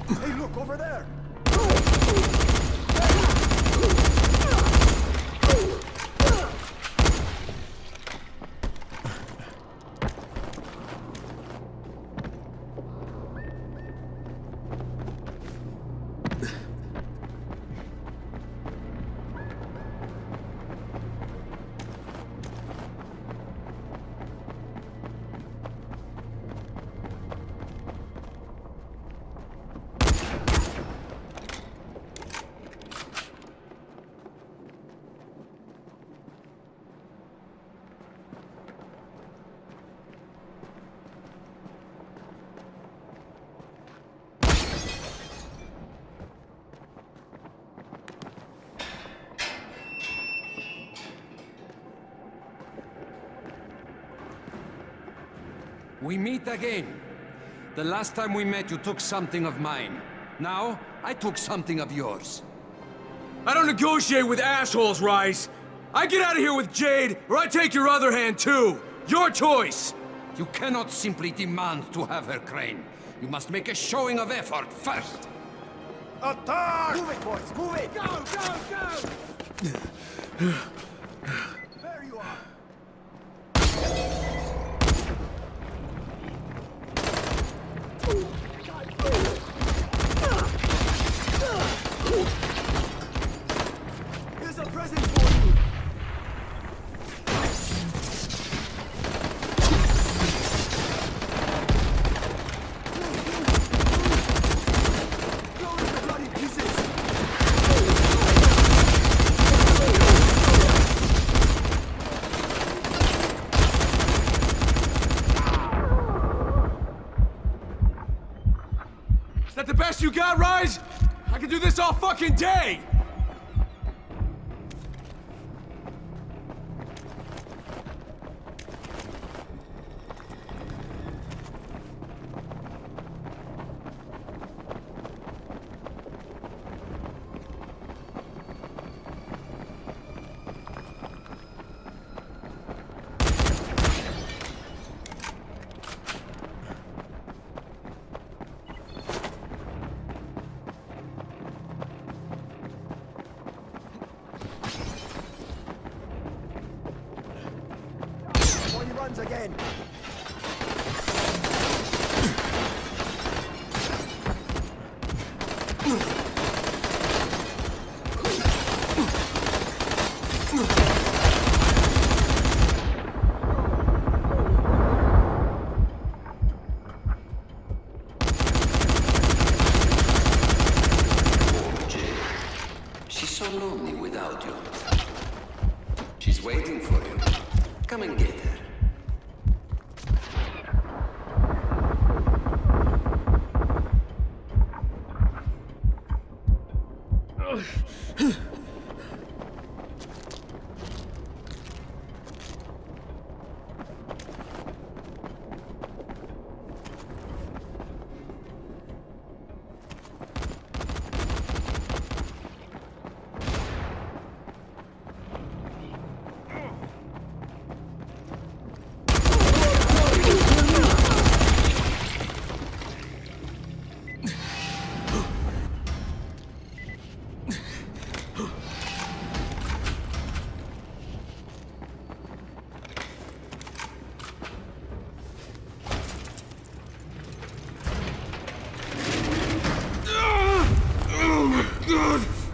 Hey, look over there. We meet again. The last time we met, you took something of mine. Now, I took something of yours. I don't negotiate with assholes, Rise. I get out of here with Jade, or I take your other hand, too. Your choice. You cannot simply demand to have her, Crane. You must make a showing of effort first. Attack! Move it, boys, move it! Go, go, go! There you are. Here's a present for you. Is that the best you got, Rise? I can do this all fucking day! Before he runs again. She's so lonely without you. She's waiting for you. Come and get her.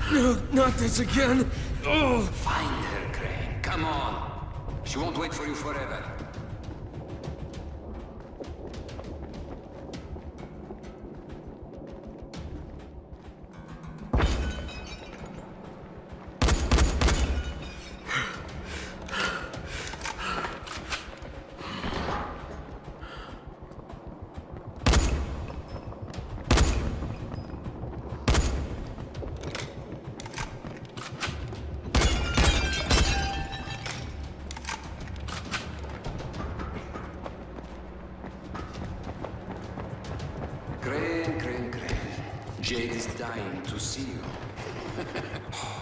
No, not this again. Oh. Find her, Crane. Come on. She won't wait for you forever. Crane. Jade is dying to see you.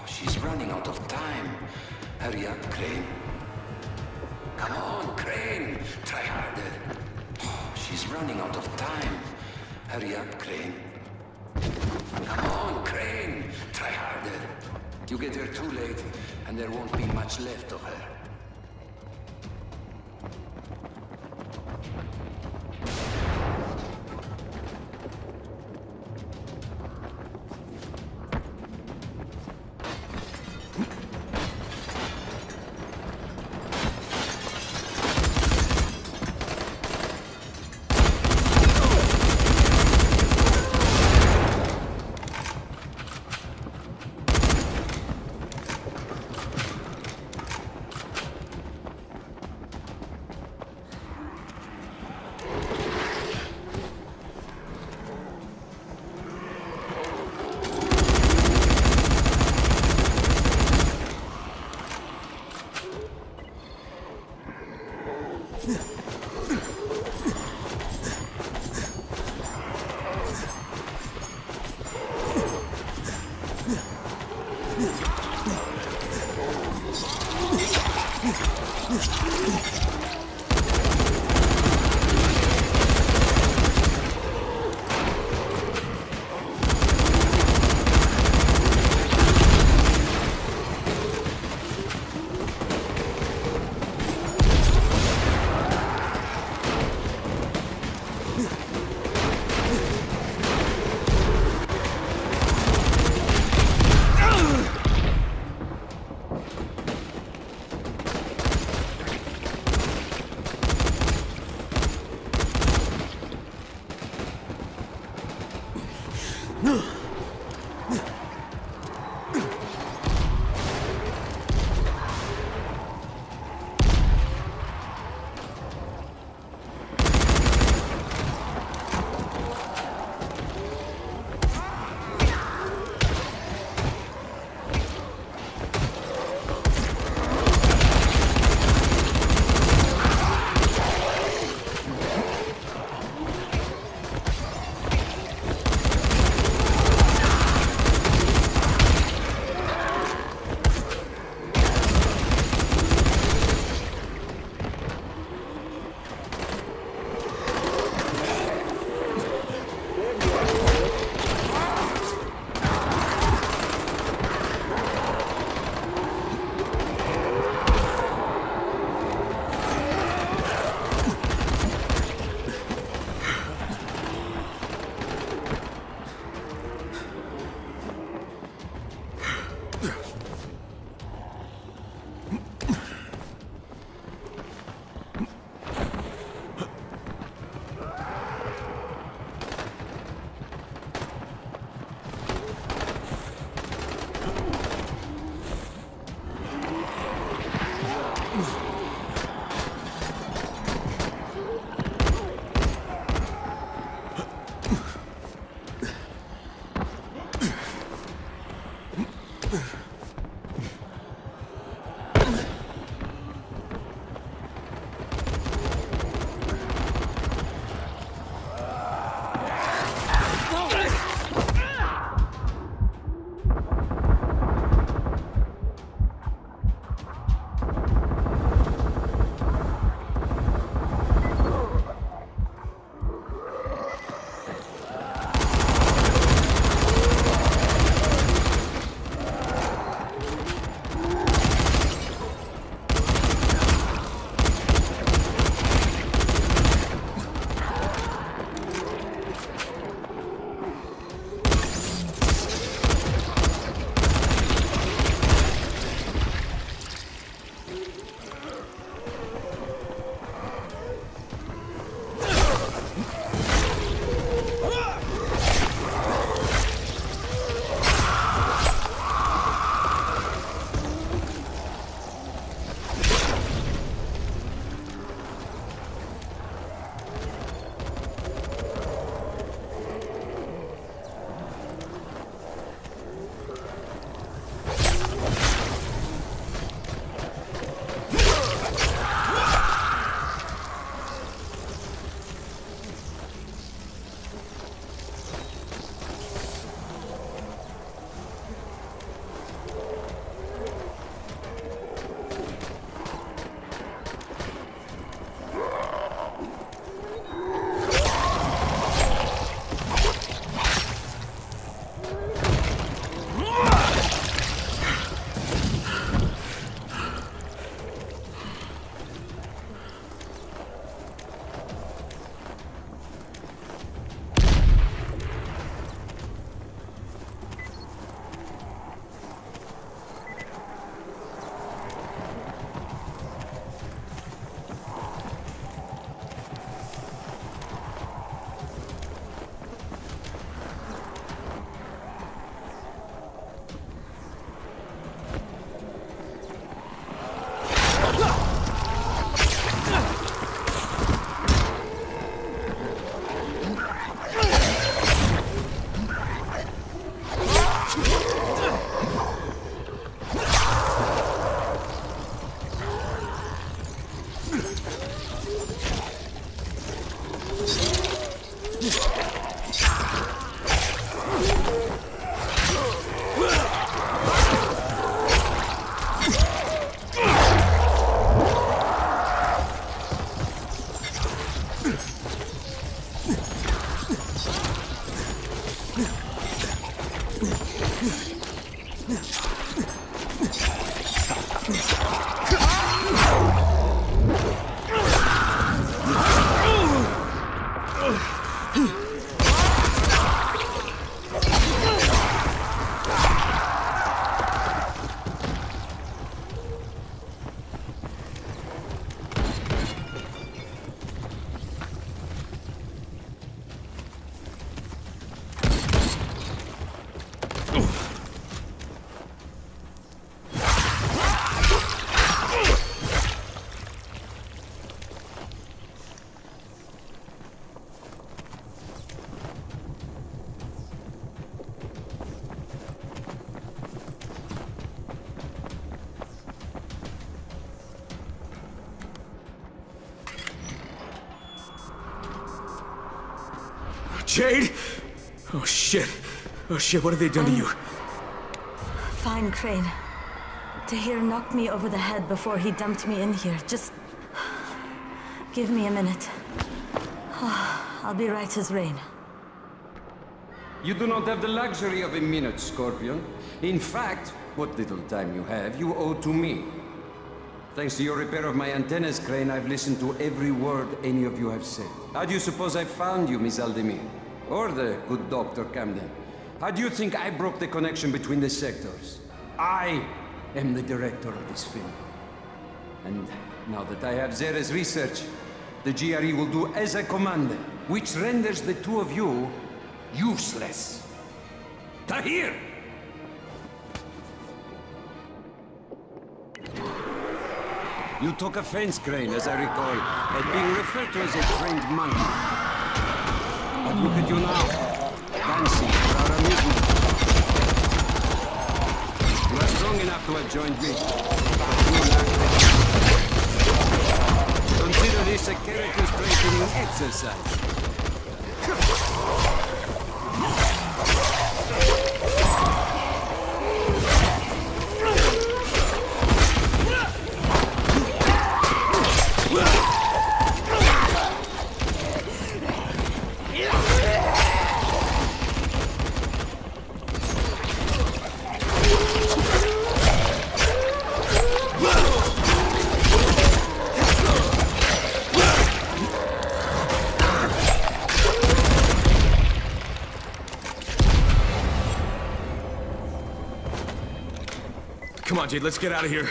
She's running out of time. Hurry up, Crane. Come on, Crane. Try harder. She's running out of time. Hurry up, Crane. Come on, Crane. Try harder. You get here too late, and there won't be much left of her. Jade? Oh shit. Oh shit, what have they done to you? Fine, Crane. Tahir knocked me over the head before he dumped me in here. Just give me a minute. I'll be right as rain. You do not have the luxury of a minute, Scorpion. In fact, what little time you have, you owe to me. Thanks to your repair of my antennas, Crane, I've listened to every word any of you have said. How do you suppose I found you, Miss Aldemir? Or the good Dr. Camden? How do you think I broke the connection between the sectors? I am the director of this film. And now that I have Zera's research, the GRE will do as I commanded, which renders the two of you useless. Tahir! You took offense, Crane, as I recall, at being referred to as a trained monkey. But look at you now, dancing for our amusement. You are strong enough to have joined me. Consider this a character strengthening exercise. Come on, Jade, let's get out of here.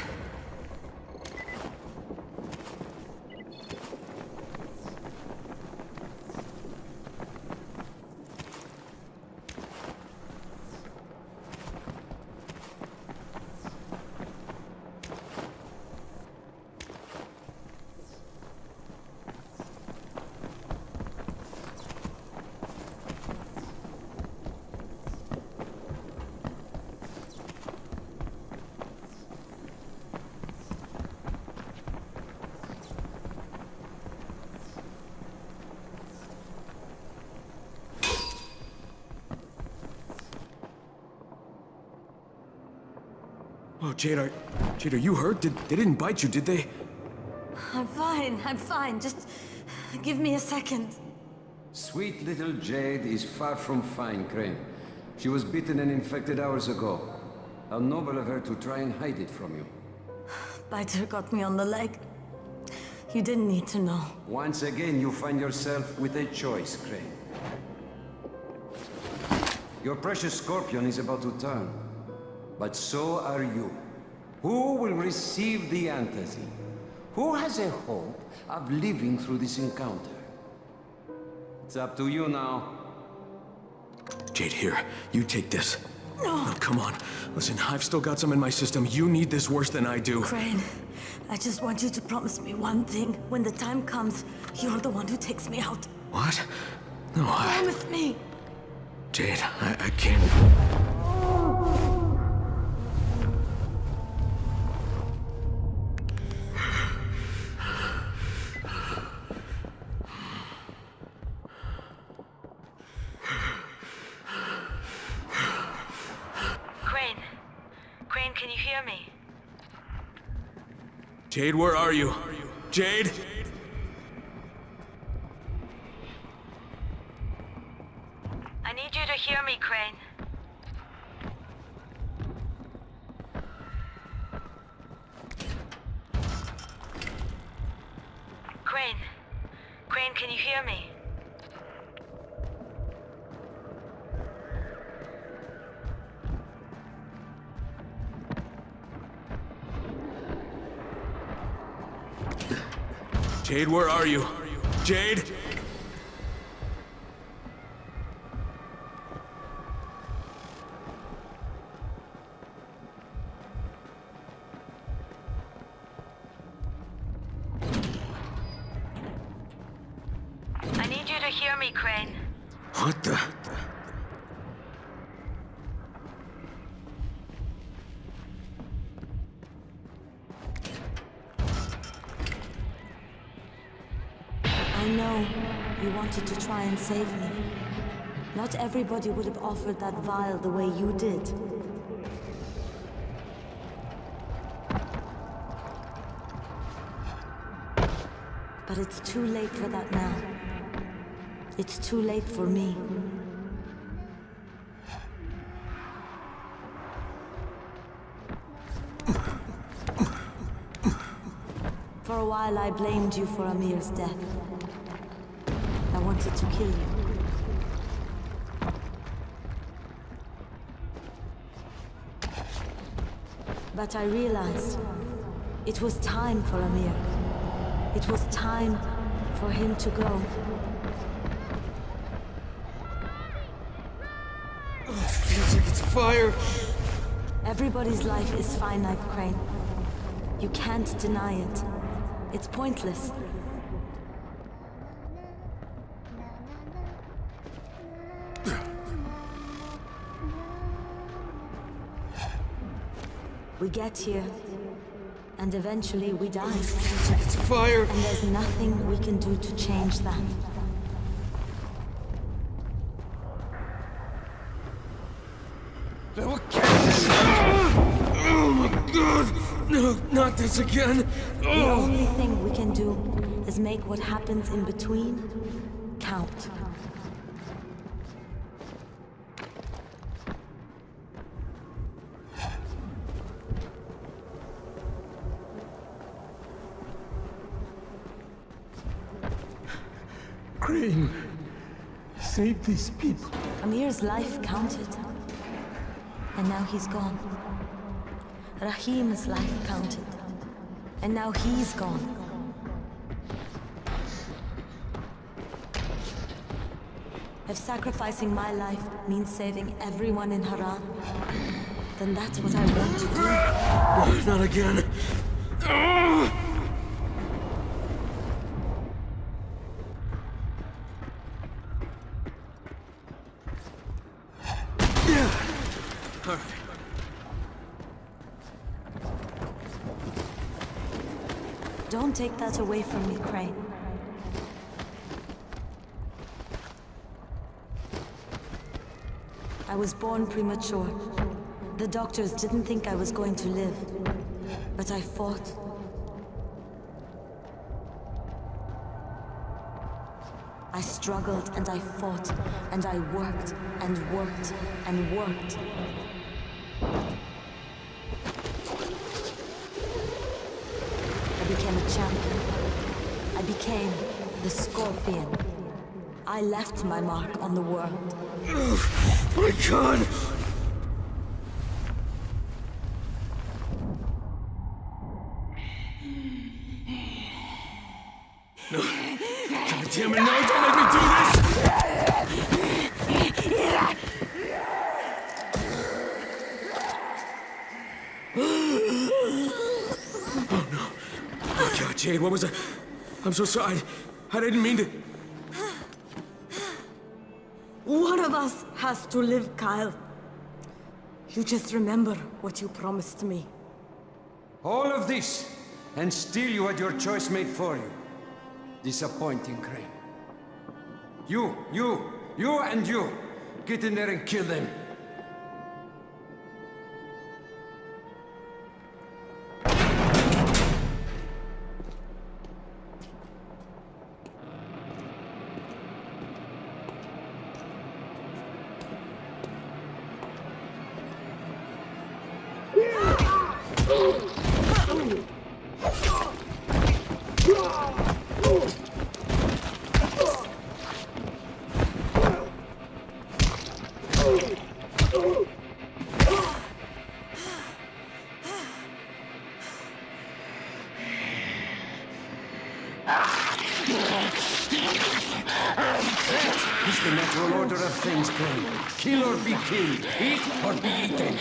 Oh, Jade, are you hurt? They didn't bite you, did they? I'm fine. Just give me a second. Sweet little Jade is far from fine, Crane. She was bitten and infected hours ago. How noble of her to try and hide it from you. Biter got me on the leg. You didn't need to know. Once again, you find yourself with a choice, Crane. Your precious Scorpion is about to turn. But so are you. Who will receive the antazine? Who has a hope of living through this encounter? It's up to you now. Jade, here. You take this. No. Oh, come on. Listen, I've still got some in my system. You need this worse than I do. Crane, I just want you to promise me one thing. When the time comes, you're the one who takes me out. What? No, Promise me. Jade, I can't... Crane, can you hear me? Jade, where are you? Jade? I need you to hear me, Crane. Crane, can you hear me? Jade, where are you? Jade? I need you to hear me, Crane. What the? I know you wanted to try and save me. Not everybody would have offered that vial the way you did. But it's too late for that now. It's too late for me. For a while I blamed you for Amir's death. I wanted to kill you. But I realized it was time for Amir. It was time for him to go. Oh, it feels like it's fire. Everybody's life is finite, Crane. You can't deny it. It's pointless. We get here, and eventually we die. It's fire! And there's nothing we can do to change that. Oh my god! No, not this again! The only thing we can do is make what happens in between count. Crane, save these people. Amir's life counted. And now he's gone. Rahim's life counted. And now he's gone. If sacrificing my life means saving everyone in Harran, then that's what I want to do. Not again. Don't take that away from me, Crane. I was born premature. The doctors didn't think I was going to live. But I fought. I struggled and I fought, and I worked and worked and worked. I became a champion. I became the Scorpion. I left my mark on the world. My god! No. God damn it, no! Don't make me do this! Oh no. Oh god, Jade, what was that? I'm so sorry. I didn't mean to... One of us has to live, Kyle. You just remember what you promised me. All of this, and still you had your choice made for you. Disappointing, Crane. You, and you! Get in there and kill them! the natural order of things, Crane. Kill or be killed. Eat or be eaten.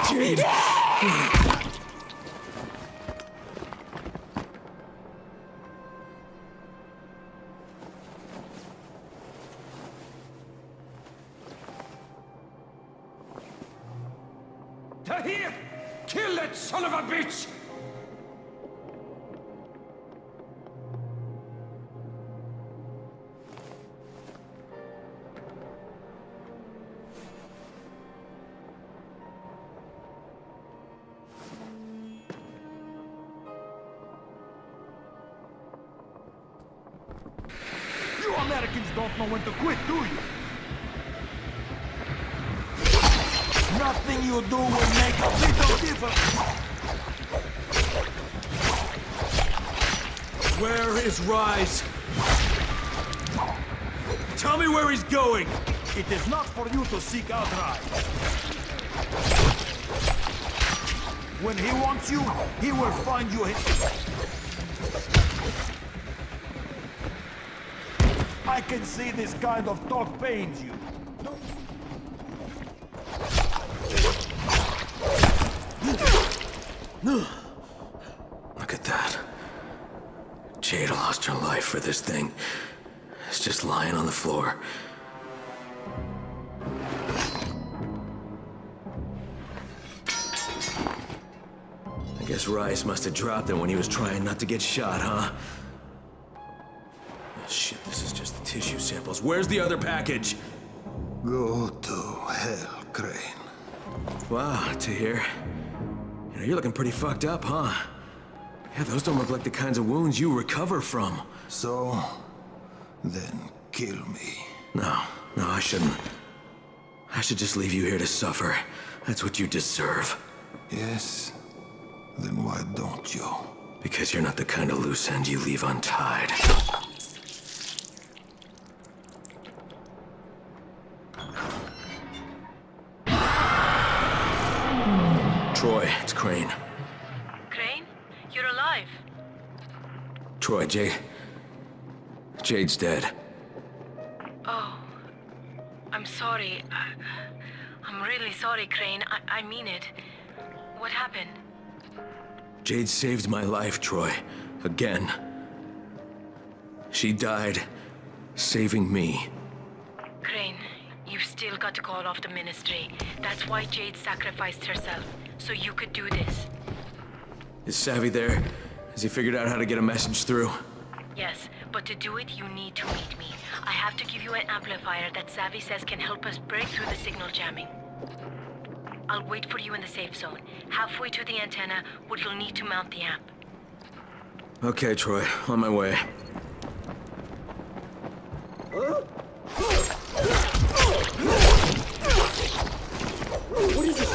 Jade. Tahir! Kill that son of a bitch! You Americans don't know when to quit, do you? Nothing you do will make a bit of difference. Where is Rise? Tell me where he's going! It is not for you to seek out Rise. When he wants you, he will find you. I can see this kind of talk pains you. Look at that. Jade lost her life for this thing. It's just lying on the floor. I guess Rice must have dropped it when he was trying not to get shot, huh? Oh, shit, this is just the tissue samples. Where's the other package? Go to hell, Crane. Wow, Tahir. You know, you're looking pretty fucked up, huh? Yeah, those don't look like the kinds of wounds you recover from. So, then kill me. No, I shouldn't. I should just leave you here to suffer. That's what you deserve. Yes? Then why don't you? Because you're not the kind of loose end you leave untied. Troy, it's Crane. Crane? You're alive. Troy, Jade's dead. Oh. I'm sorry. I'm really sorry, Crane. I mean it. What happened? Jade saved my life, Troy. Again. She died, saving me. Crane, you've still got to call off the ministry. That's why Jade sacrificed herself, so you could do this. Is Savvy there? Has he figured out how to get a message through? Yes, but to do it, you need to meet me. I have to give you an amplifier that Savvy says can help us break through the signal jamming. I'll wait for you in the safe zone, halfway to the antenna, where you'll need to mount the amp. Okay, Troy, on my way. What is this?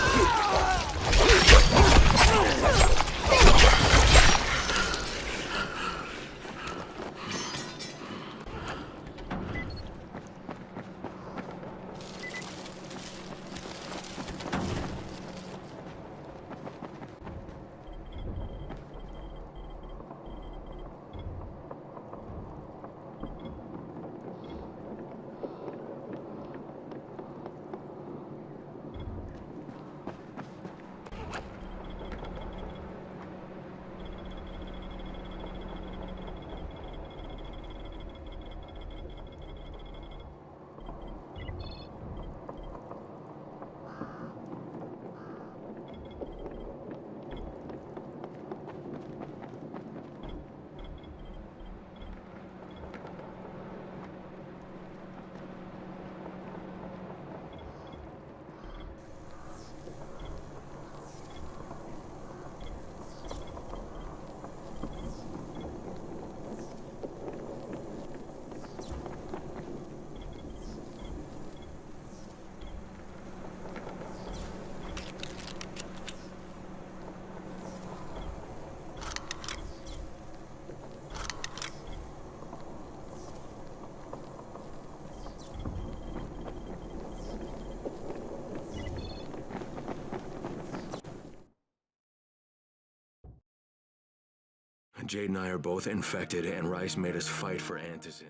Jade and I are both infected, and Rice made us fight for antizin.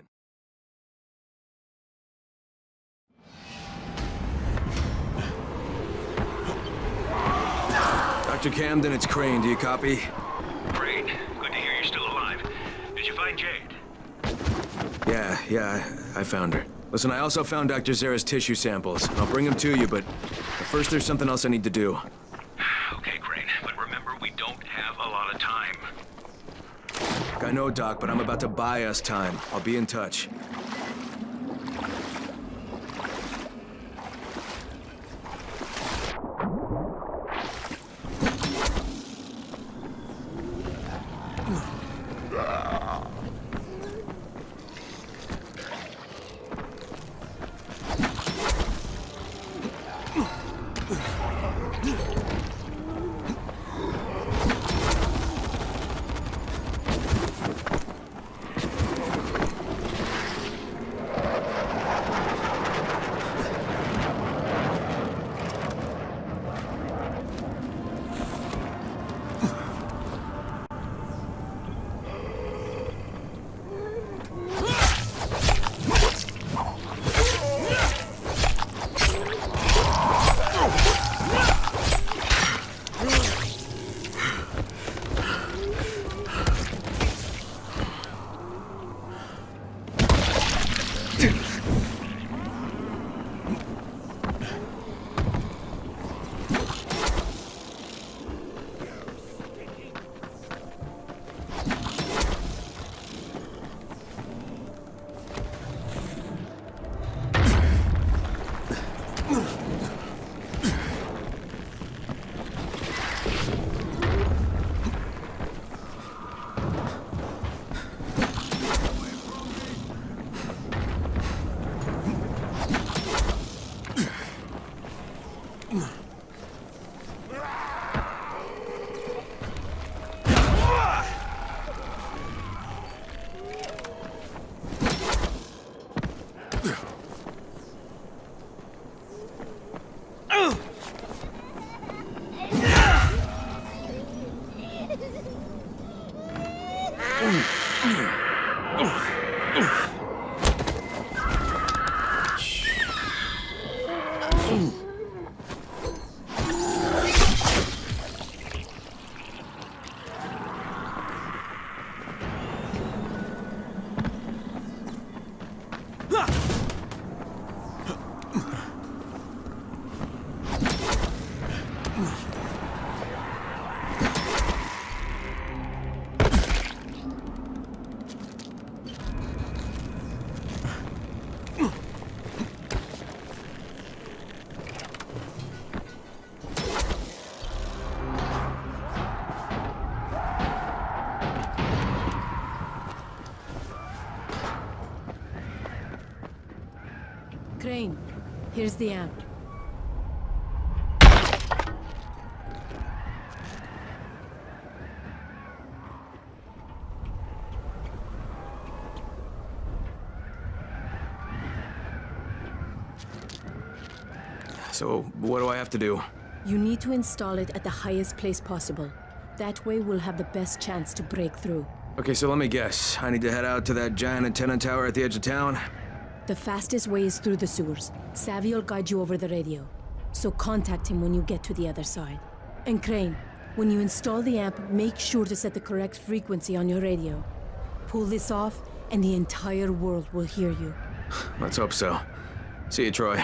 Dr. Camden, it's Crane. Do you copy? Crane, good to hear you're still alive. Did you find Jade? Yeah, I found her. Listen, I also found Dr. Zera's tissue samples. I'll bring them to you, but first there's something else I need to do. Okay, Crane, but remember, we don't have a lot of time. I know, Doc, but I'm about to buy us time. I'll be in touch. Crane, here's the amp. So, what do I have to do? You need to install it at the highest place possible. That way we'll have the best chance to break through. Okay, so let me guess. I need to head out to that giant antenna tower at the edge of town? The fastest way is through the sewers. Savvy will guide you over the radio. So contact him when you get to the other side. And Crane, when you install the amp, make sure to set the correct frequency on your radio. Pull this off, and the entire world will hear you. Let's hope so. See you, Troy.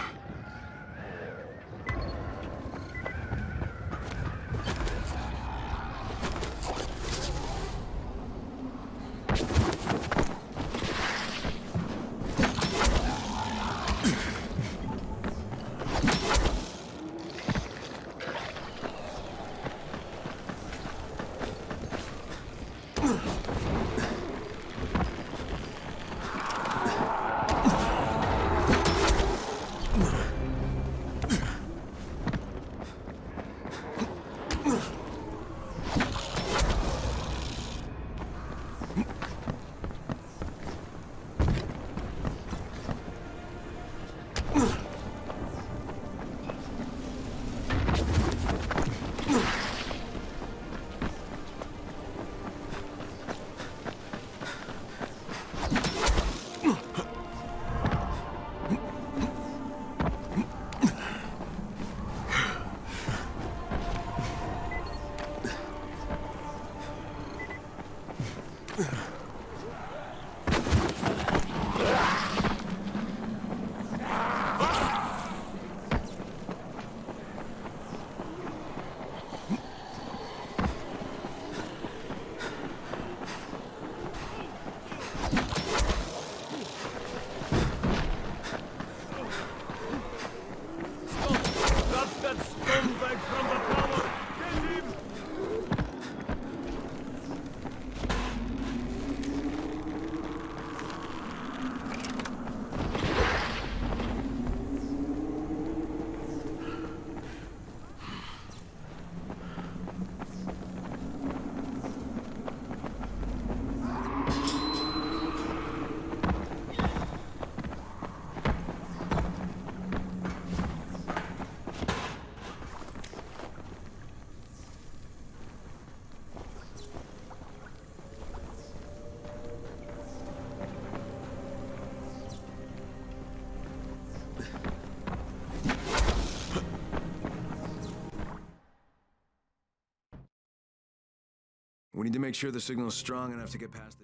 We need to make sure the signal's strong enough to get past the...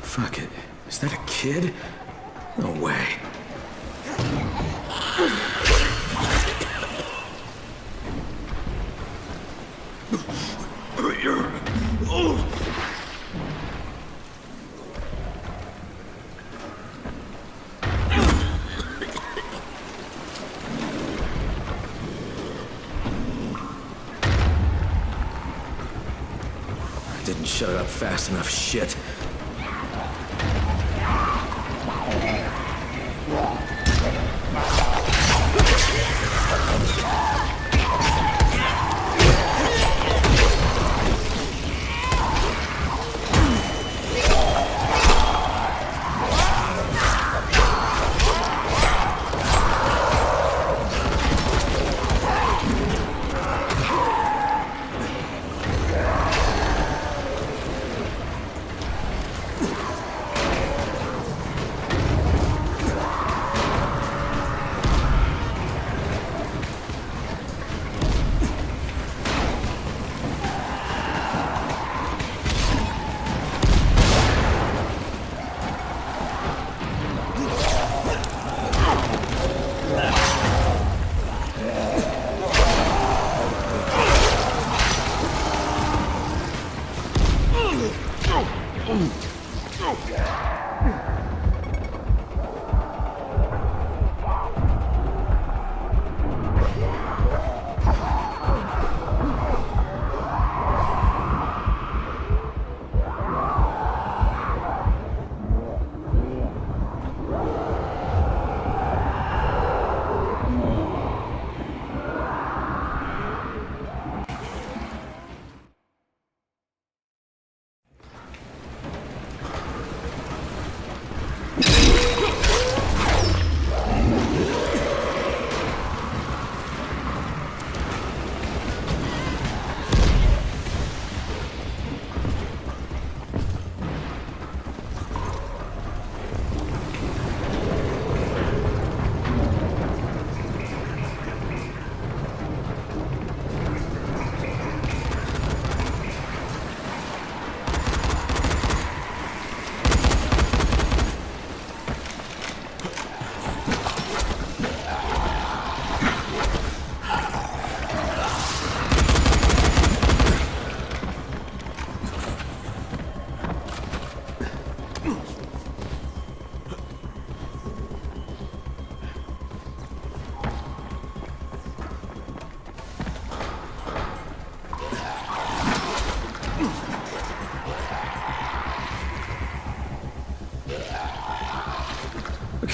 Fuck it. Is that a kid? No way. Didn't shut it up fast enough, shit.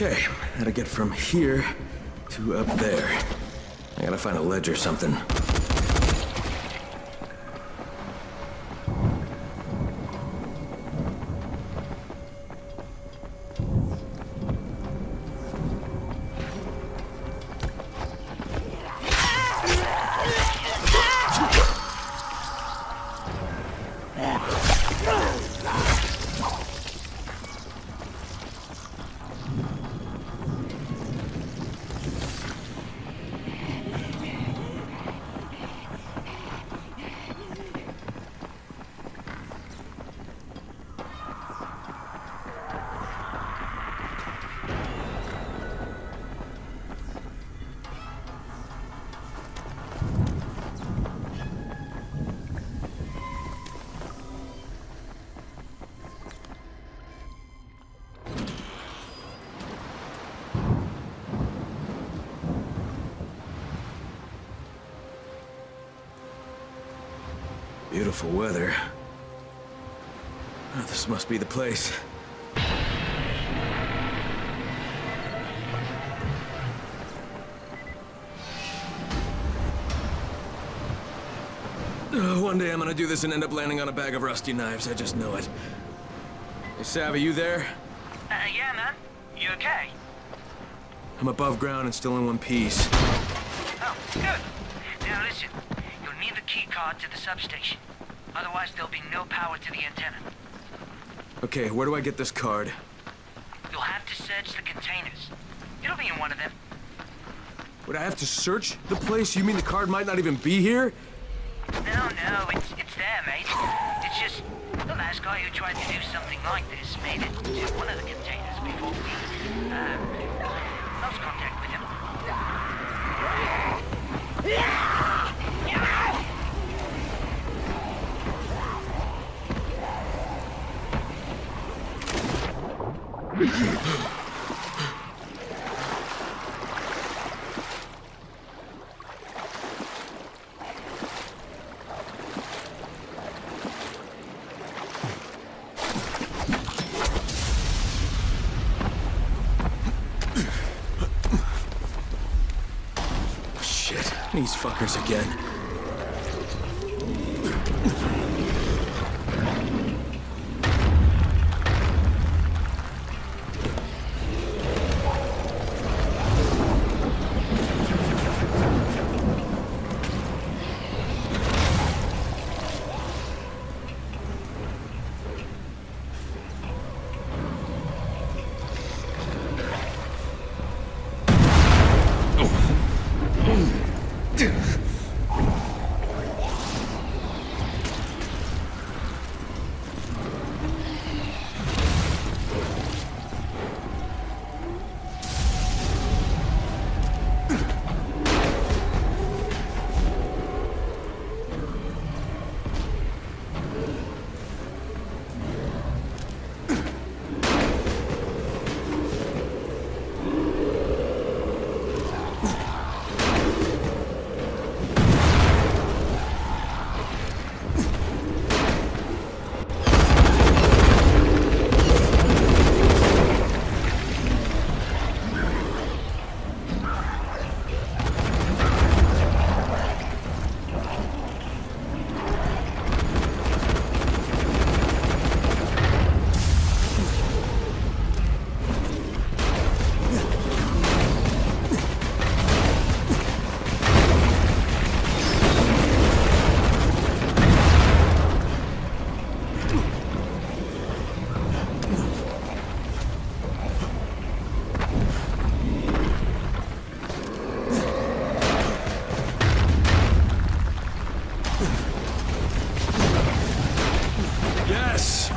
Okay, how to get from here to up there. I gotta find a ledge or something. Beautiful weather. Oh, this must be the place. One day I'm gonna do this and end up landing on a bag of rusty knives. I just know it. Hey, Savvy, you there? Yeah, man. You okay? I'm above ground and still in one piece. Oh, good. Now listen, you'll need the key card to the substation. Otherwise, there'll be no power to the antenna. Okay, where do I get this card? You'll have to search the containers. It'll be in one of them. Would I have to search the place? You mean the card might not even be here? No, it's there, mate. It's just the last guy who tried to do something like this made it to one of the containers before we, lost contact with him. Shit, these fuckers again.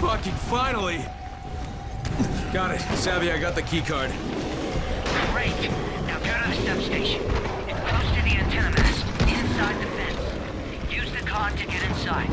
Fucking finally! Got it. Savvy, I got the key card. Great. Now go to the substation. It's close to the antenna mast, inside the fence. Use the card to get inside.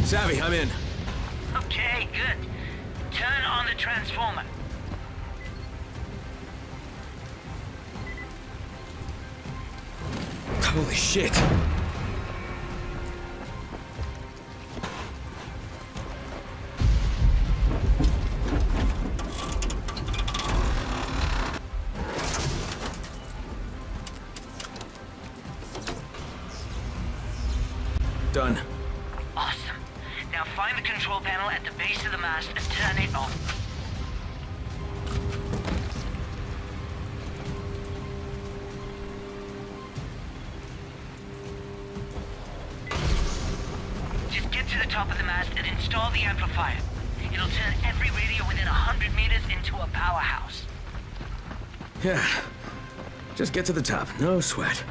Savvy, I'm in. Okay, good. Turn on the transformer. Holy shit. Done. Awesome. Now find the control panel at the base of the mast and turn it on. Just get to the top of the mast and install the amplifier. It'll turn every radio within 100 meters into a powerhouse. Yeah. Just get to the top, no sweat.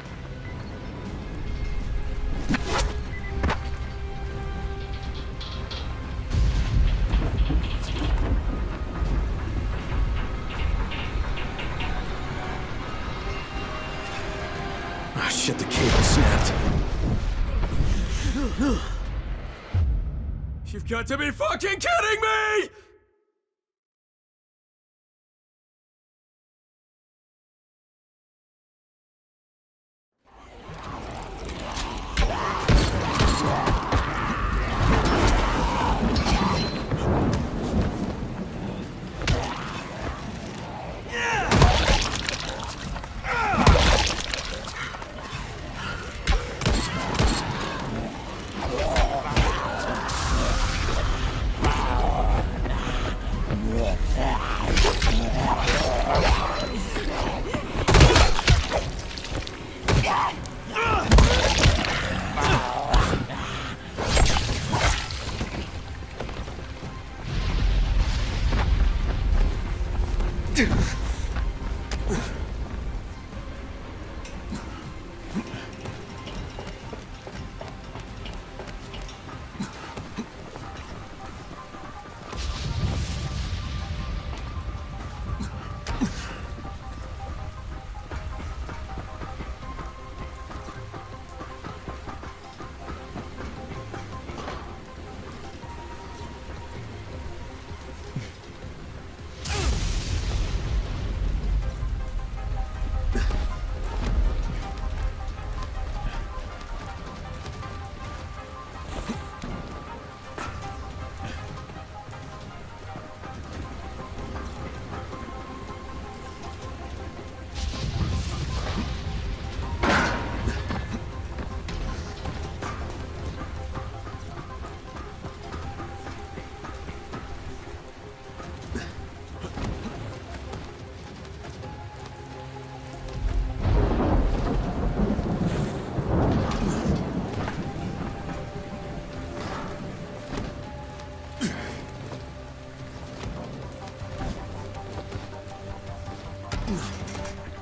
Oh shit, the cable snapped. You've got to be fucking kidding me!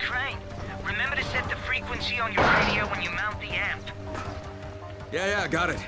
Crane, remember to set the frequency on your radio when you mount the amp. Yeah, got it.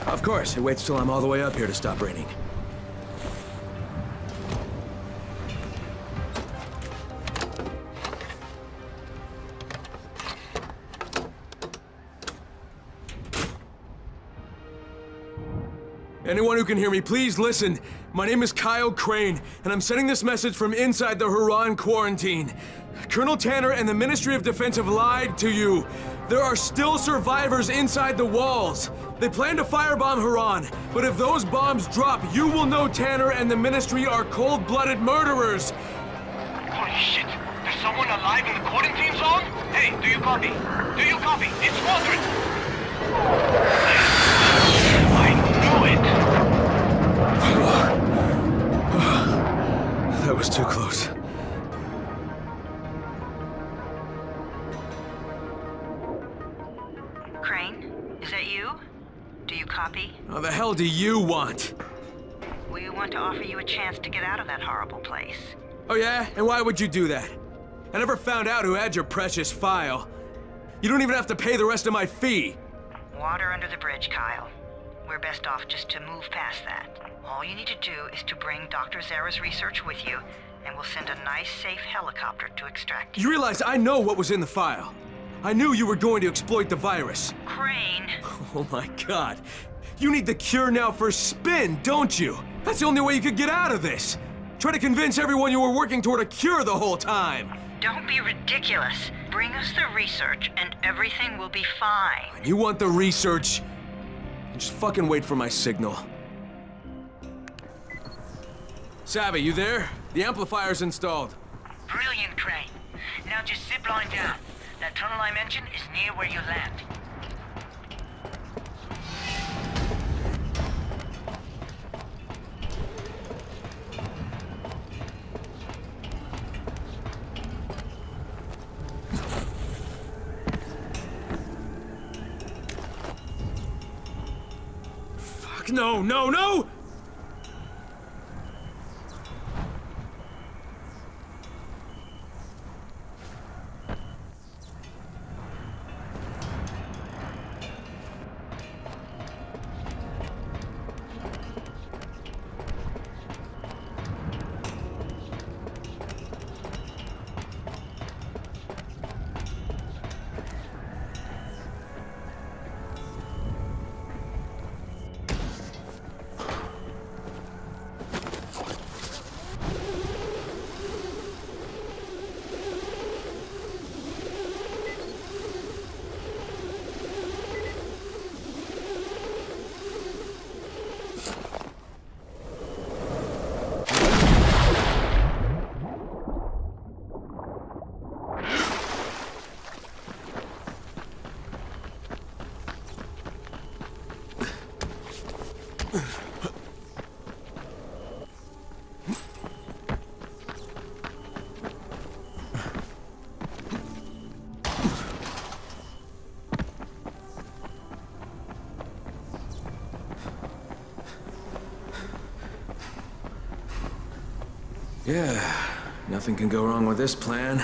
Of course, it waits till I'm all the way up here to stop raining. Anyone who can hear me, please listen. My name is Kyle Crane, and I'm sending this message from inside the Harran quarantine. Colonel Tanner and the Ministry of Defense have lied to you. There are still survivors inside the walls. They plan to firebomb Harran, but if those bombs drop, you will know Tanner and the Ministry are cold-blooded murderers. Holy shit! There's someone alive in the quarantine zone? Hey, do you copy? Do you copy? It's Waldron! I knew it! That was too close. Crane, is that you? Do you copy? How the hell do you want? We want to offer you a chance to get out of that horrible place. Oh yeah? And why would you do that? I never found out who had your precious file. You don't even have to pay the rest of my fee. Water under the bridge, Kyle. We're best off just to move past that. All you need to do is to bring Dr. Zara's research with you, and we'll send a nice, safe helicopter to extract you. You realize I know what was in the file. I knew you were going to exploit the virus. Crane! Oh my god. You need the cure now for spin, don't you? That's the only way you could get out of this. Try to convince everyone you were working toward a cure the whole time. Don't be ridiculous. Bring us the research, and everything will be fine. You want the research? Just fucking wait for my signal. Savvy, you there? The amplifier's installed. Brilliant, Crane. Now just zip line down. That tunnel I mentioned is near where you land. Fuck, no, no, no! Yeah, nothing can go wrong with this plan.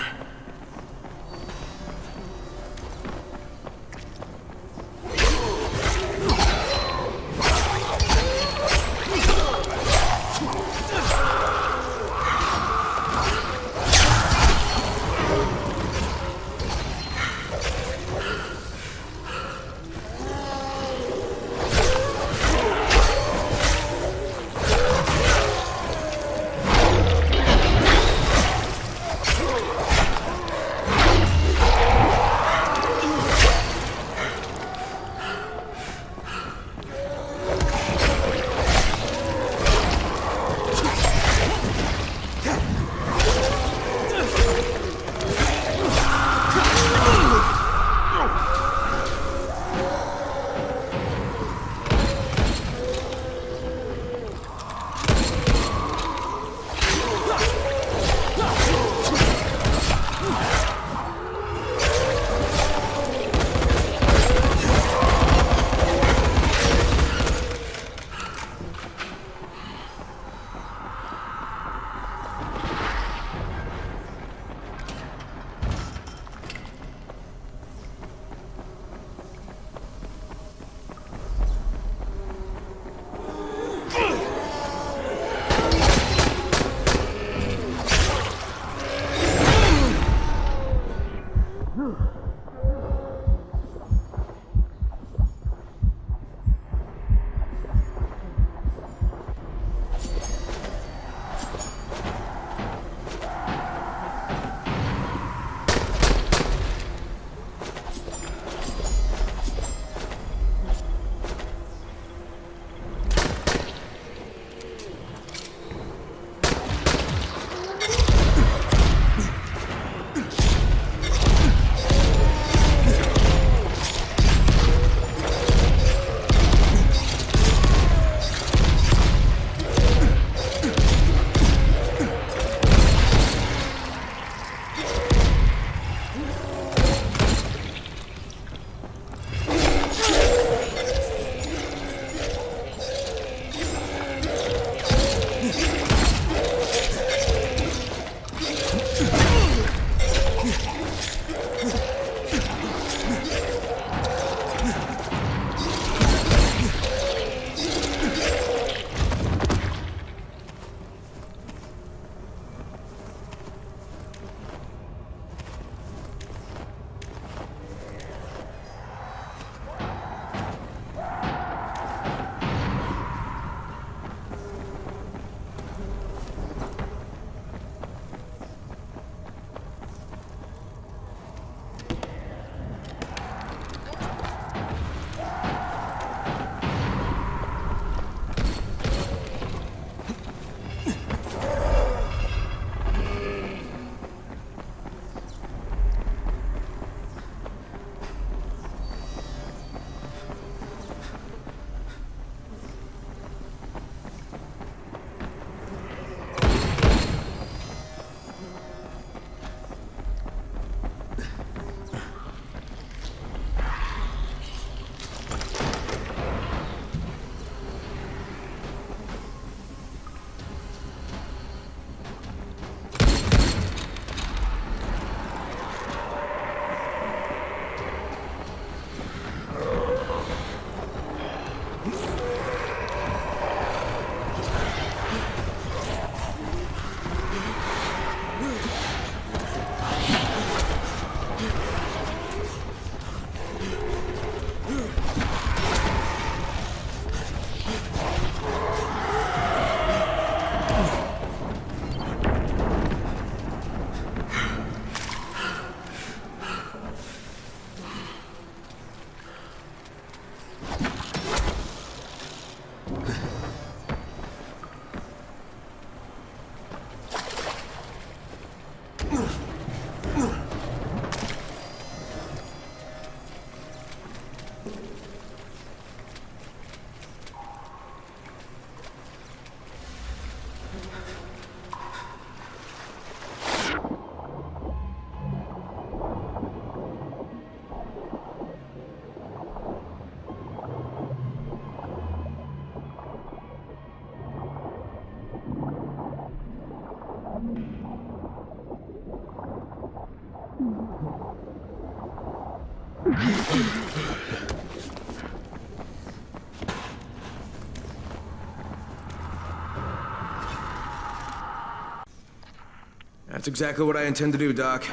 That's exactly what I intend to do, Doc.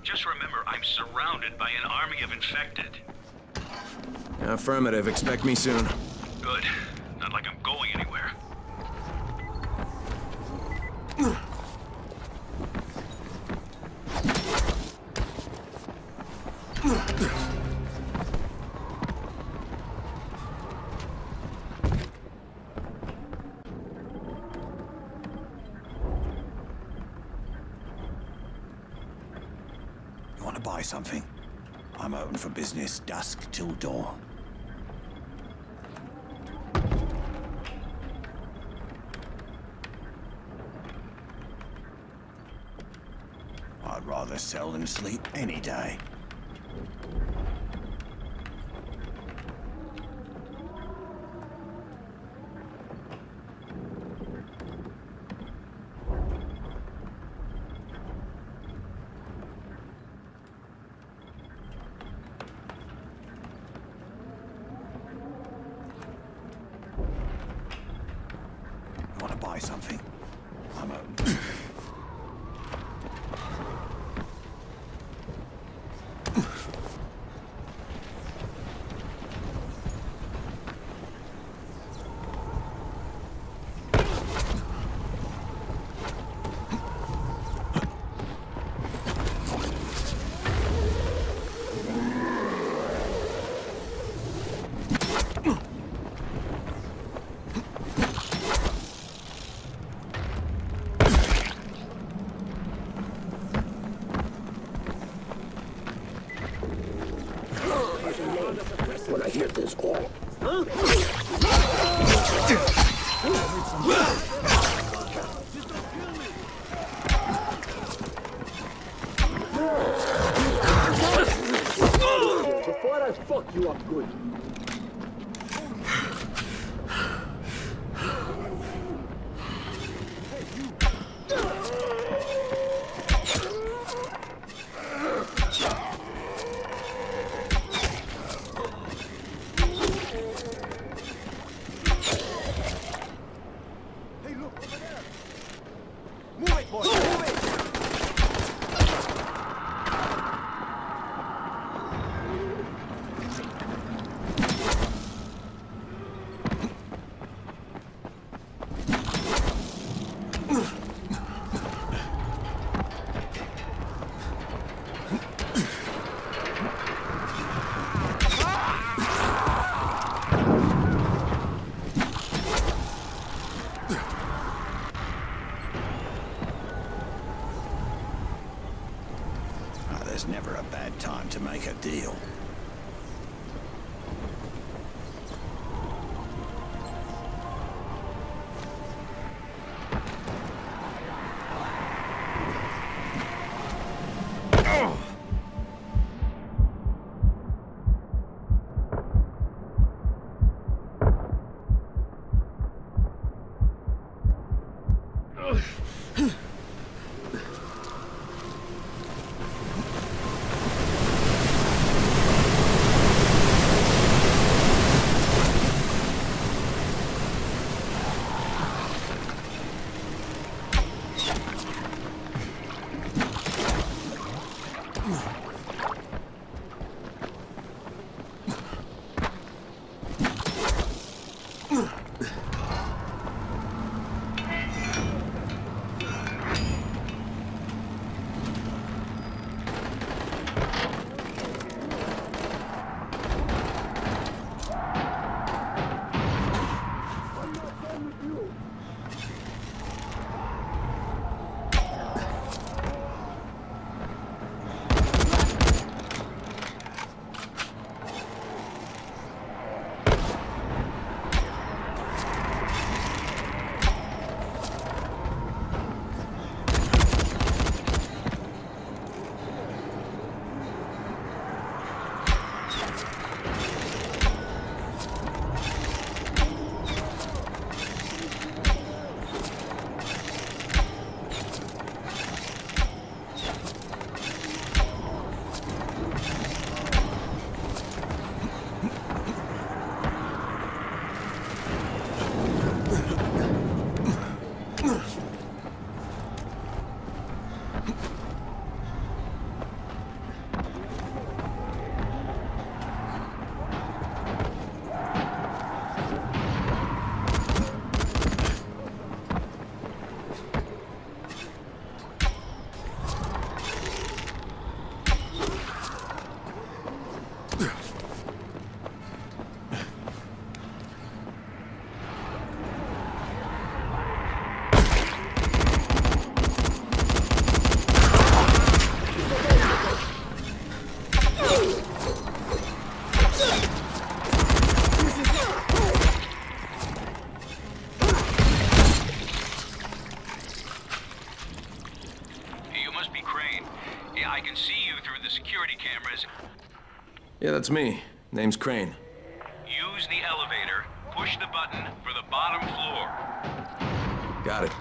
Just remember, I'm surrounded by an army of infected. Affirmative. Expect me soon. Good. Not like I'm going anywhere. You want to buy something? I'm open for business dusk till dawn. I'd rather sell than sleep any day. Want to buy something? I'm open. When I hear this call, before I fuck you up good. There's never a bad time to make a deal. is it? Yeah, that's me. Name's Crane. Use the elevator, push the button for the bottom floor. Got it.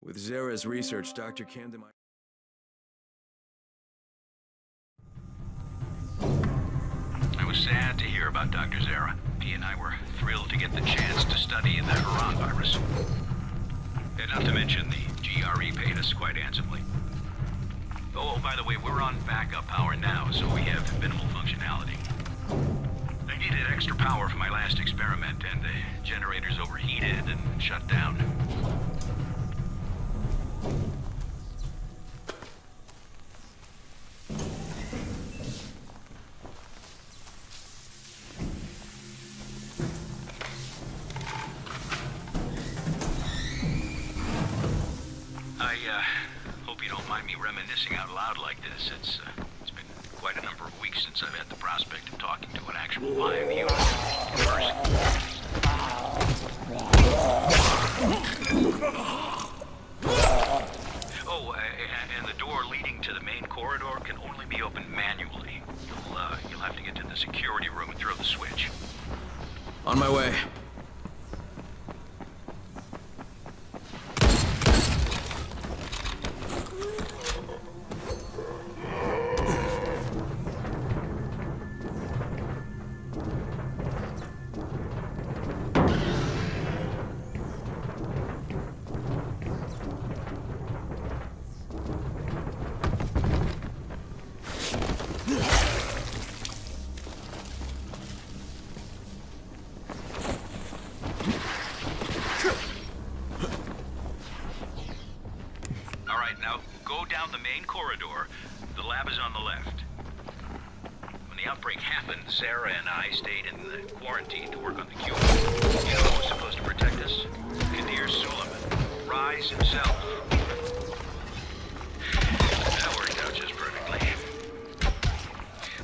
With Zara's research, Dr. Camden... I was sad to hear about Dr. Zara. He and I were thrilled to get the chance to study the Harran virus. And not to mention the GRE paid us quite handsomely. Oh, by the way, we're on backup power now, so we have minimal functionality. I needed extra power for my last experiment, and the generators overheated and shut down. Hope you don't mind me reminiscing out loud like this. It's been quite a number of weeks since I've had the prospect of talking to an actual live human in person. Oh, and the door leading to the main corridor can only be opened manually. You'll have to get to the security room and throw the switch. On my way. Down the main corridor. The lab is on the left. When the outbreak happened, Sarah and I stayed in the quarantine to work on the cure. You know who was supposed to protect us? Kadir Suleiman. Rise himself. That worked out just perfectly.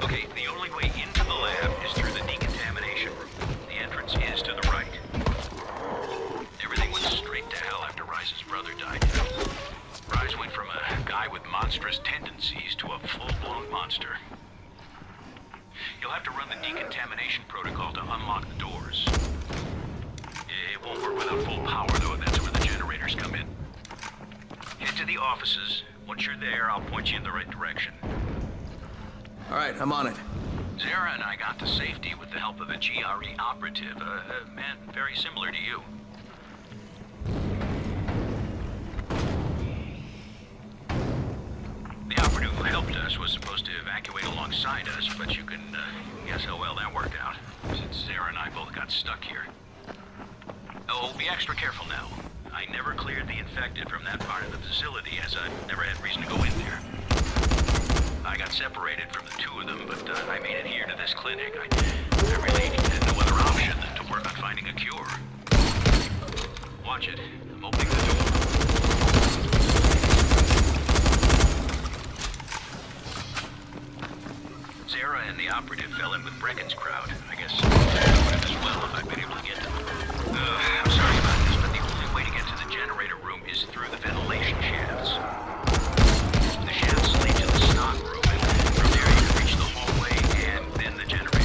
Okay, the only way into the lab is through the decontamination room. The entrance is to the right. Everything went straight to hell after Rice's brother died. Rise went from a guy with monstrous tendencies to a full-blown monster. You'll have to run the decontamination protocol to unlock the doors. It won't work without full power, though. That's where the generators come in. Head to the offices. Once you're there, I'll point you in the right direction. All right, I'm on it. Zara and I got to safety with the help of a GRE operative, a man very similar to you. The operative who helped us was supposed to evacuate alongside us, but you can guess how well that worked out, since Zara and I both got stuck here. Oh, be extra careful now. I never cleared the infected from that part of the facility, as I never had reason to go in there. I got separated from the two of them, but I made it here to this clinic. I really had no other option than to work on finding a cure. Watch it. I'm opening the door. Sarah and the operative fell in with Brecken's crowd. I guess I would as well if I'd been able to get them. I'm sorry about this, but the only way to get to the generator room is through the ventilation shafts. The shafts lead to the stock room, and from there you can reach the hallway and then the generators.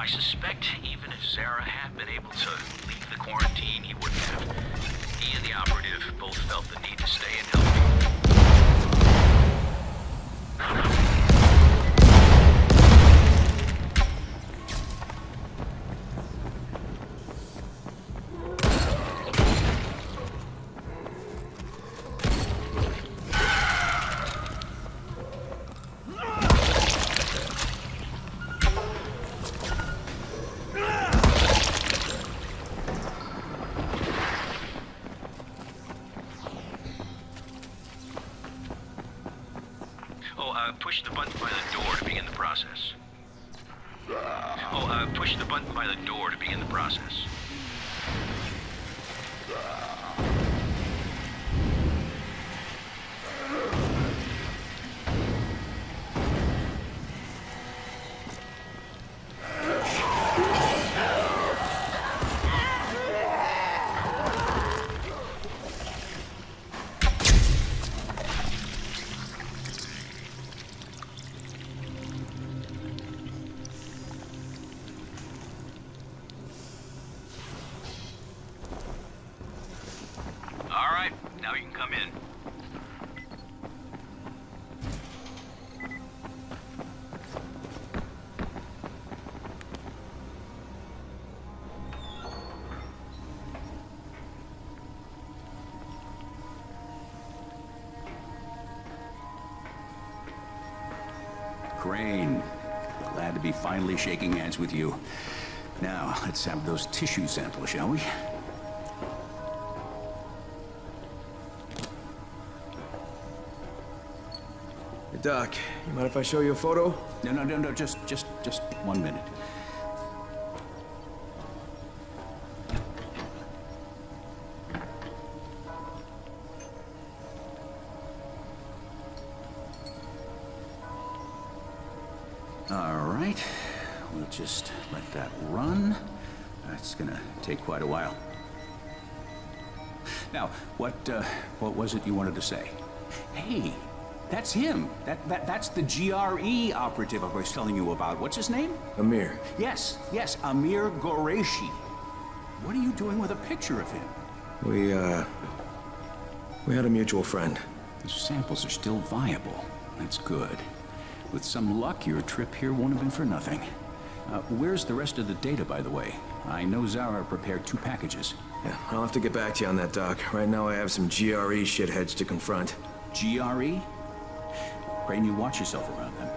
I suspect even if Zara had been able to leave the quarantine, he wouldn't have. He and the operative both felt the need to stay and help me. Push the button by the door to begin the process. Push the button by the door to begin the process. Now you can come in. Crane, glad to be finally shaking hands with you. Now, let's have those tissue samples, shall we? Hey, Doc, you mind if I show you a photo? No, just 1 minute. All right, we'll just let that run. That's gonna take quite a while. Now, what was it you wanted to say? Hey, that's him. That's the GRE operative I was telling you about. What's his name? Amir. Yes, Amir Qureshi. What are you doing with a picture of him? We had a mutual friend. The samples are still viable. That's good. With some luck, your trip here won't have been for nothing. Where's the rest of the data, by the way? I know Zara prepared 2 packages. Yeah, I'll have to get back to you on that, Doc. Right now I have some GRE shitheads to confront. GRE? Crane, you watch yourself around them.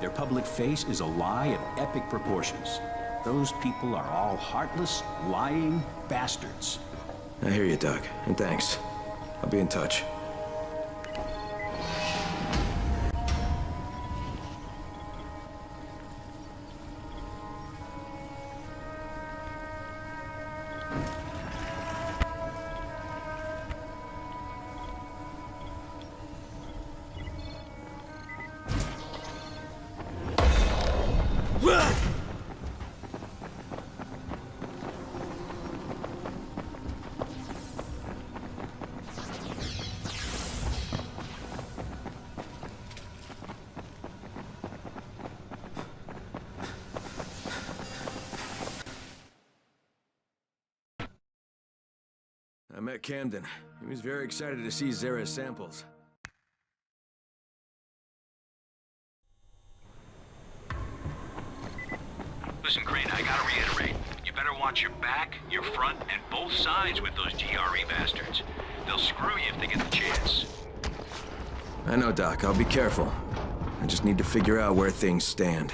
Their public face is a lie of epic proportions. Those people are all heartless, lying bastards. I hear you, Doc, and thanks. I'll be in touch. I met Camden. He was very excited to see Zara's samples. Listen, Crane, I gotta reiterate. You better watch your back, your front, and both sides with those GRE bastards. They'll screw you if they get the chance. I know, Doc. I'll be careful. I just need to figure out where things stand.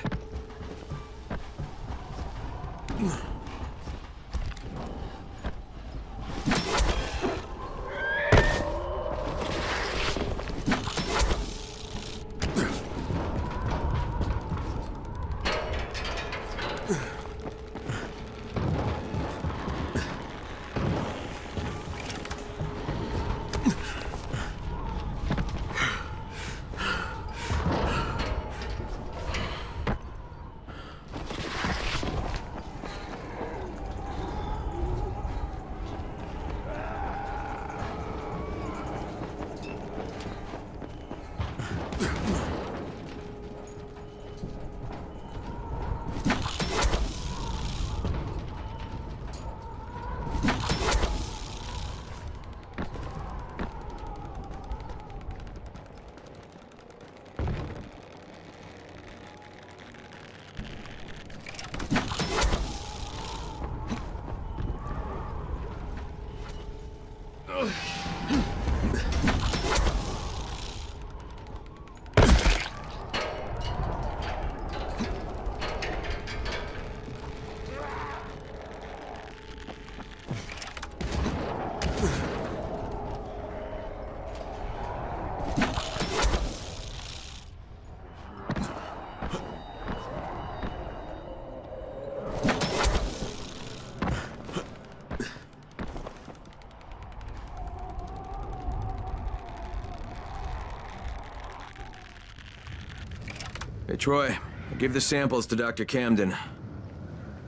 Hey, Troy, I gave the samples to Dr. Camden.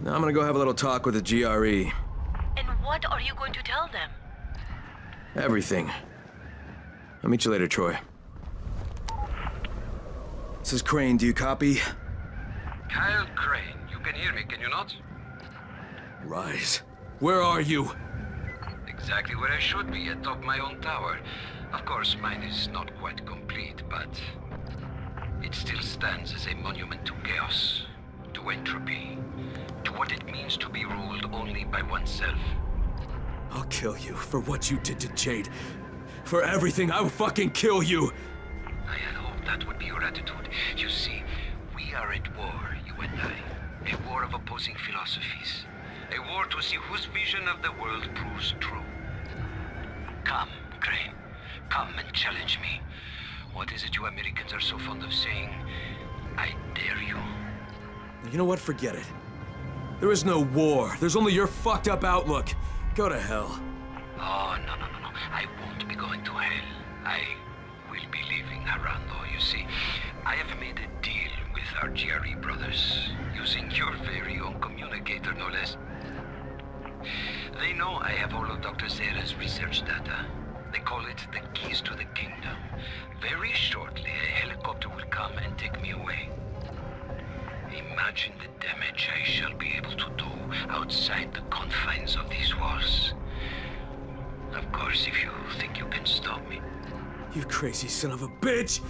Now I'm gonna go have a little talk with the GRE. And what are you going to tell them? Everything. I'll meet you later, Troy. This is Crane. Do you copy? Kyle Crane, you can hear me, can you not? Rise. Where are you? Exactly where I should be, atop my own tower. Of course, mine is not quite complete, but it still stands as a monument to chaos, to entropy, to what it means to be ruled only by oneself. I'll kill you for what you did to Jade. For everything, I will fucking kill you! I had hoped that would be your attitude. You see, we are at war, you and I. A war of opposing philosophies. A war to see whose vision of the world proves true. Come, Crane. Come and challenge me. What is it you Americans are so fond of saying? I dare you. You know what? Forget it. There is no war. There's only your fucked up outlook. Go to hell. Oh, no. I won't be going to hell. I will be leaving Harran, though, you see. I have made a deal with our GRE brothers, using your very own communicator, no less. They know I have all of Dr. Zera's research data. They call it the keys to the kingdom. Very shortly, a helicopter will come and take me away. Imagine the damage I shall be able to do outside the confines of these walls. Of course, if you think you can stop me. You crazy son of a bitch!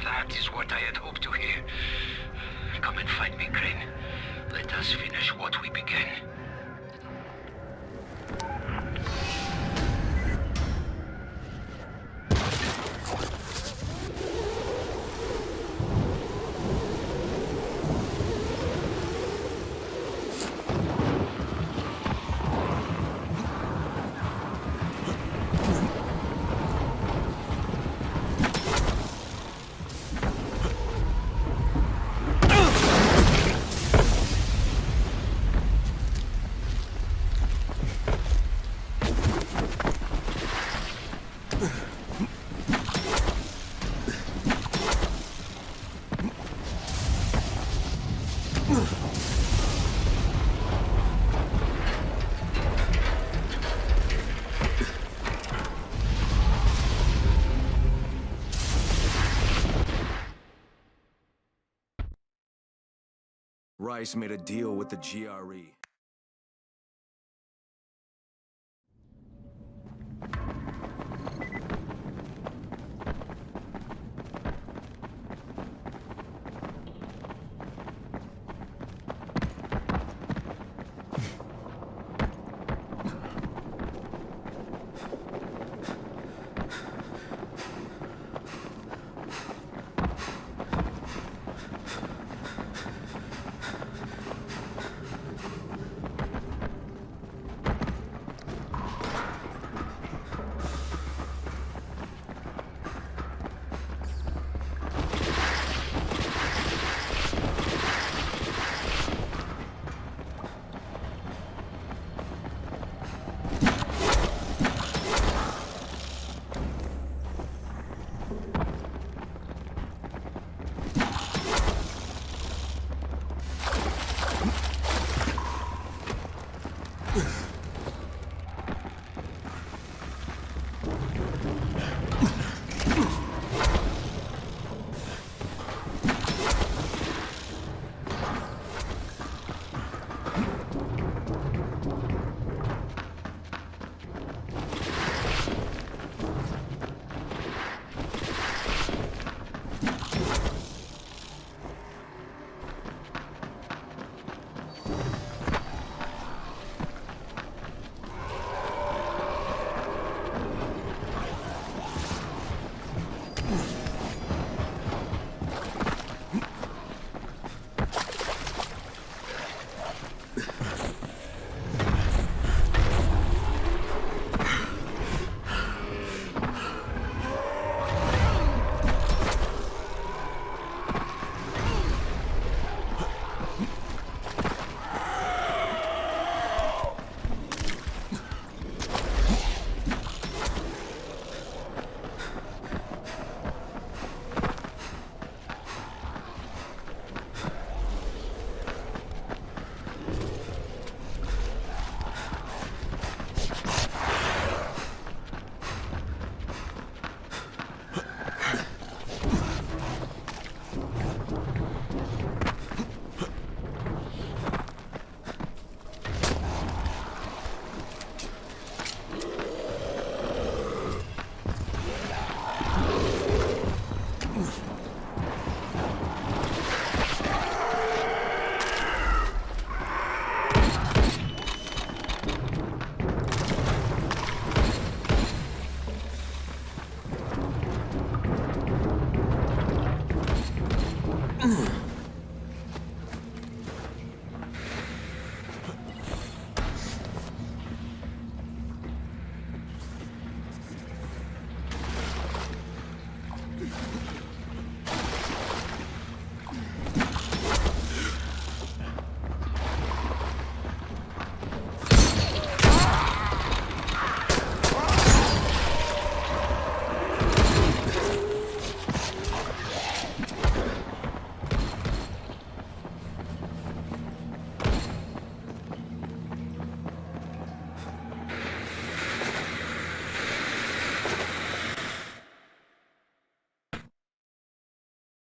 That is what I had hoped to hear. Come and find me, Crane. Let us finish what we began. Rice made a deal with the GRE.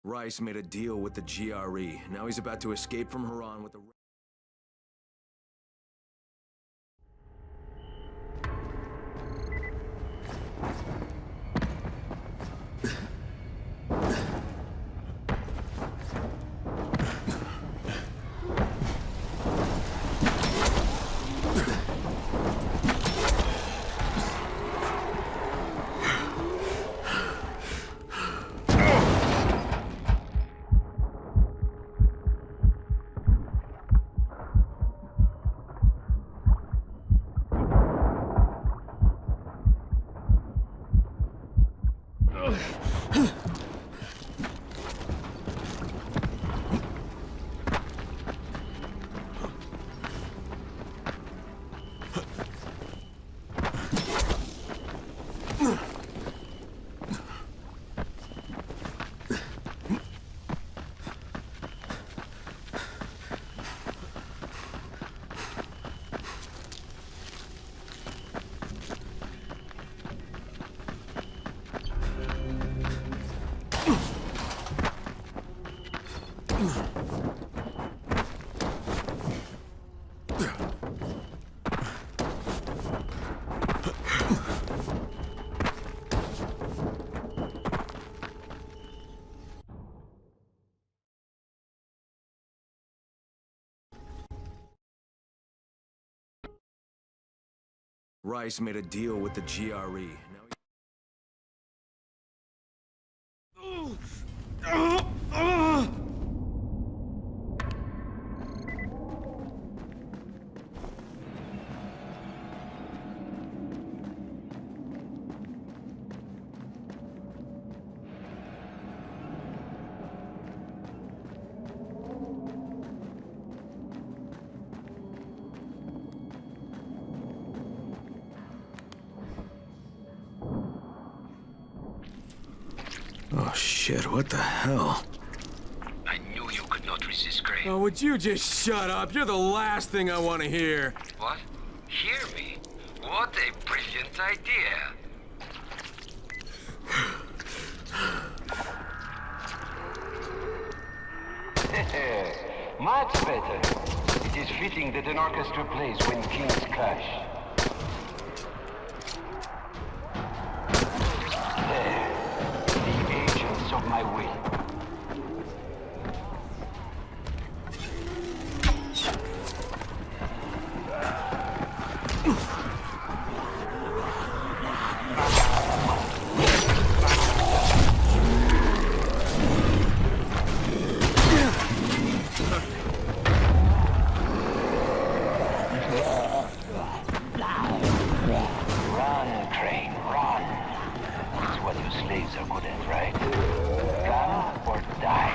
Rice made a deal with the GRE. Now he's about to escape from Harran with the... Rice made a deal with the GRE. Oh shit, what the hell? I knew you could not resist, Crane. Oh, would you just shut up? You're the last thing I want to hear. What? Hear me? What a brilliant idea. Much better. It is fitting that an orchestra plays when kings clash. There. The agents of my will. Run, Crane, run. It's what you slaves are good at, right? Gun or die.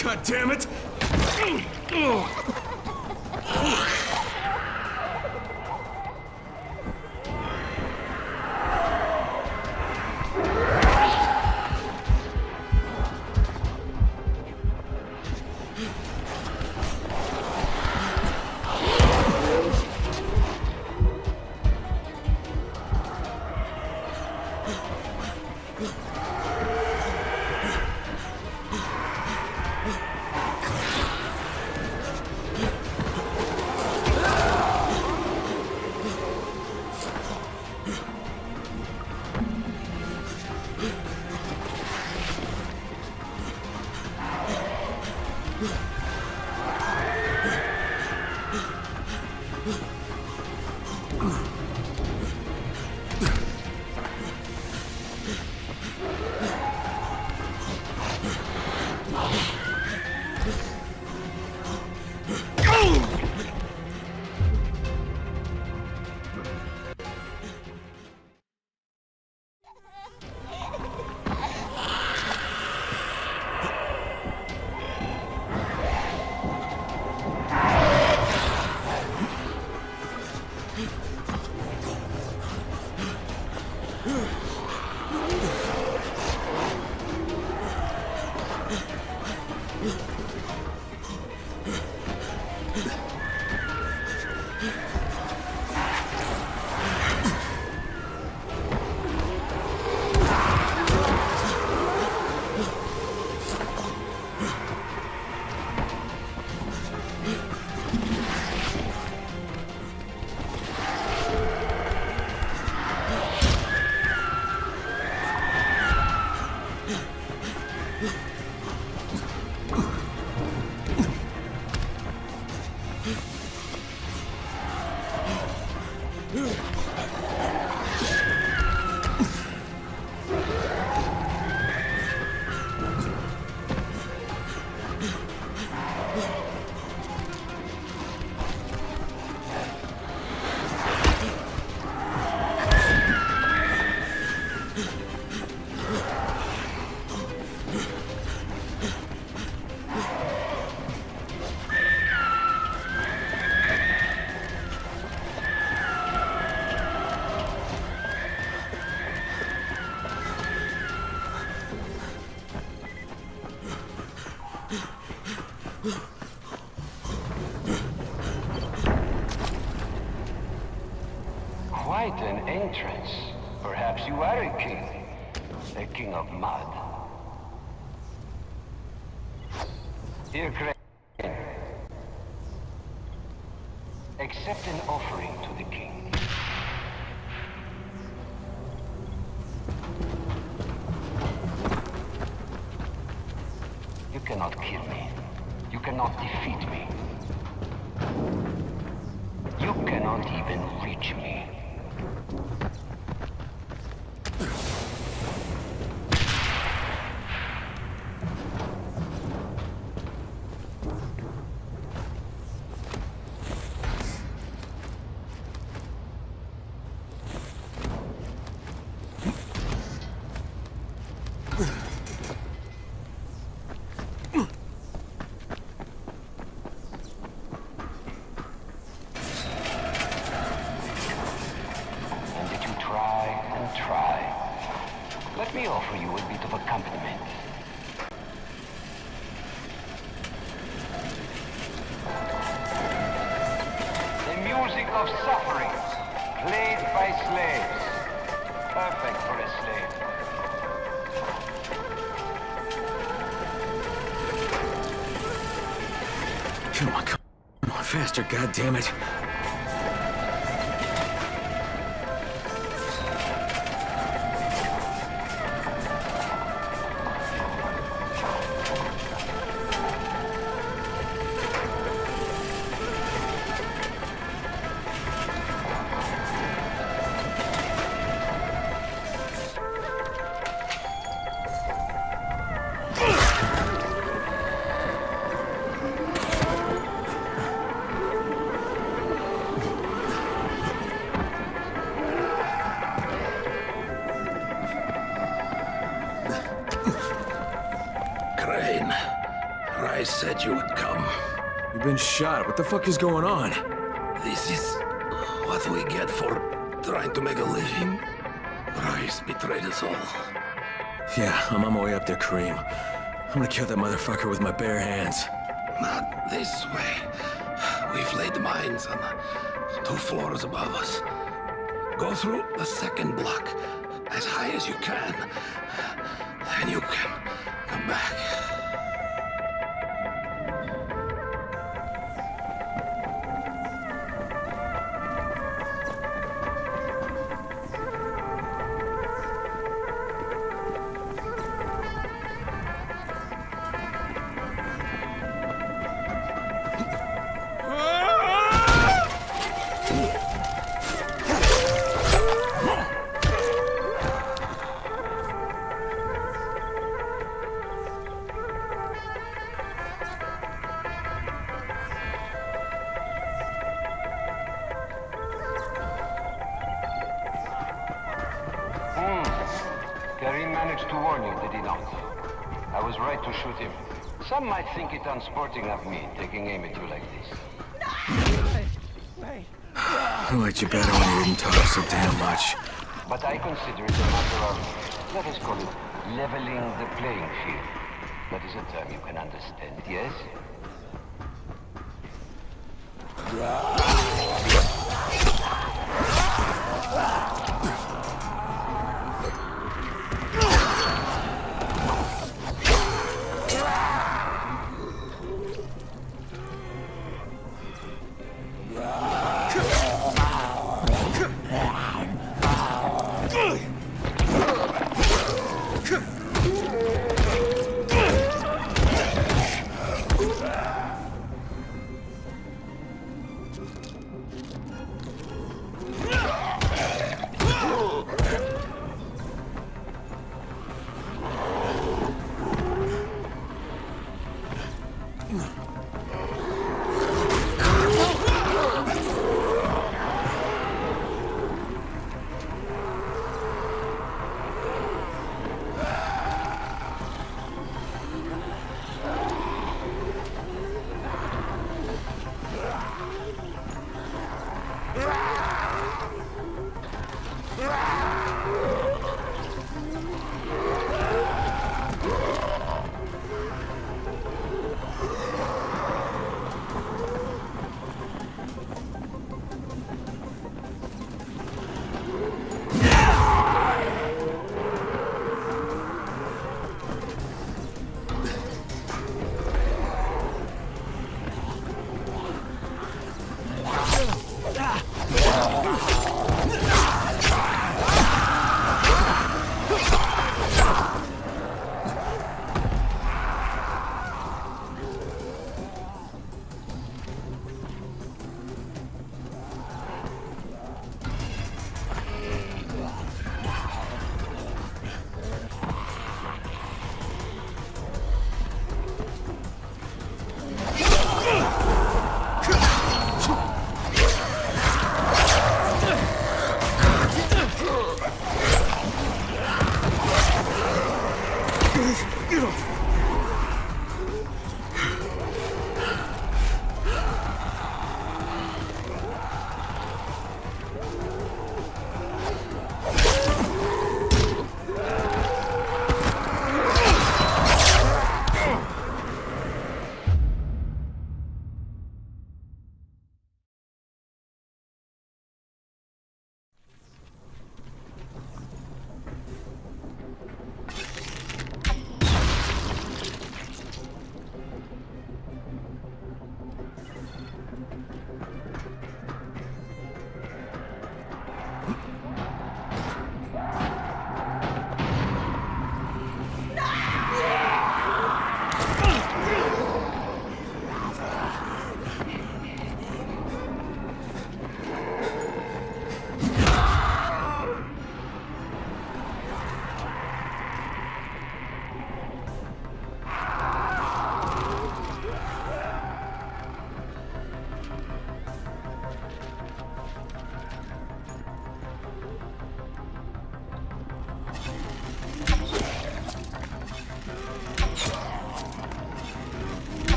God damn it! Quite an entrance. Perhaps you are a king. A king of mud. Here, Crane. Accept an offering to the king. You cannot kill me. You cannot defeat me. You cannot even reach me. Let me offer you a bit of accompaniment. The music of suffering, played by slaves. Perfect for a slave. Come on, faster, goddammit. Rice said you would come. You've been shot. What the fuck is going on? This is what we get for trying to make a living. Rice betrayed us all. Yeah, I'm on my way up there, Kareem. I'm gonna kill that motherfucker with my bare hands. Not this way. We've laid mines on the 2 floors above us. Go through the 2nd block as high as you can. Then you can come back. Kareem managed to warn you, did he not? I was right to shoot him. Some might think it unsporting of me, taking aim at you like this. I liked you better when you didn't talk so damn much. But I consider it a matter of, let us call it, leveling the playing field. That is a term you can understand, yes?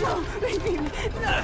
No, baby, no.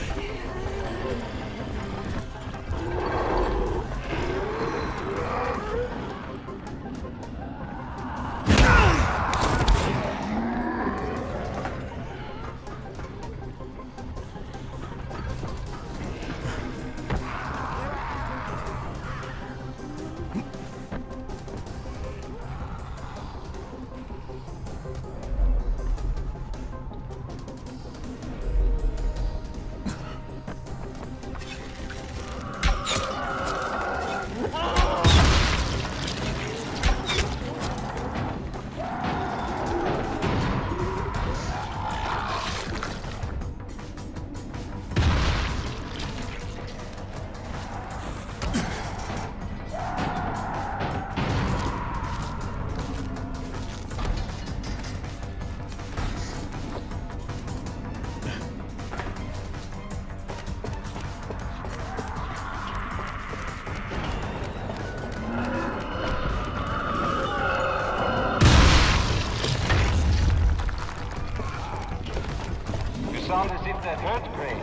Sound as if that hurt, Gray.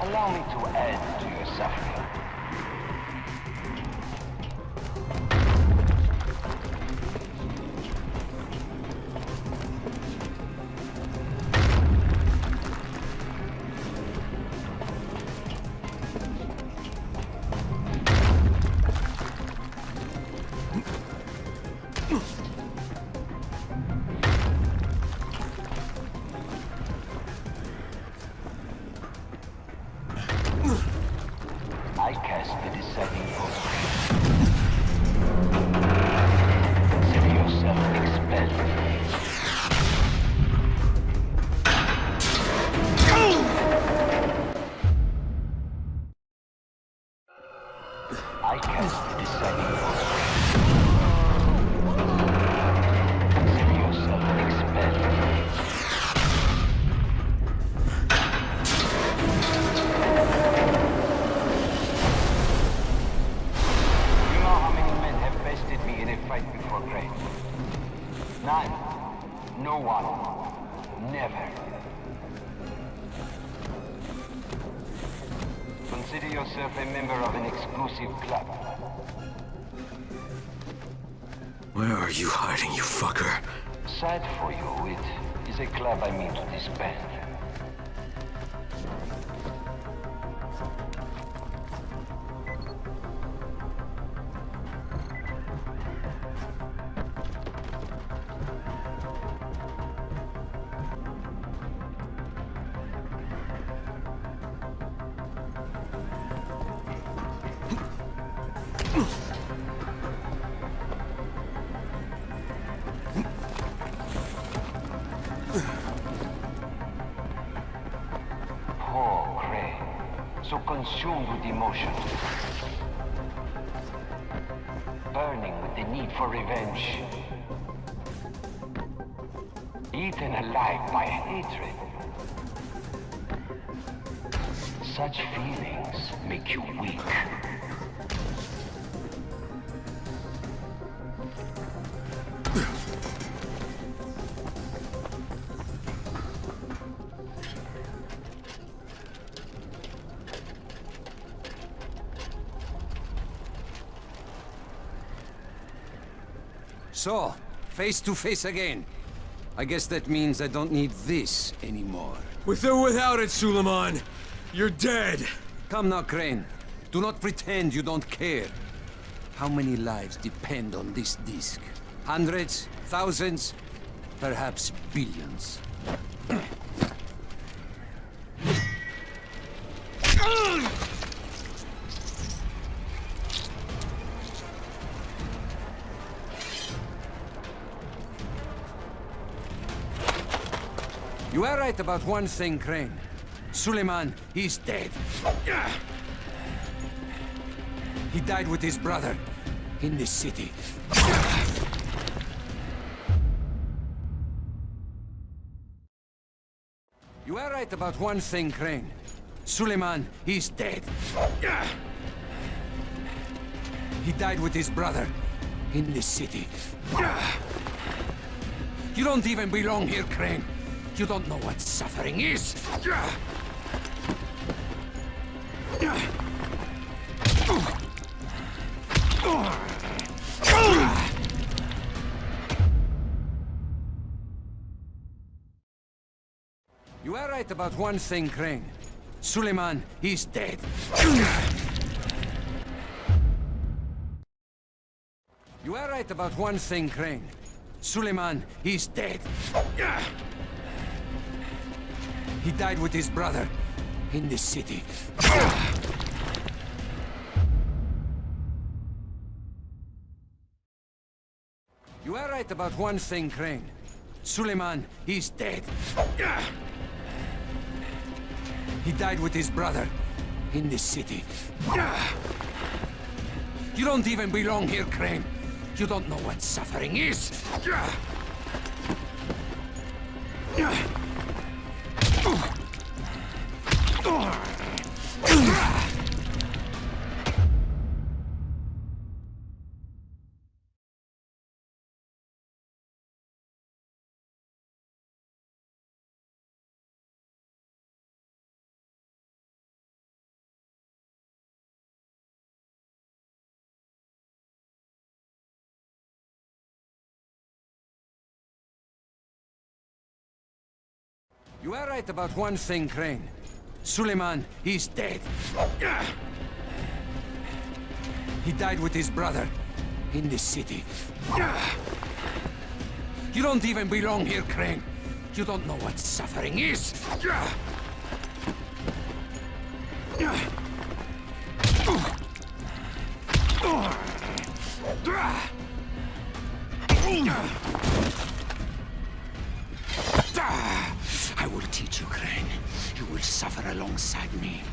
Allow me to add to your suffering. I cast the deciding vote. Consider yourself expelled. I cast the deciding vote. Consider yourself expelled. Fight before Gray. None. No one. Never. Consider yourself a member of an exclusive club. Where are you hiding, you fucker? Sad for you, it is a club I mean to disband. Poor Gray, so consumed with emotion, burning with the need for revenge, eaten alive by hatred. Such feelings make you weak. So, face to face again. I guess that means I don't need this anymore. With or without it, Suleiman, you're dead. Come now, Crane. Do not pretend you don't care. How many lives depend on this disc? Hundreds? Thousands? Perhaps billions. You are right about one thing, Crane. Suleiman, he's dead. He died with his brother in this city. You are right about one thing, Crane. Suleiman, he's dead. He died with his brother in this city. You don't even belong here, Crane. You don't know what suffering is. You were right about one thing, Crane. Suleiman, he's dead. You were right about one thing, Crane. Suleiman, he's dead. He died with his brother in this city. You were right about one thing, Crane. Suleiman, he's dead. He died with his brother in this city. You don't even belong here, Crane. You don't know what suffering is. You were right about one thing, Crane. Suleiman, he's dead. He died with his brother in this city. You don't even belong here, Crane. You don't know what suffering is. I will teach you, Crane. You will suffer alongside me.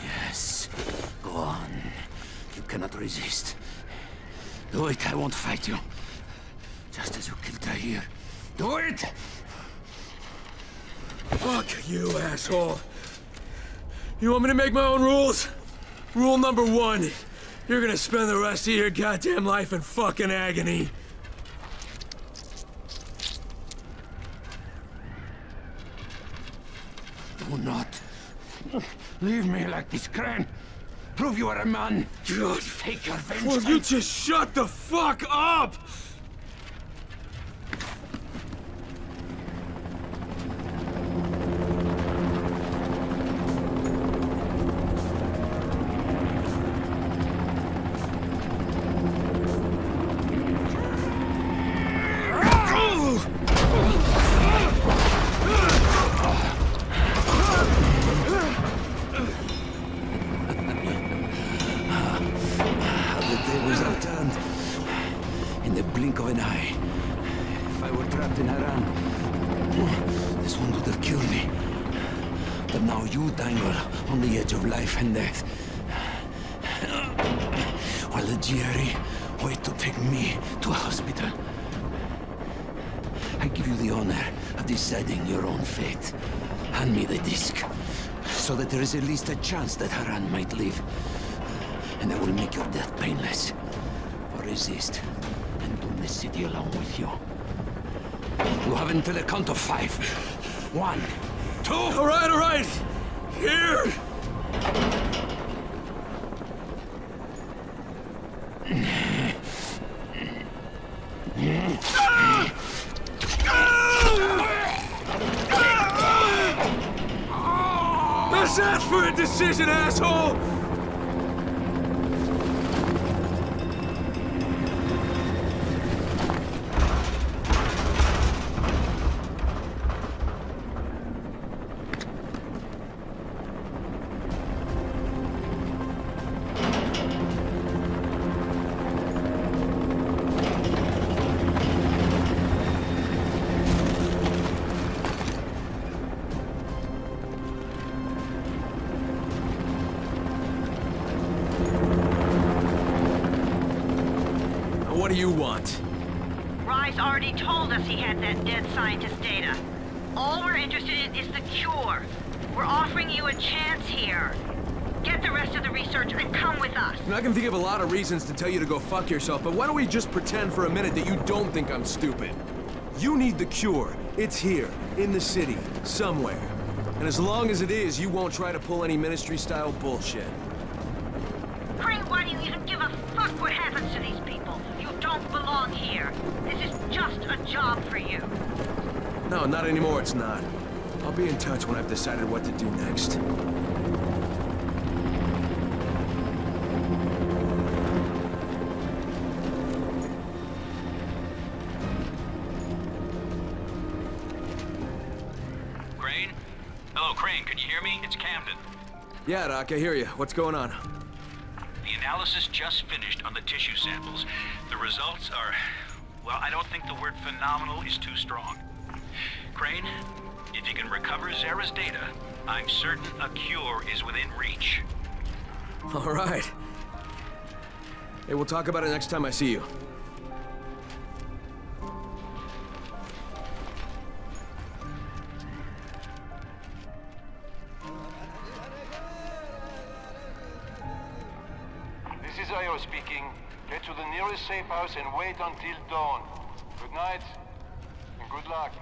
Yes, go on. You cannot resist. Do it, I won't fight you. Just as you killed Tahir. Do it! Fuck you, asshole. You want me to make my own rules? Rule number 1. You're gonna spend the rest of your goddamn life in fucking agony. Do not leave me like this, Crane. Prove you are a man. God. Take your vengeance. Will you just shut the fuck up? Blink of an eye. If I were trapped in Harran, this one would have killed me. But now you dangle on the edge of life and death. While the GRE wait to take me to a hospital. I give you the honor of deciding your own fate. Hand me the disc, so that there is at least a chance that Harran might live. And I will make your death painless. Or resist. The city along with you. You have until the count of 5. 1, 2. All right. Here. Let's ask for a decision, asshole. Zara's already told us he had that dead scientist data. All we're interested in is the cure. We're offering you a chance here. Get the rest of the research and come with us. I can think of a lot of reasons to tell you to go fuck yourself, but why don't we just pretend for a minute that you don't think I'm stupid? You need the cure. It's here, in the city, somewhere. And as long as it is, you won't try to pull any ministry-style bullshit. Crane, why do you even give a fuck what happens to these people? You don't belong here. This is just a job for you. No, not anymore, it's not. I'll be in touch when I've decided what to do next. Crane? Hello, Crane, can you hear me? It's Camden. Yeah, Doc, I hear you. What's going on? The analysis just finished on the tissue samples. The results are... well, I don't think the word phenomenal is too strong. Crane, if you can recover Zara's data, I'm certain a cure is within reach. All right. Hey, we'll talk about it next time I see you. This is Io speaking. Get to the nearest safe house and wait until dawn. Good night, and good luck.